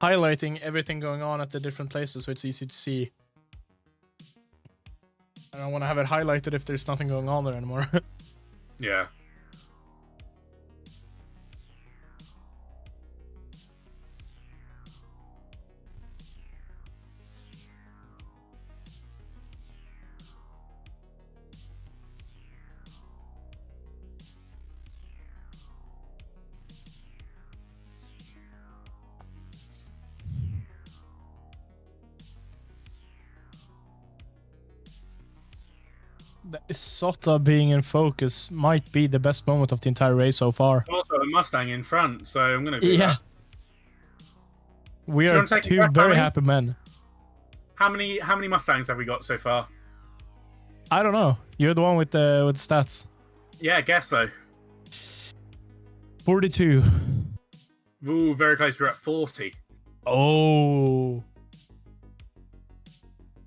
highlighting everything going on at the different places so it's easy to see. I don't want to have it highlighted if there's nothing going on there anymore. Yeah. The Isotta being in focus might be the best moment of the entire race so far. Also a Mustang in front, so I'm going to do that. We you are wanna take a two breath, very Harry? happy men. How many Mustangs have we got so far? I don't know. You're the one with the stats. Yeah, I guess so. 42. Ooh, very close. We're at 40. Oh.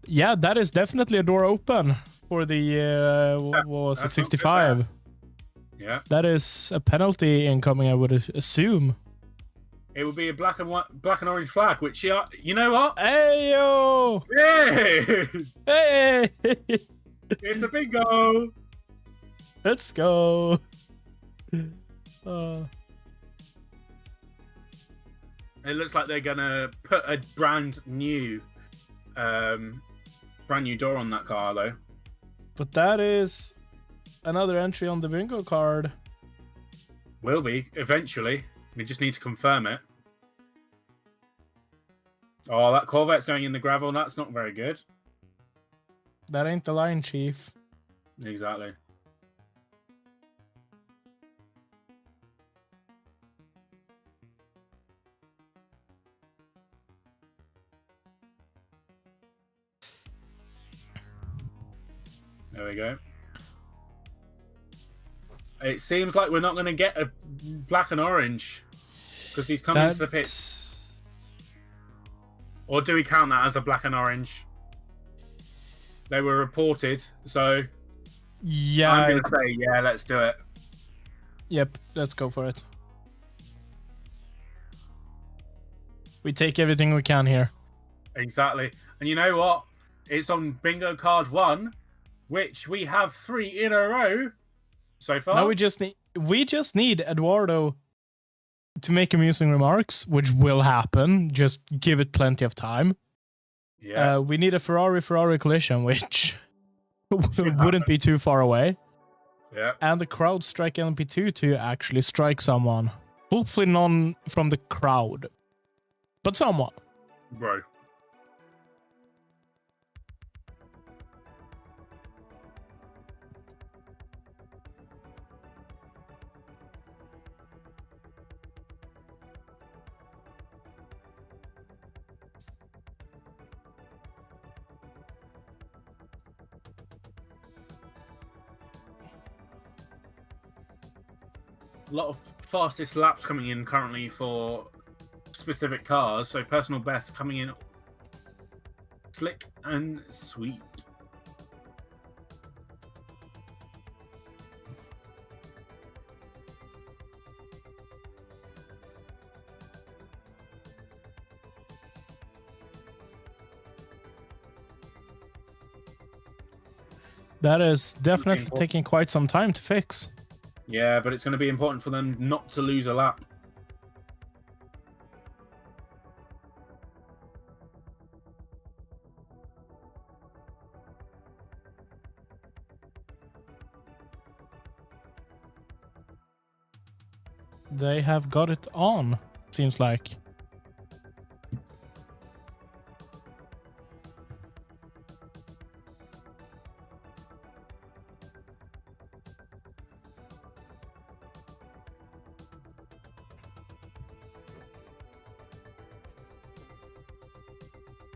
Yeah, that is definitely a door open for the, what was it, that's not good 65. there. Yeah. That is a penalty incoming, I would assume. It would be a black and orange flag, which, you know what? Hey, yo! Yay! Hey! It's a bingo! Let's go. It looks like they're gonna put a brand new door on that car, though. But that is another entry on the bingo card. Will be eventually. We just need to confirm it. Oh, that Corvette's going in the gravel. That's not very good. That ain't the line, Chief. Exactly. There we go. It seems like we're not going to get a black and orange because he's coming to the pit. Or do we count that as a black and orange? They were reported, so Yeah. I'm going to say, yeah, let's do it. Yep, let's go for it. We take everything we can here. Exactly. And you know what? It's on bingo card 1, which we have 3 in a row so far. Now we just need Eduardo to make amusing remarks, which will happen. Just give it plenty of time. Yeah. We need a Ferrari collision, which wouldn't be too far away. Yeah. And the crowd strike LMP2 to actually strike someone. Hopefully none from the crowd, but someone. Bro. A lot of fastest laps coming in currently for specific cars. So personal best coming in slick and sweet. That is definitely important. taking quite some time to fix. Yeah, but it's going to be important for them not to lose a lap. They have got it on, seems like.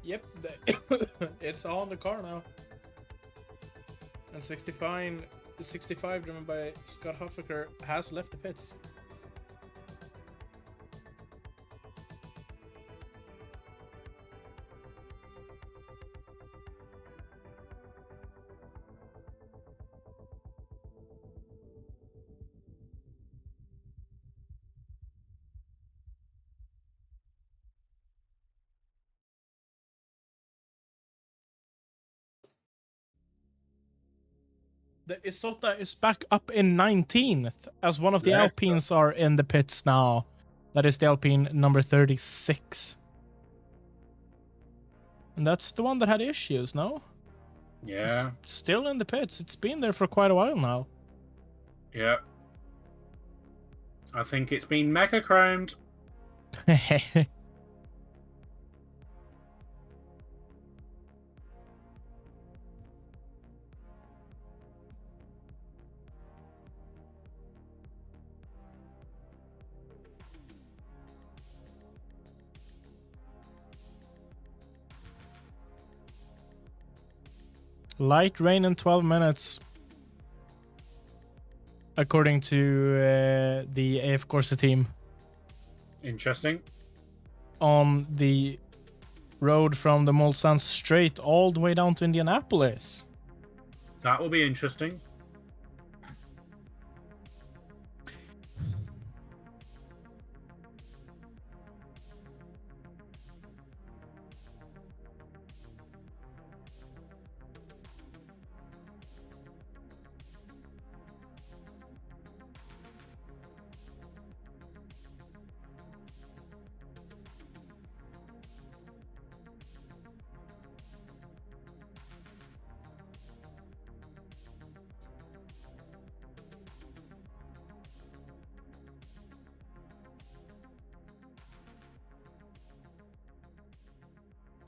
Yep, it's on the car now. And 65 driven by Scott Huffaker has left the pits. The Isotta is back up in 19th, as one of the Let's Alpines are in the pits now. That is the Alpine number 36. And that's the one that had issues, no? Yeah. It's still in the pits. It's been there for quite a while now. Yeah. I think it's been mecha chromed. Light rain in 12 minutes. According to the AF Corsa team. Interesting. On the road from the Mulsanne Strait all the way down to Indianapolis. That will be interesting.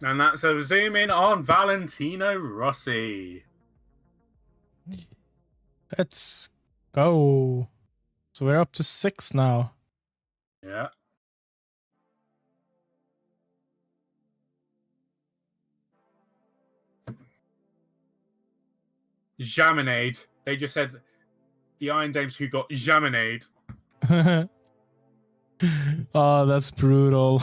And that's a zoom in on Valentino Rossi. Let's go. So we're up to 6 now. Yeah. Jaminade. They just said the Iron Dames who got Jaminade. Oh, that's brutal.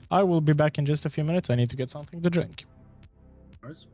I will be back in just a few minutes. I need to get something to drink. Nice.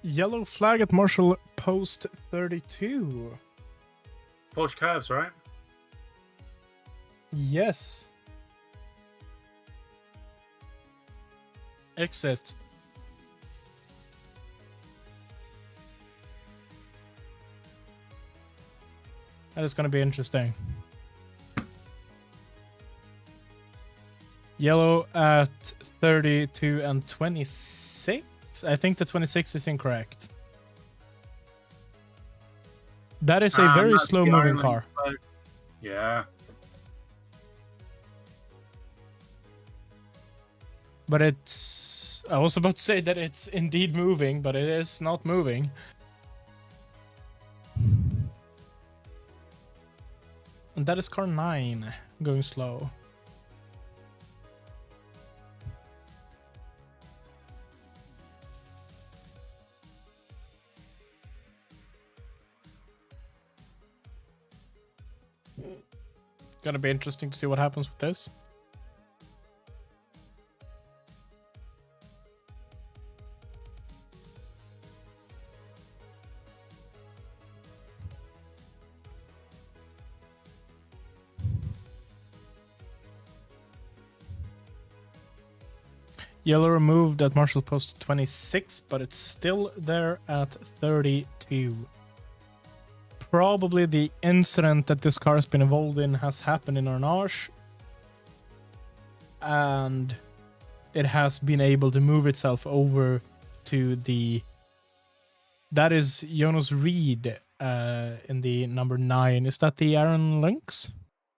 Yellow flag at Marshall Post 32. Porsche curves, right? Yes. Exit. That is going to be interesting. Yellow at 32 and 26? I think the 26 is incorrect. That is a very That's slow the moving Iron car. Link. Yeah. But it's... I was about to say that it's indeed moving, but it is not moving. And that is car 9 going slow. Gonna be interesting to see what happens with this. Yellow removed at Marshall Post 26, but it's still there at 32. Probably the incident that this car has been involved in has happened in Arnage. And it has been able to move itself over to the... That is Jonas Reed in the number 9. Is that the Aaron Lynx?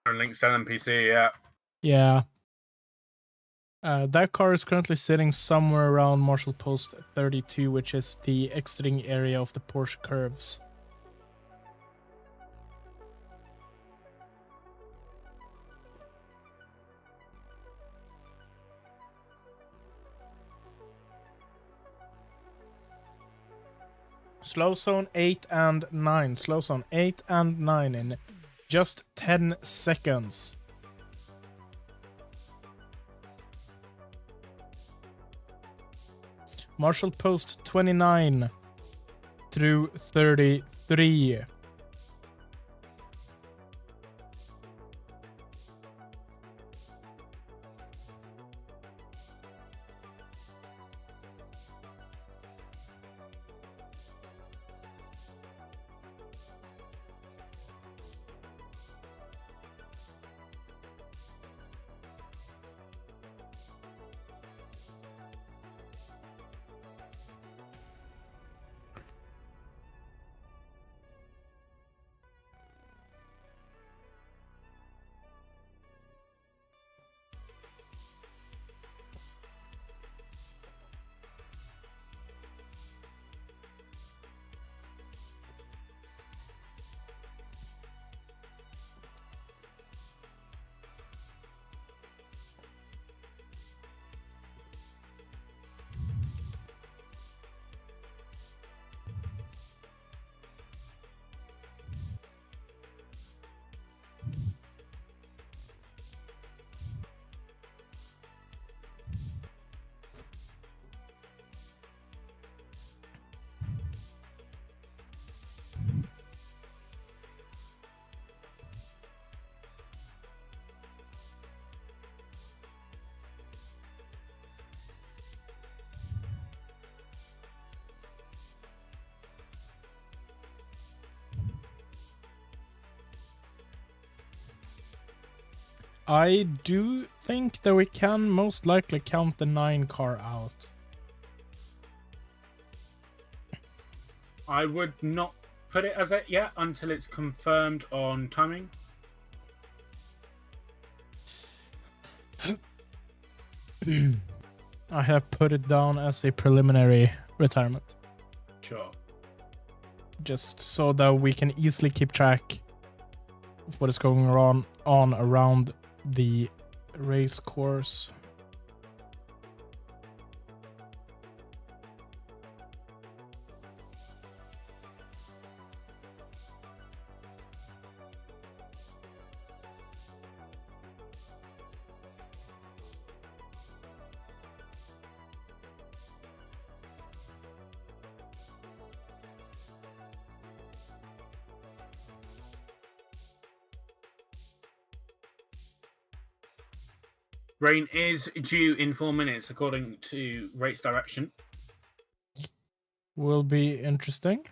Aaron Link's LMPC, yeah. Yeah. That car is currently sitting somewhere around Marshall Post 32, which is the exiting area of the Porsche curves. Slow zone 8 and 9. Slow zone 8 and 9 in just 10 seconds. Marshall Post 29 through 33. I do think that we can most likely count the 9 car out. I would not put it as it yet until it's confirmed on timing. I have put it down as a preliminary retirement. Sure. Just so that we can easily keep track of what is going on around the race course. Rain is due in 4 minutes, according to race direction. Will be interesting.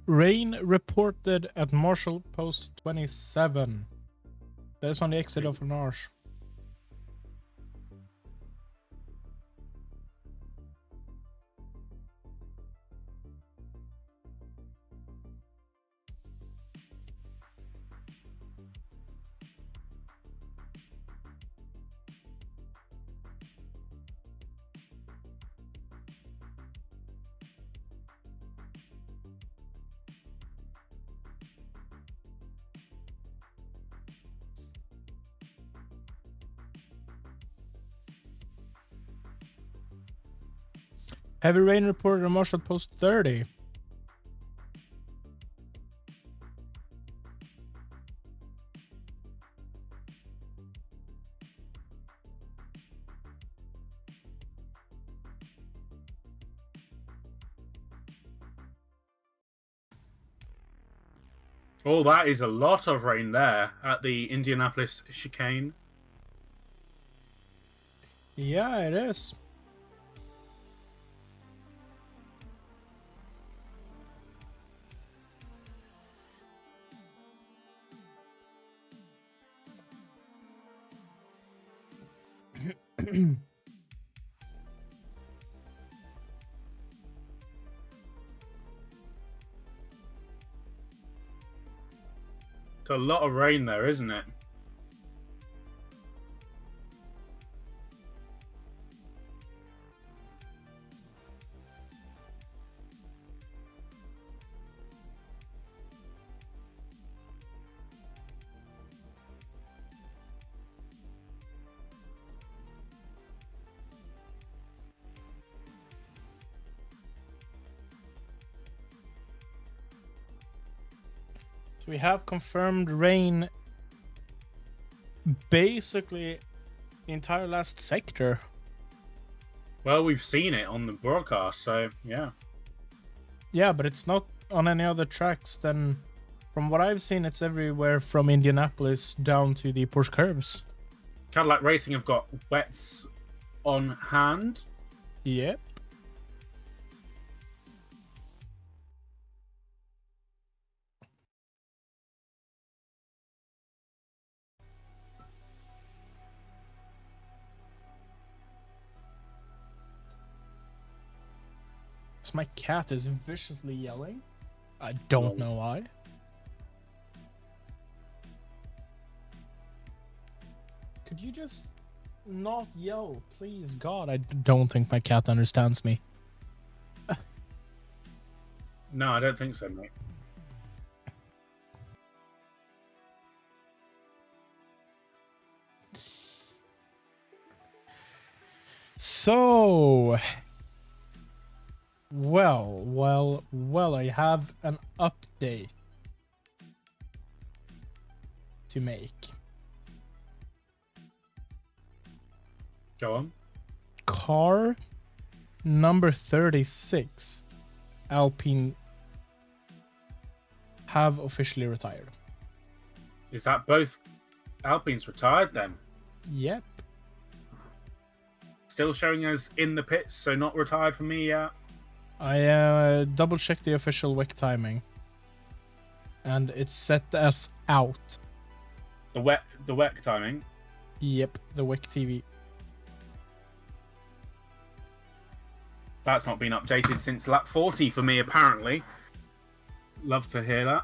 Rain reported at Marshall Post 27. That is on the exit of Arch. Heavy rain reported on Marshall Post 30. Oh, that is a lot of rain there at the Indianapolis chicane. Yeah, it is. It's a lot of rain there, isn't it? So we have confirmed rain basically the entire last sector. Well, we've seen it on the broadcast, so yeah. Yeah, but it's not on any other tracks than, from what I've seen, it's everywhere from Indianapolis down to the Porsche curves. Cadillac Racing have got wets on hand. Yep. My cat is viciously yelling. I don't know why. Could you just not yell, please? God, I don't think my cat understands me. No, I don't think so, mate. So, Well, I have an update to make. Go on. Car number 36, Alpine, have officially retired. Is that both Alpines retired then? Yep. Still showing us in the pits, so not retired for me yet. I double checked the official WEC timing, and it's set as out. The WEC timing. Yep, the WEC TV. That's not been updated since lap 40 for me, apparently. Love to hear that.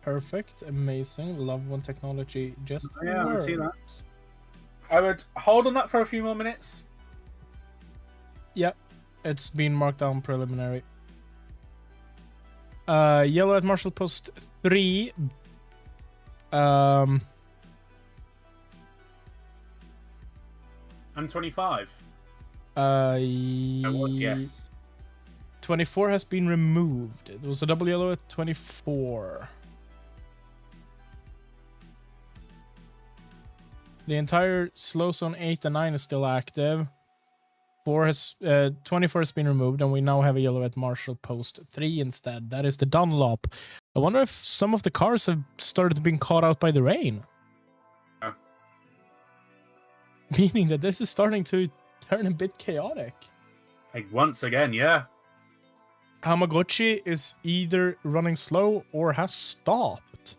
Perfect, amazing, love when technology just Yeah, I see that. works. I would hold on that for a few more minutes. Yep, it's been marked down preliminary. Yellow at Marshall Post 3. And 25. Yes. 24 has been removed. It was a double yellow at 24. The entire slow zone 8 and 9 is still active. 24 has been removed, and we now have a yellow at Marshall Post 3 instead. That is the Dunlop. I wonder if some of the cars have started being caught out by the rain. Meaning that this is starting to turn a bit chaotic. Like once again, yeah. Tamagotchi is either running slow or has stopped.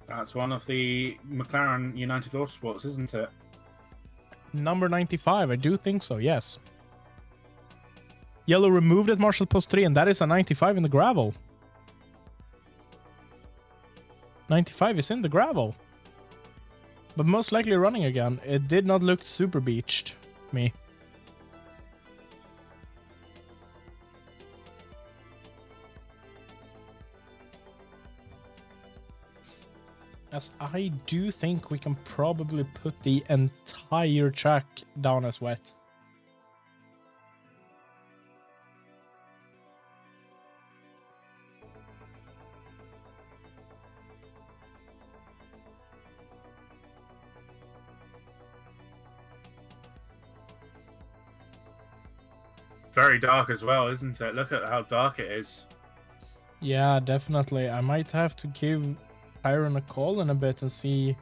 That's one of the McLaren United Autosports, isn't it? Number 95, I do think so, yes. Yellow removed at Marshall Post 3, and that is a 95 in the gravel. 95 is in the gravel. But most likely running again. It did not look super beached, me. As I do think we can probably put the entire track down as wet. Very dark as well, isn't it? Look at how dark it is. Yeah, definitely. I might have to give Tyron a call in a bit and see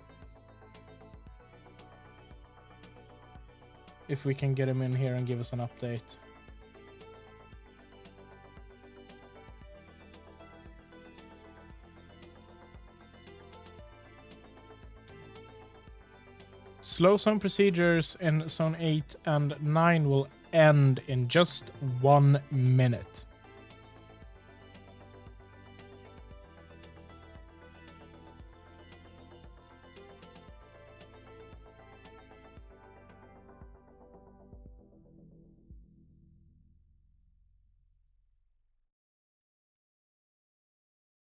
if we can get him in here and give us an update. Slow zone procedures in zone 8 and 9 will end in just 1 minute.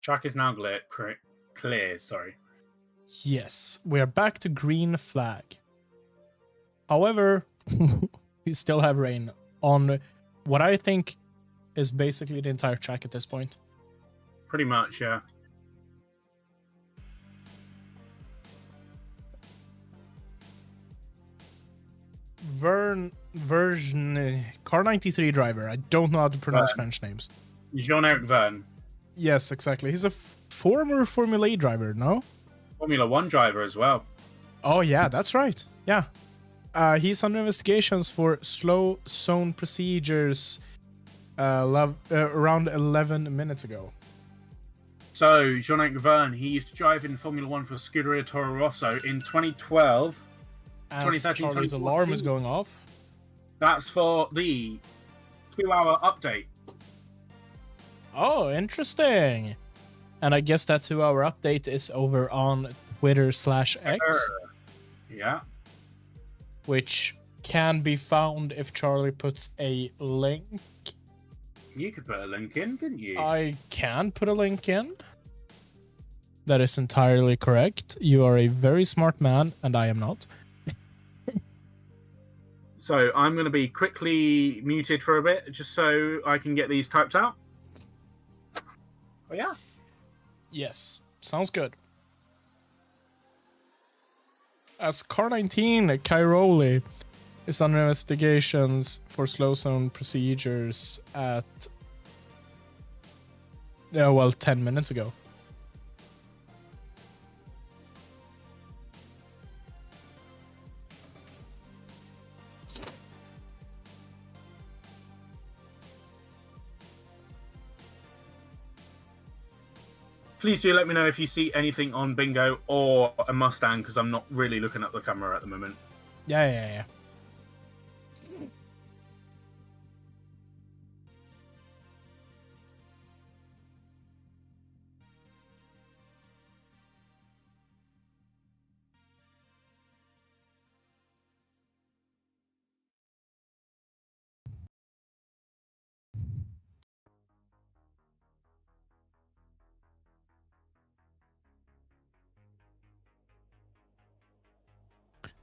Track is now clear, sorry. Yes, we are back to green flag. However, we still have rain on what I think is basically the entire track at this point. Pretty much, yeah. Version Car 93 driver. I don't know how to pronounce French names. Jean-Eric Verne. Yes, exactly. He's a former Formula E driver, no? Formula 1 driver as well. Oh, yeah, that's right. Yeah. He's under investigations for slow zone procedures around 11 minutes ago. So, Jean-Eric Verne, he used to drive in Formula 1 for Scuderia Toro Rosso in 2012. As 2013, Charlie's alarm is going off. That's for the 2-hour update. Oh, interesting. And I guess that 2-hour update is over on Twitter/X. Yeah. Which can be found if Charlie puts a link. You could put a link in, couldn't you? I can put a link in. That is entirely correct. You are a very smart man, and I am not. So I'm going to be quickly muted for a bit, just so I can get these typed out. Oh yeah. Yes, sounds good. As Car 19, Cairoli is under investigations for slow zone procedures at 10 minutes ago. Please do let me know if you see anything on Bingo or a Mustang, because I'm not really looking at the camera at the moment. Yeah.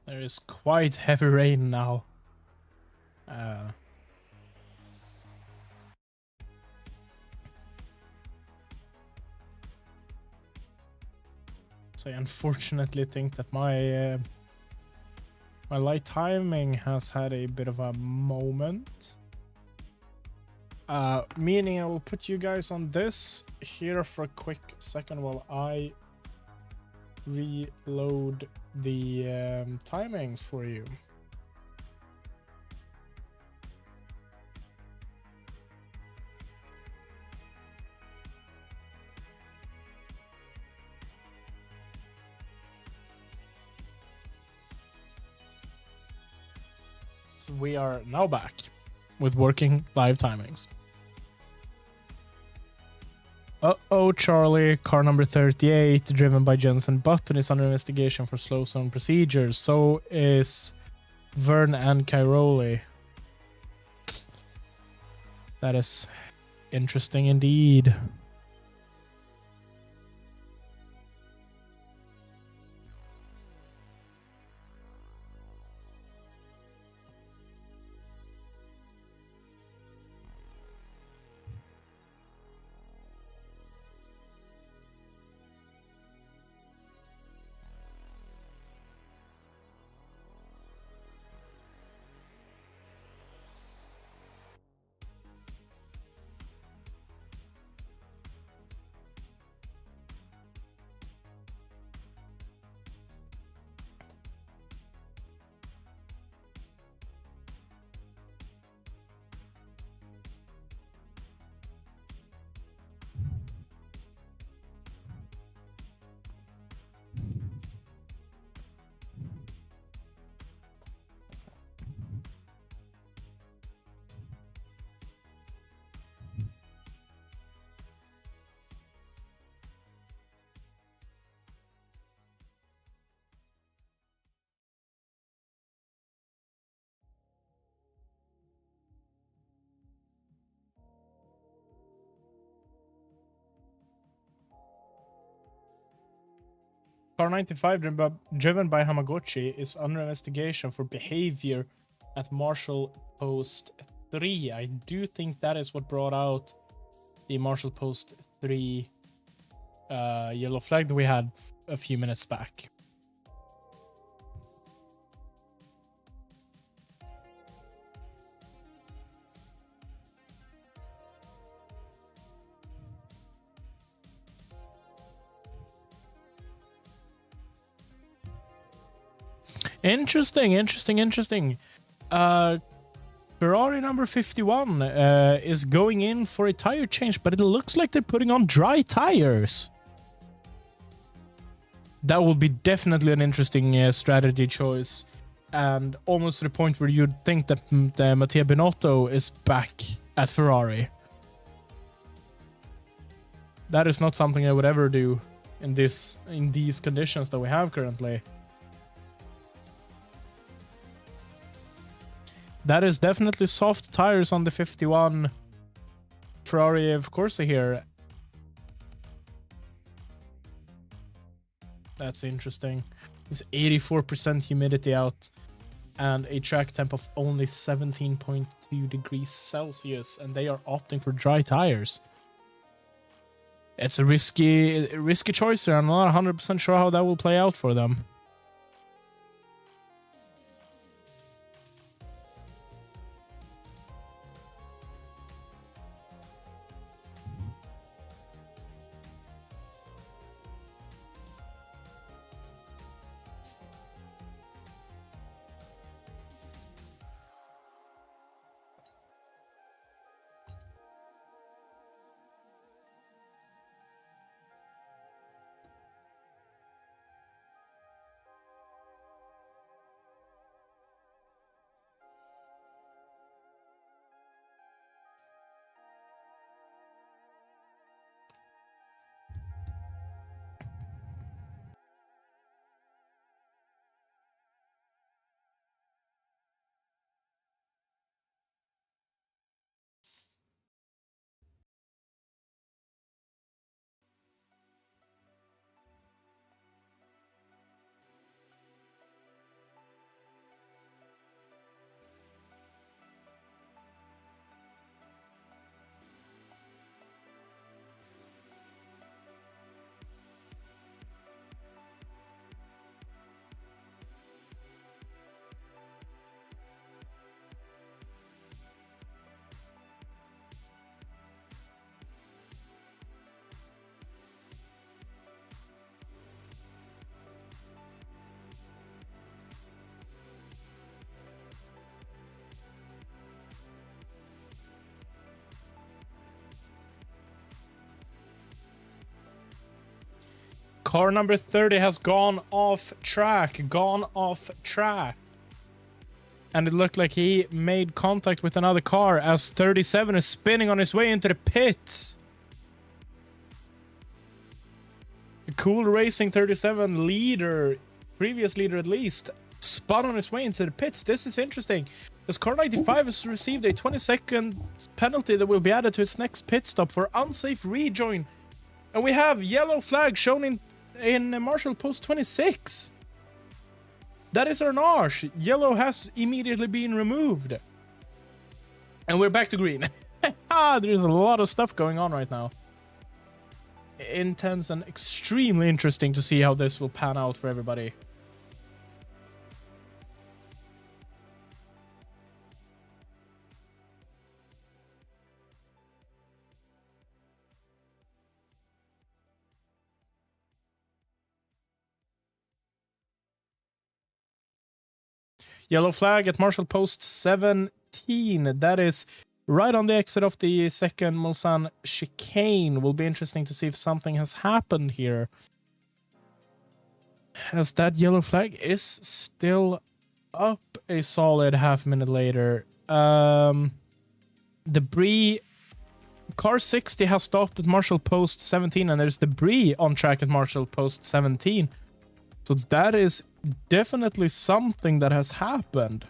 There is quite heavy rain now. So I unfortunately think that my light timing has had a bit of a moment. Meaning I will put you guys on this here for a quick second while I reload the timings for you. So we are now back with working live timings. Uh-oh, Charlie, car number 38, driven by Jensen Button, is under investigation for slow zone procedures. So is Vern and Cairoli. That is interesting indeed. Car 95, driven by Hamaguchi, is under investigation for behavior at Marshall Post 3. I do think that is what brought out the Marshall Post 3 yellow flag that we had a few minutes back. Interesting. Ferrari number 51 is going in for a tire change, but it looks like they're putting on dry tires. That will be definitely an interesting strategy choice, and almost to the point where you'd think that Mattia Binotto is back at Ferrari. That is not something I would ever do in these conditions that we have currently. That is definitely soft tires on the 51 Ferrari, of course, here. That's interesting. There's 84% humidity out. and a track temp of only 17.2 degrees Celsius, and they are opting for dry tires. It's a risky choice here. I'm not 100% sure how that will play out for them. Car number 30 has gone off track. And it looked like he made contact with another car as 37 is spinning on his way into the pits. Cool Racing 37 leader, previous leader at least, spun on his way into the pits. This is interesting, as car 95 has received a 20-second penalty that will be added to its next pit stop for unsafe rejoin. And we have yellow flag shown in Marshall Post 26. That is our Nash. Yellow has immediately been removed. And we're back to green. There's a lot of stuff going on right now. Intense and extremely interesting to see how this will pan out for everybody. Yellow flag at Marshall Post 17. That is right on the exit of the second Mulsanne chicane. Will be interesting to see if something has happened here, as that yellow flag is still up a solid half minute later. Debris. Car 60 has stopped at Marshall Post 17, and there's debris on track at Marshall Post 17. So that is definitely something that has happened.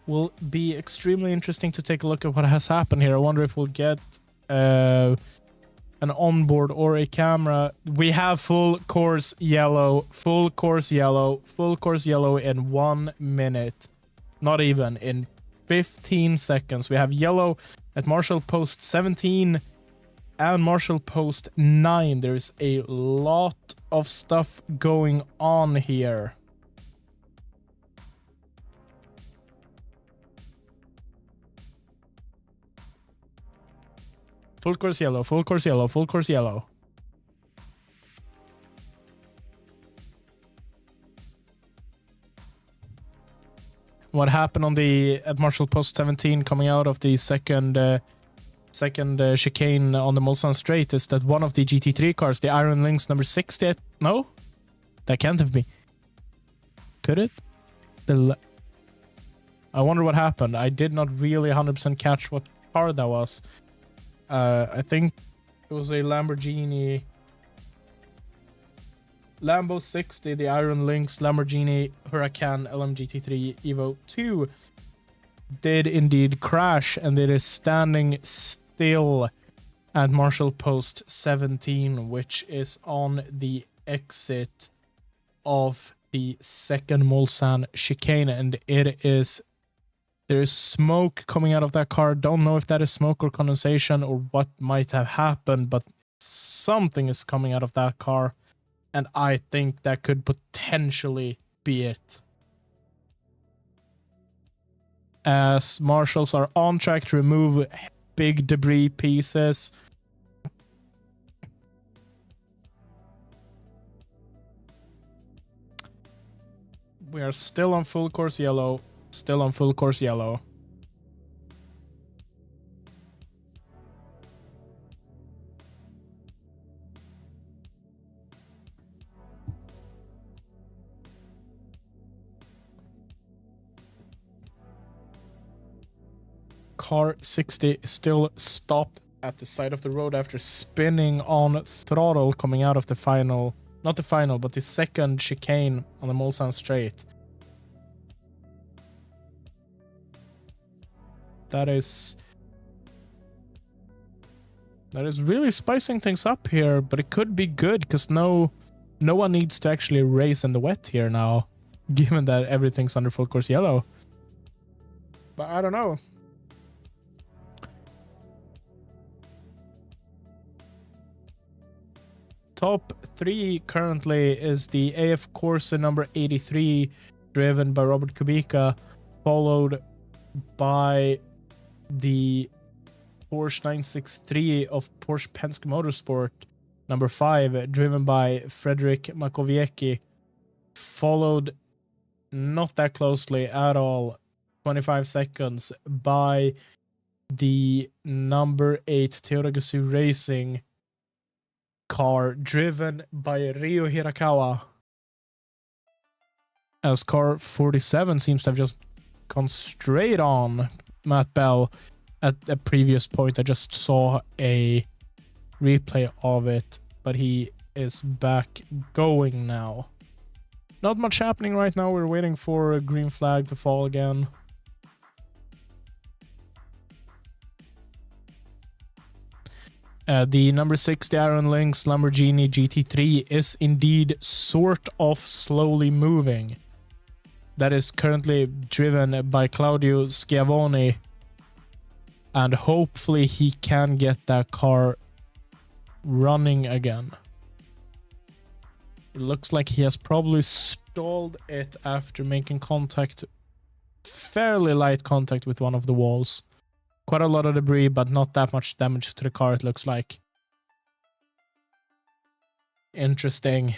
Will be extremely interesting to take a look at what has happened here. I wonder if we'll get an onboard or a camera. We have full course yellow in 1 minute. Not even, in 15 seconds. We have yellow at Marshall Post 17 and Marshall Post 9. There's a lot of stuff going on here. Full course yellow. What happened at Marshall Post 17 coming out of the second chicane on the Mulsanne Straight is that one of the GT3 cars, the Iron Lynx number 60, no? That can't have been. Could it? I wonder what happened. I did not really 100% catch what car that was. I think it was a Lamborghini. Lambo 60, the Iron Lynx, Lamborghini Huracan LMGT3 Evo 2 did indeed crash, and it is standing still at Marshall Post 17, which is on the exit of the second Mulsanne chicane, and there's smoke coming out of that car. Don't know if that is smoke or condensation or what might have happened, but something is coming out of that car, and I think that could potentially be it. As marshals are on track to remove big debris pieces. We are still on full course yellow. Still on full course yellow. Car 60 still stopped at the side of the road after spinning on throttle coming out of the final, not the final, but the second chicane on the Mulsanne straight. That is really spicing things up here, but it could be good because no one needs to actually race in the wet here now, given that everything's under full course yellow. But I don't know. Top 3 currently is the AF Corsa number 83, driven by Robert Kubica, followed by the Porsche 963 of Porsche Penske Motorsport number 5, driven by Frederick Makowiecki, followed not that closely at all, 25 seconds, by the number 8 Toyota Gazoo Racing car, driven by Ryo Hirakawa, as car 47 seems to have just gone straight on Matt Bell at a previous point. I just saw a replay of it, but he is back going now. Not much happening right now. We're waiting for a green flag to fall again. The number 6, the Aaron Lynx Lamborghini GT3, is indeed sort of slowly moving. That is currently driven by Claudio Schiavone, and hopefully he can get that car running again. It looks like he has probably stalled it after making contact, fairly light contact with one of the walls. Quite a lot of debris, but not that much damage to the car, it looks like. Interesting.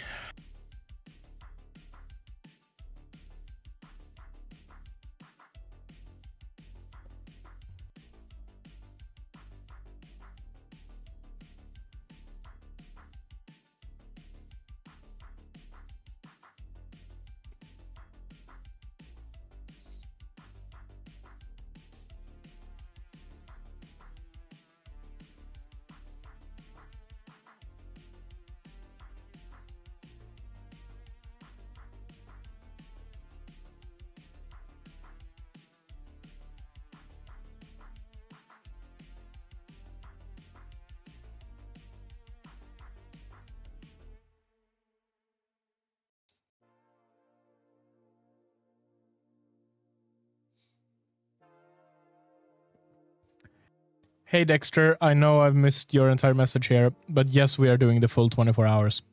Hey Dexter, I know I've missed your entire message here, but yes, we are doing the full 24 hours.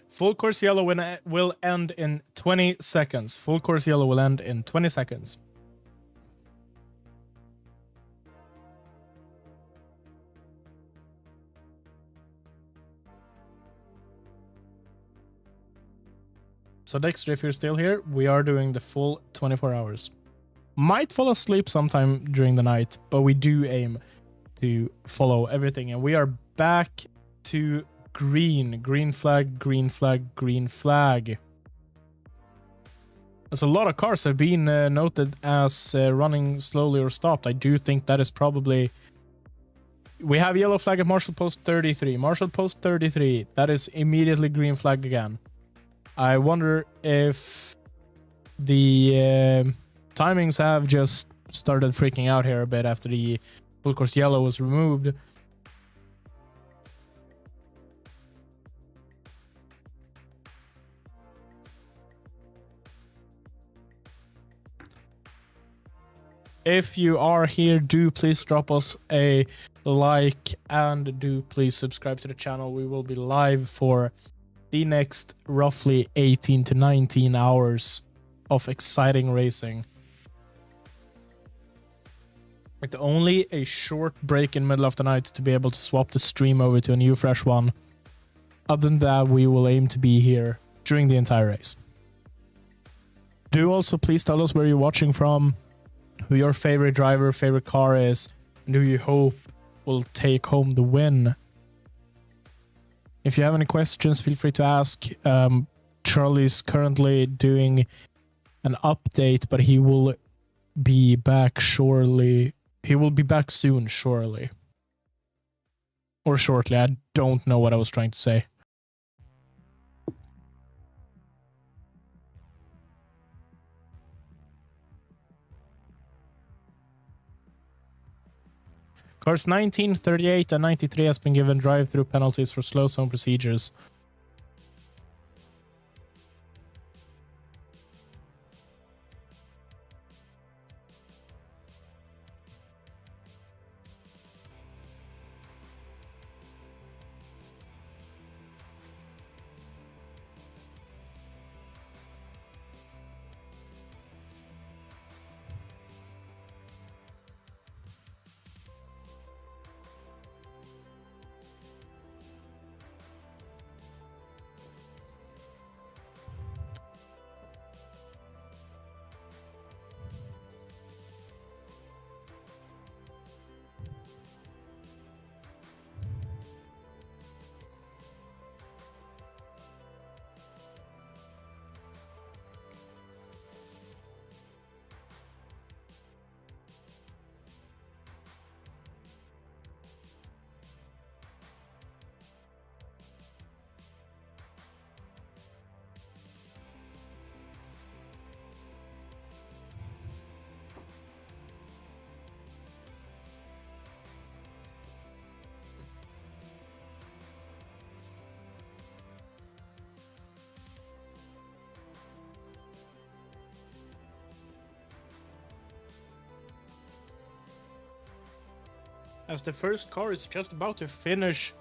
Full course yellow will end in 20 seconds. Full course yellow will end in 20 seconds. So Dexter, if you're still here, we are doing the full 24 hours. Might fall asleep sometime during the night, but we do aim to follow everything. And we are back to green. Green flag, green flag, green flag. As a lot of cars have been noted as running slowly or stopped. I do think that is probably... We have yellow flag at Marshall Post 33. Marshall Post 33. That is immediately green flag again. I wonder if the... timings have just started freaking out here a bit after the full course yellow was removed. If you are here, do please drop us a like and do please subscribe to the channel. We will be live for the next roughly 18 to 19 hours of exciting racing. With only a short break in the middle of the night to be able to swap the stream over to a new fresh one. Other than that, we will aim to be here during the entire race. Do also please tell us where you're watching from, who your favorite driver, favorite car is, and who you hope will take home the win. If you have any questions, feel free to ask. Charlie's currently doing an update, but he will be back shortly. He will be back soon, surely. Or shortly. I don't know what I was trying to say. Cars 19, 38, and 93 has been given drive-through penalties for slow zone procedures. As the first car is just about to finish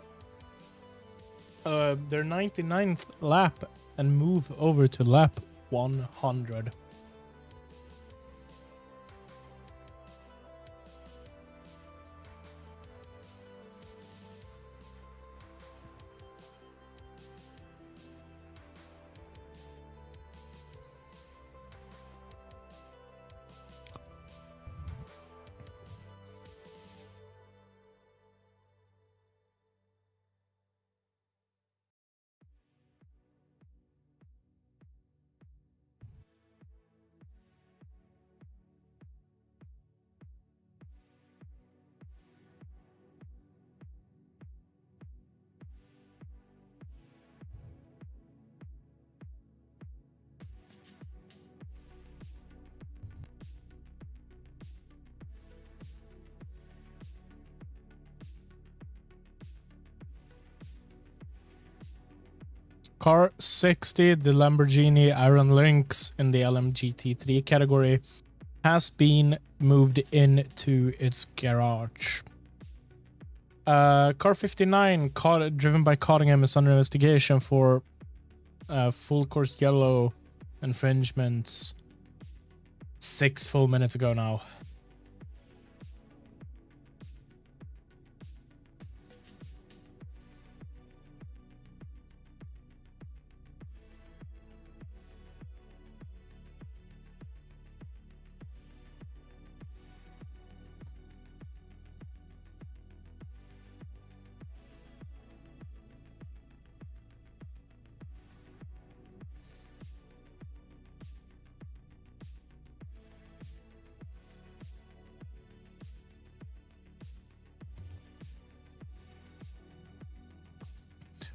their 99th lap and move over to lap 100. Car 60, the Lamborghini Iron Lynx in the LMGT3 category, has been moved into its garage. Car 59, driven by Cottingham, is under investigation for full course yellow infringements 6 full minutes ago now.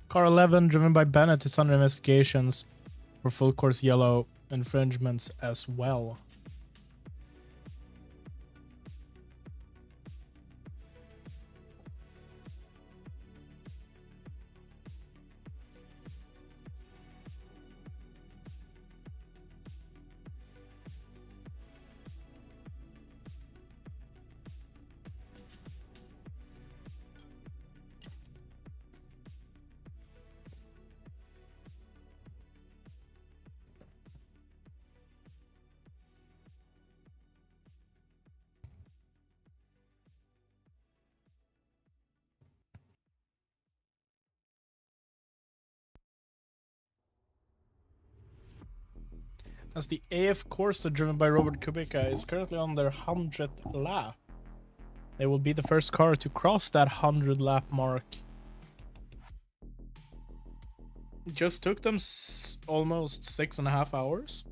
Car 11, driven by Bennett, is under investigations for full course yellow infringements as well. as the AF Corsa driven by Robert Kubica is currently on their 100th lap. They will be the first car to cross that 100 lap mark. It just took them almost 6.5 hours.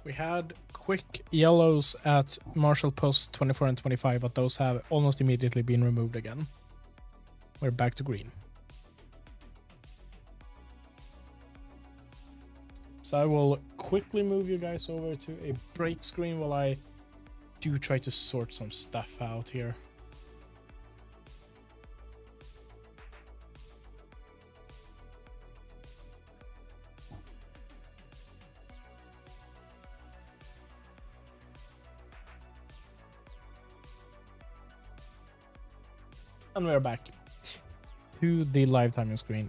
We had quick yellows at Marshall Post 24 and 25, but those have almost immediately been removed again. We're back to green. So I will quickly move you guys over to a break screen while I do try to sort some stuff out here. And we're back to the live timing screen.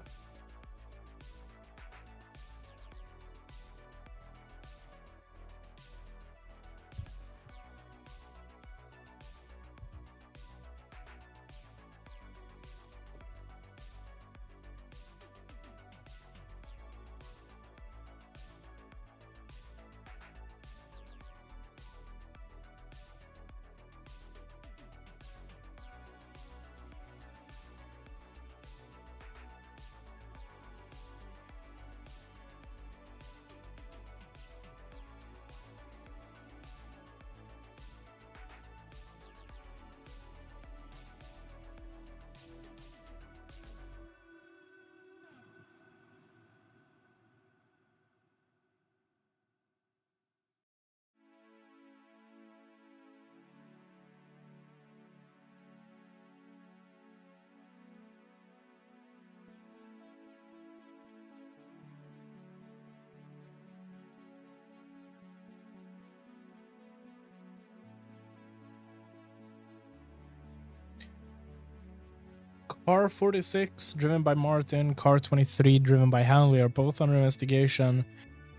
Car 46, driven by Martin, Car 23, driven by Hanley, are both under investigation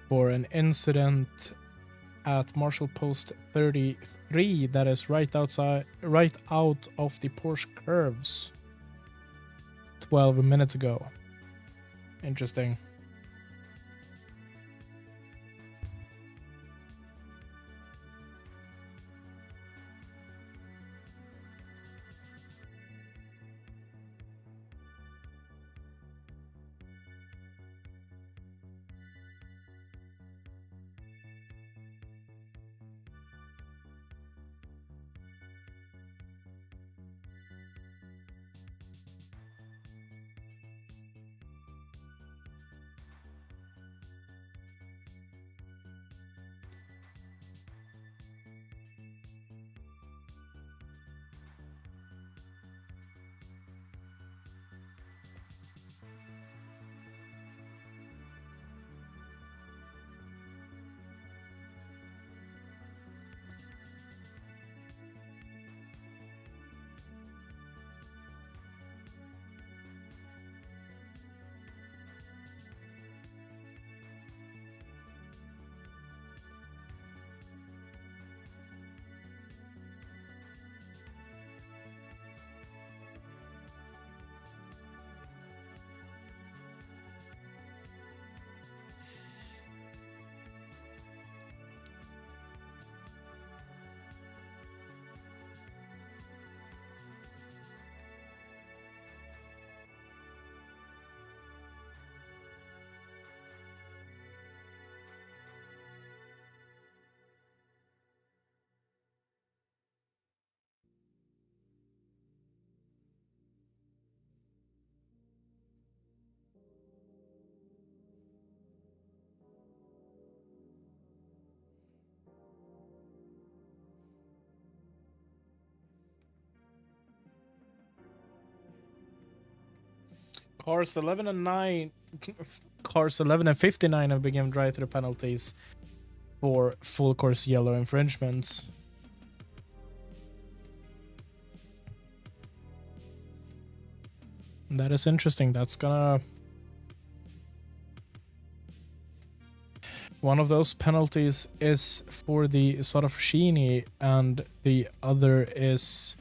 for an incident at Marshall Post 33 that is right out of the Porsche curves 12 minutes ago. Interesting. Cars 11 and 9, Cars 11 and 59 have begun drive-through penalties for full course yellow infringements. That is interesting. That's gonna... One of those penalties is for the Sarafashini, and the other is...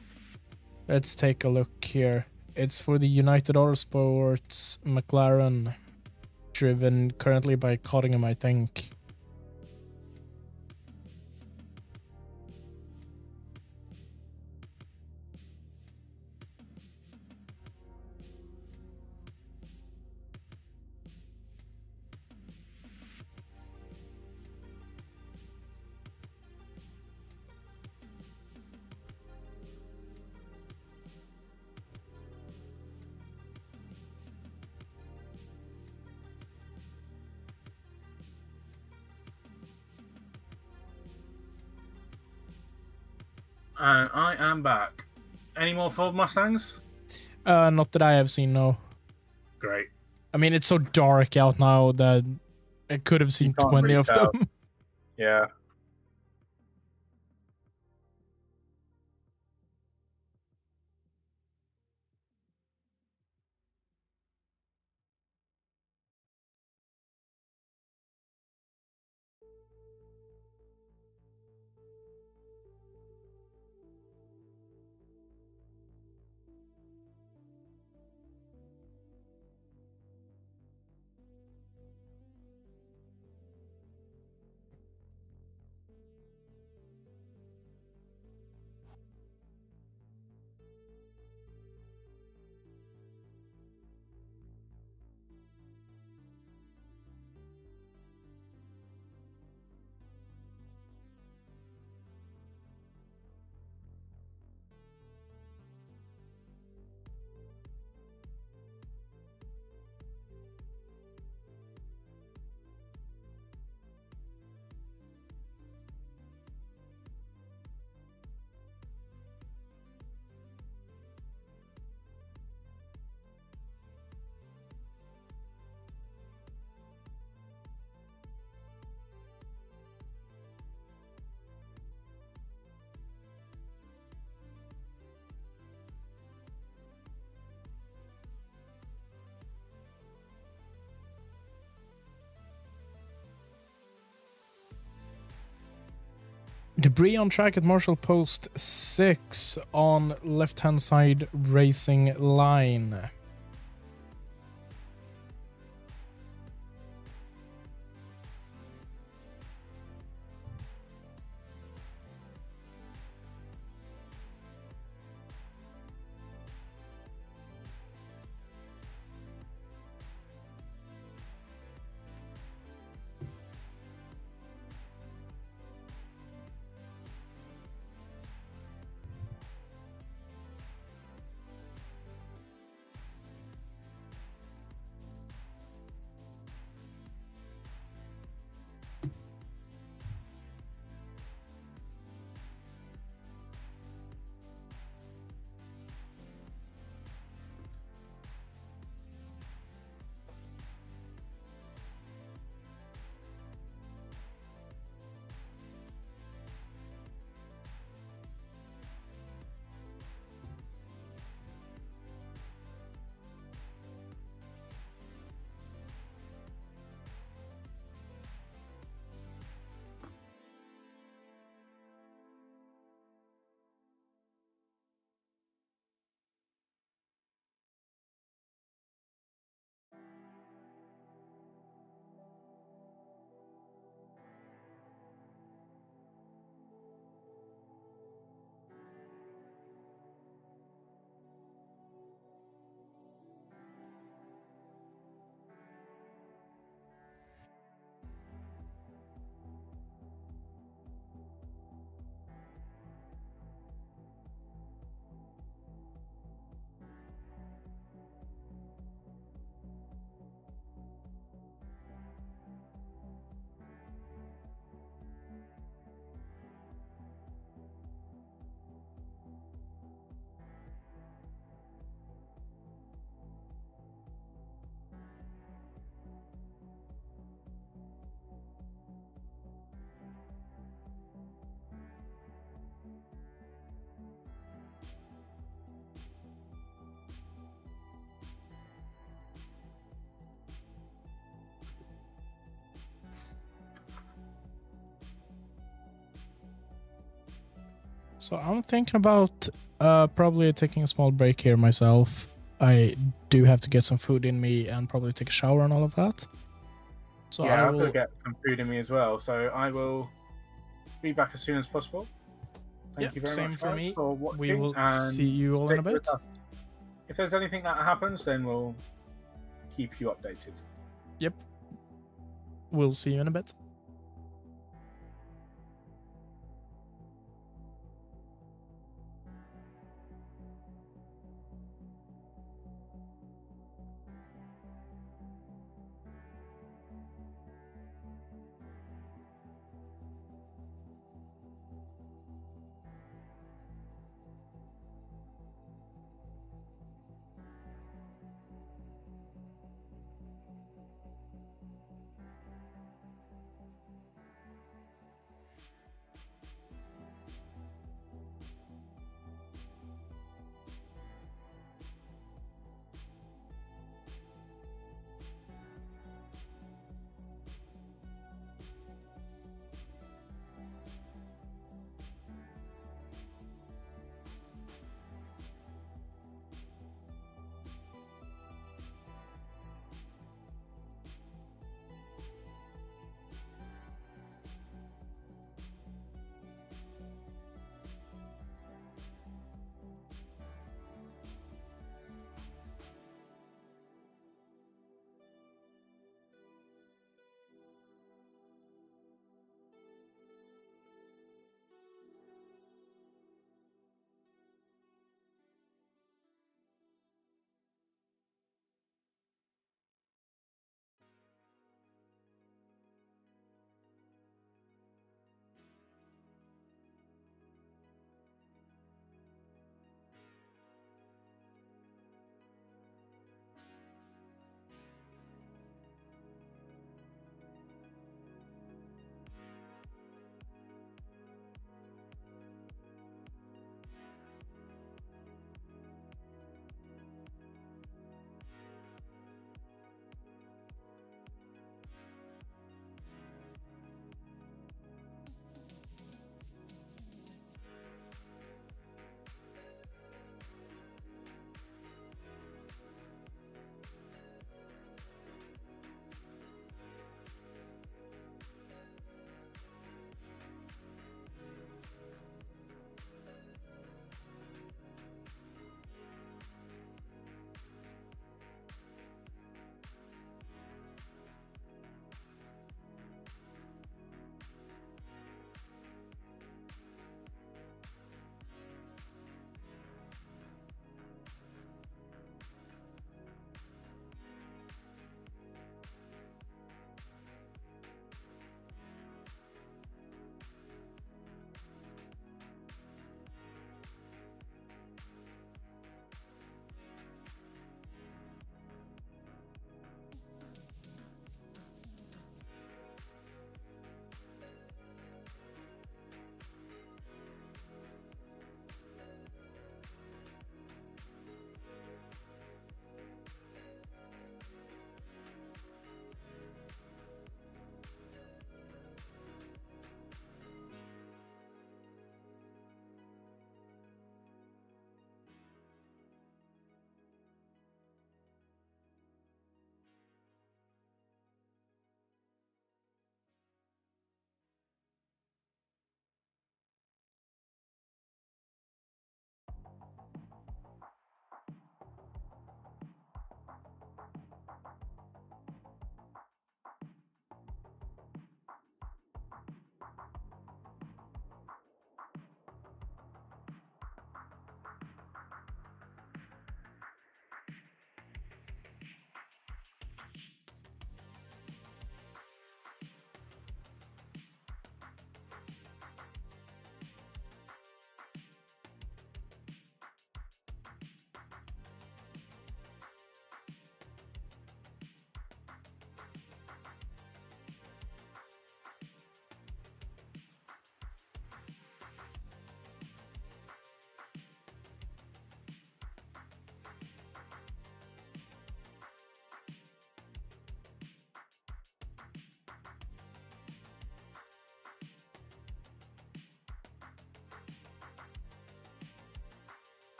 Let's take a look here. It's for the United Autosports McLaren, driven currently by Cottingham, I think. And I am back. Any more Ford Mustangs? Not that I have seen, no. Great. I mean, it's so dark out now that I could have seen can't 20 really of tell. them. Yeah. Debris on track at Marshall Post 6 on left-hand side racing line. So I'm thinking about probably taking a small break here myself. I do have to get some food in me and probably take a shower and all of that. So yeah, I I've got will. to get some food in me as well. So I will be back as soon as possible. Thank you very same much for guys, me. for watching. We will and see you all in a stick with bit. us. If there's anything that happens, then we'll keep you updated. Yep. We'll see you in a bit.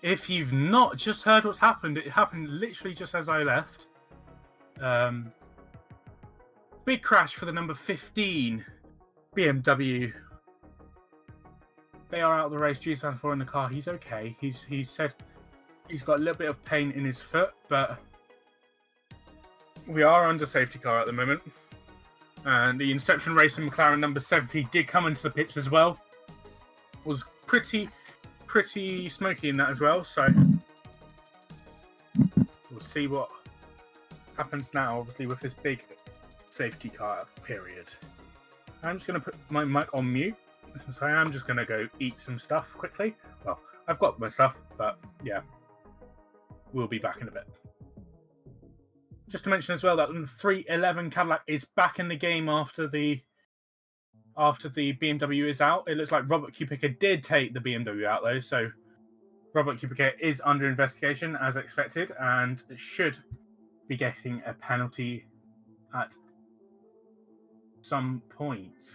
if you've not just heard what's happened, it happened literally just as I left. Big crash for the number 15 BMW. They are out of the race. G4 in the car. He's okay. He said he's got a little bit of pain in his foot, but we are under safety car at the moment. And the Inception Racing McLaren number 70 did come into the pits as well. Was pretty smoky in that as well. So we'll see what happens now, obviously, with this big safety car period. I'm just going to put my mic on mute, since I am just going to go eat some stuff quickly. Well, I've got my stuff, but yeah, we'll be back in a bit. Just to mention as well that the 311 Cadillac is back in the game after the BMW is out. It looks like Robert Kubica did take the BMW out though, so Robert Kubica is under investigation as expected and should be getting a penalty at some point.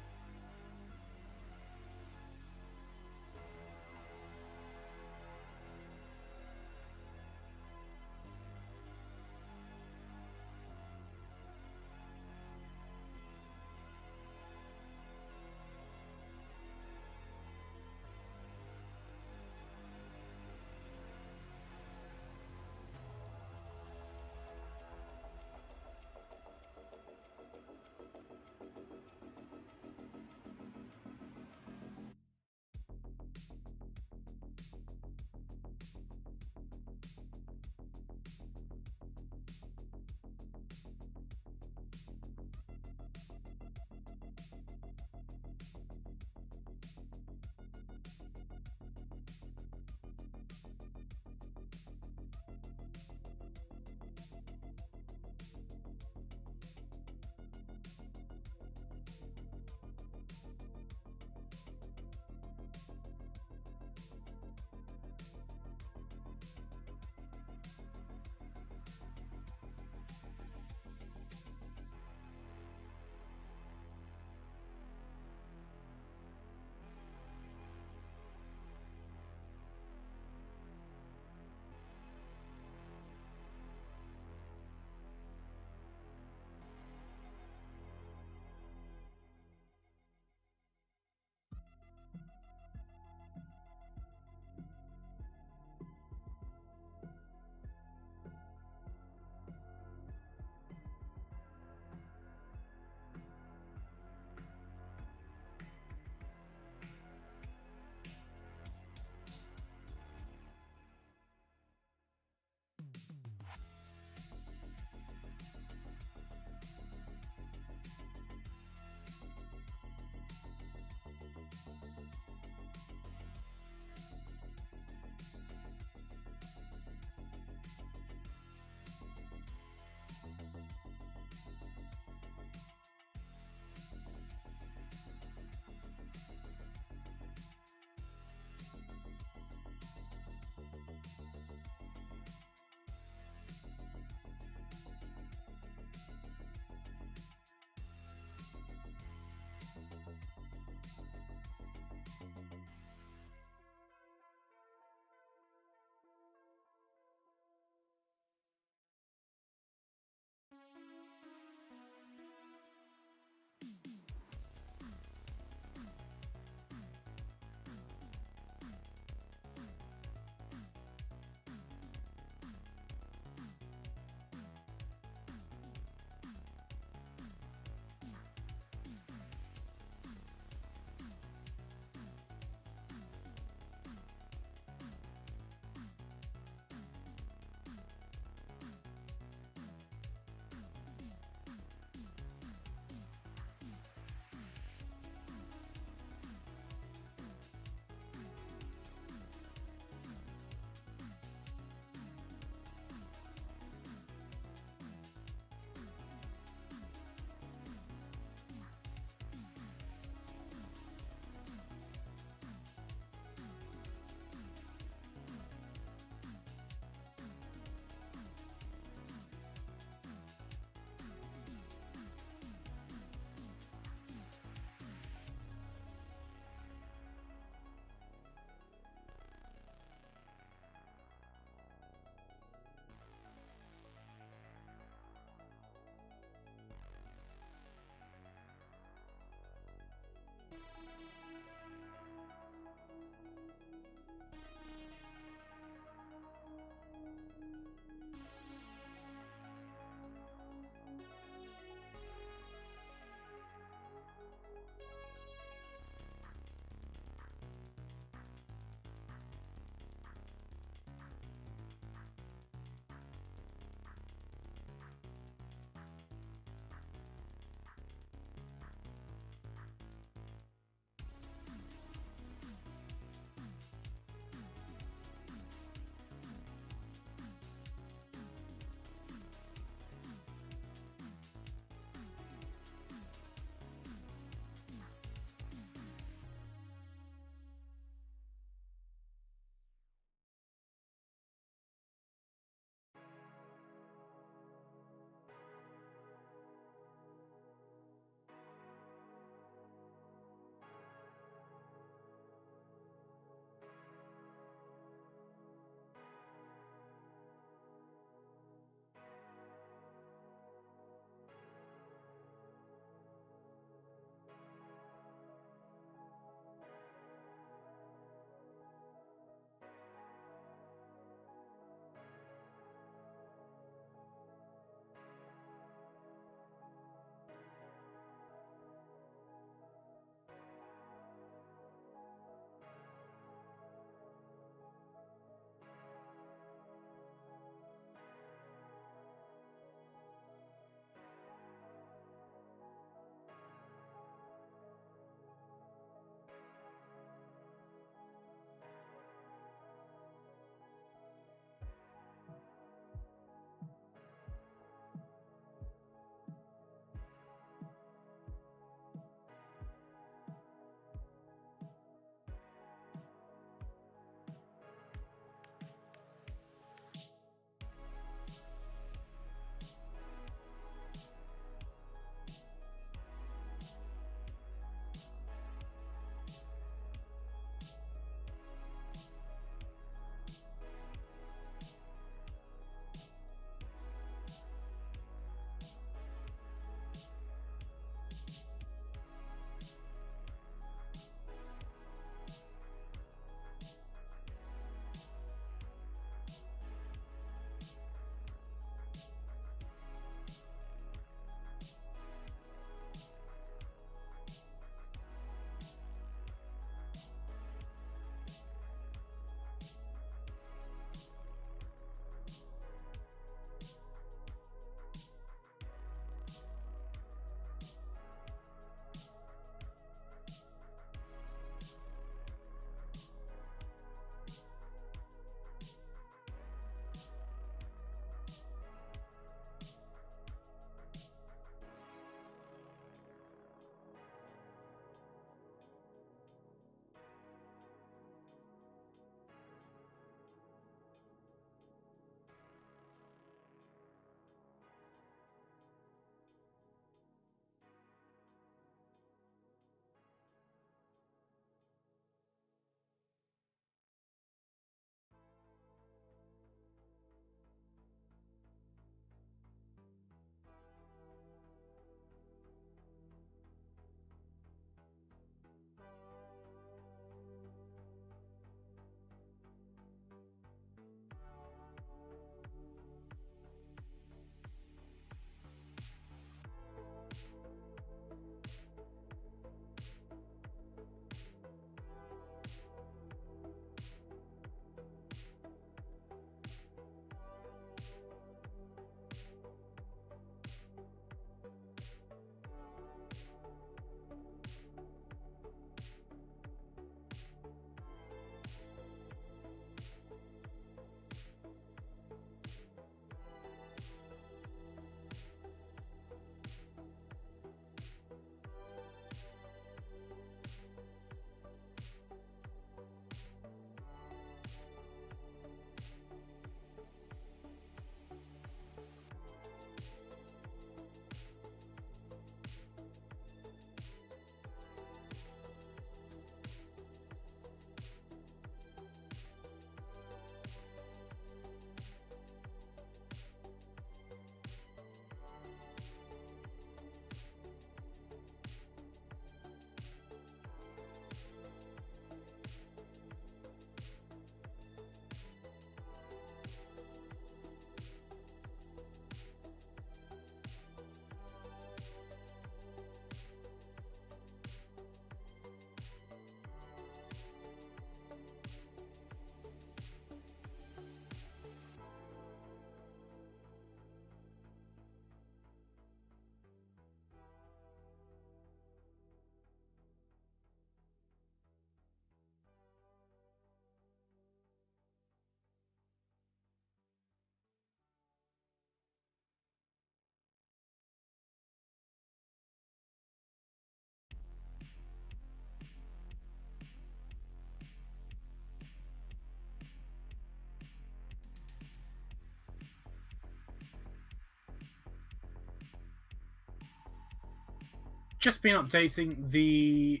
just been updating the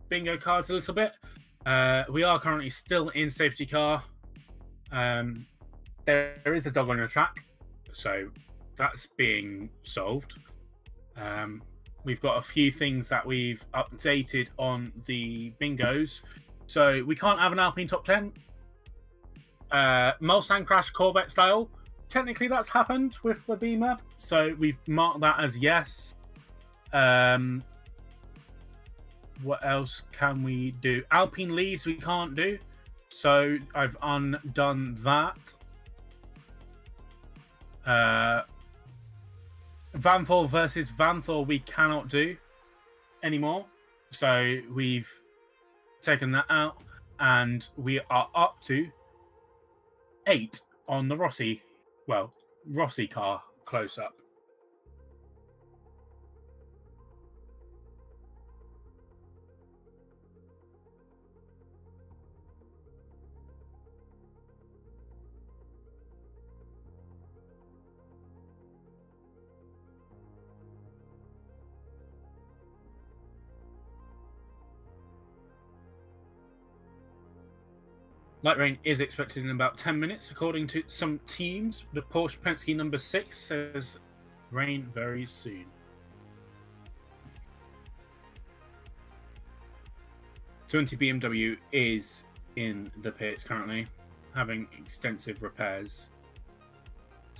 bingo cards a little bit. We are currently still in safety car. There is a dog on the track, so that's being solved. We've got a few things that we've updated on the bingos. So we can't have an Alpine top 10. Mustang crash Corvette style. Technically that's happened with the Beamer, so we've marked that as yes. What else can we do? Alpine leads we can't do, so I've undone that. Vanthor versus Vanthor we cannot do anymore, so we've taken that out, and we are up to 8 on the Rossi car close up. Light rain is expected in about 10 minutes, according to some teams. The Porsche Penske number 6 says rain very soon. BMW is in the pits currently, having extensive repairs.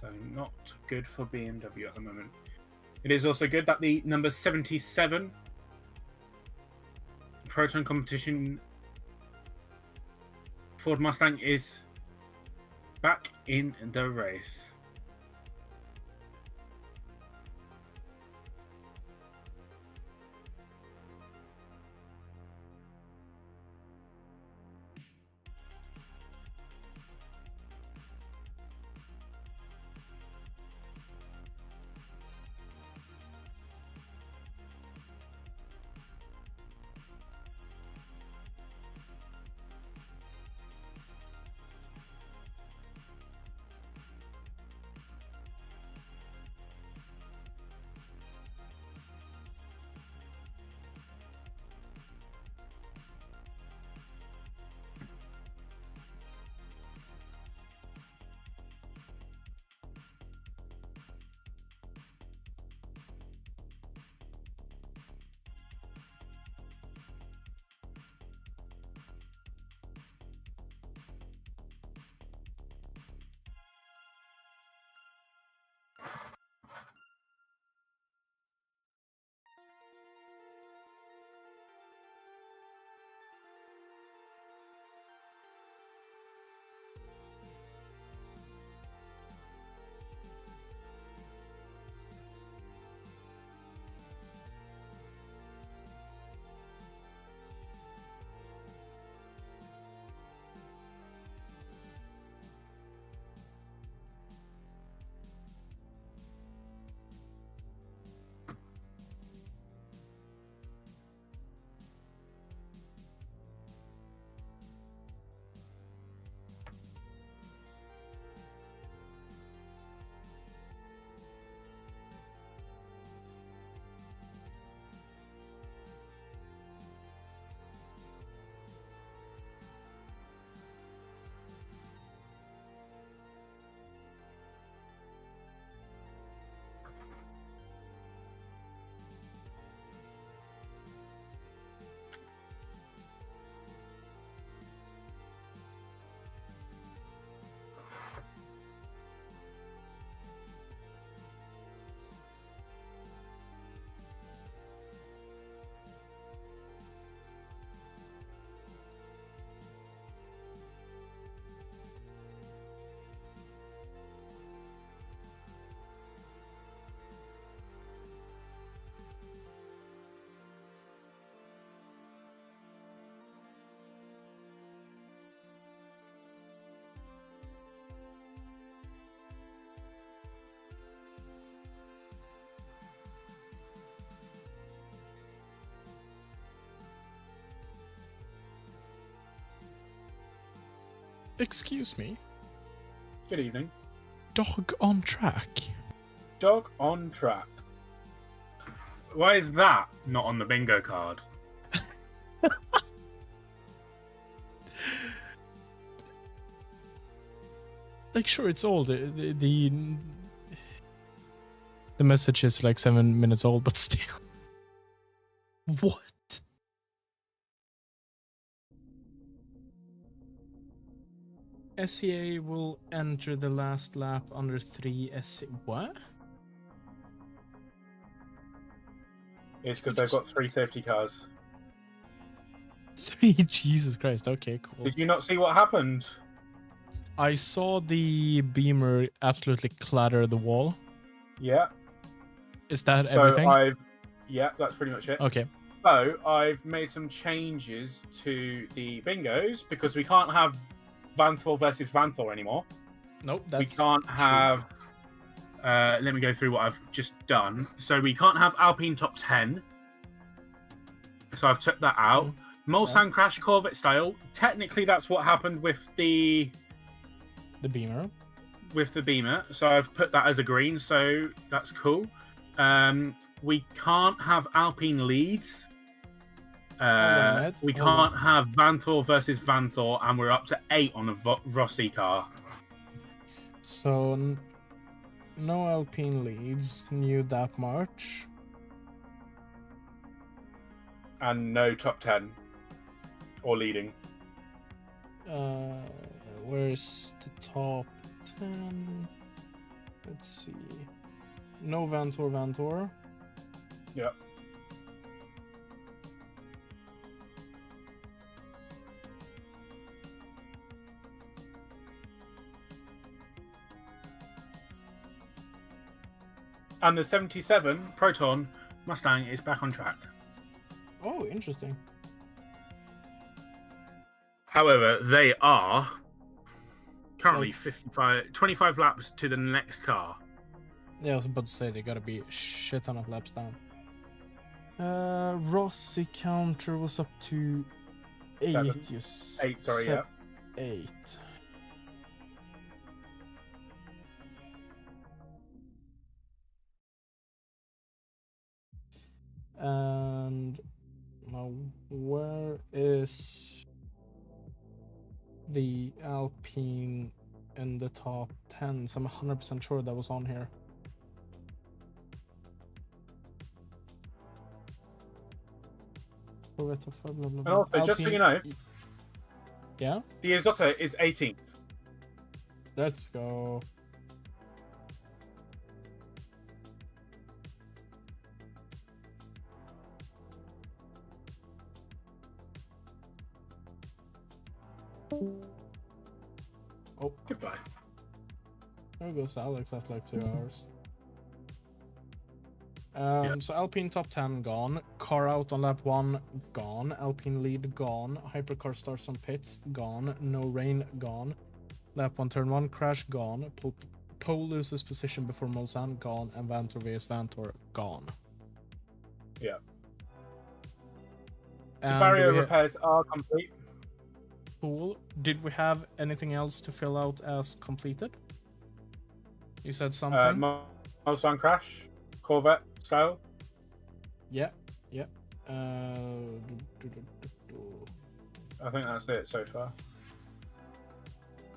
So not good for BMW at the moment. It is also good that the number 77 Proton competition Ford Mustang is back in the race. Excuse me. Good evening. Dog on track. Dog on track. Why is that not on the bingo card? Like, sure, it's old. The message is like 7 minutes old, but still. What? SCA will enter the last lap under 3 SC. What? It's because they've got 3 safety cars. 3? Jesus Christ. Okay, cool. Did you not see what happened? I saw the Beamer absolutely clatter the wall. Yeah. Is that So everything? yeah, that's pretty much it. Okay. So I've made some changes to the bingos because we can't have Vanthor versus Vanthor anymore. Nope, We that's can't true. have. Let me go through what I've just done. So we can't have Alpine top 10. So I've took that out. Mustang Crash Corvette style. Technically, that's what happened with the Beamer. Beamer. So I've put that as a green. So that's cool. We can't have Alpine leads. We can't have Vanthor versus Vanthor, and we're up to 8 on a Rossi car. So no Alpine leads. New that March. And no top 10 or leading. Where's the top 10? Let's see. No Vantor. Yep. And the 77 Proton Mustang is back on track. Oh, interesting. However, they are currently Like- 25 laps to the next car. Yeah, I was about to say they gotta be a shit ton of laps down. Rossi counter was up to 8. 7. Yes. 8, sorry, yeah. 8. And now, where is the Alpine in the top 10s? I'm 100% sure that was on here. Blah, blah, blah, And blah. also, just so you know, Yeah, the Isidor is 18th. let's go. Oh, Goodbye. there goes Alex after like 2 hours. Yeah. So Alpine top 10 gone. Car out on lap 1 gone. Alpine lead gone. Hypercar starts on pits gone. No rain gone. Lap 1 turn 1 crash gone. Pole loses position before Mozan gone. And Vantor vs Vantor gone. Yeah. So And barrier we- repairs are complete. Cool. Did we have anything else to fill out as completed? You said something? Mustang Crash, Corvette style. Yeah. I think that's it so far.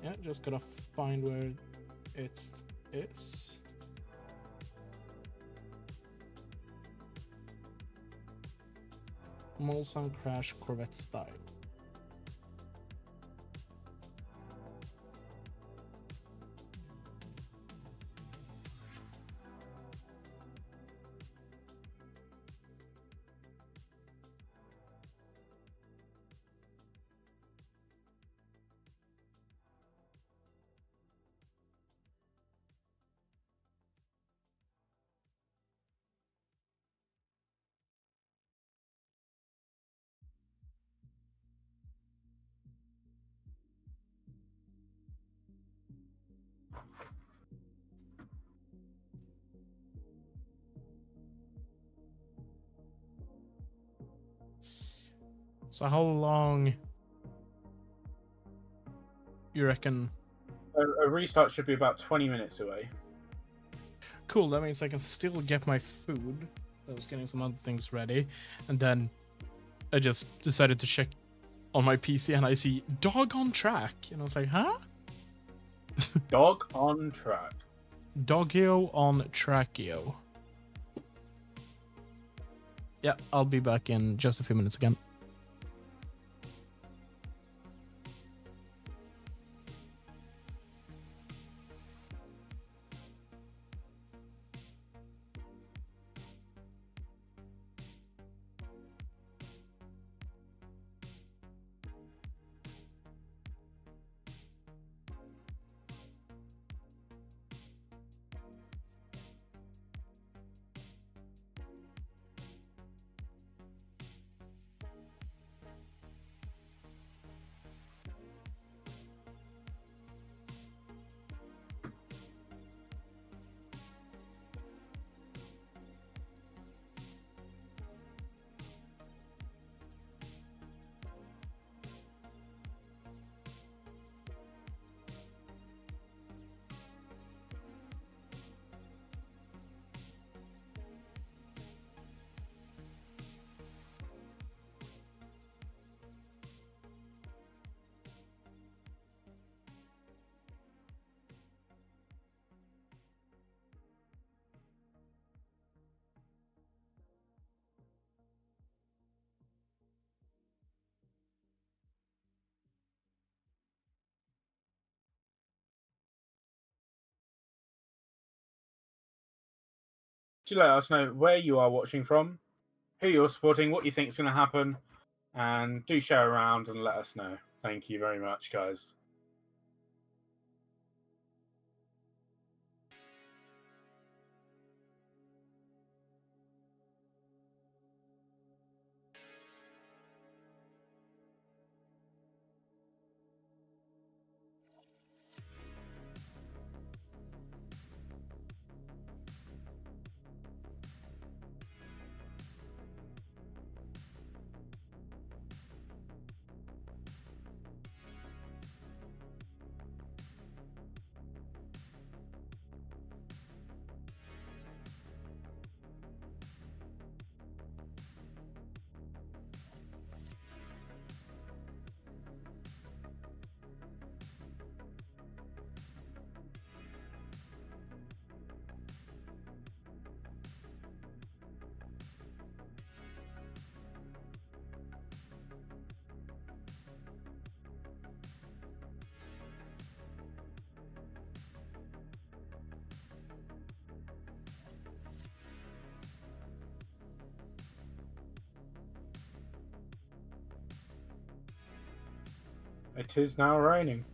Yeah, just gotta find where it is. Mustang Crash Corvette style. So how long you reckon? A restart should be about 20 minutes away. Cool, that means I can still get my food. I was getting some other things ready, and then I just decided to check on my PC, and I see dog on track, and I was like, huh? Dog on track. Doggio on trackio. Yeah, I'll be back in just a few minutes again. Do let us know where you are watching from, who you're supporting, what you think is going to happen, and do share around and let us know. Thank you very much, guys. It is now raining.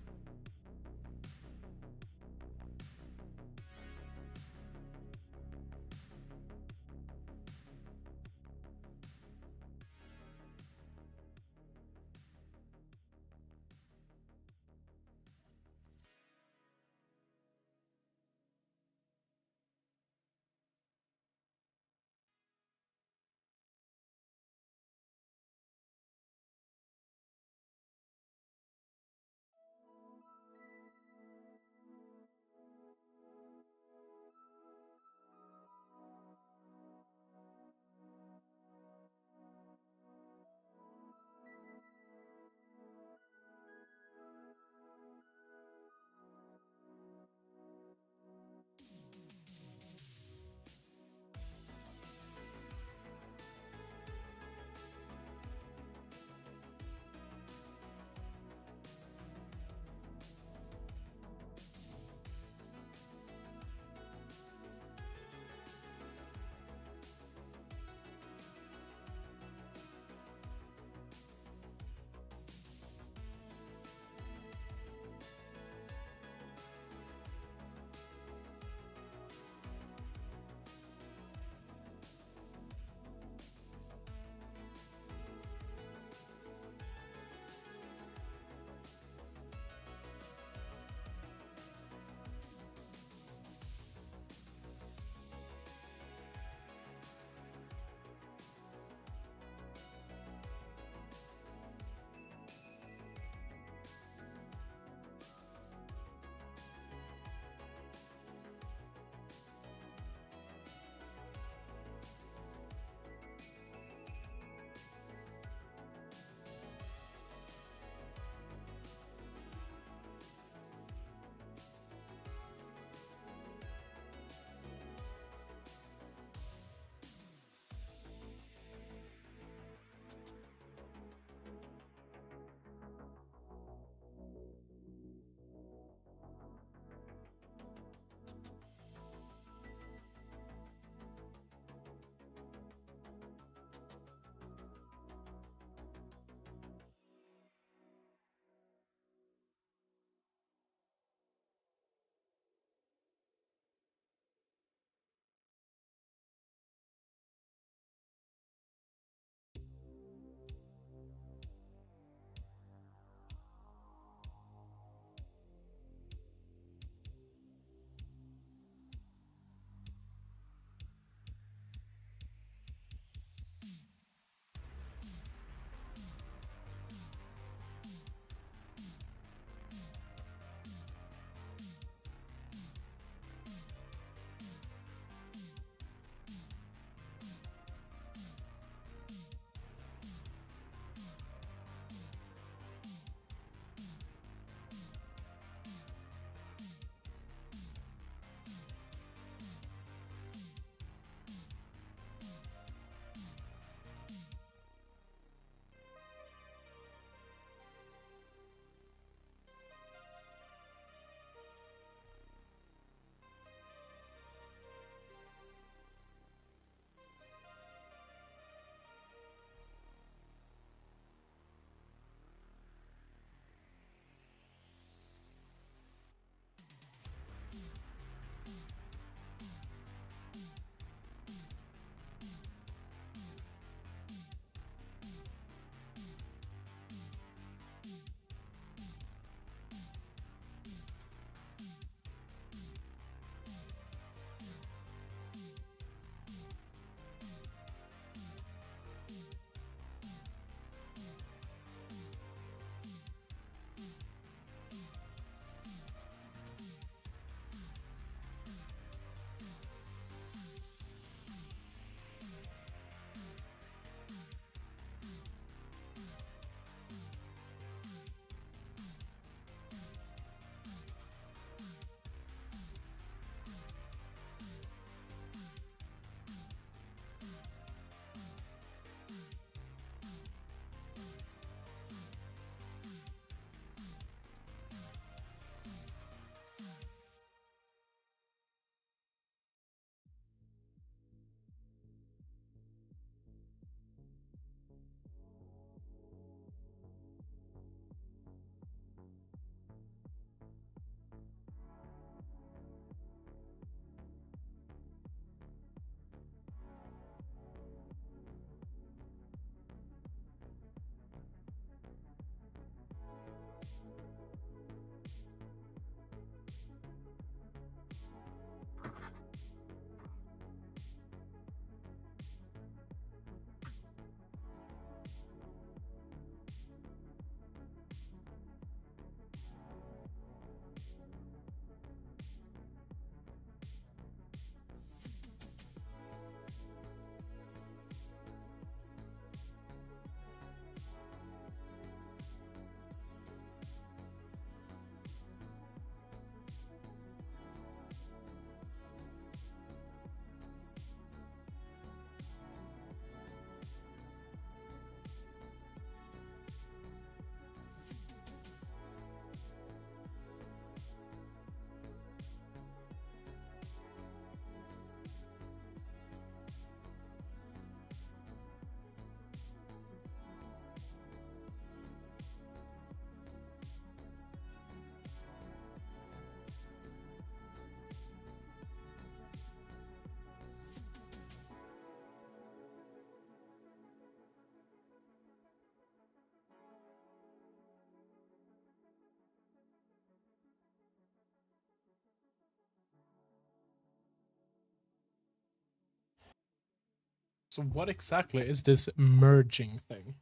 So what exactly is this merging thing?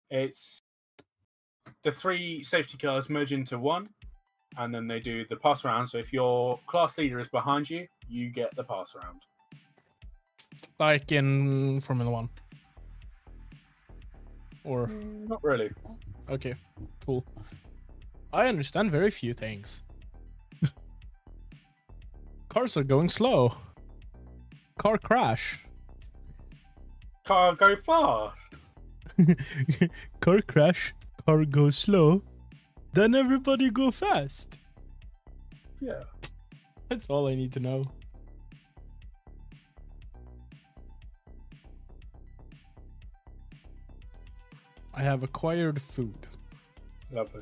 It's the 3 safety cars merge into one, and then they do the pass around. So if your class leader is behind you, you get the pass around. Like in Formula 1? Or... Not really. Okay, cool. I understand very few things. Cars are going slow. Car crash. Car go fast. Car crash. Car go slow. Then everybody go fast. Yeah. That's all I need to know. I have acquired food. Lovely.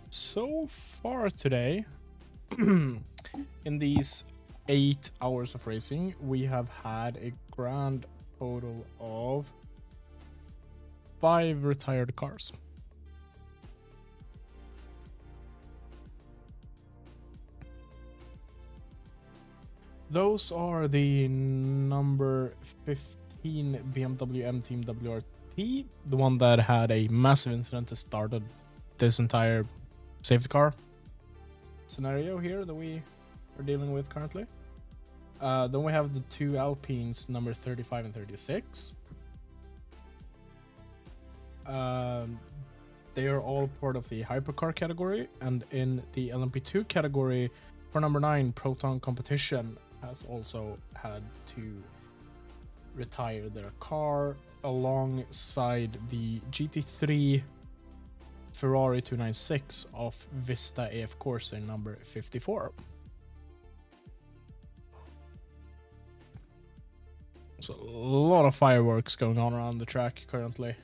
So far today, in these 8 hours of racing, we have had a grand total of 5 retired cars. Those are the number 15 BMW M Team WRT, the one that had a massive incident that started this entire safety car scenario here that we are dealing with currently. Then we have the 2 Alpines, number 35 and 36. They are all part of the Hypercar category, and in the LMP2 category, for number 9, Proton Competition has also had to retire their car alongside the GT3 Ferrari 296 of Vista AF Corse number 54. So a lot of fireworks going on around the track currently.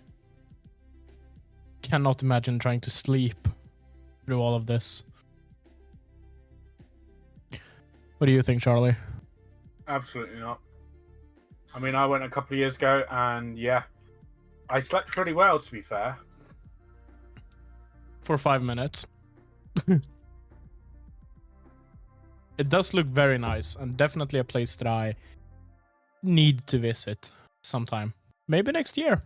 Cannot imagine trying to sleep through all of this. What do you think, Charlie? Absolutely not. I mean, I went a couple of years ago, and yeah, I slept pretty well, to be fair. For 5 minutes. It does look very nice, and definitely a place that I need to visit sometime. Maybe next year.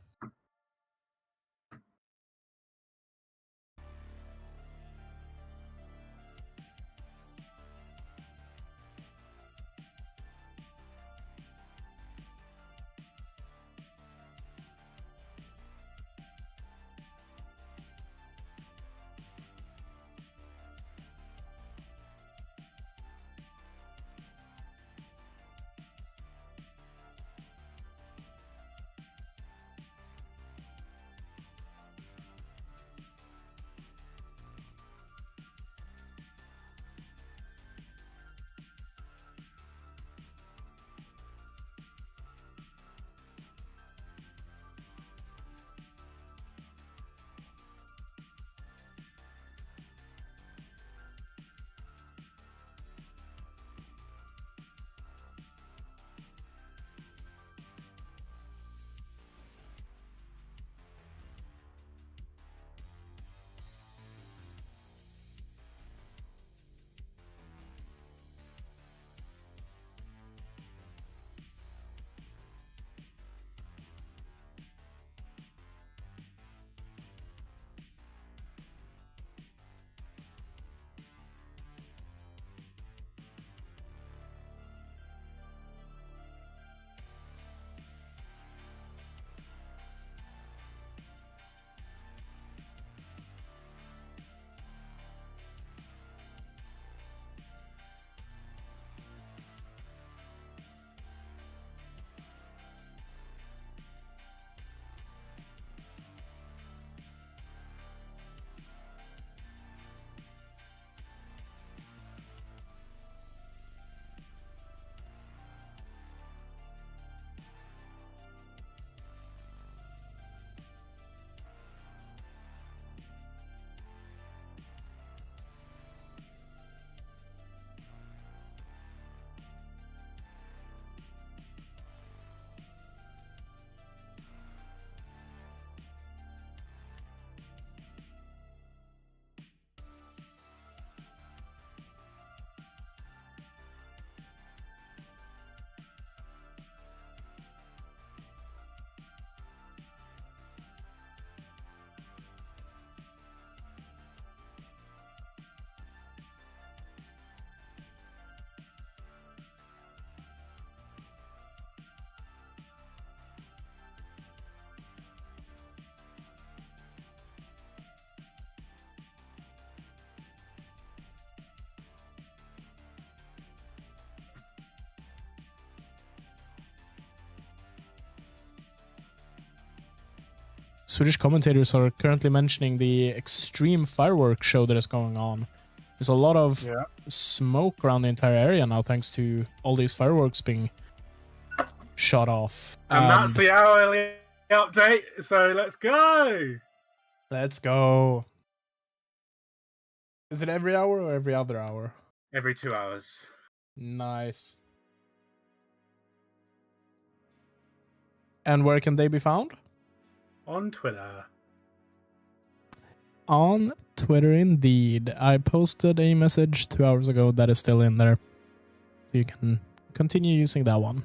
Swedish commentators are currently mentioning the extreme fireworks show that is going on. There's a lot of smoke around the entire area now thanks to all these fireworks being shot off. And that's the hourly update, so let's go! Let's go. Is it every hour or every other hour? Every 2 hours. Nice. And where can they be found? On Twitter. On Twitter, indeed. I posted a message 2 hours ago that is still in there. So you can continue using that one.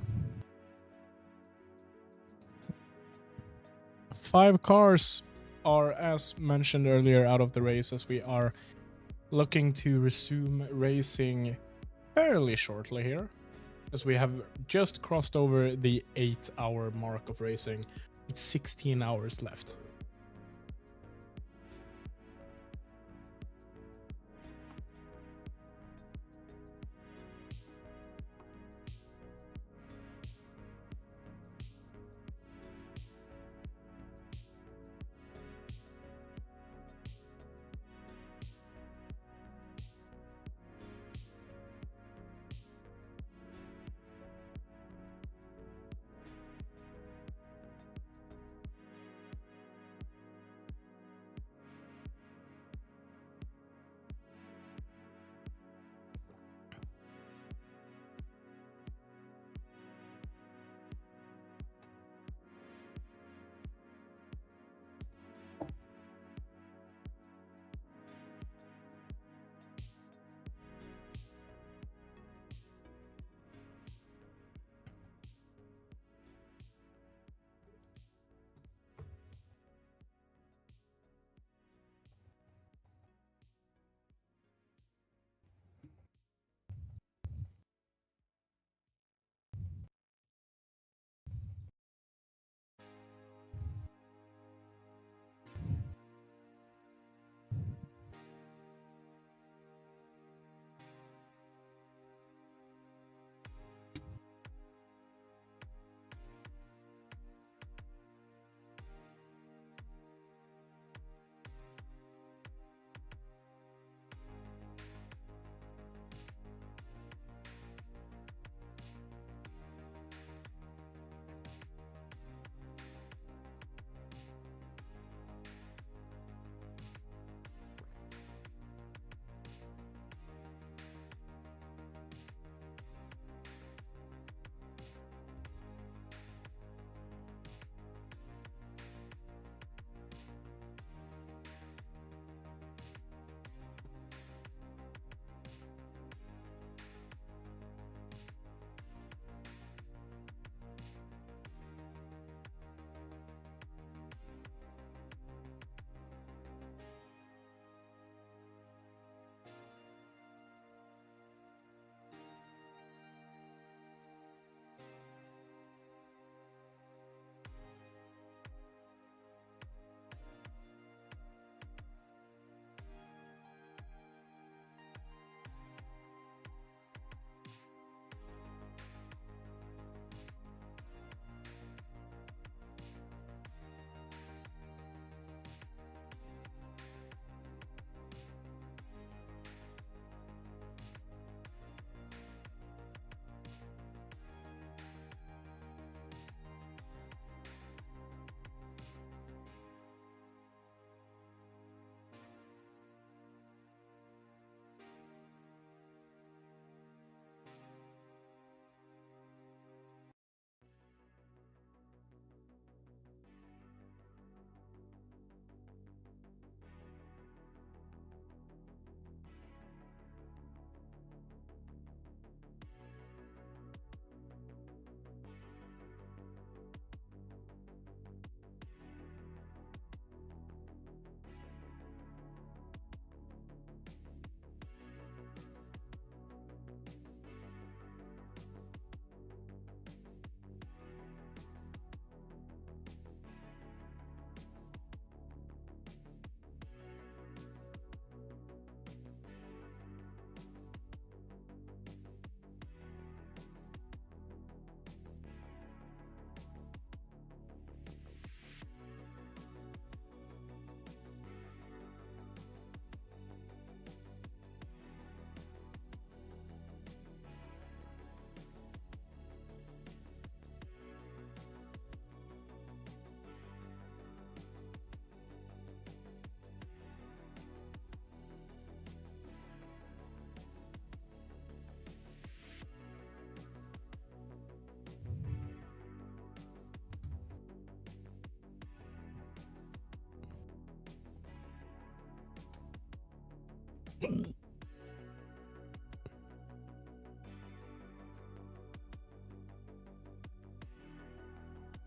5 cars are, as mentioned earlier, out of the race as we are looking to resume racing fairly shortly here. As we have just crossed over the 8-hour mark of racing with 16 hours left.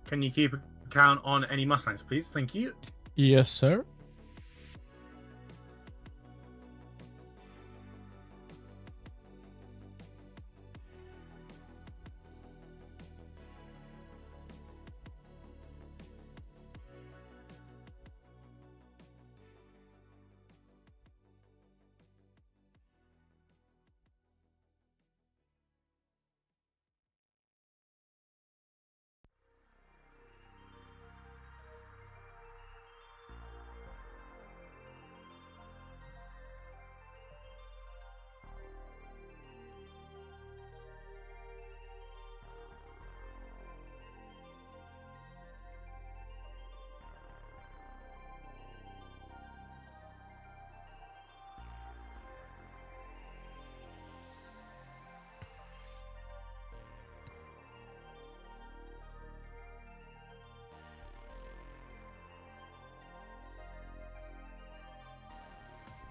Can you keep a count on any Mustangs, please? Thank you. Yes, sir.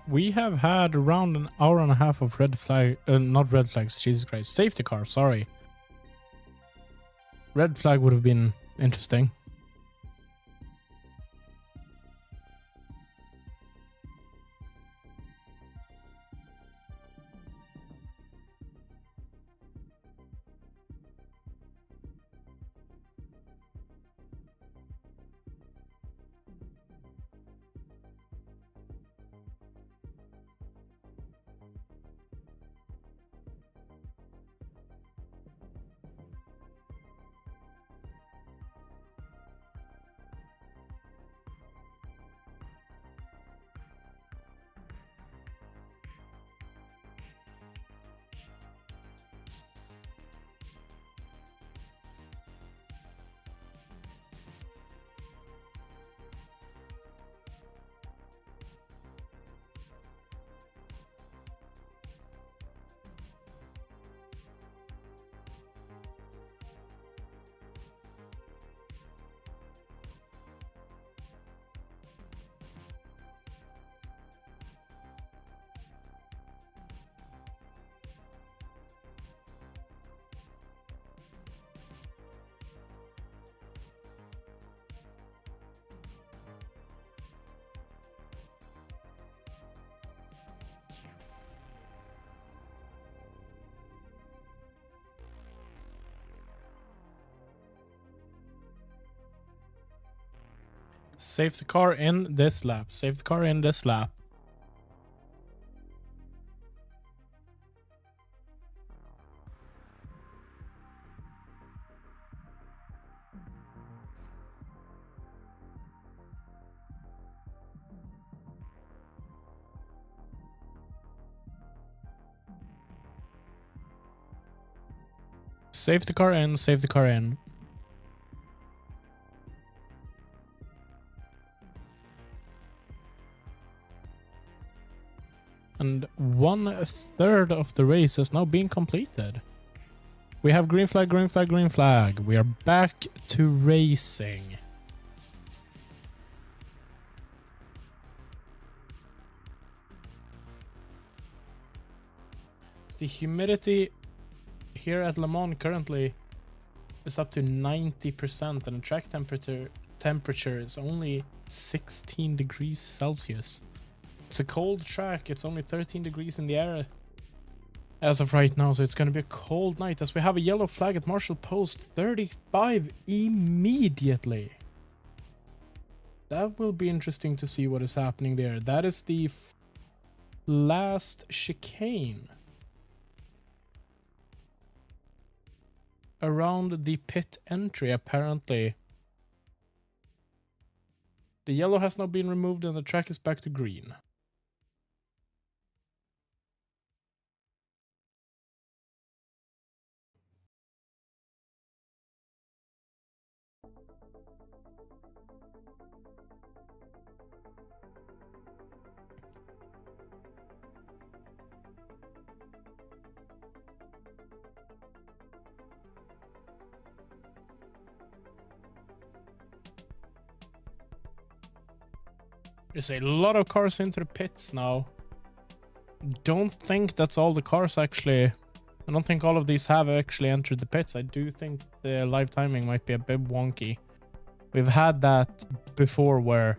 We have had around an hour and a half of red flag, not red flags, Jesus Christ, safety car, sorry. Red flag would have been interesting. Save the car in this lap. Save the car in this lap. Save the car in, save the car in. And 1/3 of the race has now been completed. We have green flag, green flag, green flag. We are back to racing. The humidity here at Le Mans currently is up to 90% and the track temperature is only 16 degrees Celsius. It's a cold track, it's only 13 degrees in the air as of right now, so it's going to be a cold night as we have a yellow flag at Marshall Post 35 immediately. That will be interesting to see what is happening there. That is the last chicane around the pit entry, apparently. The yellow has now been removed and the track is back to green. There's a lot of cars into the pits now. don't think that's all the cars actually. I don't think all of these have actually entered the pits. I do think the live timing might be a bit wonky. We've had that before where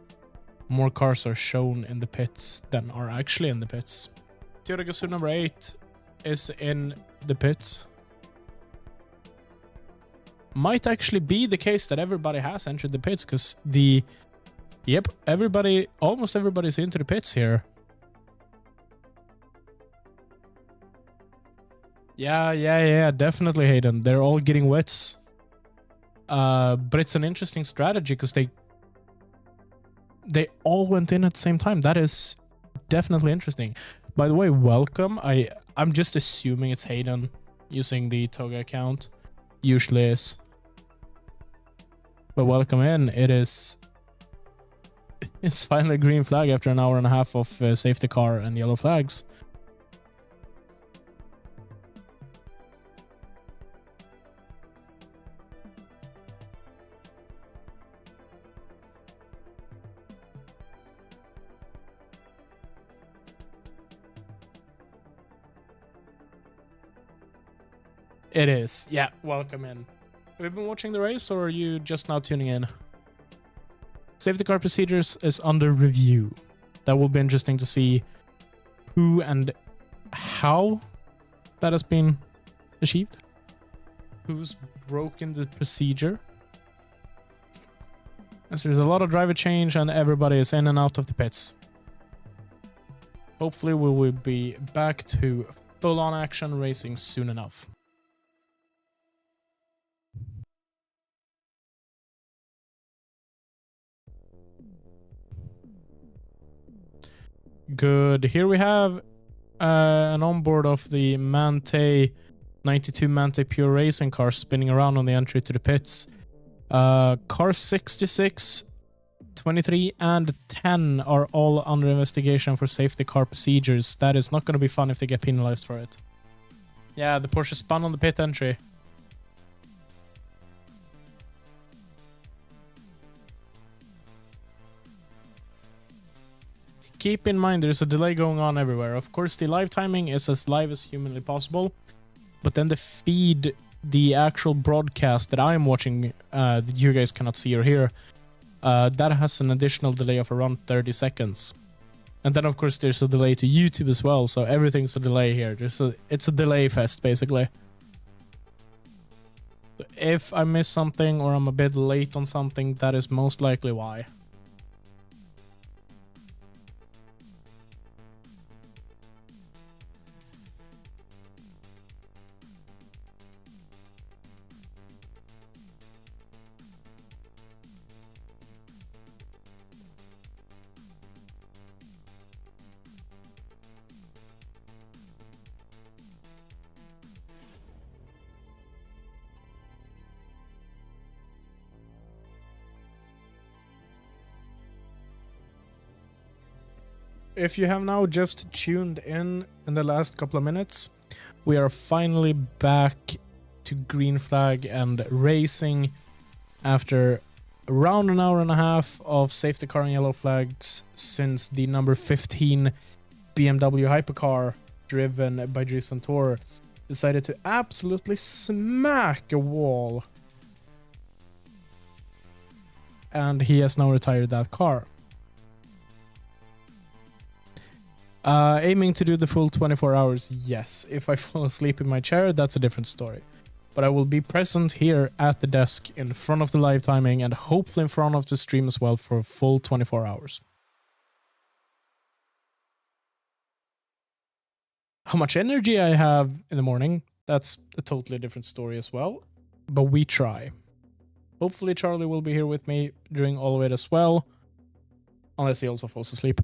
more cars are shown in the pits than are actually in the pits. Toyota Gazoo number 8 is in the pits. Might actually be the case that everybody has entered the pits because almost everybody's into the pits here. Yeah, definitely, Hayden. They're all getting wets. But it's an interesting strategy because they all went in at the same time. That is definitely interesting. By the way, welcome. I'm just assuming it's Hayden using the Toga account. Usually is. But welcome in. It's finally a green flag after an hour and a half of safety car and yellow flags. It is. Yeah, welcome in. Have you been watching the race or are you just now tuning in? Safety car procedures is under review. That will be interesting to see who and how that has been achieved. Who's broken the procedure. As there's a lot of driver change and everybody is in and out of the pits. Hopefully we will be back to full-on action racing soon enough. Good. Here we have an onboard of the Mante 92 Mante Pure Racing car spinning around on the entry to the pits. Car 66, 23, and 10 are all under investigation for safety car procedures. That is not going to be fun if they get penalized for it. Yeah, the Porsche spun on the pit entry. Keep in mind there's a delay going on everywhere. Of course, the live timing is as live as humanly possible, but then the feed, the actual broadcast that I'm watching, that you guys cannot see or hear, that has an additional delay of around 30 seconds. And then, of course, there's a delay to YouTube as well, so everything's a delay here. It's a delay fest, basically. So if I miss something or I'm a bit late on something, that is most likely why. If you have now just tuned in the last couple of minutes, we are finally back to green flag and racing after around an hour and a half of safety car and yellow flags since the number 15 BMW Hypercar driven by Jason Tour decided to absolutely smack a wall. And he has now retired that car. Aiming to do the full 24 hours, yes. If I fall asleep in my chair, that's a different story. But I will be present here at the desk in front of the live timing and hopefully in front of the stream as well for a full 24 hours. How much energy I have in the morning, that's a totally different story as well. But we try. Hopefully Charlie will be here with me during all of it as well. Unless he also falls asleep.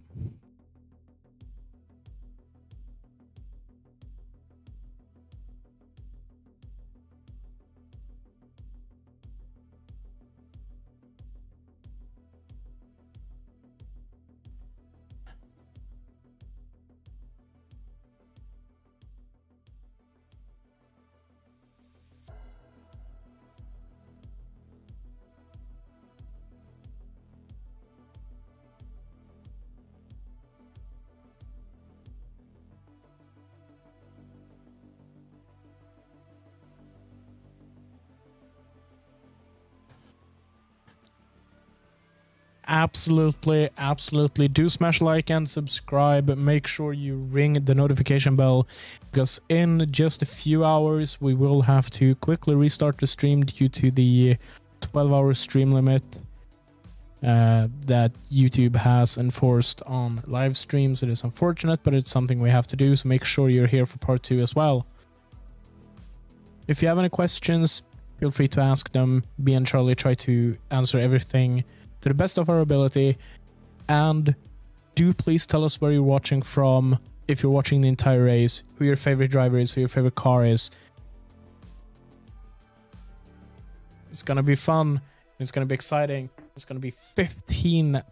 absolutely do smash like and subscribe. Make sure you ring the notification bell, because in just a few hours we will have to quickly restart the stream due to the 12-hour stream limit that YouTube has enforced on live streams. It is unfortunate, but it's something we have to do, so make sure you're here for part 2 as well. If you have any questions, feel free to ask them. Me and Charlie try to answer everything to the best of our ability. And do please tell us where you're watching from, if you're watching the entire race, who your favorite driver is, who your favorite car is. It's gonna be fun. It's gonna be exciting. It's gonna be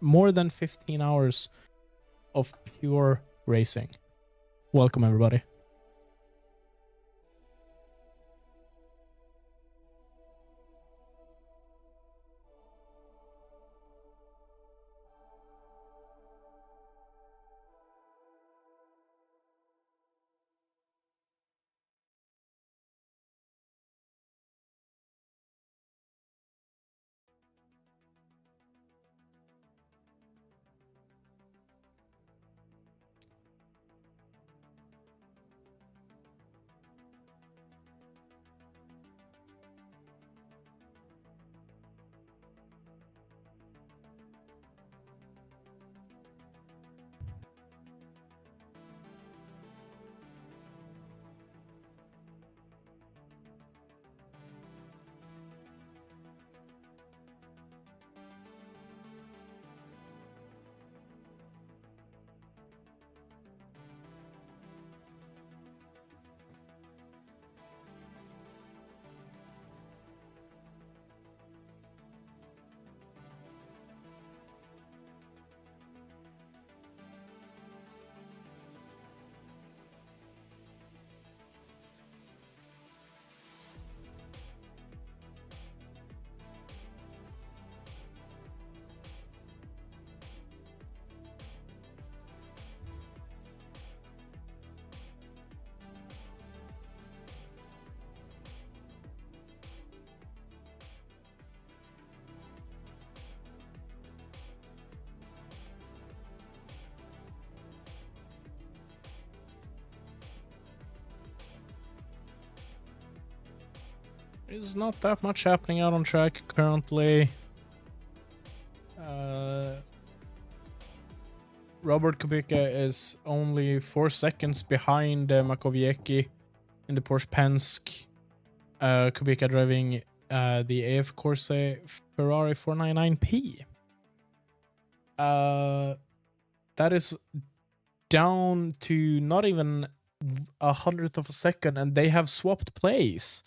more than 15 hours of pure racing. Welcome, everybody. There's not that much happening out on track currently. Robert Kubica is only 4 seconds behind Makowiecki in the Porsche Penske. Kubica driving the AF Corse Ferrari 499P. That is down to not even 100th of a second, and they have swapped place.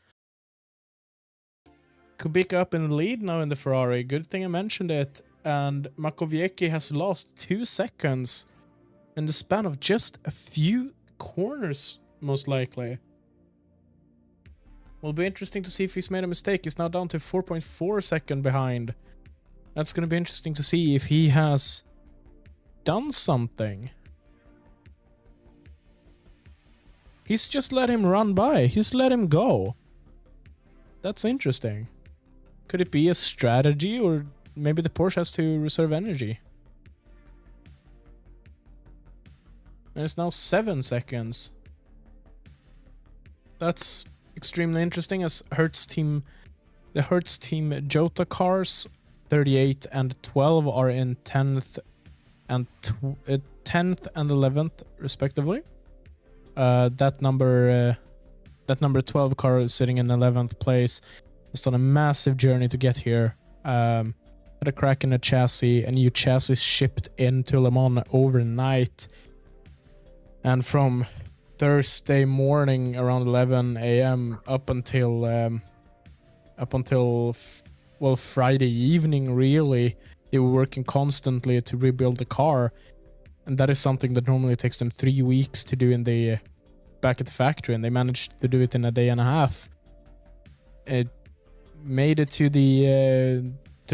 Kubica up in the lead now in the Ferrari. Good thing I mentioned it. And Makowiecki has lost 2 seconds in the span of just a few corners, most likely. Will be interesting to see if he's made a mistake. He's now down to 4.4 seconds behind. That's going to be interesting to see if he has done something. He's just let him run by. He's let him go. That's interesting. Could it be a strategy, or maybe the Porsche has to reserve energy? And it's now 7 seconds. That's extremely interesting, as the Hertz team Jota cars 38 and 12 are in 10th and 11th respectively. That number 12 car is sitting in 11th place. It's done a massive journey to get here. Had a crack in the chassis, a new chassis shipped into Le Mans overnight. And from Thursday morning around 11 a.m. up until Friday evening, really, they were working constantly to rebuild the car. And that is something that normally takes them 3 weeks to do in the back at the factory, and they managed to do it in a day and a half. It made it to the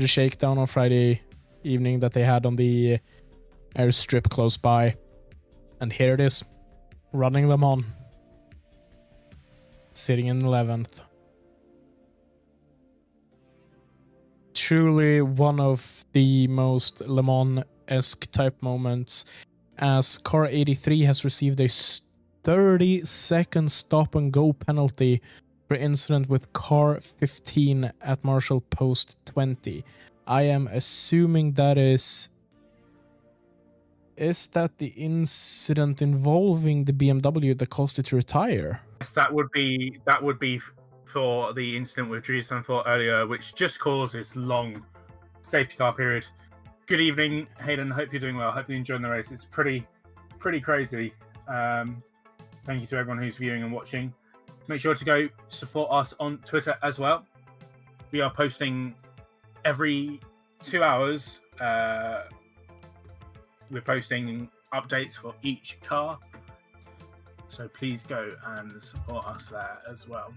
shakedown on Friday evening that they had on the airstrip close by, and here it is, running Le Mans, sitting in 11th. truly one of the most Le Mans-esque type moments, as car 83 has received a 30-second stop-and-go penalty for incident with car 15 at Marshall Post 20. I am assuming that is that the incident involving the BMW that caused it to retire? Yes, that would be for the incident with Dries Van Voort earlier, which just caused this long safety car period. Good evening, Hayden. Hope you're doing well. Hope you're enjoying the race. It's pretty crazy. Thank you to everyone who's viewing and watching. Make sure to go support us on Twitter as well. We are posting every 2 hours. We're posting updates for each car. So please go and support us there as well.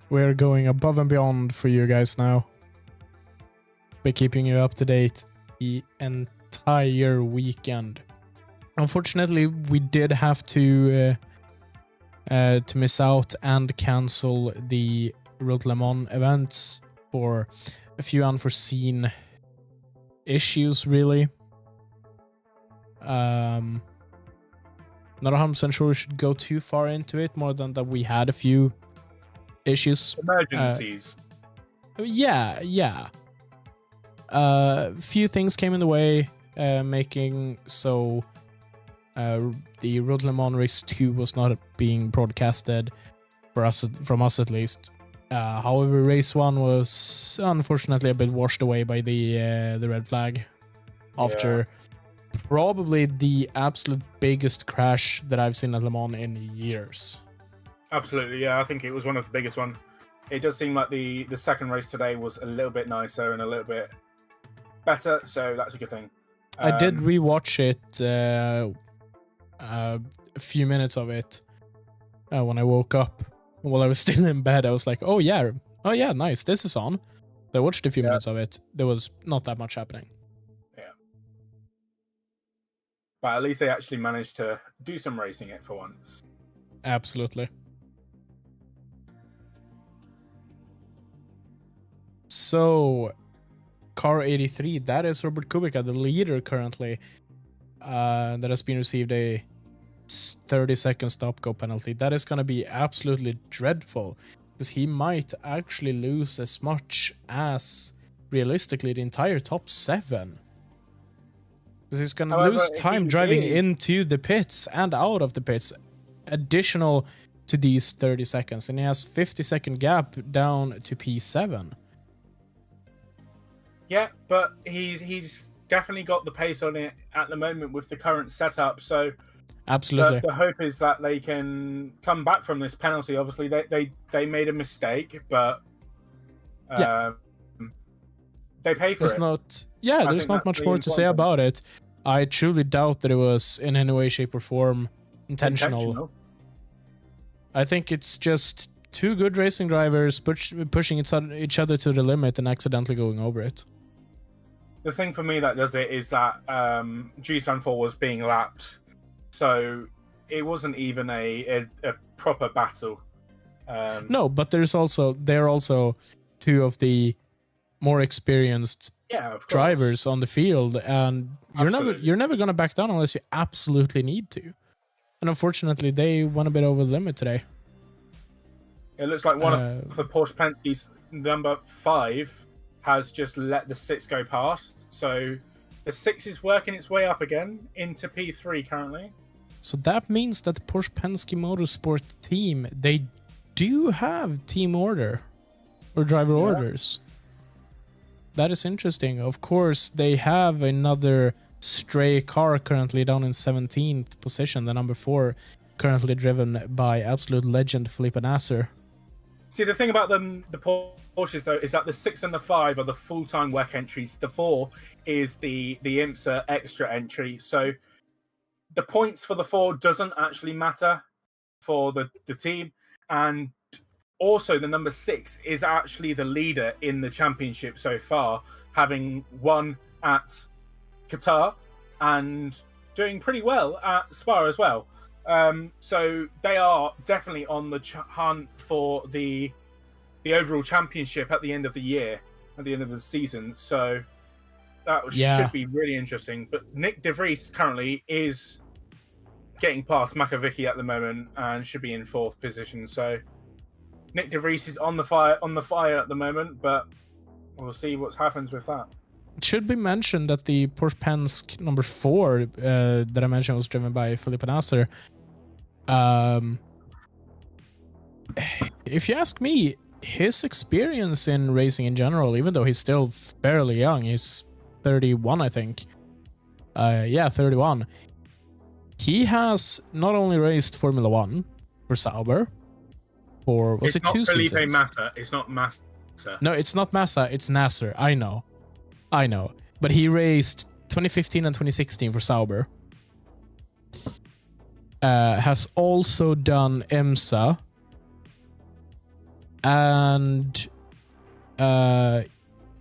We're going above and beyond for you guys now. We're keeping you up to date the entire weekend. Unfortunately, we did have to miss out and cancel the Road Le Mans events for a few unforeseen issues, really. Not 100% sure we should go too far into it, more than that we had a few issues. Emergencies. Yeah. Few things came in the way, making so the Road Le Mans Race 2 was not being broadcasted from us at least. However, Race 1 was unfortunately a bit washed away by the red flag after probably the absolute biggest crash that I've seen at Le Mans in years. Absolutely, yeah. I think it was one of the biggest ones. It does seem like the second race today was a little bit nicer and a little bit better, so that's a good thing. I did rewatch it, a few minutes of it, when I woke up. While I was still in bed, I was like, oh yeah, nice, this is on. So I watched a few minutes of it. There was not that much happening. But at least they actually managed to do some racing it for once. Absolutely. So, car 83, that is Robert Kubica, the leader currently, that has been received a 30-second stop-go penalty. That is going to be absolutely dreadful, because he might actually lose as much as, realistically, the entire top 7. Because he's going to lose time driving into the pits and out of the pits, additional to these 30 seconds. And he has 50-second gap down to P7. Yeah, but he's definitely got the pace on it at the moment with the current setup. So absolutely, the hope is that they can come back from this penalty. Obviously, they made a mistake, but they pay for it. There's not much more to say about it. I truly doubt that it was in any way, shape, or form intentional. I think it's just two good racing drivers pushing each other to the limit and accidentally going over it. The thing for me that does it is that Dries Van Voort was being lapped, so it wasn't even a proper battle. No, but they're also two of the more experienced drivers on the field, and you're never gonna back down unless you absolutely need to. And unfortunately, they went a bit over the limit today. It looks like one of the Porsche Penske's number 5 has just let the 6 go past. So the 6 is working its way up again into P3 currently. So that means that the Porsche Penske Motorsport team, they do have team order or driver orders. That is interesting. Of course, they have another stray car currently down in 17th position, the number 4, currently driven by absolute legend Felipe Nasser. See, the thing about the Porsches, though, is that the 6 and the 5 are the full-time WEC entries. The 4 is the IMSA extra entry. So the points for the 4 doesn't actually matter for the team. And also, the number 6 is actually the leader in the championship so far, having won at Qatar and doing pretty well at Spa as well. So they are definitely on the hunt for the overall championship at the end of the year. at the end of the season. So that Yeah. should be really interesting. But Nick De Vries currently is getting past Makovic at the moment and should be in 4th position. So Nick De Vries is on the fire at the moment, but we'll see what happens with that. It should be mentioned that the Porsche Penske number 4 that I mentioned was driven by Felipe Nasser. If you ask me, his experience in racing in general, even though he's still fairly young, he's 31, I think. 31. He has not only raced Formula 1 for Sauber, for was It's it not 2 Felipe seasons? Massa. It's not Massa. No, it's not Massa, it's Nasser. I know. But he raced 2015 and 2016 for Sauber. Has also done IMSA. And I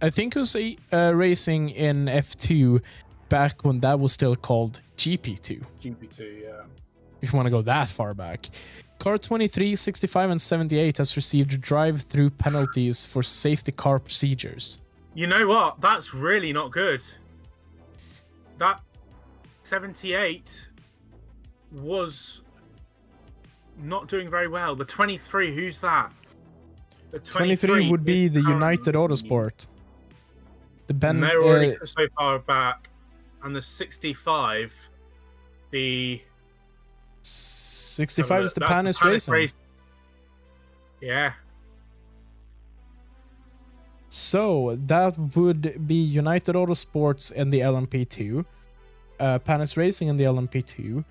think it was racing in F2 back when that was still called GP2. GP2, yeah. If you want to go that far back. Car 23, 65, and 78 has received drive-through penalties for safety car procedures. You know what? That's really not good. That 78 was not doing very well. The 23, who's that? The 23 would be is the United currently- Autosport. The And Ben. they're already so far back. And the 65, the 65 is the that's Panis Racing. Yeah. So that would be United Autosports in the LMP2, Panis Racing in the LMP2,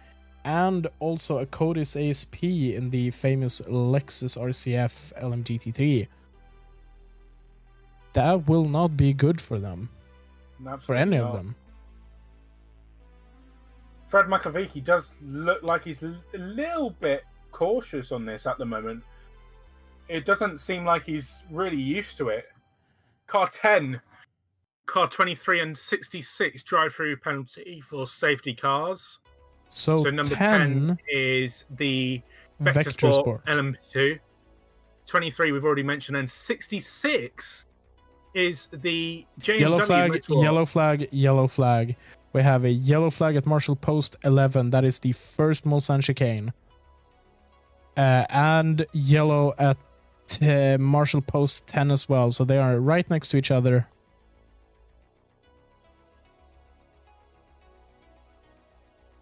and also a Codis ASP in the famous Lexus RCF LMGT3. That will not be good for them, for any of them. Fred Makovic does look like he's a little bit cautious on this at the moment. It doesn't seem like he's really used to it. Car 10, car 23 and 66 drive-through penalty for safety cars. So number 10 is the Vector Vector Sport Sport. LMP2. 23 we've already mentioned, and 66 is the JMW Yellow flag, Motorsport. yellow flag, yellow flag. We have a yellow flag at Marshall Post 11. That is the first Mulsanne chicane. And yellow at Marshall Post 10 as well. So they are right next to each other.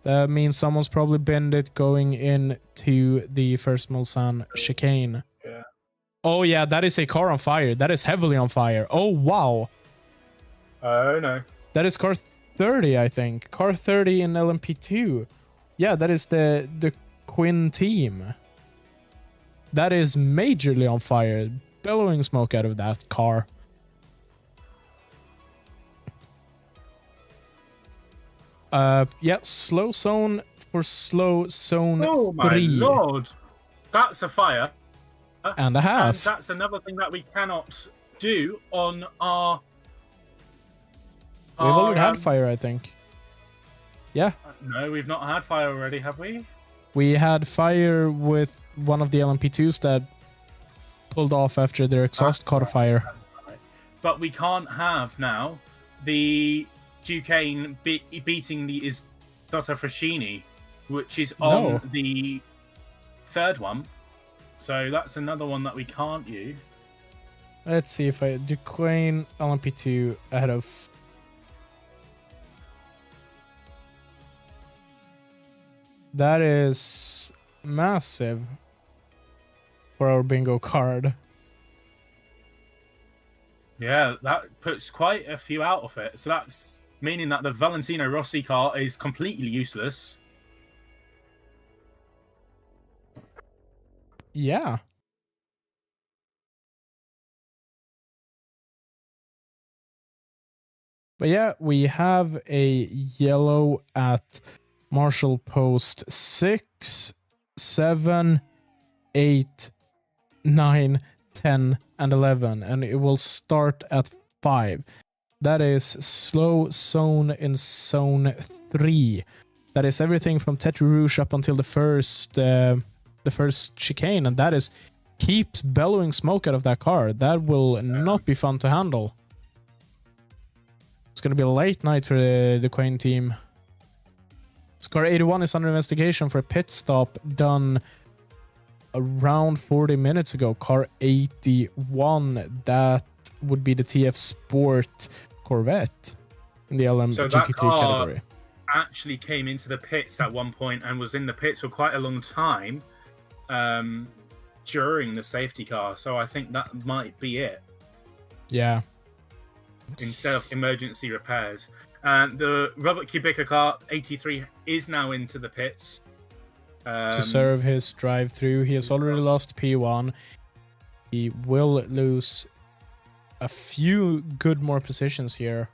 That means someone's probably bent it going into the first Mulsanne chicane. Yeah. Oh yeah, that is a car on fire. That is heavily on fire. Oh wow. Oh no. That is car 30, I think. Car 30 in LMP2. Yeah, that is the Quinn team. That is majorly on fire. Bellowing smoke out of that car. Yeah, slow zone for slow zone Oh my 3 lord. That's a fire. and a And half. that's another thing that we cannot do on our... We've already had um, fire, I think. Yeah, No, we've not had fire already, have we? we had fire with one of the LMP2s that pulled off after their exhaust caught a fire. That's right. But we can't have now the Duquesne beating the Isidor Fraschini, which is on No. the third one. So that's another one that we can't use. Let's see if I... Duquesne LMP2 ahead of... That is massive for our bingo card. Yeah, that puts quite a few out of it. So that's meaning that the Valentino Rossi car is completely useless. Yeah. But yeah, we have a yellow at Marshall Post 6, 7, 8, 9, 10, and 11. And it will start at 5. That is slow zone in zone 3. That is everything from Tete Rouge up until the first chicane. And that is keeps bellowing smoke out of that car. That will not be fun to handle. going to be a late night for the Quain team. Car 81 is under investigation for a pit stop done around 40 minutes ago. Car 81, that would be the TF Sport Corvette in the LM So GT3 that car category. actually came into the pits at one point and was in the pits for quite a long time during the safety car. So I think that might be it. Yeah. Instead of emergency repairs. And the Robert Kubica car 83 is now into the pits. To serve his drive-through. He has already lost P1. He will lose a few good more positions here.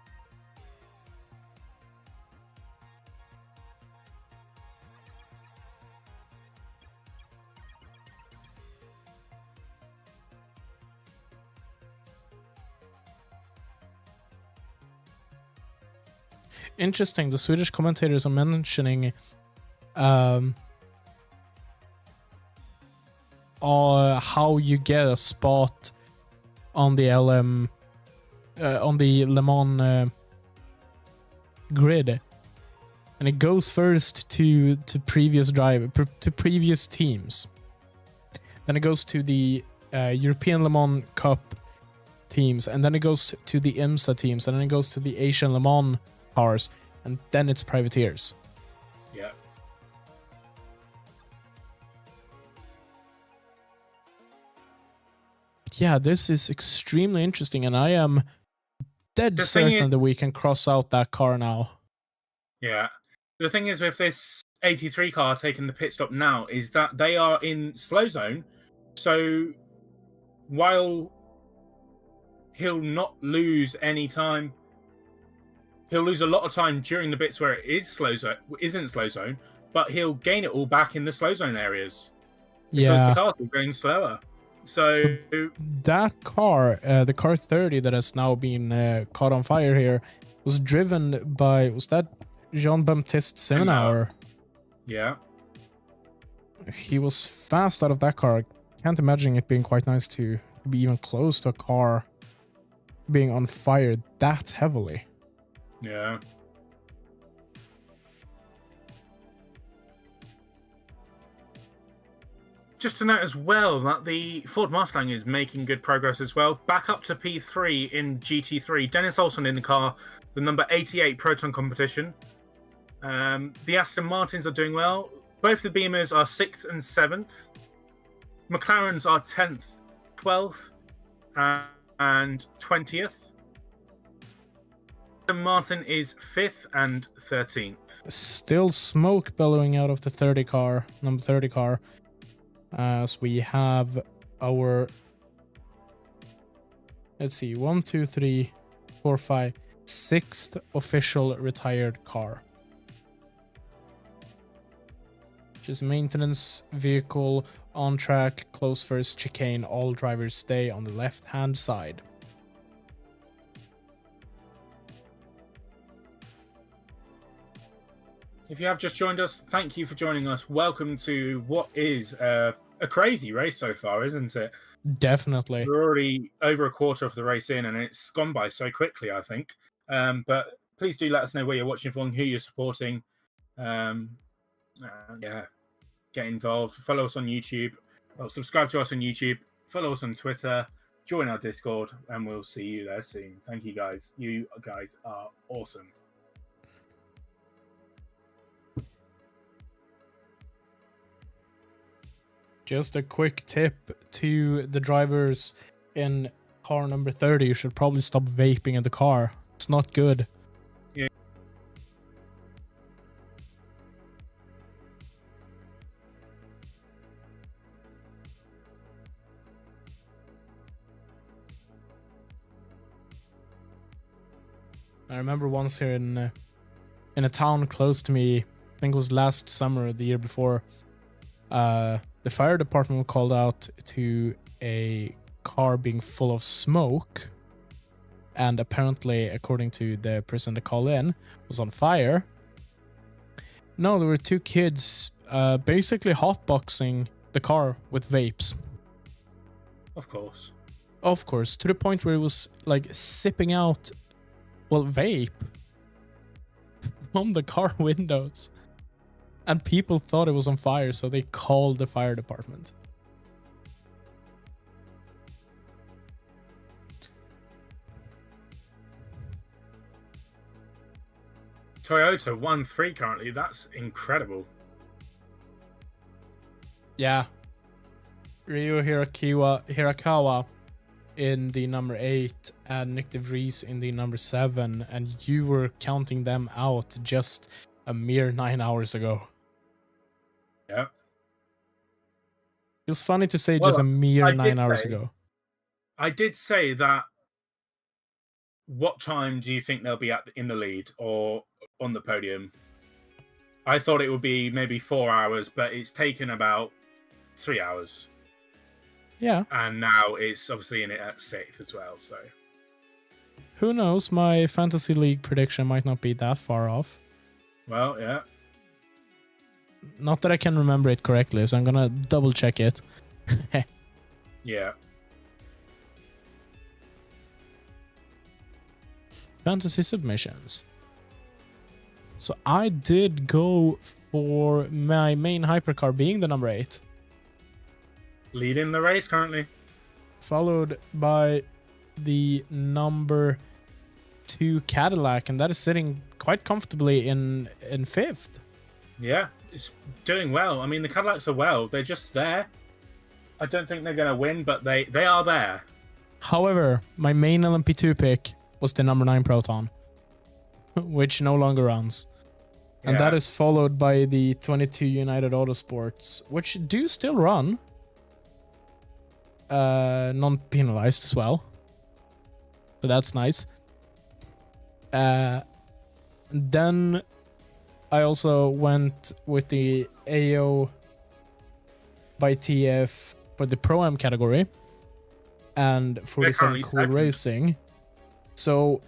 Interesting, the Swedish commentators are mentioning how you get a spot on the LM on the Le Mans grid, and it goes first to previous teams, then it goes to the European Le Mans Cup teams, and then it goes to the IMSA teams, and then it goes to the Asian Le Mans cars, and then it's privateers. Yeah. Yeah, this is extremely interesting, and I am dead certain that we can cross out that car now. Yeah. The thing is with this 83 car taking the pit stop now is that they are in slow zone, so while he'll not lose any time, he'll lose a lot of time during the bits where it is isn't slow zone, but he'll gain it all back in the slow zone areas. Because the cars are going slower. So that car, the car 30 that has now been caught on fire here, was driven by, was that Jean-Baptiste Semenauer? Yeah. He was fast out of that car. Can't imagine it being quite nice to be even close to a car being on fire that heavily. Yeah. Just to note as well that the Ford Mustang is making good progress as well. Back up to P3 in GT3. Dennis Olsen in the car, the number 88 Proton competition. The Aston Martins are doing well. Both the Beamers are 6th and 7th. McLarens are 10th, 12th, and 20th. Martin is 5th and 13th. Still smoke billowing out of the 30 car, number 30 car, as we have our, let's see, 1, 2, 3, 4, 5, 6th official retired car, which is maintenance vehicle on track, close first chicane, all drivers stay on the left hand side. If you have just joined us, thank you for joining us. Welcome to what is a crazy race so far, isn't it? Definitely. We're already over a quarter of the race in, and it's gone by so quickly, I think. But please do let us know where you're watching from, who you're supporting. Yeah, get involved. Follow us on YouTube. Well, subscribe to us on YouTube. Follow us on Twitter. Join our Discord, and we'll see you there soon. Thank you, guys. You guys are awesome. Just a quick tip to the drivers in car number 30. You should probably stop vaping in the car. It's not good. Yeah. I remember once here in a town close to me, I think it was last summer or the year before, the fire department was called out to a car being full of smoke, and apparently, according to the person that called in, was on fire. No, there were two kids basically hotboxing the car with vapes. Of course. Of course, to the point where it was like sipping out well, vape from the car windows. And people thought it was on fire, so they called the fire department. Toyota 1-3 currently. That's incredible. Yeah. Ryu Hirakawa in the number 8 and Nick De Vries in the number 7, and you were counting them out just a mere 9 hours ago. Yeah. It was funny to say Well, just a mere I 9 did hours say- ago. I did say that. What time do you think they'll be in the lead or on the podium? I thought it would be maybe 4 hours, but it's taken about 3 hours. Yeah. And now it's obviously in it at 6th as well, so. Who knows? My fantasy league prediction might not be that far off. Well, yeah. Not that I can remember it correctly, so I'm gonna double check it. Yeah. Fantasy submissions. So I did go for my main hypercar being the number 8. Leading the race currently. Followed by the number 2 Cadillac, and that is sitting quite comfortably in 5th. Yeah, it's doing well. I mean, the Cadillacs are well. They're just there. I don't think they're going to win, but they are there. However, my main LMP2 pick was the number 9 Proton, which no longer runs. And Yeah. that is followed by the 22 United Autosports, which do still run. Non-penalized as well. So that's nice. Then I also went with the AO by TF for the Pro-Am category and 47 currently Cool second. Racing. So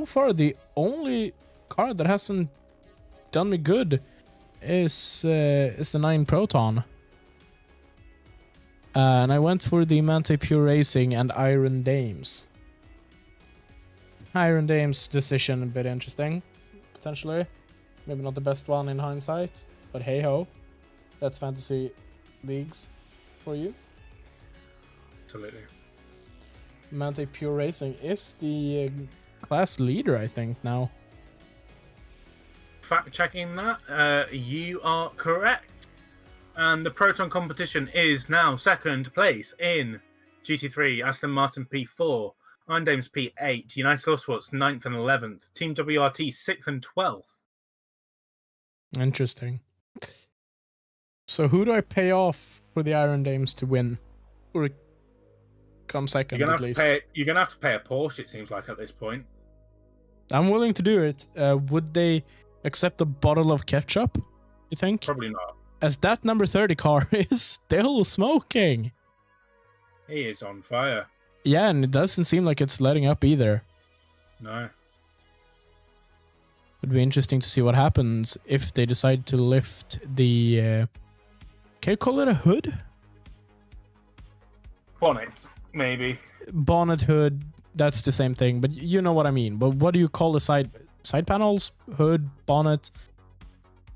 far the only car that hasn't done me good is the 9 Proton. And I went for the Mante Pure Racing and Iron Dames. Iron Dames decision a bit interesting, potentially. Maybe not the best one in hindsight, but hey ho. That's fantasy leagues for you. Absolutely. Mante Pure Racing is the class leader, I think, now. Fact checking that, you are correct. And the Proton competition is now 2nd place in GT3, Aston Martin P4, Iron Dames P8, United Autosports 9th and 11th, Team WRT 6th and 12th. Interesting. So who do I pay off for the Iron Dames to win? Or come second You're at gonna least? you're gonna have to pay a Porsche, it seems like, at this point. I'm willing to do it. Would they accept a bottle of ketchup, you think? Probably not. As that number 30 car is still smoking. He is on fire. Yeah, and it doesn't seem like it's letting up either. No. Would be interesting to see what happens if they decide to lift the... can you call it a hood? Bonnet, maybe. Bonnet, hood, that's the same thing, but you know what I mean. But what do you call the side panels? Hood, bonnet?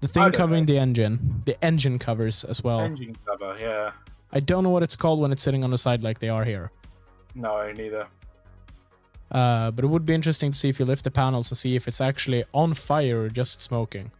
The I thing don't covering know. the engine. The engine covers as well. Engine cover, yeah. I don't know what it's called when it's sitting on the side like they are here. No, neither. But it would be interesting to see if you lift the panels and see if it's actually on fire or just smoking.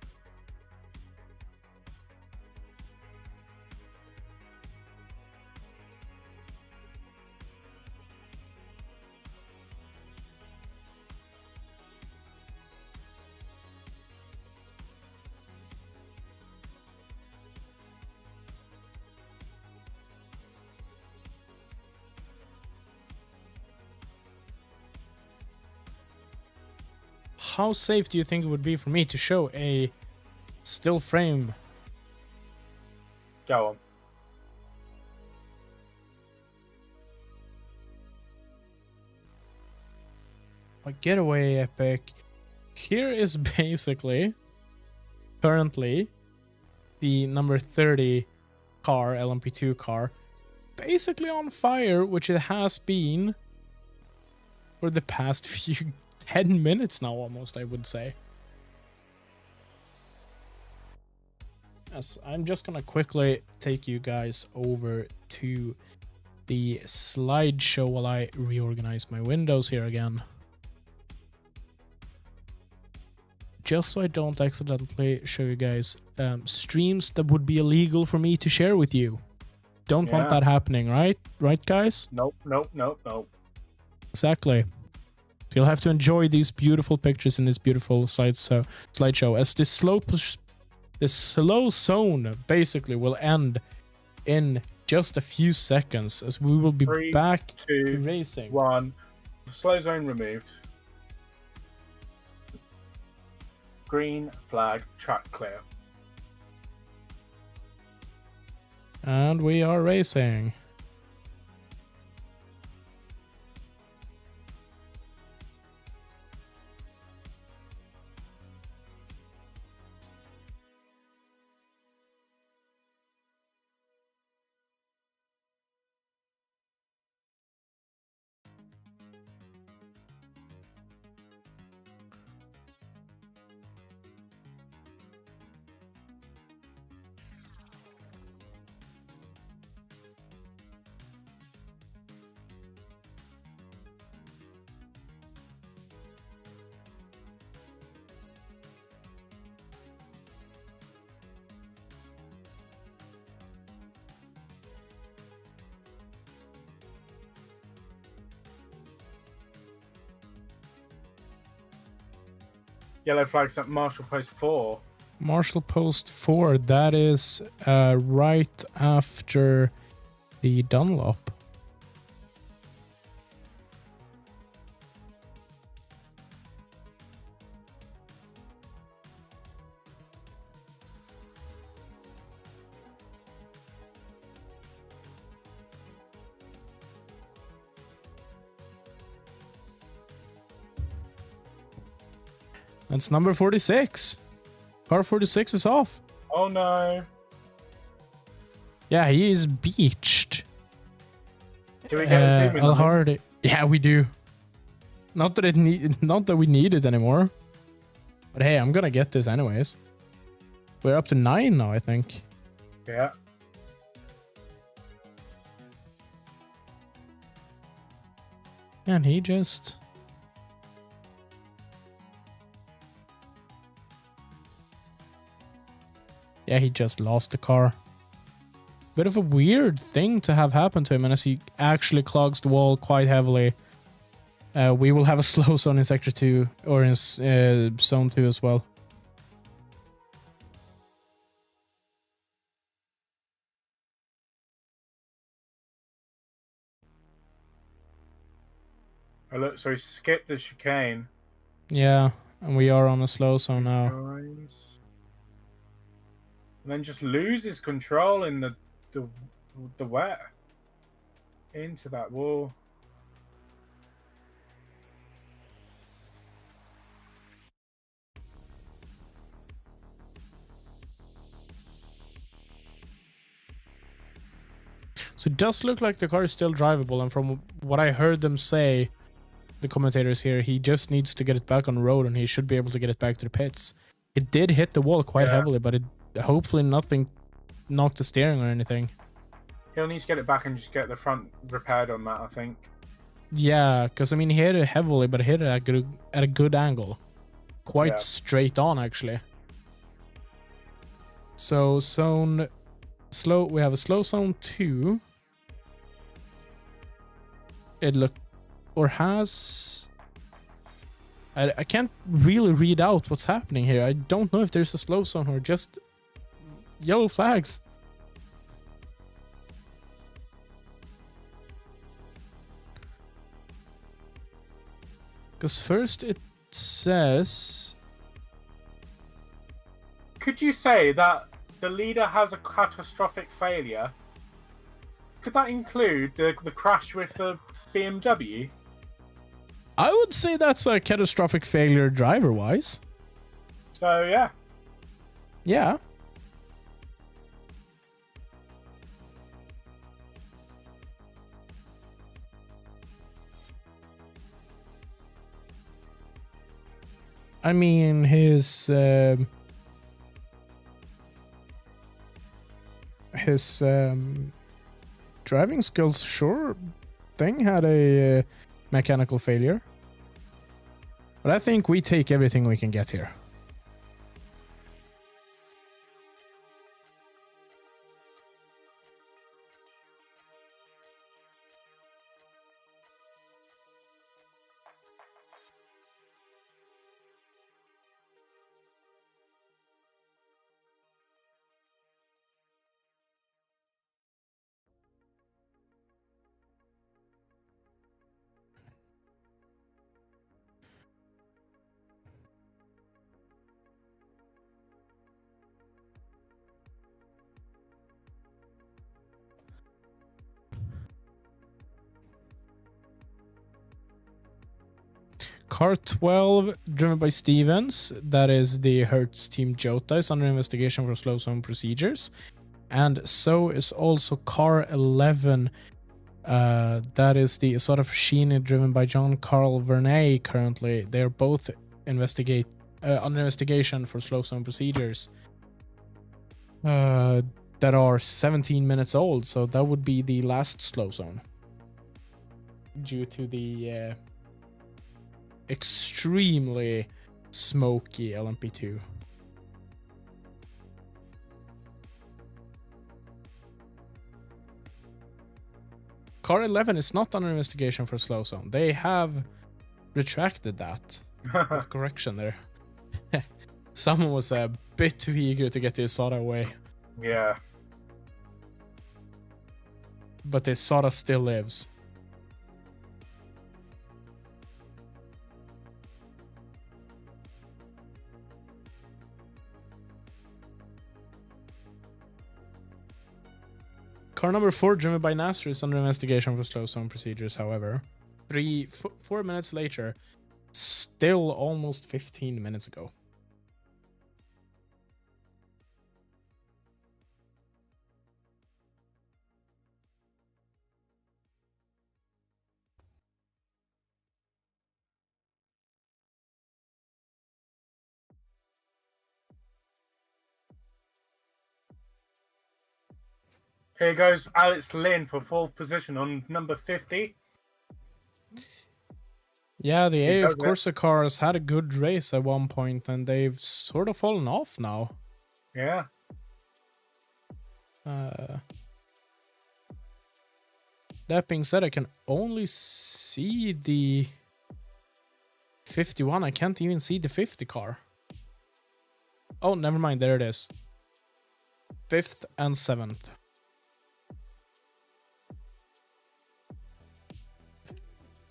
How safe do you think it would be for me to show a still frame? Go on. A getaway epic. Here is basically currently the number 30 car, LMP2 car, basically on fire, which it has been for the past few 10 minutes now almost, I would say. Yes, I'm just gonna quickly take you guys over to the slideshow while I reorganize my windows here again. Just so I don't accidentally show you guys streams that would be illegal for me to share with you. Don't want that happening, right? Right, guys? Nope. Exactly. So you'll have to enjoy these beautiful pictures in this beautiful slideshow as this slow zone basically will end in just a few seconds as we will be 3, back 2, to racing. 1. Slow zone removed. Green flag, track clear. And we are racing. Yellow flags at Marshall Post 4. Marshall Post 4, that is right after the Dunlop. That's number 46. Car 46 is off. Oh no. Yeah, he is beached. Do we get a zoom in on him? Hardy. Yeah, we do. Not that we need it anymore. But hey, I'm gonna get this anyways. We're up to 9 now, I think. Yeah. And he just... Yeah, he just lost the car. Bit of a weird thing to have happen to him, and as he actually clogs the wall quite heavily, we will have a slow zone in Sector 2, or in Zone 2 as well. Oh look, so he skipped the chicane. Yeah, and we are on a slow zone now. And then just loses control in the wet into that wall. So it does look like the car is still drivable, and from what I heard them say, the commentators here, he just needs to get it back on the road and he should be able to get it back to the pits. It did hit the wall quite heavily, but it hopefully nothing knocked the steering or anything. He'll need to get it back and just get the front repaired on that, I think. Yeah, because I mean, he hit it heavily, but hit it at a good angle. Quite straight on, actually. So, we have a slow zone 2. It look, or has... I can't really read out what's happening here. I don't know if there's a slow zone or just yellow flags. Because first it says... Could you say that the leader has a catastrophic failure? Could that include the crash with the BMW? I would say that's a catastrophic failure driver-wise. So, yeah. Yeah. I mean, his driving skills, sure thing, had a mechanical failure. But I think we take everything we can get here. Car 12, driven by Stevens, that is the Hertz Team Jota, is under investigation for slow zone procedures. And so is also Car 11, that is the Isidor Fashini, driven by John Carl Vernay currently. They are both under investigation for slow zone procedures that are 17 minutes old, so that would be the last slow zone. Due to the extremely smoky LMP2. Car 11 is not under investigation for slow zone. They have retracted that. With correction there. Someone was a bit too eager to get the Isidor away. Yeah. But the Isidor still lives. Car number 4, driven by Nasser, is under investigation for slow zone procedures, however. 4 minutes later, still almost 15 minutes ago. Here goes Alex Lynn for 4th position on number 50. Yeah, the AF Corsa cars had a good race at one point, and they've sort of fallen off now. Yeah. That being said, I can only see the 51. I can't even see the 50 car. Oh, never mind. There it is. 5th and 7th.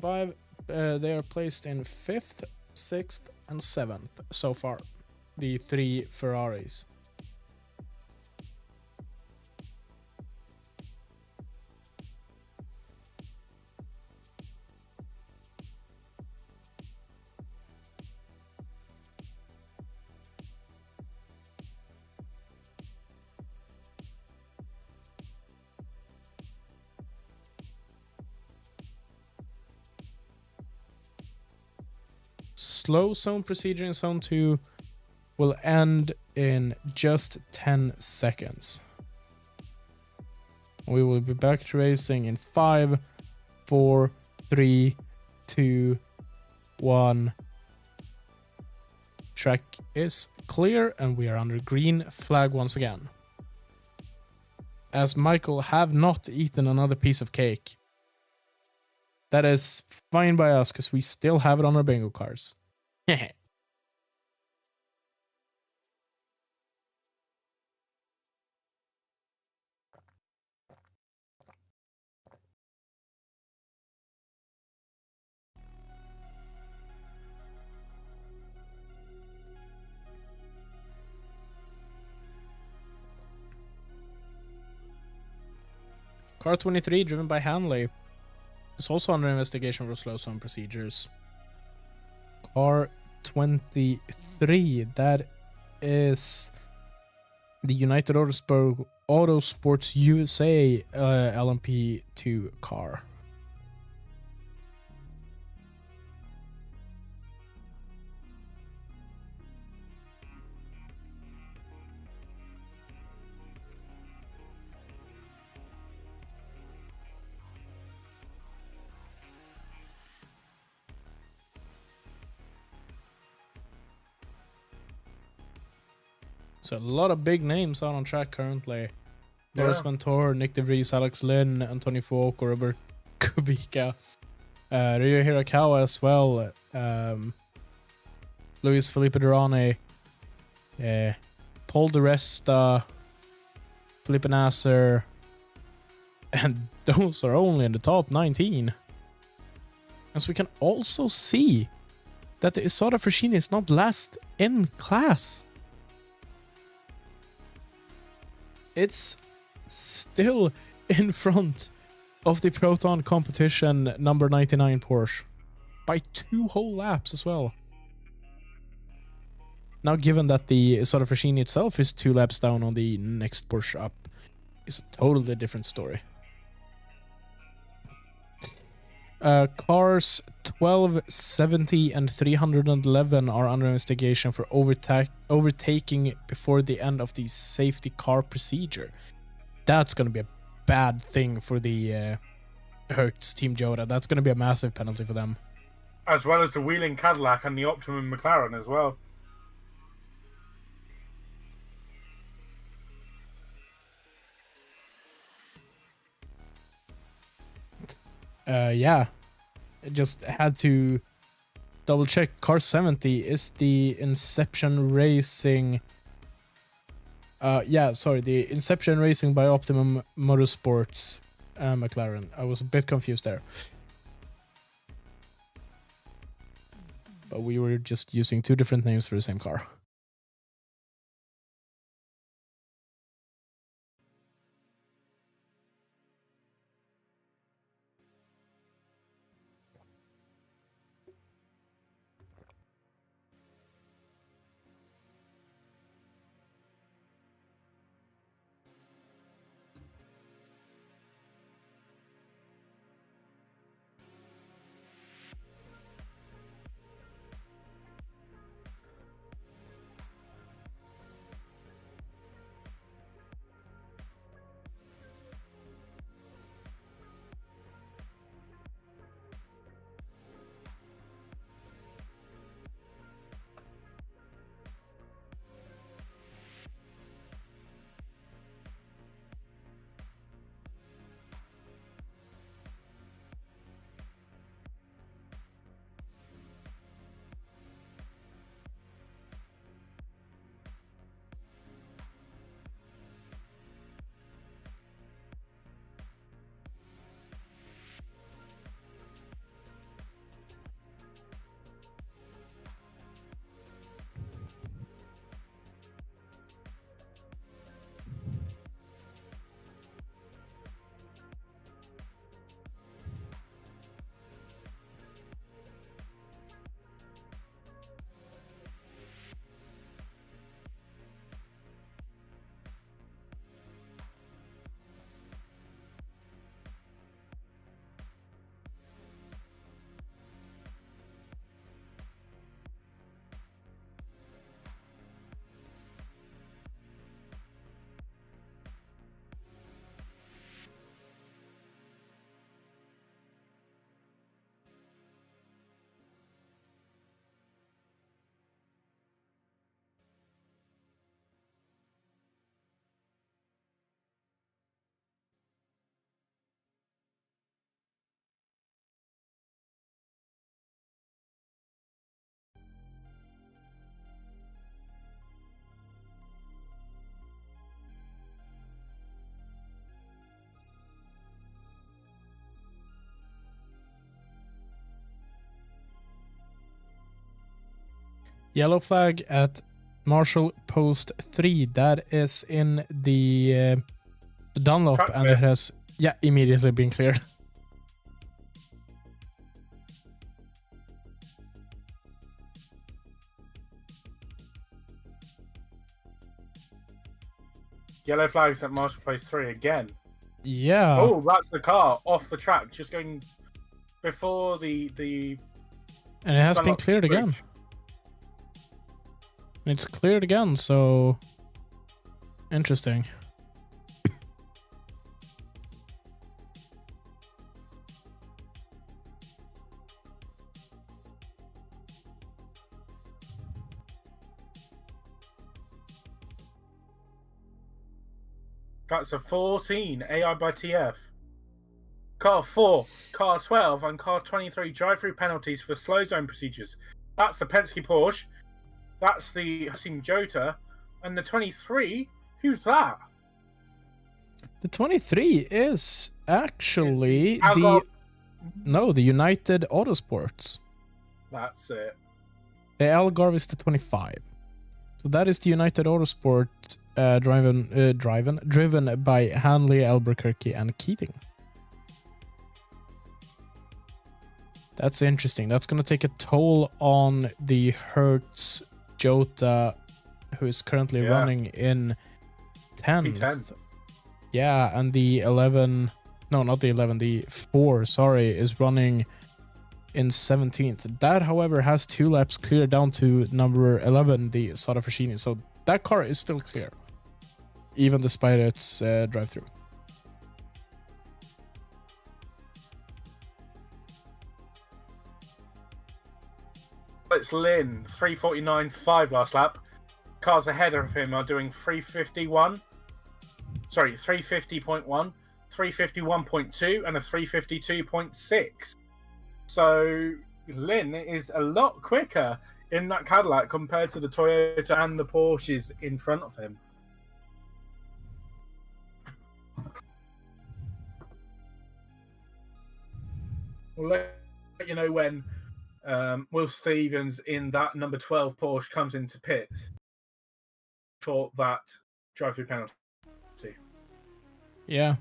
They are placed in 5th, 6th, and 7th so far. The 3 Ferraris. Slow zone procedure in zone 2 will end in just 10 seconds. We will be back to racing in 5, 4, 3, 2, 1. Track is clear and we are under green flag once again. As Michael have not eaten another piece of cake. That is fine by us because we still have it on our bingo cards. Car 23, driven by Hanley, is also under investigation for slow zone procedures. Car 23, that is the United Autosports USA LMP2 car. So a lot of big names out on track currently. Yeah. Boris Ventura, Nick DeVries, Alex Lynn, Antonio Fuoco, Robert Kubica, Ryo Hirakawa as well, Luis Felipe Durrani, Paul Di Resta, Felipe Nasser, and those are only in the top 19. As we can also see that the Isidor Fraschini is not last in class. It's still in front of the Proton competition number 99 Porsche by 2 whole laps as well. Now, given that the Isidor Fraschini itself is 2 laps down on the next Porsche up, it's a totally different story. Cars 12, 70, and 311 are under investigation for overtaking before the end of the safety car procedure. That's going to be a bad thing for the Hertz Team Joda. That's going to be a massive penalty for them. As well as the Wheeling Cadillac and the Optimum McLaren as well. Yeah. I just had to double check. Car 70 is the Inception Racing. The Inception Racing by Optimum Motorsports McLaren. I was a bit confused there. But we were just using 2 different names for the same car. Yellow flag at Marshall Post 3. That is in the Dunlop, Track and clear. it has immediately been cleared. Yellow flags at Marshall Post 3 again. Yeah. Oh, that's the car off the track, just going before the And it has been Dunlop cleared bridge. again. It's cleared again, so interesting. That's a 14 AI by TF. Car 4, Car 12, and Car 23 drive-through penalties for slow zone procedures. That's the Penske Porsche. That's the Hussein Jota. And the 23, who's that? The 23 is actually Algar- the United Autosports. That's it. The Algarve is the 25. So that is the United Autosport driven by Hanley, Albuquerque, and Keating. That's interesting. That's going to take a toll on the Hertz Jota, who is currently running in 10th. P10. Yeah, and the 11... No, not the 11. The 4, sorry, is running in 17th. That, however, has 2 laps clear down to number 11, the Sada Frashini. So that car is still clear, even despite its drive-through. It's Lynn, 3:49.5 last lap. Cars ahead of him are doing 3:50.1, 3:51.2, and a 3:52.6. So Lynn is a lot quicker in that Cadillac compared to the Toyota and the Porsches in front of him. We'll let you know when Will Stevens in that number 12 Porsche comes into pit for that drive-through penalty. Yeah.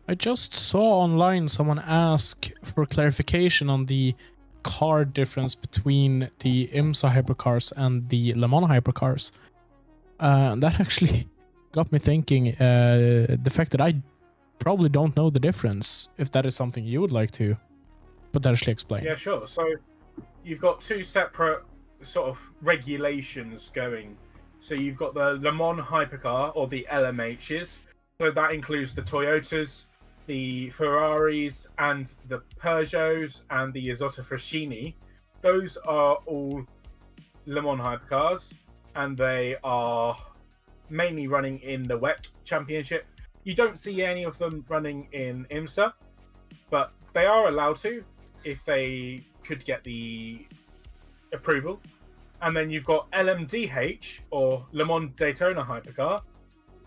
I just saw online someone ask for clarification on the car difference between the IMSA hypercars and the Le Mans hypercars. That actually got me thinking, the fact that I probably don't know the difference, if that is something you would like to potentially explain. Yeah, sure. So you've got 2 separate sort of regulations going. So you've got the Le Mans hypercar, or the LMHs. So that includes the Toyotas, the Ferraris, and the Peugeots, and the Isotta Fraschini. Those are all Le Mans hypercars, and they are mainly running in the WEC Championship. You don't see any of them running in IMSA, but they are allowed to if they could get the approval. And then you've got LMDH, or Le Mans Daytona Hypercar,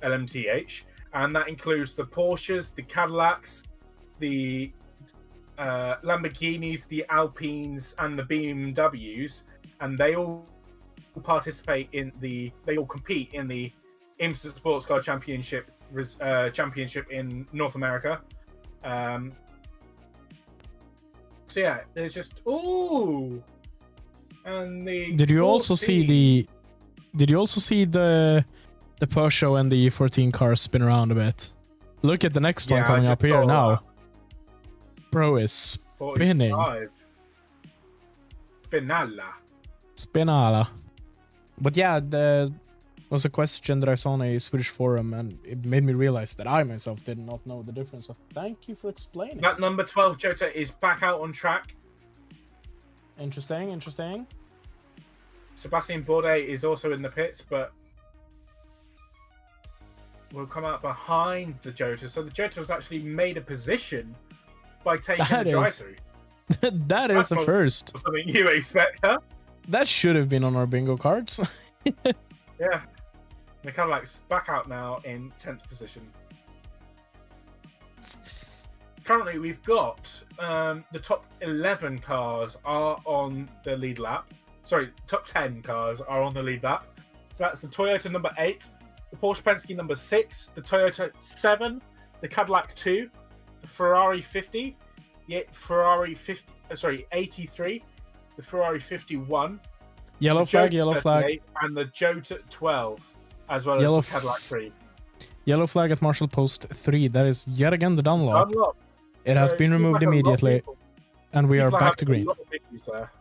LMDH, and that includes the Porsches, the Cadillacs, the Lamborghinis, the Alpines, and the BMWs, and they all compete in the IMSA Sports Car Championship in North America. So yeah, there's just and the. Did you also see the Porsche and the 14 cars spin around a bit? Look at the next one coming up here now. Bro is spinning. 45. Spinala. But yeah, there was a question that I saw on a Swedish forum, and it made me realize that I myself did not know the difference. So thank you for explaining. That number 12 Jota is back out on track. Interesting. Sebastian Bourdais is also in the pits, but will come out behind the Jota. So the Jota has actually made a position by taking the drive-through. That is a first. Something you expect, huh? That should have been on our bingo cards. Yeah. The Cadillac's back out now in 10th position. Currently, we've got the top 11 cars are on the lead lap. Sorry, top 10 cars are on the lead lap. So that's the Toyota number 8, the Porsche Penske number 6, the Toyota 7, the Cadillac 2, the Ferrari 50, the Ferrari 83, the Ferrari 51, Yellow flag. and the Jota 12, as well as the Cadillac 3. Yellow flag at Marshall Post 3. That is yet again the Dunlop. It has been removed like immediately, and we are back to green. A lot of issues there.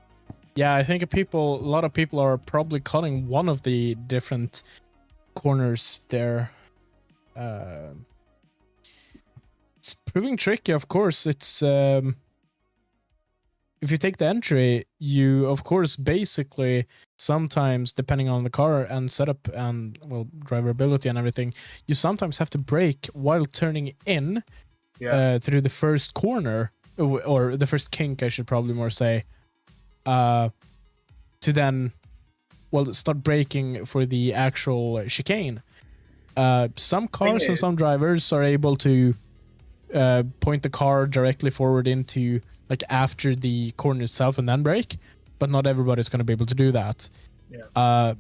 Yeah, I think a lot of people are probably cutting one of the different corners there. It's proving tricky, of course. It's if you take the entry, you of course basically sometimes, depending on the car and setup and well drivability and everything, you sometimes have to brake while turning in through the first corner or the first kink, I should probably more say, to then start braking for the actual chicane. Some cars and some drivers are able to point the car directly forward into like after the corner itself and then brake, but not everybody's going to be able to do that.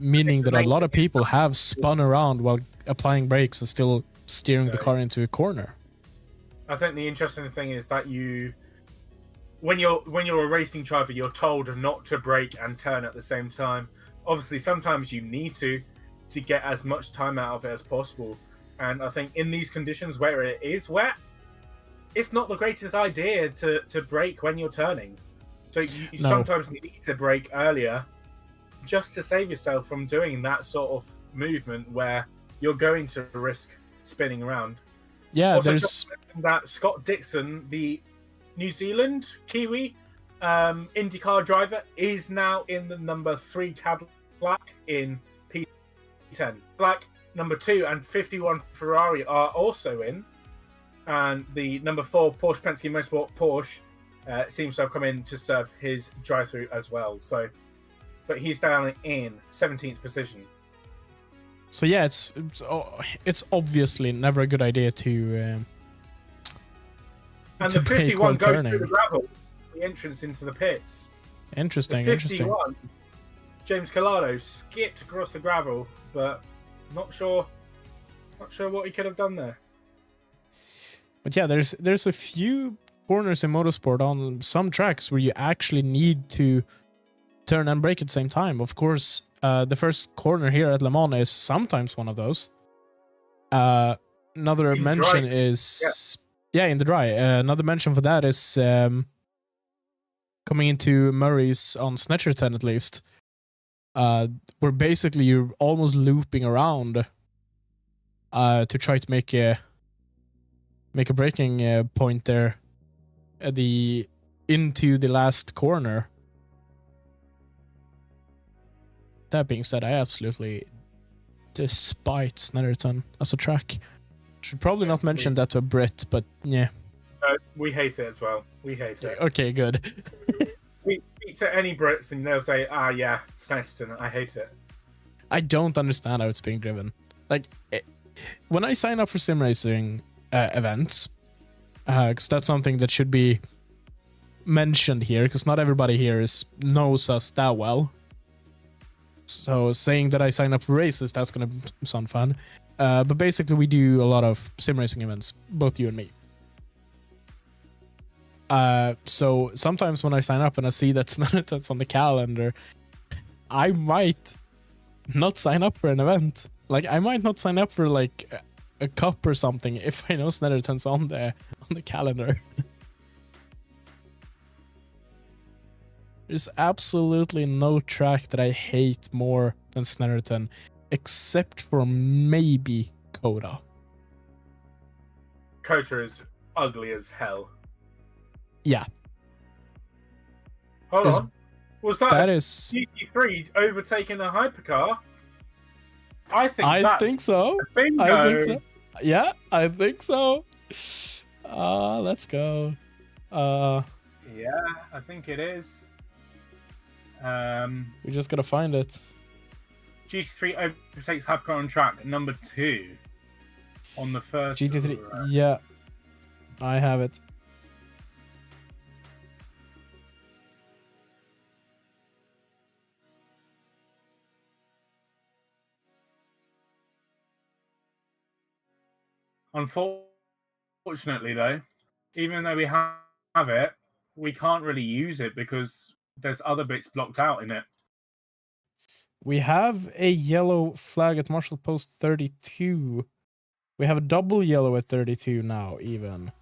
Meaning that a lot of people have spun around while applying brakes and still steering the car into a corner. I think the interesting thing is that when you're a racing driver, you're told not to brake and turn at the same time. Obviously, sometimes you need to get as much time out of it as possible. And I think in these conditions where it is wet, it's not the greatest idea to brake when you're turning. So you sometimes need to brake earlier just to save yourself from doing that sort of movement where you're going to risk spinning around. Yeah, also, there's that Scott Dixon, the New Zealand Kiwi IndyCar driver, is now in the number 3 Cadillac in P10. Black number 2 and 51 Ferrari are also in, and the number 4 Porsche Penske Motorsport Porsche seems to have come in to serve his drive-through as well. So, but he's down in 17th position. So yeah, it's obviously never a good idea to. And to the 51 goes turning. through the gravel, the entrance into the pits. Interesting, The interesting. 51, James Collado skipped across the gravel, but not sure what he could have done there. But yeah, there's a few corners in motorsport on some tracks where you actually need to turn and brake at the same time. Of course, the first corner here at Le Mans is sometimes one of those. Another In mention dry. is in the dry. Another mention for that is coming into Murray's on Snetterton at least, where basically you're almost looping around to try to make a braking point there at into the last corner. That being said, I absolutely despise Snetterton as a track. Should probably not mention that to a Brit, but yeah. We hate it as well. We hate it. Okay, good. We speak to any Brits and they'll say, yeah, Snetterton, I hate it. I don't understand how it's being driven. Like, when I sign up for sim racing events, because that's something that should be mentioned here, because not everybody here knows us that well. So saying that I sign up for races, that's going to sound fun. But basically, we do a lot of sim racing events, both you and me. So sometimes when I sign up and I see that's on the calendar, I might not sign up for an event. Like, I might not sign up for like a cup or something if I know Snetterton's on the calendar. There's absolutely no track that I hate more than Snetterton, except for maybe Coda. Coda is ugly as hell. Yeah. Hold Is- on. Was that That a is. GT3 overtaking a hypercar? I think I think so. bingo. I think so. Yeah, I think so. Let's go. Yeah, I think it is. We just gotta find it. GT3 overtakes Hypercar on track number 2 on the first. GT3. Yeah, I have it. Unfortunately, though, even though we have it, we can't really use it because there's other bits blocked out in it. We have a yellow flag at Marshall Post 32. We have a double yellow at 32 now, even.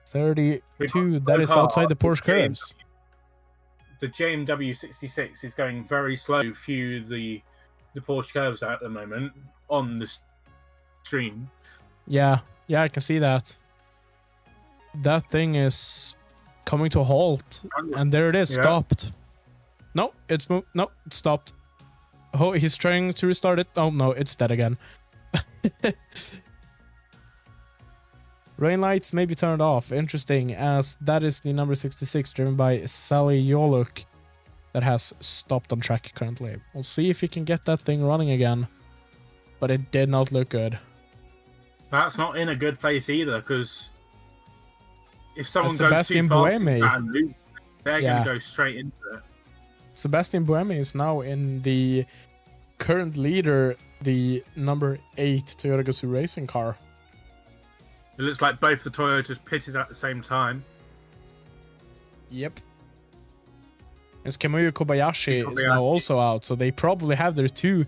32, that is outside the Porsche curves. The JMW 66 is going very slow through the Porsche curves at the moment on the stream. Yeah, I can see that. That thing is coming to a halt, and there it is, stopped. No, it's moved. No, it stopped. Oh, he's trying to restart it. Oh no, it's dead again. Rain lights may be turned off. Interesting, as that is the number 66 driven by Sally Yoluk that has stopped on track currently. We'll see if he can get that thing running again. But it did not look good. That's not in a good place either, because if someone Sebastian goes too Buemi. fast, they're going to go straight into it. Sebastian Buemi is now in the current leader, the number 8 Toyota Gazoo racing car. It looks like both the Toyotas pitted at the same time. Yep. As Kamui Kobayashi is now also out, so they probably have their two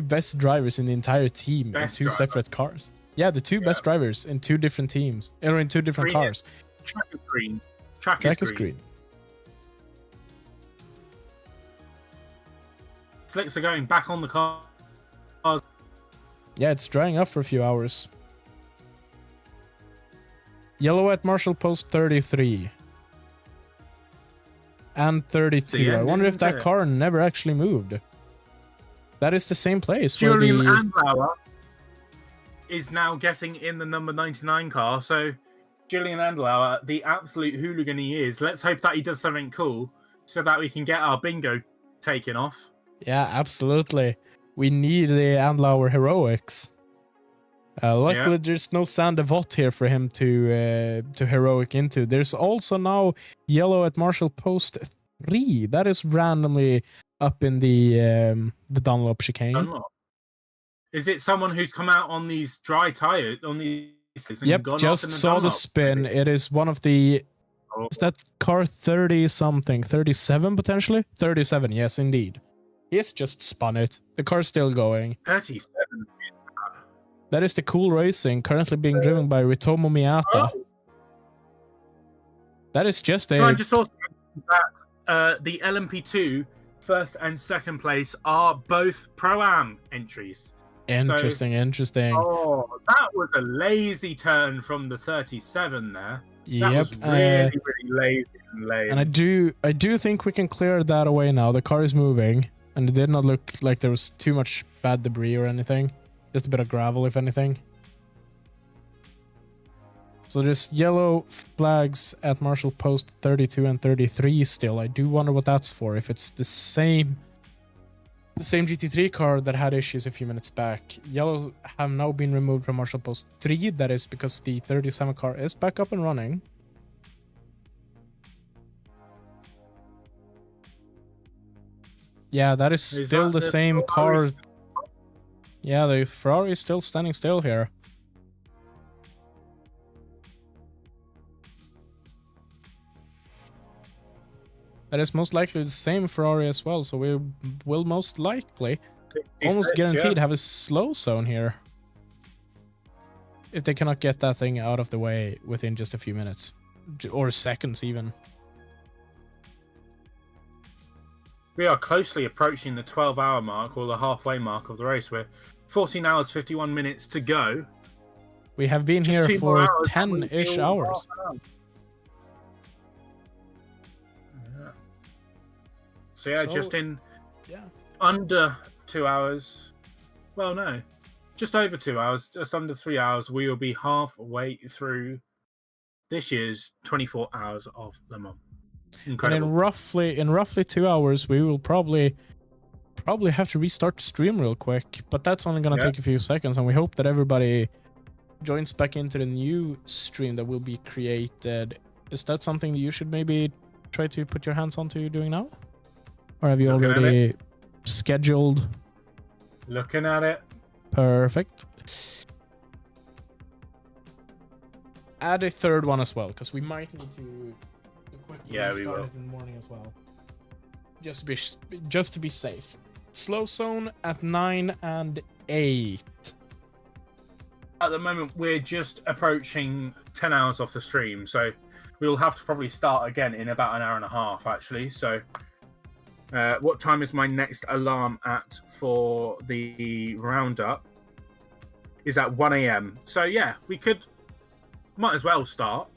best drivers in the entire team in two separate cars. Yeah, the two best drivers in two different teams, or in two different cars. Track is green. Track is green. Slicks are going back on the cars. Yeah, it's drying up for a few hours. Yellow at Marshall Post 33. And 32. I wonder if that car never actually moved. That is the same place. Julian Andlauer is now getting in the number 99 car. So, Julian Andlauer, the absolute hooligan he is, let's hope that he does something cool so that we can get our bingo taken off. Yeah, absolutely. We need the Andlauer heroics. Luckily, there's no Sander Vought here for him to heroic into. There's also now yellow at Marshall Post 3. That is randomly up in the Dunlop chicane. Dunlop. Is it someone who's come out on these dry tires? On these? Yep, just saw Dunlop? The spin. It is one of the. Oh. Is that car 30 something? 37 potentially? 37. Yes, indeed. He's just spun it. The car's still going. 37. That is the Cool Racing, currently being driven by Ritomo Miyata. Oh. That is just a... Can I just also that the LMP2 first and second place are both Pro-Am entries. Interesting. Oh, that was a lazy turn from the 37 there. Yep. That was really lazy and lame. And I do think we can clear that away now. The car is moving, and it did not look like there was too much bad debris or anything. Just a bit of gravel, if anything. So there's yellow flags at Marshall Post 32 and 33 still. I do wonder what that's for. If it's the same GT3 car that had issues a few minutes back. Yellow have now been removed from Marshall Post 3. That is because the 37 car is back up and running. Yeah, that is still the same car. Yeah, the Ferrari is still standing still here. That is most likely the same Ferrari as well, so we will most likely, almost guaranteed, have a slow zone here. If they cannot get that thing out of the way within just a few minutes. Or seconds, even. We are closely approaching the 12-hour mark, or the halfway mark of the race. We're 14 hours, 51 minutes to go. We have been here for 10-ish hours. Yeah. So yeah, just in under 2 hours. Well, no. Just over 2 hours, just under 3 hours, we will be halfway through this year's 24 hours of Le Mans. Incredible. And in roughly 2 hours, we will probably have to restart the stream real quick, but that's only gonna take a few seconds, and we hope that everybody joins back into the new stream that will be created. Is that something that you should maybe try to put your hands onto doing now, or have you already scheduled? Looking at it. Perfect. Add a third one as well, because we might need to quickly start it in the morning as well. Just to be safe. Slow zone at 9 and 8. At the moment, we're just approaching 10 hours off the stream, so we'll have to probably start again in about an hour and a half, actually. So, what time is my next alarm at for the roundup? is at 1 a.m. So yeah, might as well start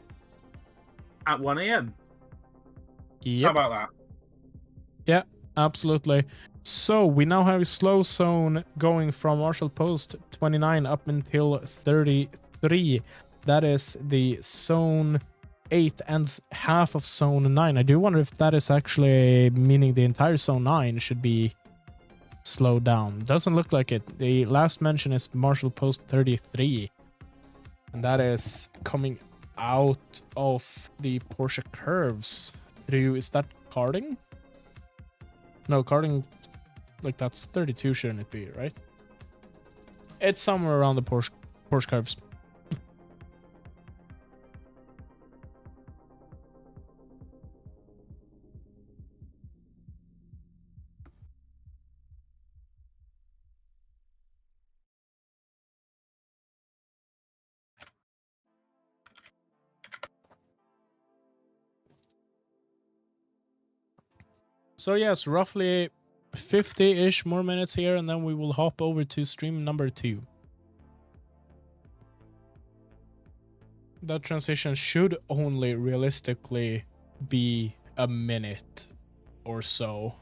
at 1 a.m. Yep. How about that? Yeah, absolutely. So we now have a slow zone going from Marshall Post 29 up until 33. That is the zone 8 and half of zone 9. I do wonder if that is actually meaning the entire zone 9 should be slowed down. Doesn't look like it. The last mention is Marshall Post 33. And that is coming out of the Porsche curves through, is that karting? No, karting, like that's 32, shouldn't it be, right? It's somewhere around the Porsche curves. So yes, roughly 50-ish more minutes here, and then we will hop over to stream number 2. That transition should only realistically be a minute or so.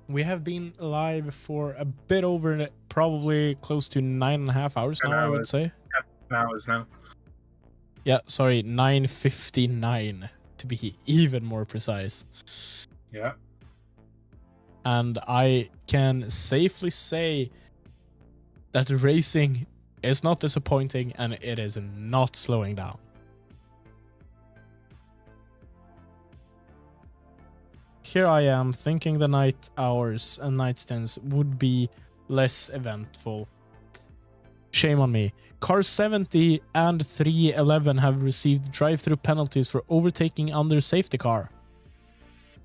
We have been live for a bit over, probably close to 9.5 hours now, I would say. 10 hours now. Yeah, sorry, 9:59 to be even more precise. Yeah. And I can safely say that racing is not disappointing and it is not slowing down. Here I am thinking the night hours and night stands would be less eventful. Shame on me. Car 70 and 311 have received drive-through penalties for overtaking under safety car.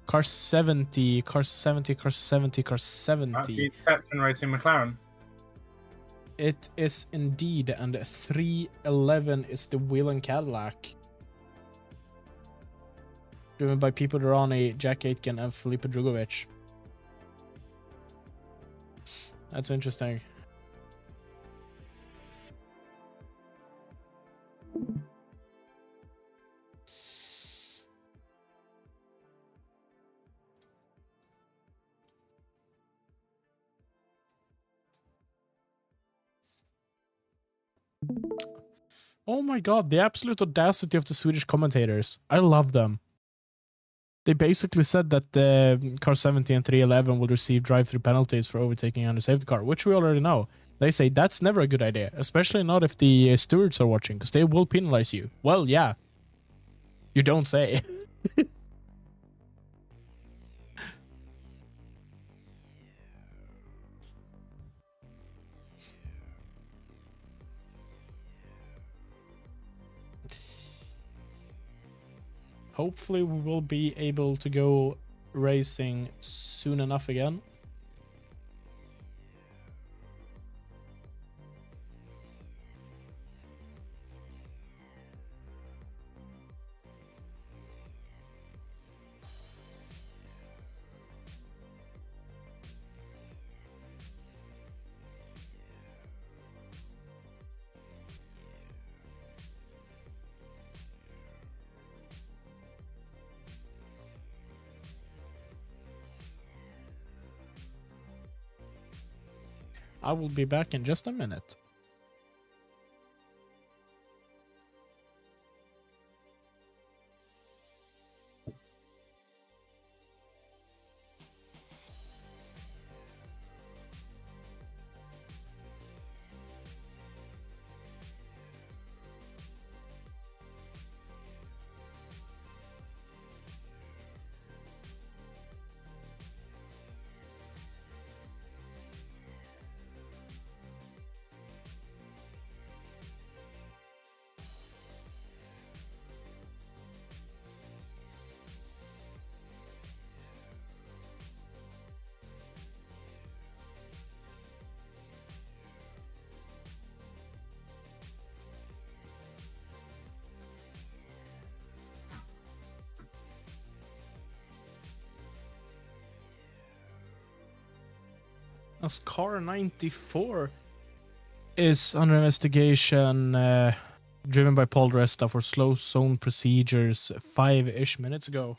Car 70, car 70, car 70, car 70. That's the Exception Racing McLaren. It is indeed, and 311 is the Whelen Cadillac. Driven by Peter Durrani, Jack Aitken, and Felipe Drugovich. That's interesting. Oh my god, the absolute audacity of the Swedish commentators. I love them. They basically said that the car 70 and 311 will receive drive-through penalties for overtaking under safety car, which we already know. They say that's never a good idea, especially not if the stewards are watching, because they will penalize you. Well, yeah. You don't say. Hopefully we will be able to go racing soon enough again. I will be back in just a minute. as car 94 is under investigation, driven by Paul Resta for slow zone procedures 5-ish minutes ago.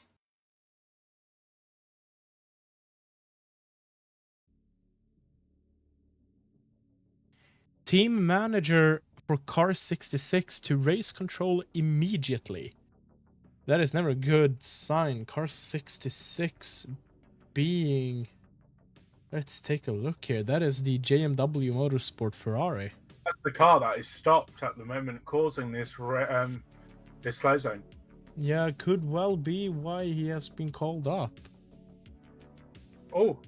Team manager for car 66 to race control immediately. That is never a good sign. Car 66 being... Let's take a look here. That is the JMW Motorsport Ferrari. That's the car that is stopped at the moment, causing this this slow zone. Yeah, could well be why he has been called up. Oh,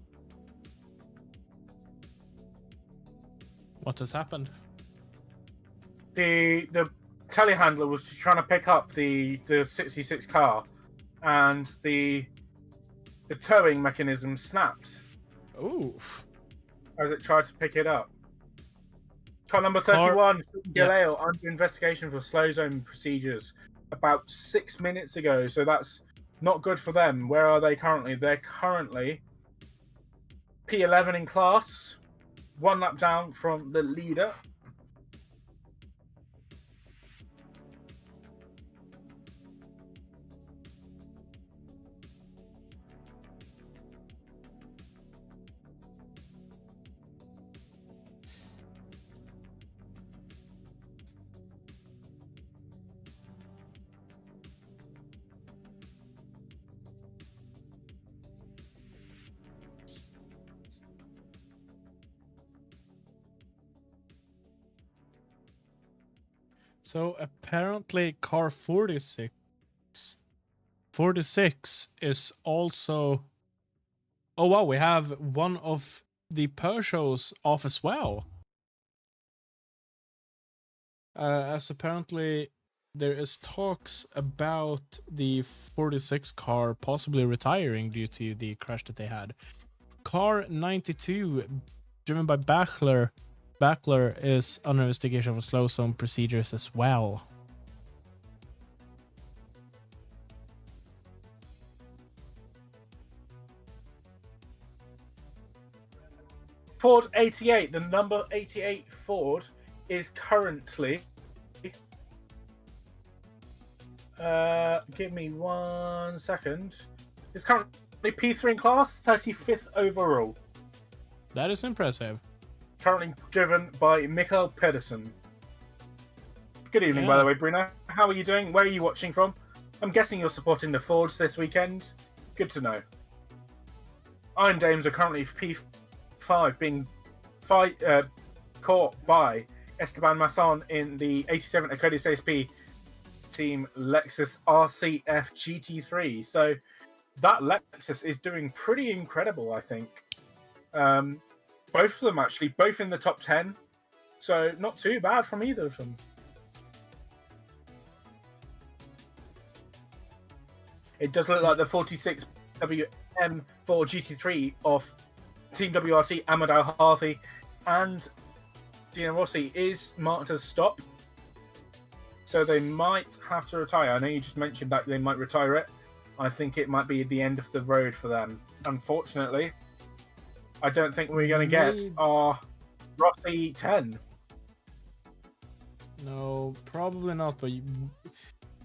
What has happened? the telehandler was just trying to pick up the 66 car, and the towing mechanism snapped Oof. as it tried to pick it up. Car number 31, Galeo, under investigation for slow zone procedures about 6 minutes ago. So that's not good for them. Where are they currently? They're currently P11 in class, 1 lap down from the leader. So apparently car 46 is also... Oh wow, we have one of the Peugeots off as well. As apparently there is talks about the 46 car possibly retiring due to the crash that they had. Car 92, driven by Bachler, is under investigation for slow zone procedures as well. Ford 88, the number 88 Ford is currently... give me 1 second. It's currently P3 in class, 35th overall. That is impressive. Currently driven by Mikael Pedersen. Good evening, by the way, Bruno. How are you doing? Where are you watching from? I'm guessing you're supporting the Fords this weekend. Good to know. Iron Dames are currently P5, being caught by Esteban Masson in the 87 Acodis ASP team Lexus RCF GT3. So that Lexus is doing pretty incredible, I think. Both of them, actually, both in the top 10. So not too bad from either of them. It does look like the 46 WM4 GT3 of Team WRT, Amadou Harthy, and Dino Rossi is marked as stop. So they might have to retire. I know you just mentioned that they might retire it. I think it might be the end of the road for them, unfortunately. I don't think we're going to get our Rossi 10. No, probably not, but...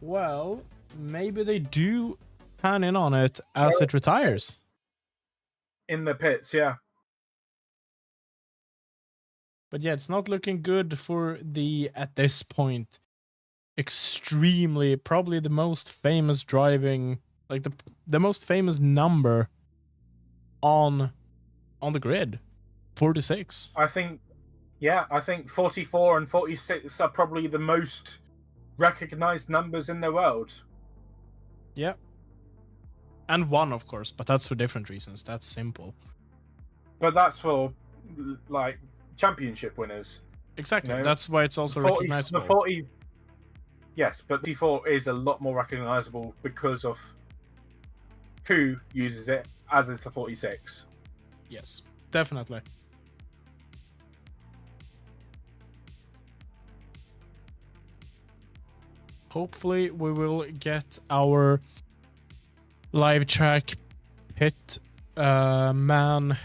Well, maybe they do pan in on it as it retires. In the pits, yeah. But yeah, it's not looking good for the, at this point, extremely, probably the most famous driving, like the most famous number on the grid, 46. I think 44 and 46 are probably the most recognized numbers in the world. Yeah. And 1, of course, but that's for different reasons. That's simple. But that's for, like, championship winners. Exactly. You know? That's why it's also 40, recognizable. The 40, yes, but D4 is a lot more recognizable because of who uses it, as is the 46. Yes, definitely. Hopefully we will get our live track pit man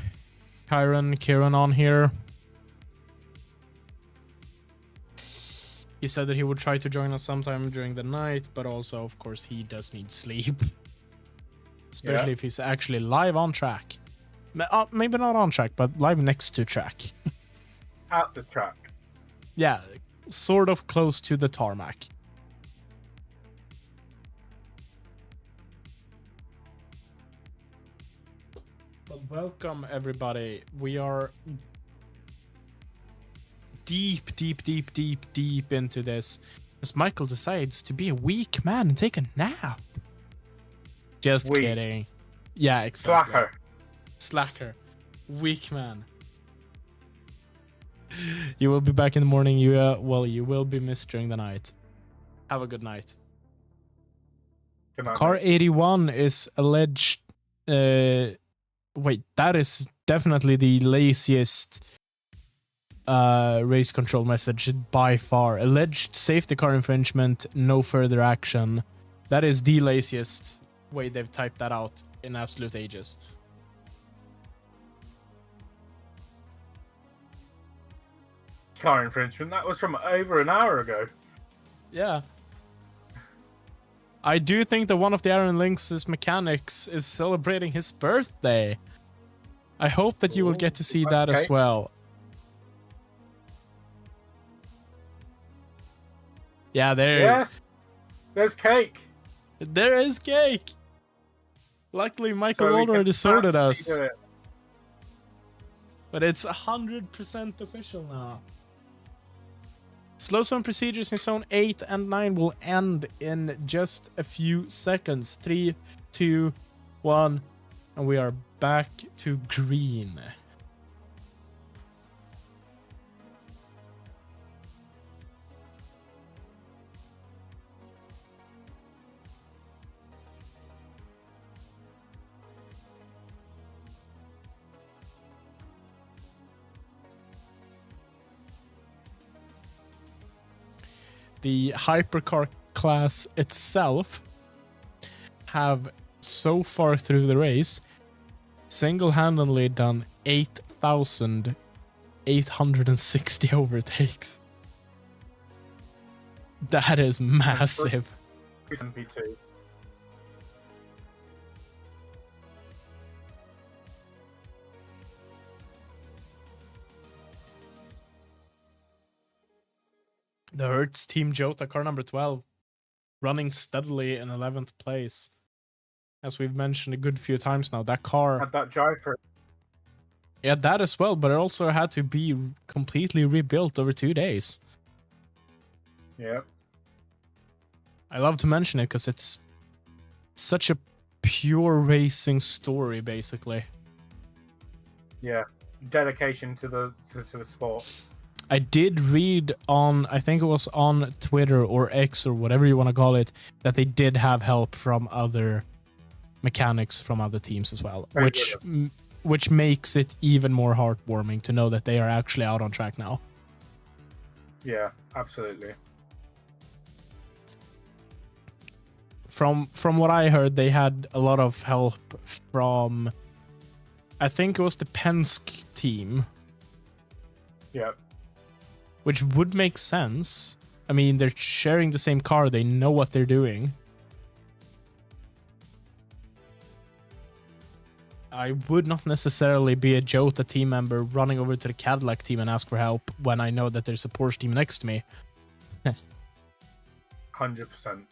Kieran on here. He said that he would try to join us sometime during the night, but also, of course, he does need sleep. Especially if he's actually live on track. Maybe not on track, but live next to track. At the track. Yeah, sort of close to the tarmac. But welcome, everybody. We are deep into this as Michael decides to be a weak man and take a nap. Just Weak. kidding. Yeah, exactly. Slacker. Weak man. You will be back in the morning. You will be missed during the night. Have a good night. Good night, Car mate. 81 is alleged. Wait, that is definitely the laziest race control message by far. Alleged safety car infringement, no further action. That is the laziest way they've typed that out in absolute ages. Car infringement. That was from over an hour ago. Yeah. I do think that one of the Aaron Lynx's mechanics is celebrating his birthday. I hope that you will get to see that as okay. well. Yeah, Yes. There's cake. There is cake. Luckily, Michael So we can already sorted actually us. do it. But it's 100% official now. Slow zone procedures in zone 8 and 9 will end in just a few seconds. 3, 2, 1, and we are back to green. The Hypercar class itself have so far through the race single-handedly done 8,860 overtakes. That is massive. MP2. The Hertz Team Jota car number 12 running steadily in 11th place. As we've mentioned a good few times now, that car Had that drive for it. yeah, that as well, but it also had to be completely rebuilt over 2 days. Yeah. I love to mention it because it's such a pure racing story, basically. Yeah. Dedication to the sport. I did read on, I think it was on Twitter or X or whatever you want to call it, that they did have help from other mechanics from other teams as well, Very which makes it even more heartwarming to know that they are actually out on track now. Yeah, absolutely. From what I heard, they had a lot of help from, I think it was the Penske team, Yeah. which would make sense. I mean, they're sharing the same car, they know what they're doing. I would not necessarily be a Jota team member running over to the Cadillac team and ask for help when I know that there's a Porsche team next to me. 100%.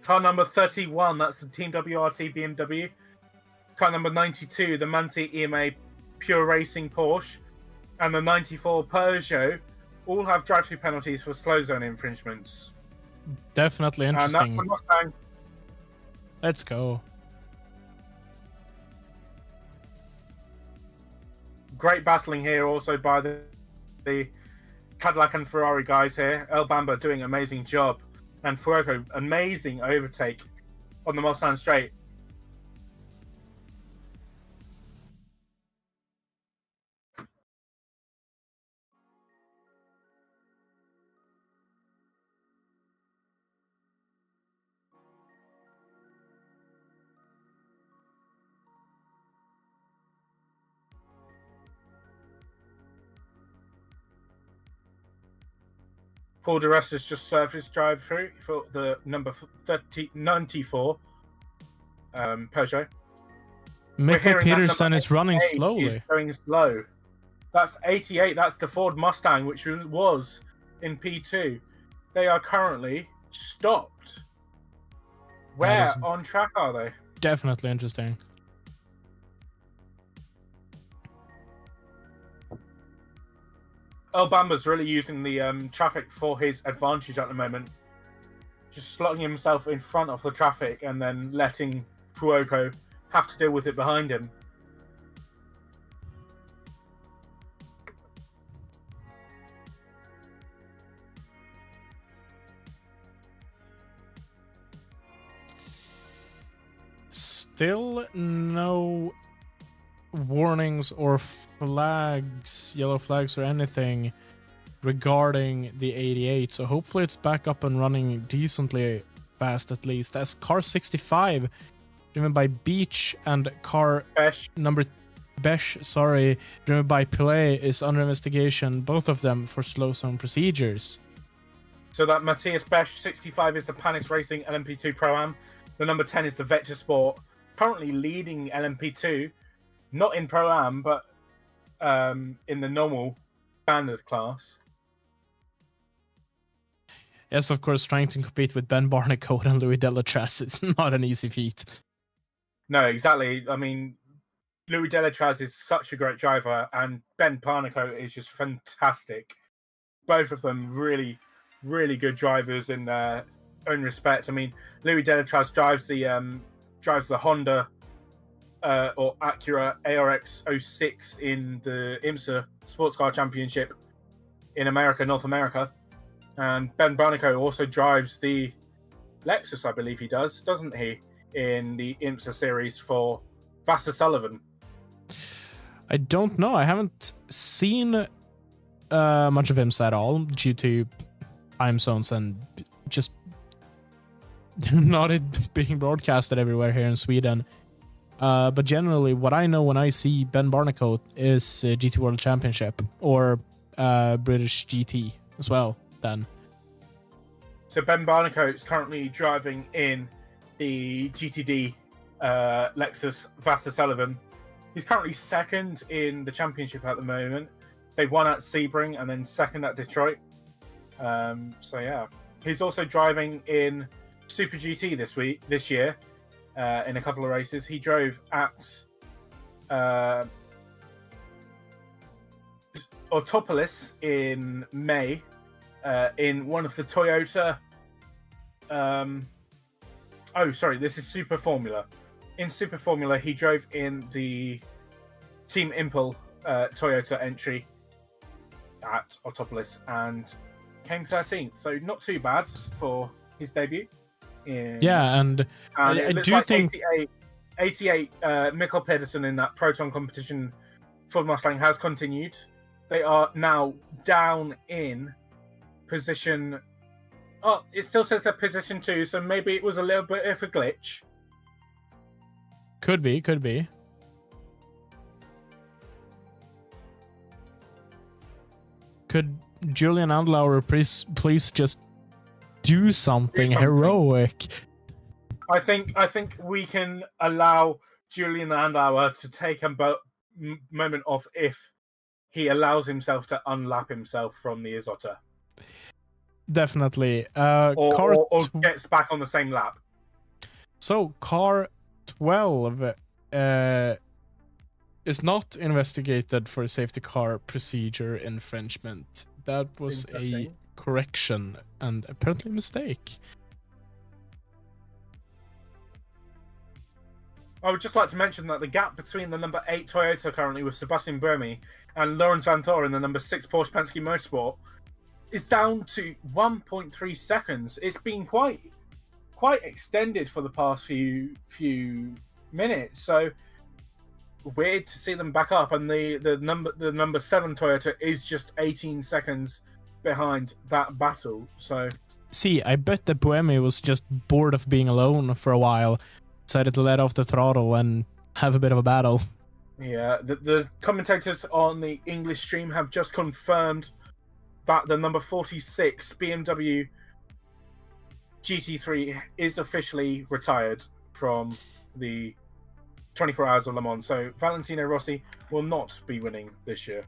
Car number 31, that's the Team WRT BMW. Car number 92, the Manti EMA Pure Racing Porsche. And the 94 Peugeot all have drive-through penalties for slow zone infringements. Definitely interesting. And that's for Mustang. Let's go. Great battling here also by the Cadillac and Ferrari guys here. El Bamba doing an amazing job. And Fuoco, amazing overtake on the Mustang straight. Paul de Rest has just served his drive-through for the number 94 Peugeot. Mikkel Peterson is running slowly. He's going slow. That's 88. That's the Ford Mustang, which was in P2. They are currently stopped. Where on track are they? Definitely interesting. El Bamba's really using the traffic for his advantage at the moment. Just slotting himself in front of the traffic and then letting Fuoco have to deal with it behind him. Still no warnings or flags, yellow flags or anything regarding the 88, so hopefully it's back up and running decently fast at least. As car 65 driven by Beach and car number Besh, driven by Pillay is under investigation, both of them for slow zone procedures. So that Matthias Besh 65 is the Panis Racing LMP2 Pro-Am. The number 10 is the Vector Sport, currently leading LMP2. Not in Pro-Am, but in the normal standard class. Yes, of course, trying to compete with Ben Barnicoat and Louis Delatraz is not an easy feat. No, exactly. I mean, Louis Delatraz is such a great driver, and Ben Barnicoat is just fantastic. Both of them really, really good drivers in their own respect. I mean, Louis Delatraz drives the Honda or Acura ARX 06 in the IMSA Sports Car Championship in America, North America. And Ben Barnicoat also drives the Lexus, I believe he does, doesn't he, in the IMSA series for Vassar Sullivan. I don't know. I haven't seen much of IMSA at all due to time zones and just not it being broadcasted everywhere here in Sweden. But generally, what I know when I see Ben Barnicoat is GT World Championship or British GT as well. Then, so Ben Barnicoat is currently driving in the GTD Lexus Vassar Sullivan. He's currently second in the championship at the moment. They won at Sebring and then second at Detroit. So yeah, he's also driving in Super GT this year. In a couple of races. He drove at Autopolis in May in one of the Toyota... this is Super Formula. In Super Formula, he drove in the Team Impel Toyota entry at Autopolis and came 13th. So not too bad for his debut. Yeah, and I do like think 88 Mikkel Pedersen in that Proton competition for Mustang has continued. They are now down in position. Oh, it still says they're position 2, so maybe it was a little bit of a glitch. Could be. Could Julian Andlauer please just do something heroic? I think we can allow Julian Andlauer to take a moment off if he allows himself to unlap himself from the Isotta. Definitely. Or gets back on the same lap. So, car 12 is not investigated for a safety car procedure infringement. That was a correction and apparently a mistake. I would just like to mention that the gap between the number 8 Toyota currently with Sebastian Buemi and Lawrence Van Thor in the number 6 Porsche Penske Motorsport is down to 1.3 seconds. It's been quite extended for the past few minutes. So weird to see them back up, and the number 7 Toyota is just 18 seconds behind that battle. So see, I bet that Buemi was just bored of being alone for a while, decided to let off the throttle and have a bit of a battle. Yeah, the commentators on the English stream have just confirmed that the number 46 BMW GT3 is officially retired from the 24 Hours of Le Mans. So Valentino Rossi will not be winning this year.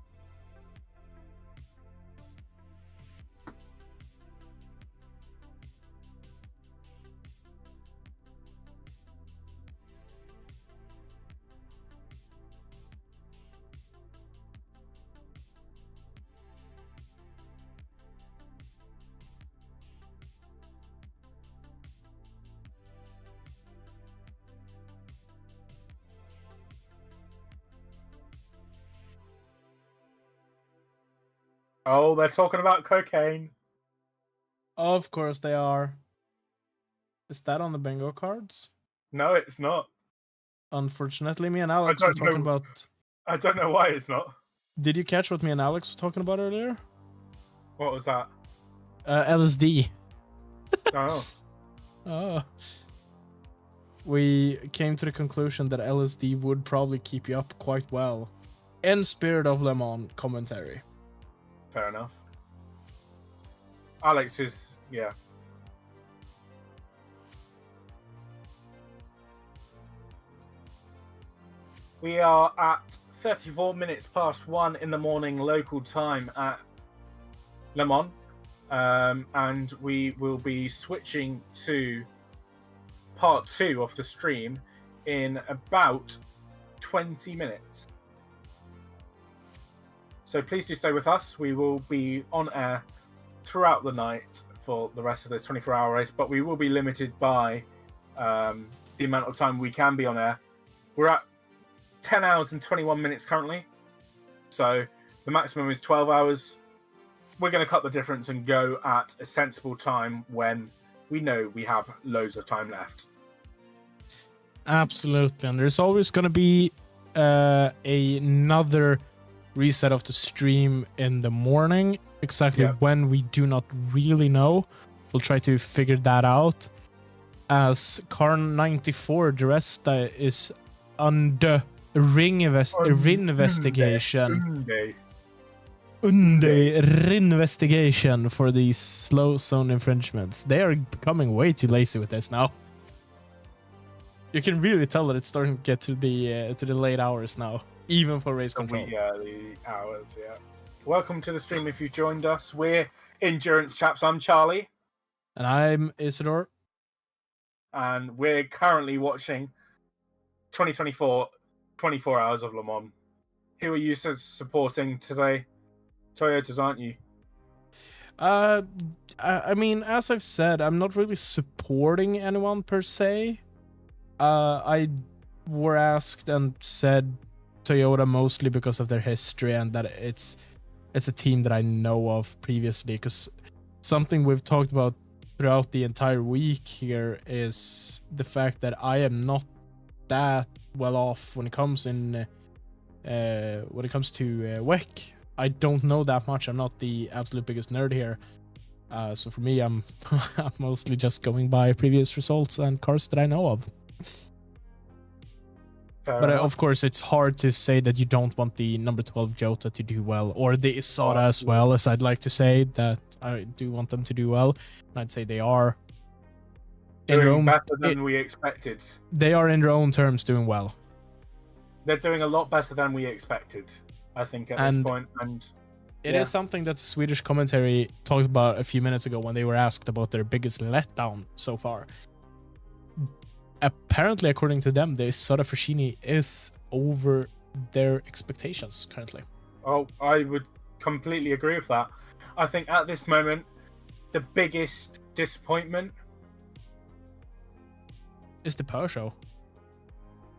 Oh, they're talking about cocaine. Of course they are. Is that on the bingo cards? No, it's not. Unfortunately, me and Alex were talking about... I don't know why it's not. Did you catch what me and Alex were talking about earlier? What was that? LSD. Oh. Oh. We came to the conclusion that LSD would probably keep you up quite well. In spirit of Le Mans commentary. Fair enough. Alex is, yeah. We are at 34 minutes past 1 in the morning local time at Le Mans. And we will be switching to part 2 of the stream in about 20 minutes. So please do stay with us. We will be on air throughout the night for the rest of this 24-hour race, but we will be limited by the amount of time we can be on air. We're at 10 hours and 21 minutes currently, so the maximum is 12 hours. We're going to cut the difference and go at a sensible time when we know we have loads of time left. Absolutely, and there's always going to be another reset of the stream in the morning. Exactly when we do not really know. We'll try to figure that out. As car 94, the rest is under ring investigation. Investigation for these slow zone infringements. They are becoming way too lazy with this now. You can really tell that it's starting to get to the late hours now. Even for race control. Yeah, the hours, yeah. Welcome to the stream if you've joined us. We're Endurance Chaps. I'm Charlie. And I'm Isidor. And we're currently watching 2024 24 Hours of Le Mans. Who are you supporting today? Toyotas, aren't you? I mean, as I've said, I'm not really supporting anyone per se. I were asked and said Toyota mostly because of their history and that it's a team that I know of previously, because something we've talked about throughout the entire week here is the fact that I am not that well off when it comes to WEC. I don't know that much. I'm not the absolute biggest nerd here. So for me, I'm mostly just going by previous results and cars that I know of. But of course, it's hard to say that you don't want the number 12 Jota to do well, or the Isidor as well, as I'd like to say that I do want them to do well. And I'd say they are doing better than we expected. They are in their own terms doing well. They're doing a lot better than we expected, I think, at this point. And it is something that Swedish commentary talked about a few minutes ago when they were asked about their biggest letdown so far. apparently, according to them, the Soda Frascini is over their expectations currently. Oh, I would completely agree with that. I think at this moment, the biggest disappointment Is the Porsche.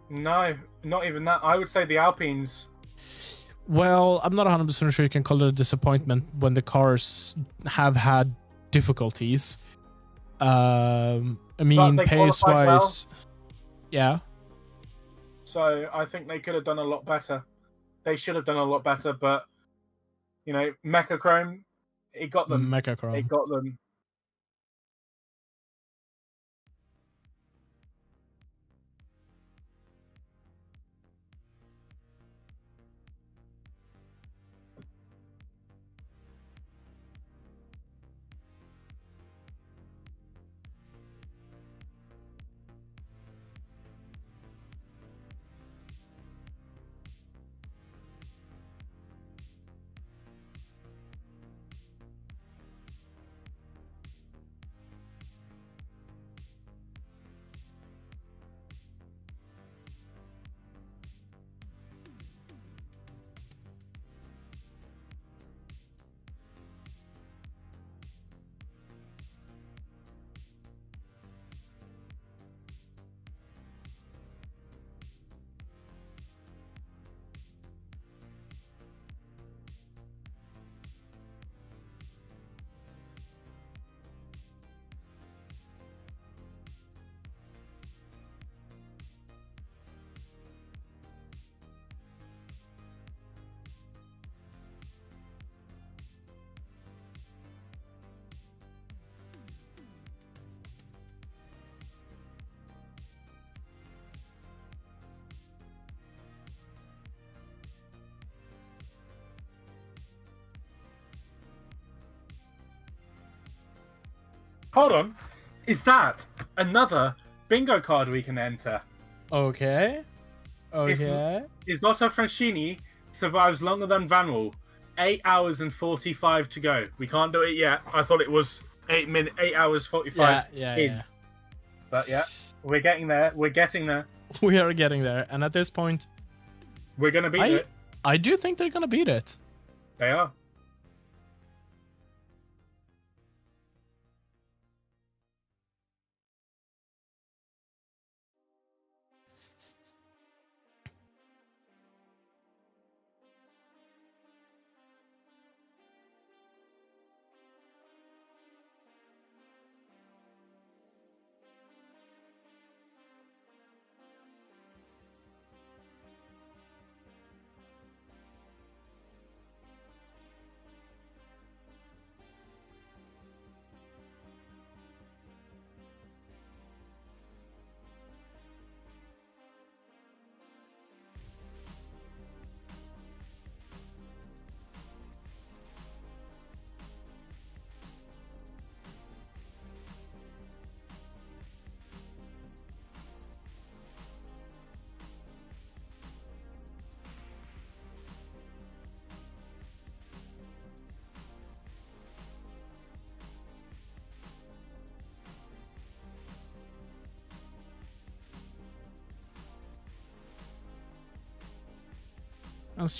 No, not even that. I would say the Alpines. Well, I'm not 100% sure you can call it a disappointment when the cars have had difficulties. I mean, pace-wise, yeah. So I think they could have done a lot better. They should have done a lot better, but you know, Mechachrome, it got them. Mechachrome. It got them. Hold on. Is that another bingo card we can enter? Okay. Okay. Is Lotto Francini survives longer than Vanwall? 8 hours and 45 to go. We can't do it yet. I thought it was 8 hours 45. Yeah. But yeah, we're getting there. We're getting there. We are getting there, and at this point, we're gonna beat it. I do think they're gonna beat it. They are.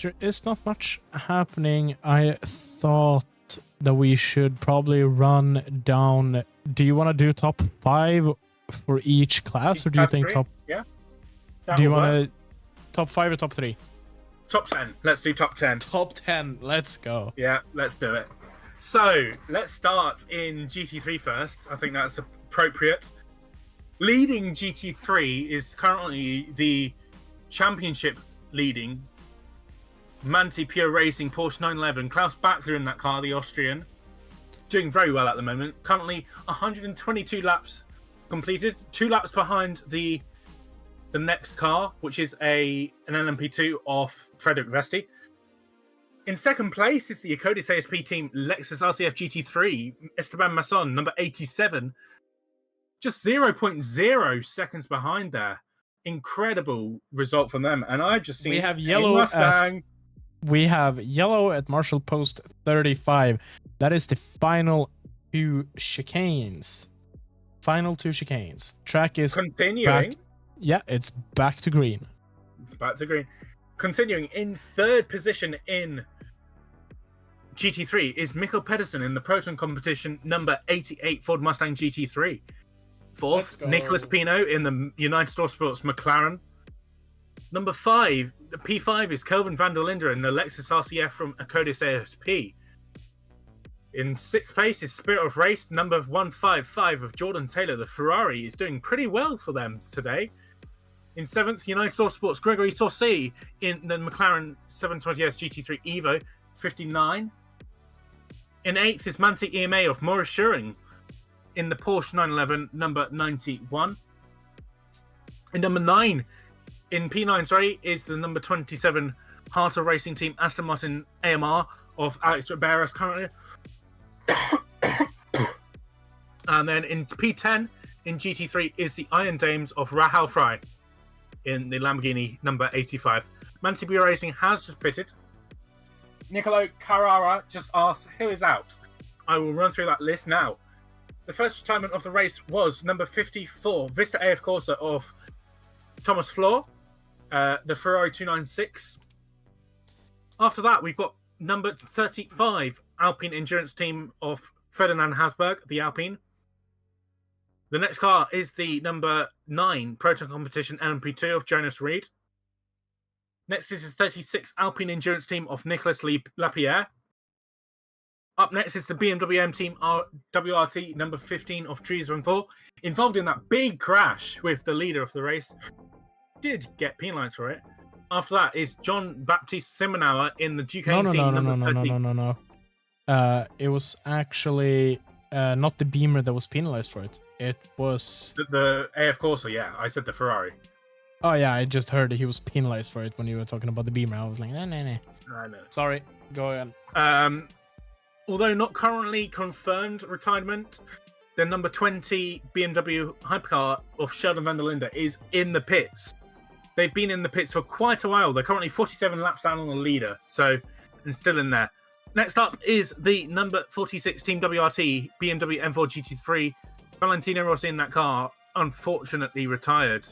There is not much happening. I thought that we should probably run down. Do you want to do top 5 for each class, or do you think top? Yeah. Do you want to top 5 or top 3? Top 10. Let's do top 10. Top 10. Let's go. Yeah, let's do it. So let's start in GT3 first. I think that's appropriate. Leading GT3 is currently the championship leading Manti Pure Racing Porsche 911. Klaus Bachler in that car, the Austrian, doing very well at the moment. Currently 122 laps completed, 2 laps behind the next car, which is an LMP2 off Frederick Vesti. In second place is the Acodis ASP team Lexus RCF GT3, Esteban Masson, number 87. Just 0.0 seconds behind there. Incredible result from them. And I've just seen we have yellow at Marshall Post 35. That is the final 2 chicanes. Final 2 chicanes. Track is Continuing. Yeah, it's back to green. Back to green. Continuing in third position in GT3 is Mikkel Pedersen in the Proton competition number 88 Ford Mustang GT3. Let's Fourth, go. Nicholas Pino in the United Autosports McLaren. Number 5, the P5 is Kelvin van der Linde in the Lexus RCF from Acodis ASP. In 6th place is Spirit of Race, number 155 of Jordan Taylor. The Ferrari is doing pretty well for them today. In 7th, United Autosports Gregory Saucy in the McLaren 720S GT3 Evo, 59. In 8th is Manti EMA of Maurice Schuring in the Porsche 911, number 91. In number 9, in P9, is the number 27 Heart of Racing Team Aston Martin AMR of Alex Riberas currently. And then in P10, in GT3, is the Iron Dames of Rahal Fry in the Lamborghini number 85. Manti B Racing has just pitted. Nicolo Carrara just asked who is out. I will run through that list now. The first retirement of the race was number 54, Vista AF Corsa of Thomas Floor, the Ferrari 296. After that, we've got number 35, Alpine Endurance Team of Ferdinand Hasberg, the Alpine. The next car is the number 9 Proton Competition LMP2 of Jonas Reed. Next is the 36 Alpine Endurance Team of Nicolas Lapierre. Up next is the BMW M Team WRT number 15 of Dries Van Voor, involved in that big crash with the leader of the race. Did get penalised for it. After that is John Baptiste Simonauer in the Duquesne Team number 13. No. It was actually not the Beamer that was penalized for it. It was The AF Corsa, yeah. I said the Ferrari. Oh yeah, I just heard that he was penalized for it when you were talking about the Beamer. I was like, nah. I know. Sorry, go ahead. Although not currently confirmed retirement, the number 20 BMW Hypercar of Sheldon van der Linde is in the pits. They've been in the pits for quite a while. They're currently 47 laps down on the leader, and still in there. Next up is the number 46 Team WRT BMW M4 GT3. Valentino Rossi in that car, unfortunately retired.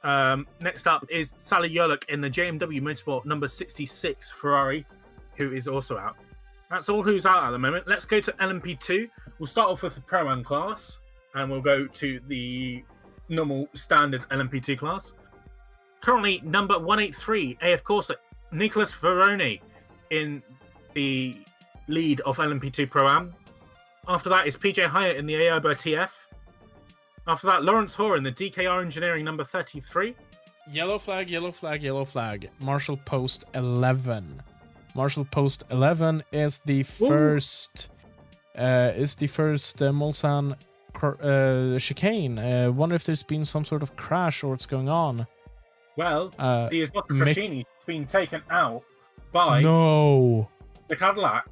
Next up is Sally Yerlich in the JMW Motorsport number 66 Ferrari, who is also out. That's all who's out at the moment. Let's go to LMP2. We'll start off with the Pro-Am class, and we'll go to the normal standard LMP2 class. Currently, number 183, AF Corsa, Nicholas Veroni in the lead of LMP2 Pro-Am. After that is PJ Hyatt in the AIBA TF. After that, Lawrence Hoare in the DKR Engineering number 33. Yellow flag, yellow flag, yellow flag. Marshall Post 11. Marshall Post 11 is the first Mulsanne chicane. Wonder if there's been some sort of crash or what's going on. Well, the Isidor Fraschini's been taken out by the Cadillac.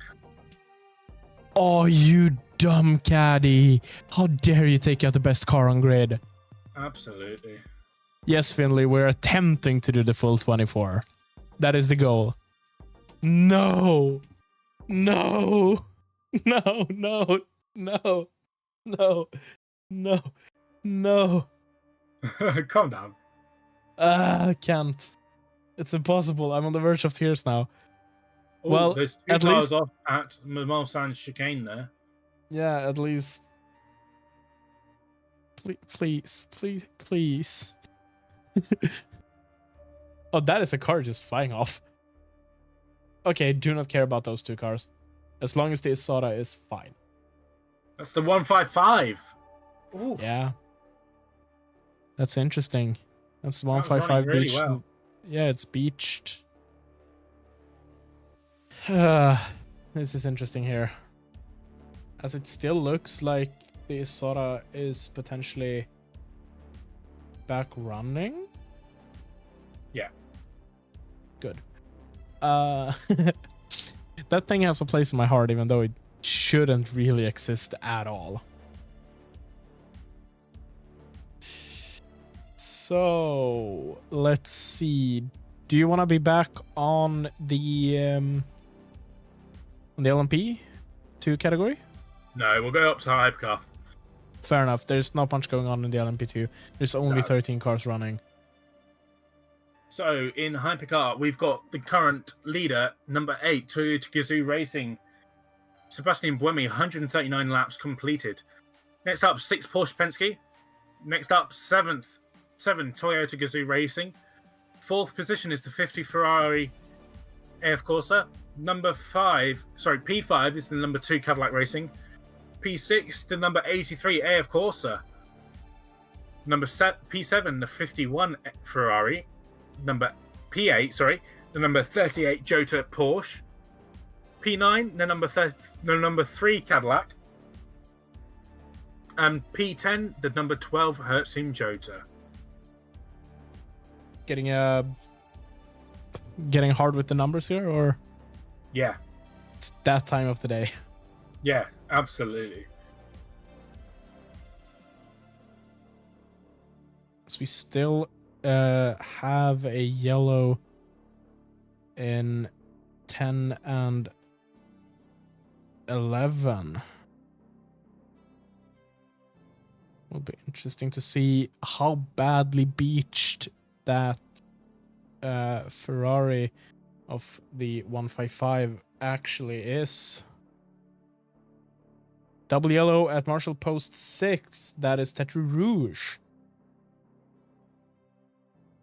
Oh, you dumb caddy. How dare you take out the best car on grid? Absolutely. Yes, Finley, we're attempting to do the full 24. That is the goal. No. No. No, no, no, no, no, no. Calm down. I can't. It's impossible. I'm on the verge of tears now. Ooh, well, there's two at cars least off at Mulsanne chicane there. Yeah, at least. Please. Oh, that is a car just flying off. Okay, do not care about those two cars. As long as the Isidor is fine. That's the 155. Ooh. Yeah. That's interesting. That's 155 really beached. well. Yeah, it's beached. This is interesting here. As it still looks like the Isidor is potentially back running. Yeah. Good. That thing has a place in my heart, even though it shouldn't really exist at all. So let's see. Do you want to be back on the LMP2 category? No, we'll go up to Hypercar. fair enough. There's not much going on in the LMP2. There's only 13 cars running. So in Hypercar, we've got the current leader, number 8, Toyota Gazoo Racing, Sebastian Buemi, 139 laps completed. Next up, 6 Porsche Penske. Next up, 7 Toyota Gazoo Racing. 4th position is the 50 Ferrari AF Corsa. P5 is the number 2 Cadillac Racing. P6, the number 83 AF Corsa. P7, the 51 Ferrari. P8, the number 38 Jota Porsche. P9, the number 3 Cadillac. And P10, the number 12 Hertzing Jota. Getting hard with the numbers here, or Yeah, it's that time of the day? yeah, absolutely. So we still have a yellow in 10 and 11. Will be interesting to see how badly beached that Ferrari of the 155 actually is. Double yellow at Marshall Post 6. That is Tetre Rouge.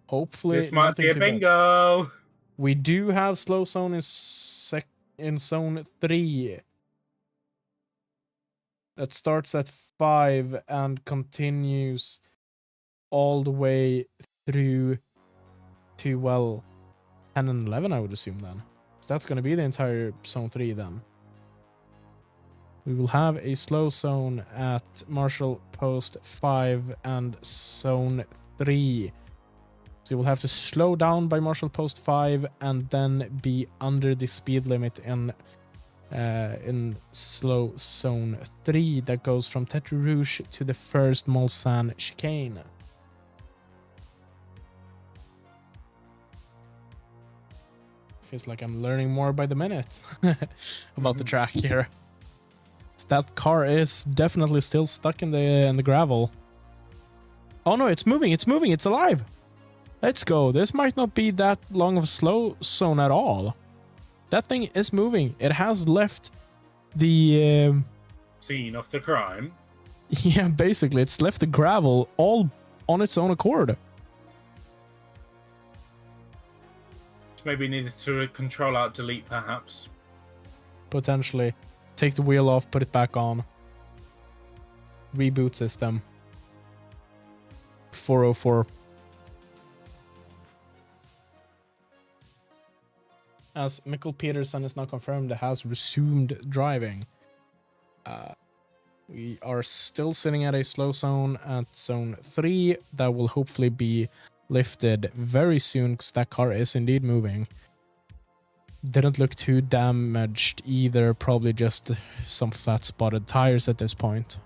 Hopefully, This might be a nothing too bad. bingo. We do have slow zone in zone 3. That starts at 5 and continues all the way through to, well, 10 and 11, I would assume then. So that's going to be the entire zone 3 then. We will have a slow zone at Marshall Post 5 and zone 3. So you will have to slow down by Marshall Post 5 and then be under the speed limit in slow zone 3 that goes from Tetre Rouge to the first Mulsanne chicane. Feels like I'm learning more by the minute about the track here. That car is definitely still stuck in the gravel. Oh no, it's moving, it's alive. Let's go. This might not be that long of a slow zone at all. That thing is moving. It has left the Scene of the crime. yeah, basically it's left the gravel all on its own accord. Maybe needed to control out delete, perhaps. Potentially. Take the wheel off, put it back on. Reboot system. 404. As Mikkel Peterson is now confirmed, it has resumed driving. We are still sitting at a slow zone at zone 3 that will hopefully be lifted very soon because that car is indeed moving. Didn't look too damaged either, probably just some flat spotted tires at this point.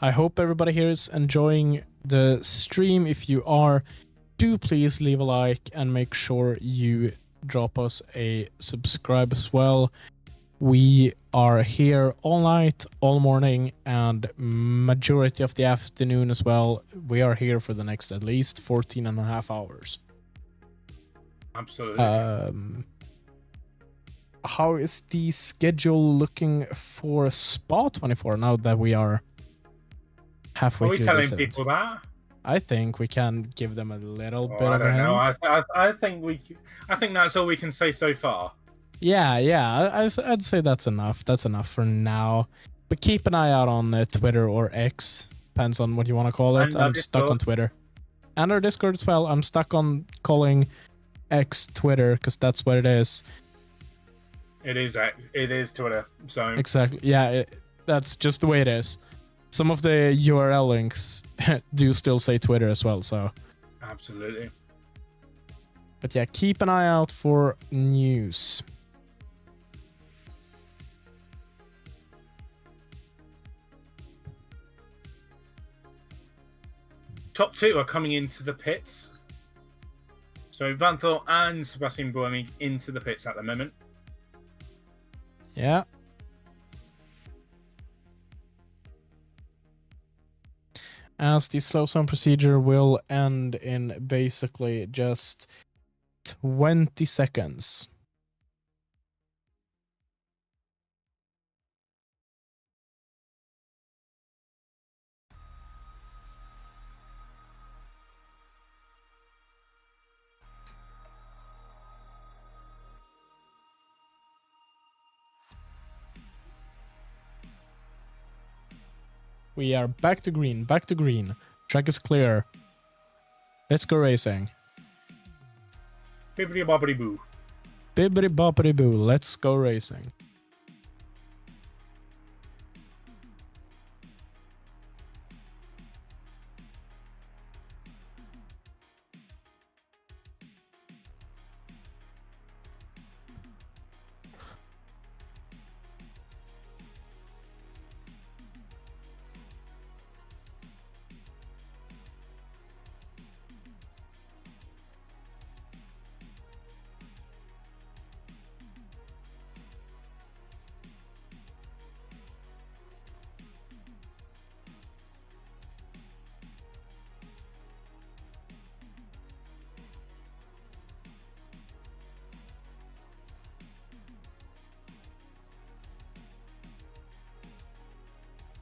I hope everybody here is enjoying the stream. If you are, do please leave a like and make sure you drop us a subscribe as well. We are here all night, all morning, and majority of the afternoon as well. We are here for the next at least 14 and a half hours. Absolutely. How is the schedule looking for Spa 24 now that we are halfway Are we through telling this event? people that? I think we can give them a little bit I of a don't know. hint. I think that's all we can say so far. Yeah, I'd say that's enough. That's enough for now. But keep an eye out on Twitter or X. Depends on what you want to call it. And I'm stuck on Twitter. And our Discord as well. I'm stuck on calling X Twitter because that's what it is. It is Twitter. So Exactly. Yeah, that's just the way it is. some of the URL links do still say Twitter as well, so. Absolutely. But yeah, keep an eye out for news. Top 2 are coming into the pits. So Vanthor and Sebastian Buemi into the pits at the moment. Yeah. As the slow zone procedure will end in basically just 20 seconds. We are back to green, back to green. Track is clear. Let's go racing. Bibbidi bobbidi boo. Bibbidi boppity boo, let's go racing.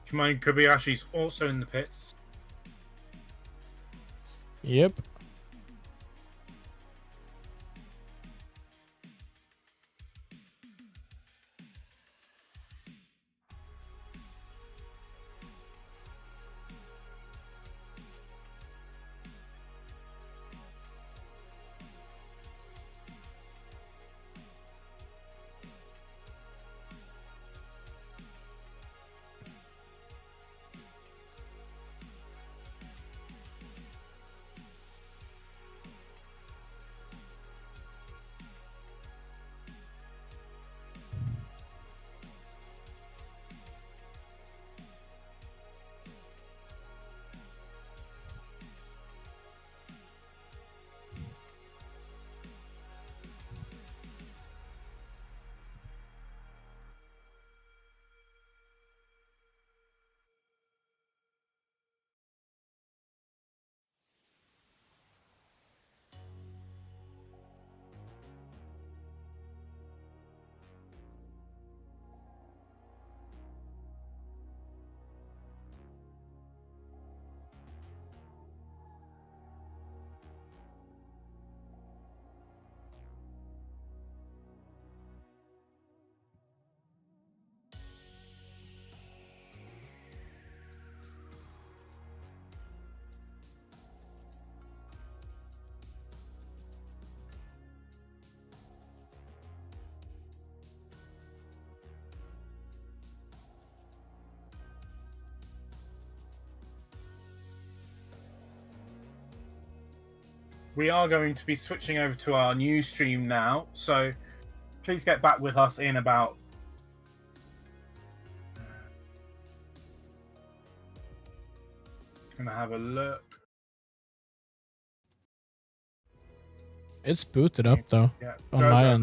Kamai Kobayashi's also in the pits. Yep. We are going to be switching over to our new stream now, so please get back with us in about... Gonna have a look. It's booted up though. Yeah, On my end.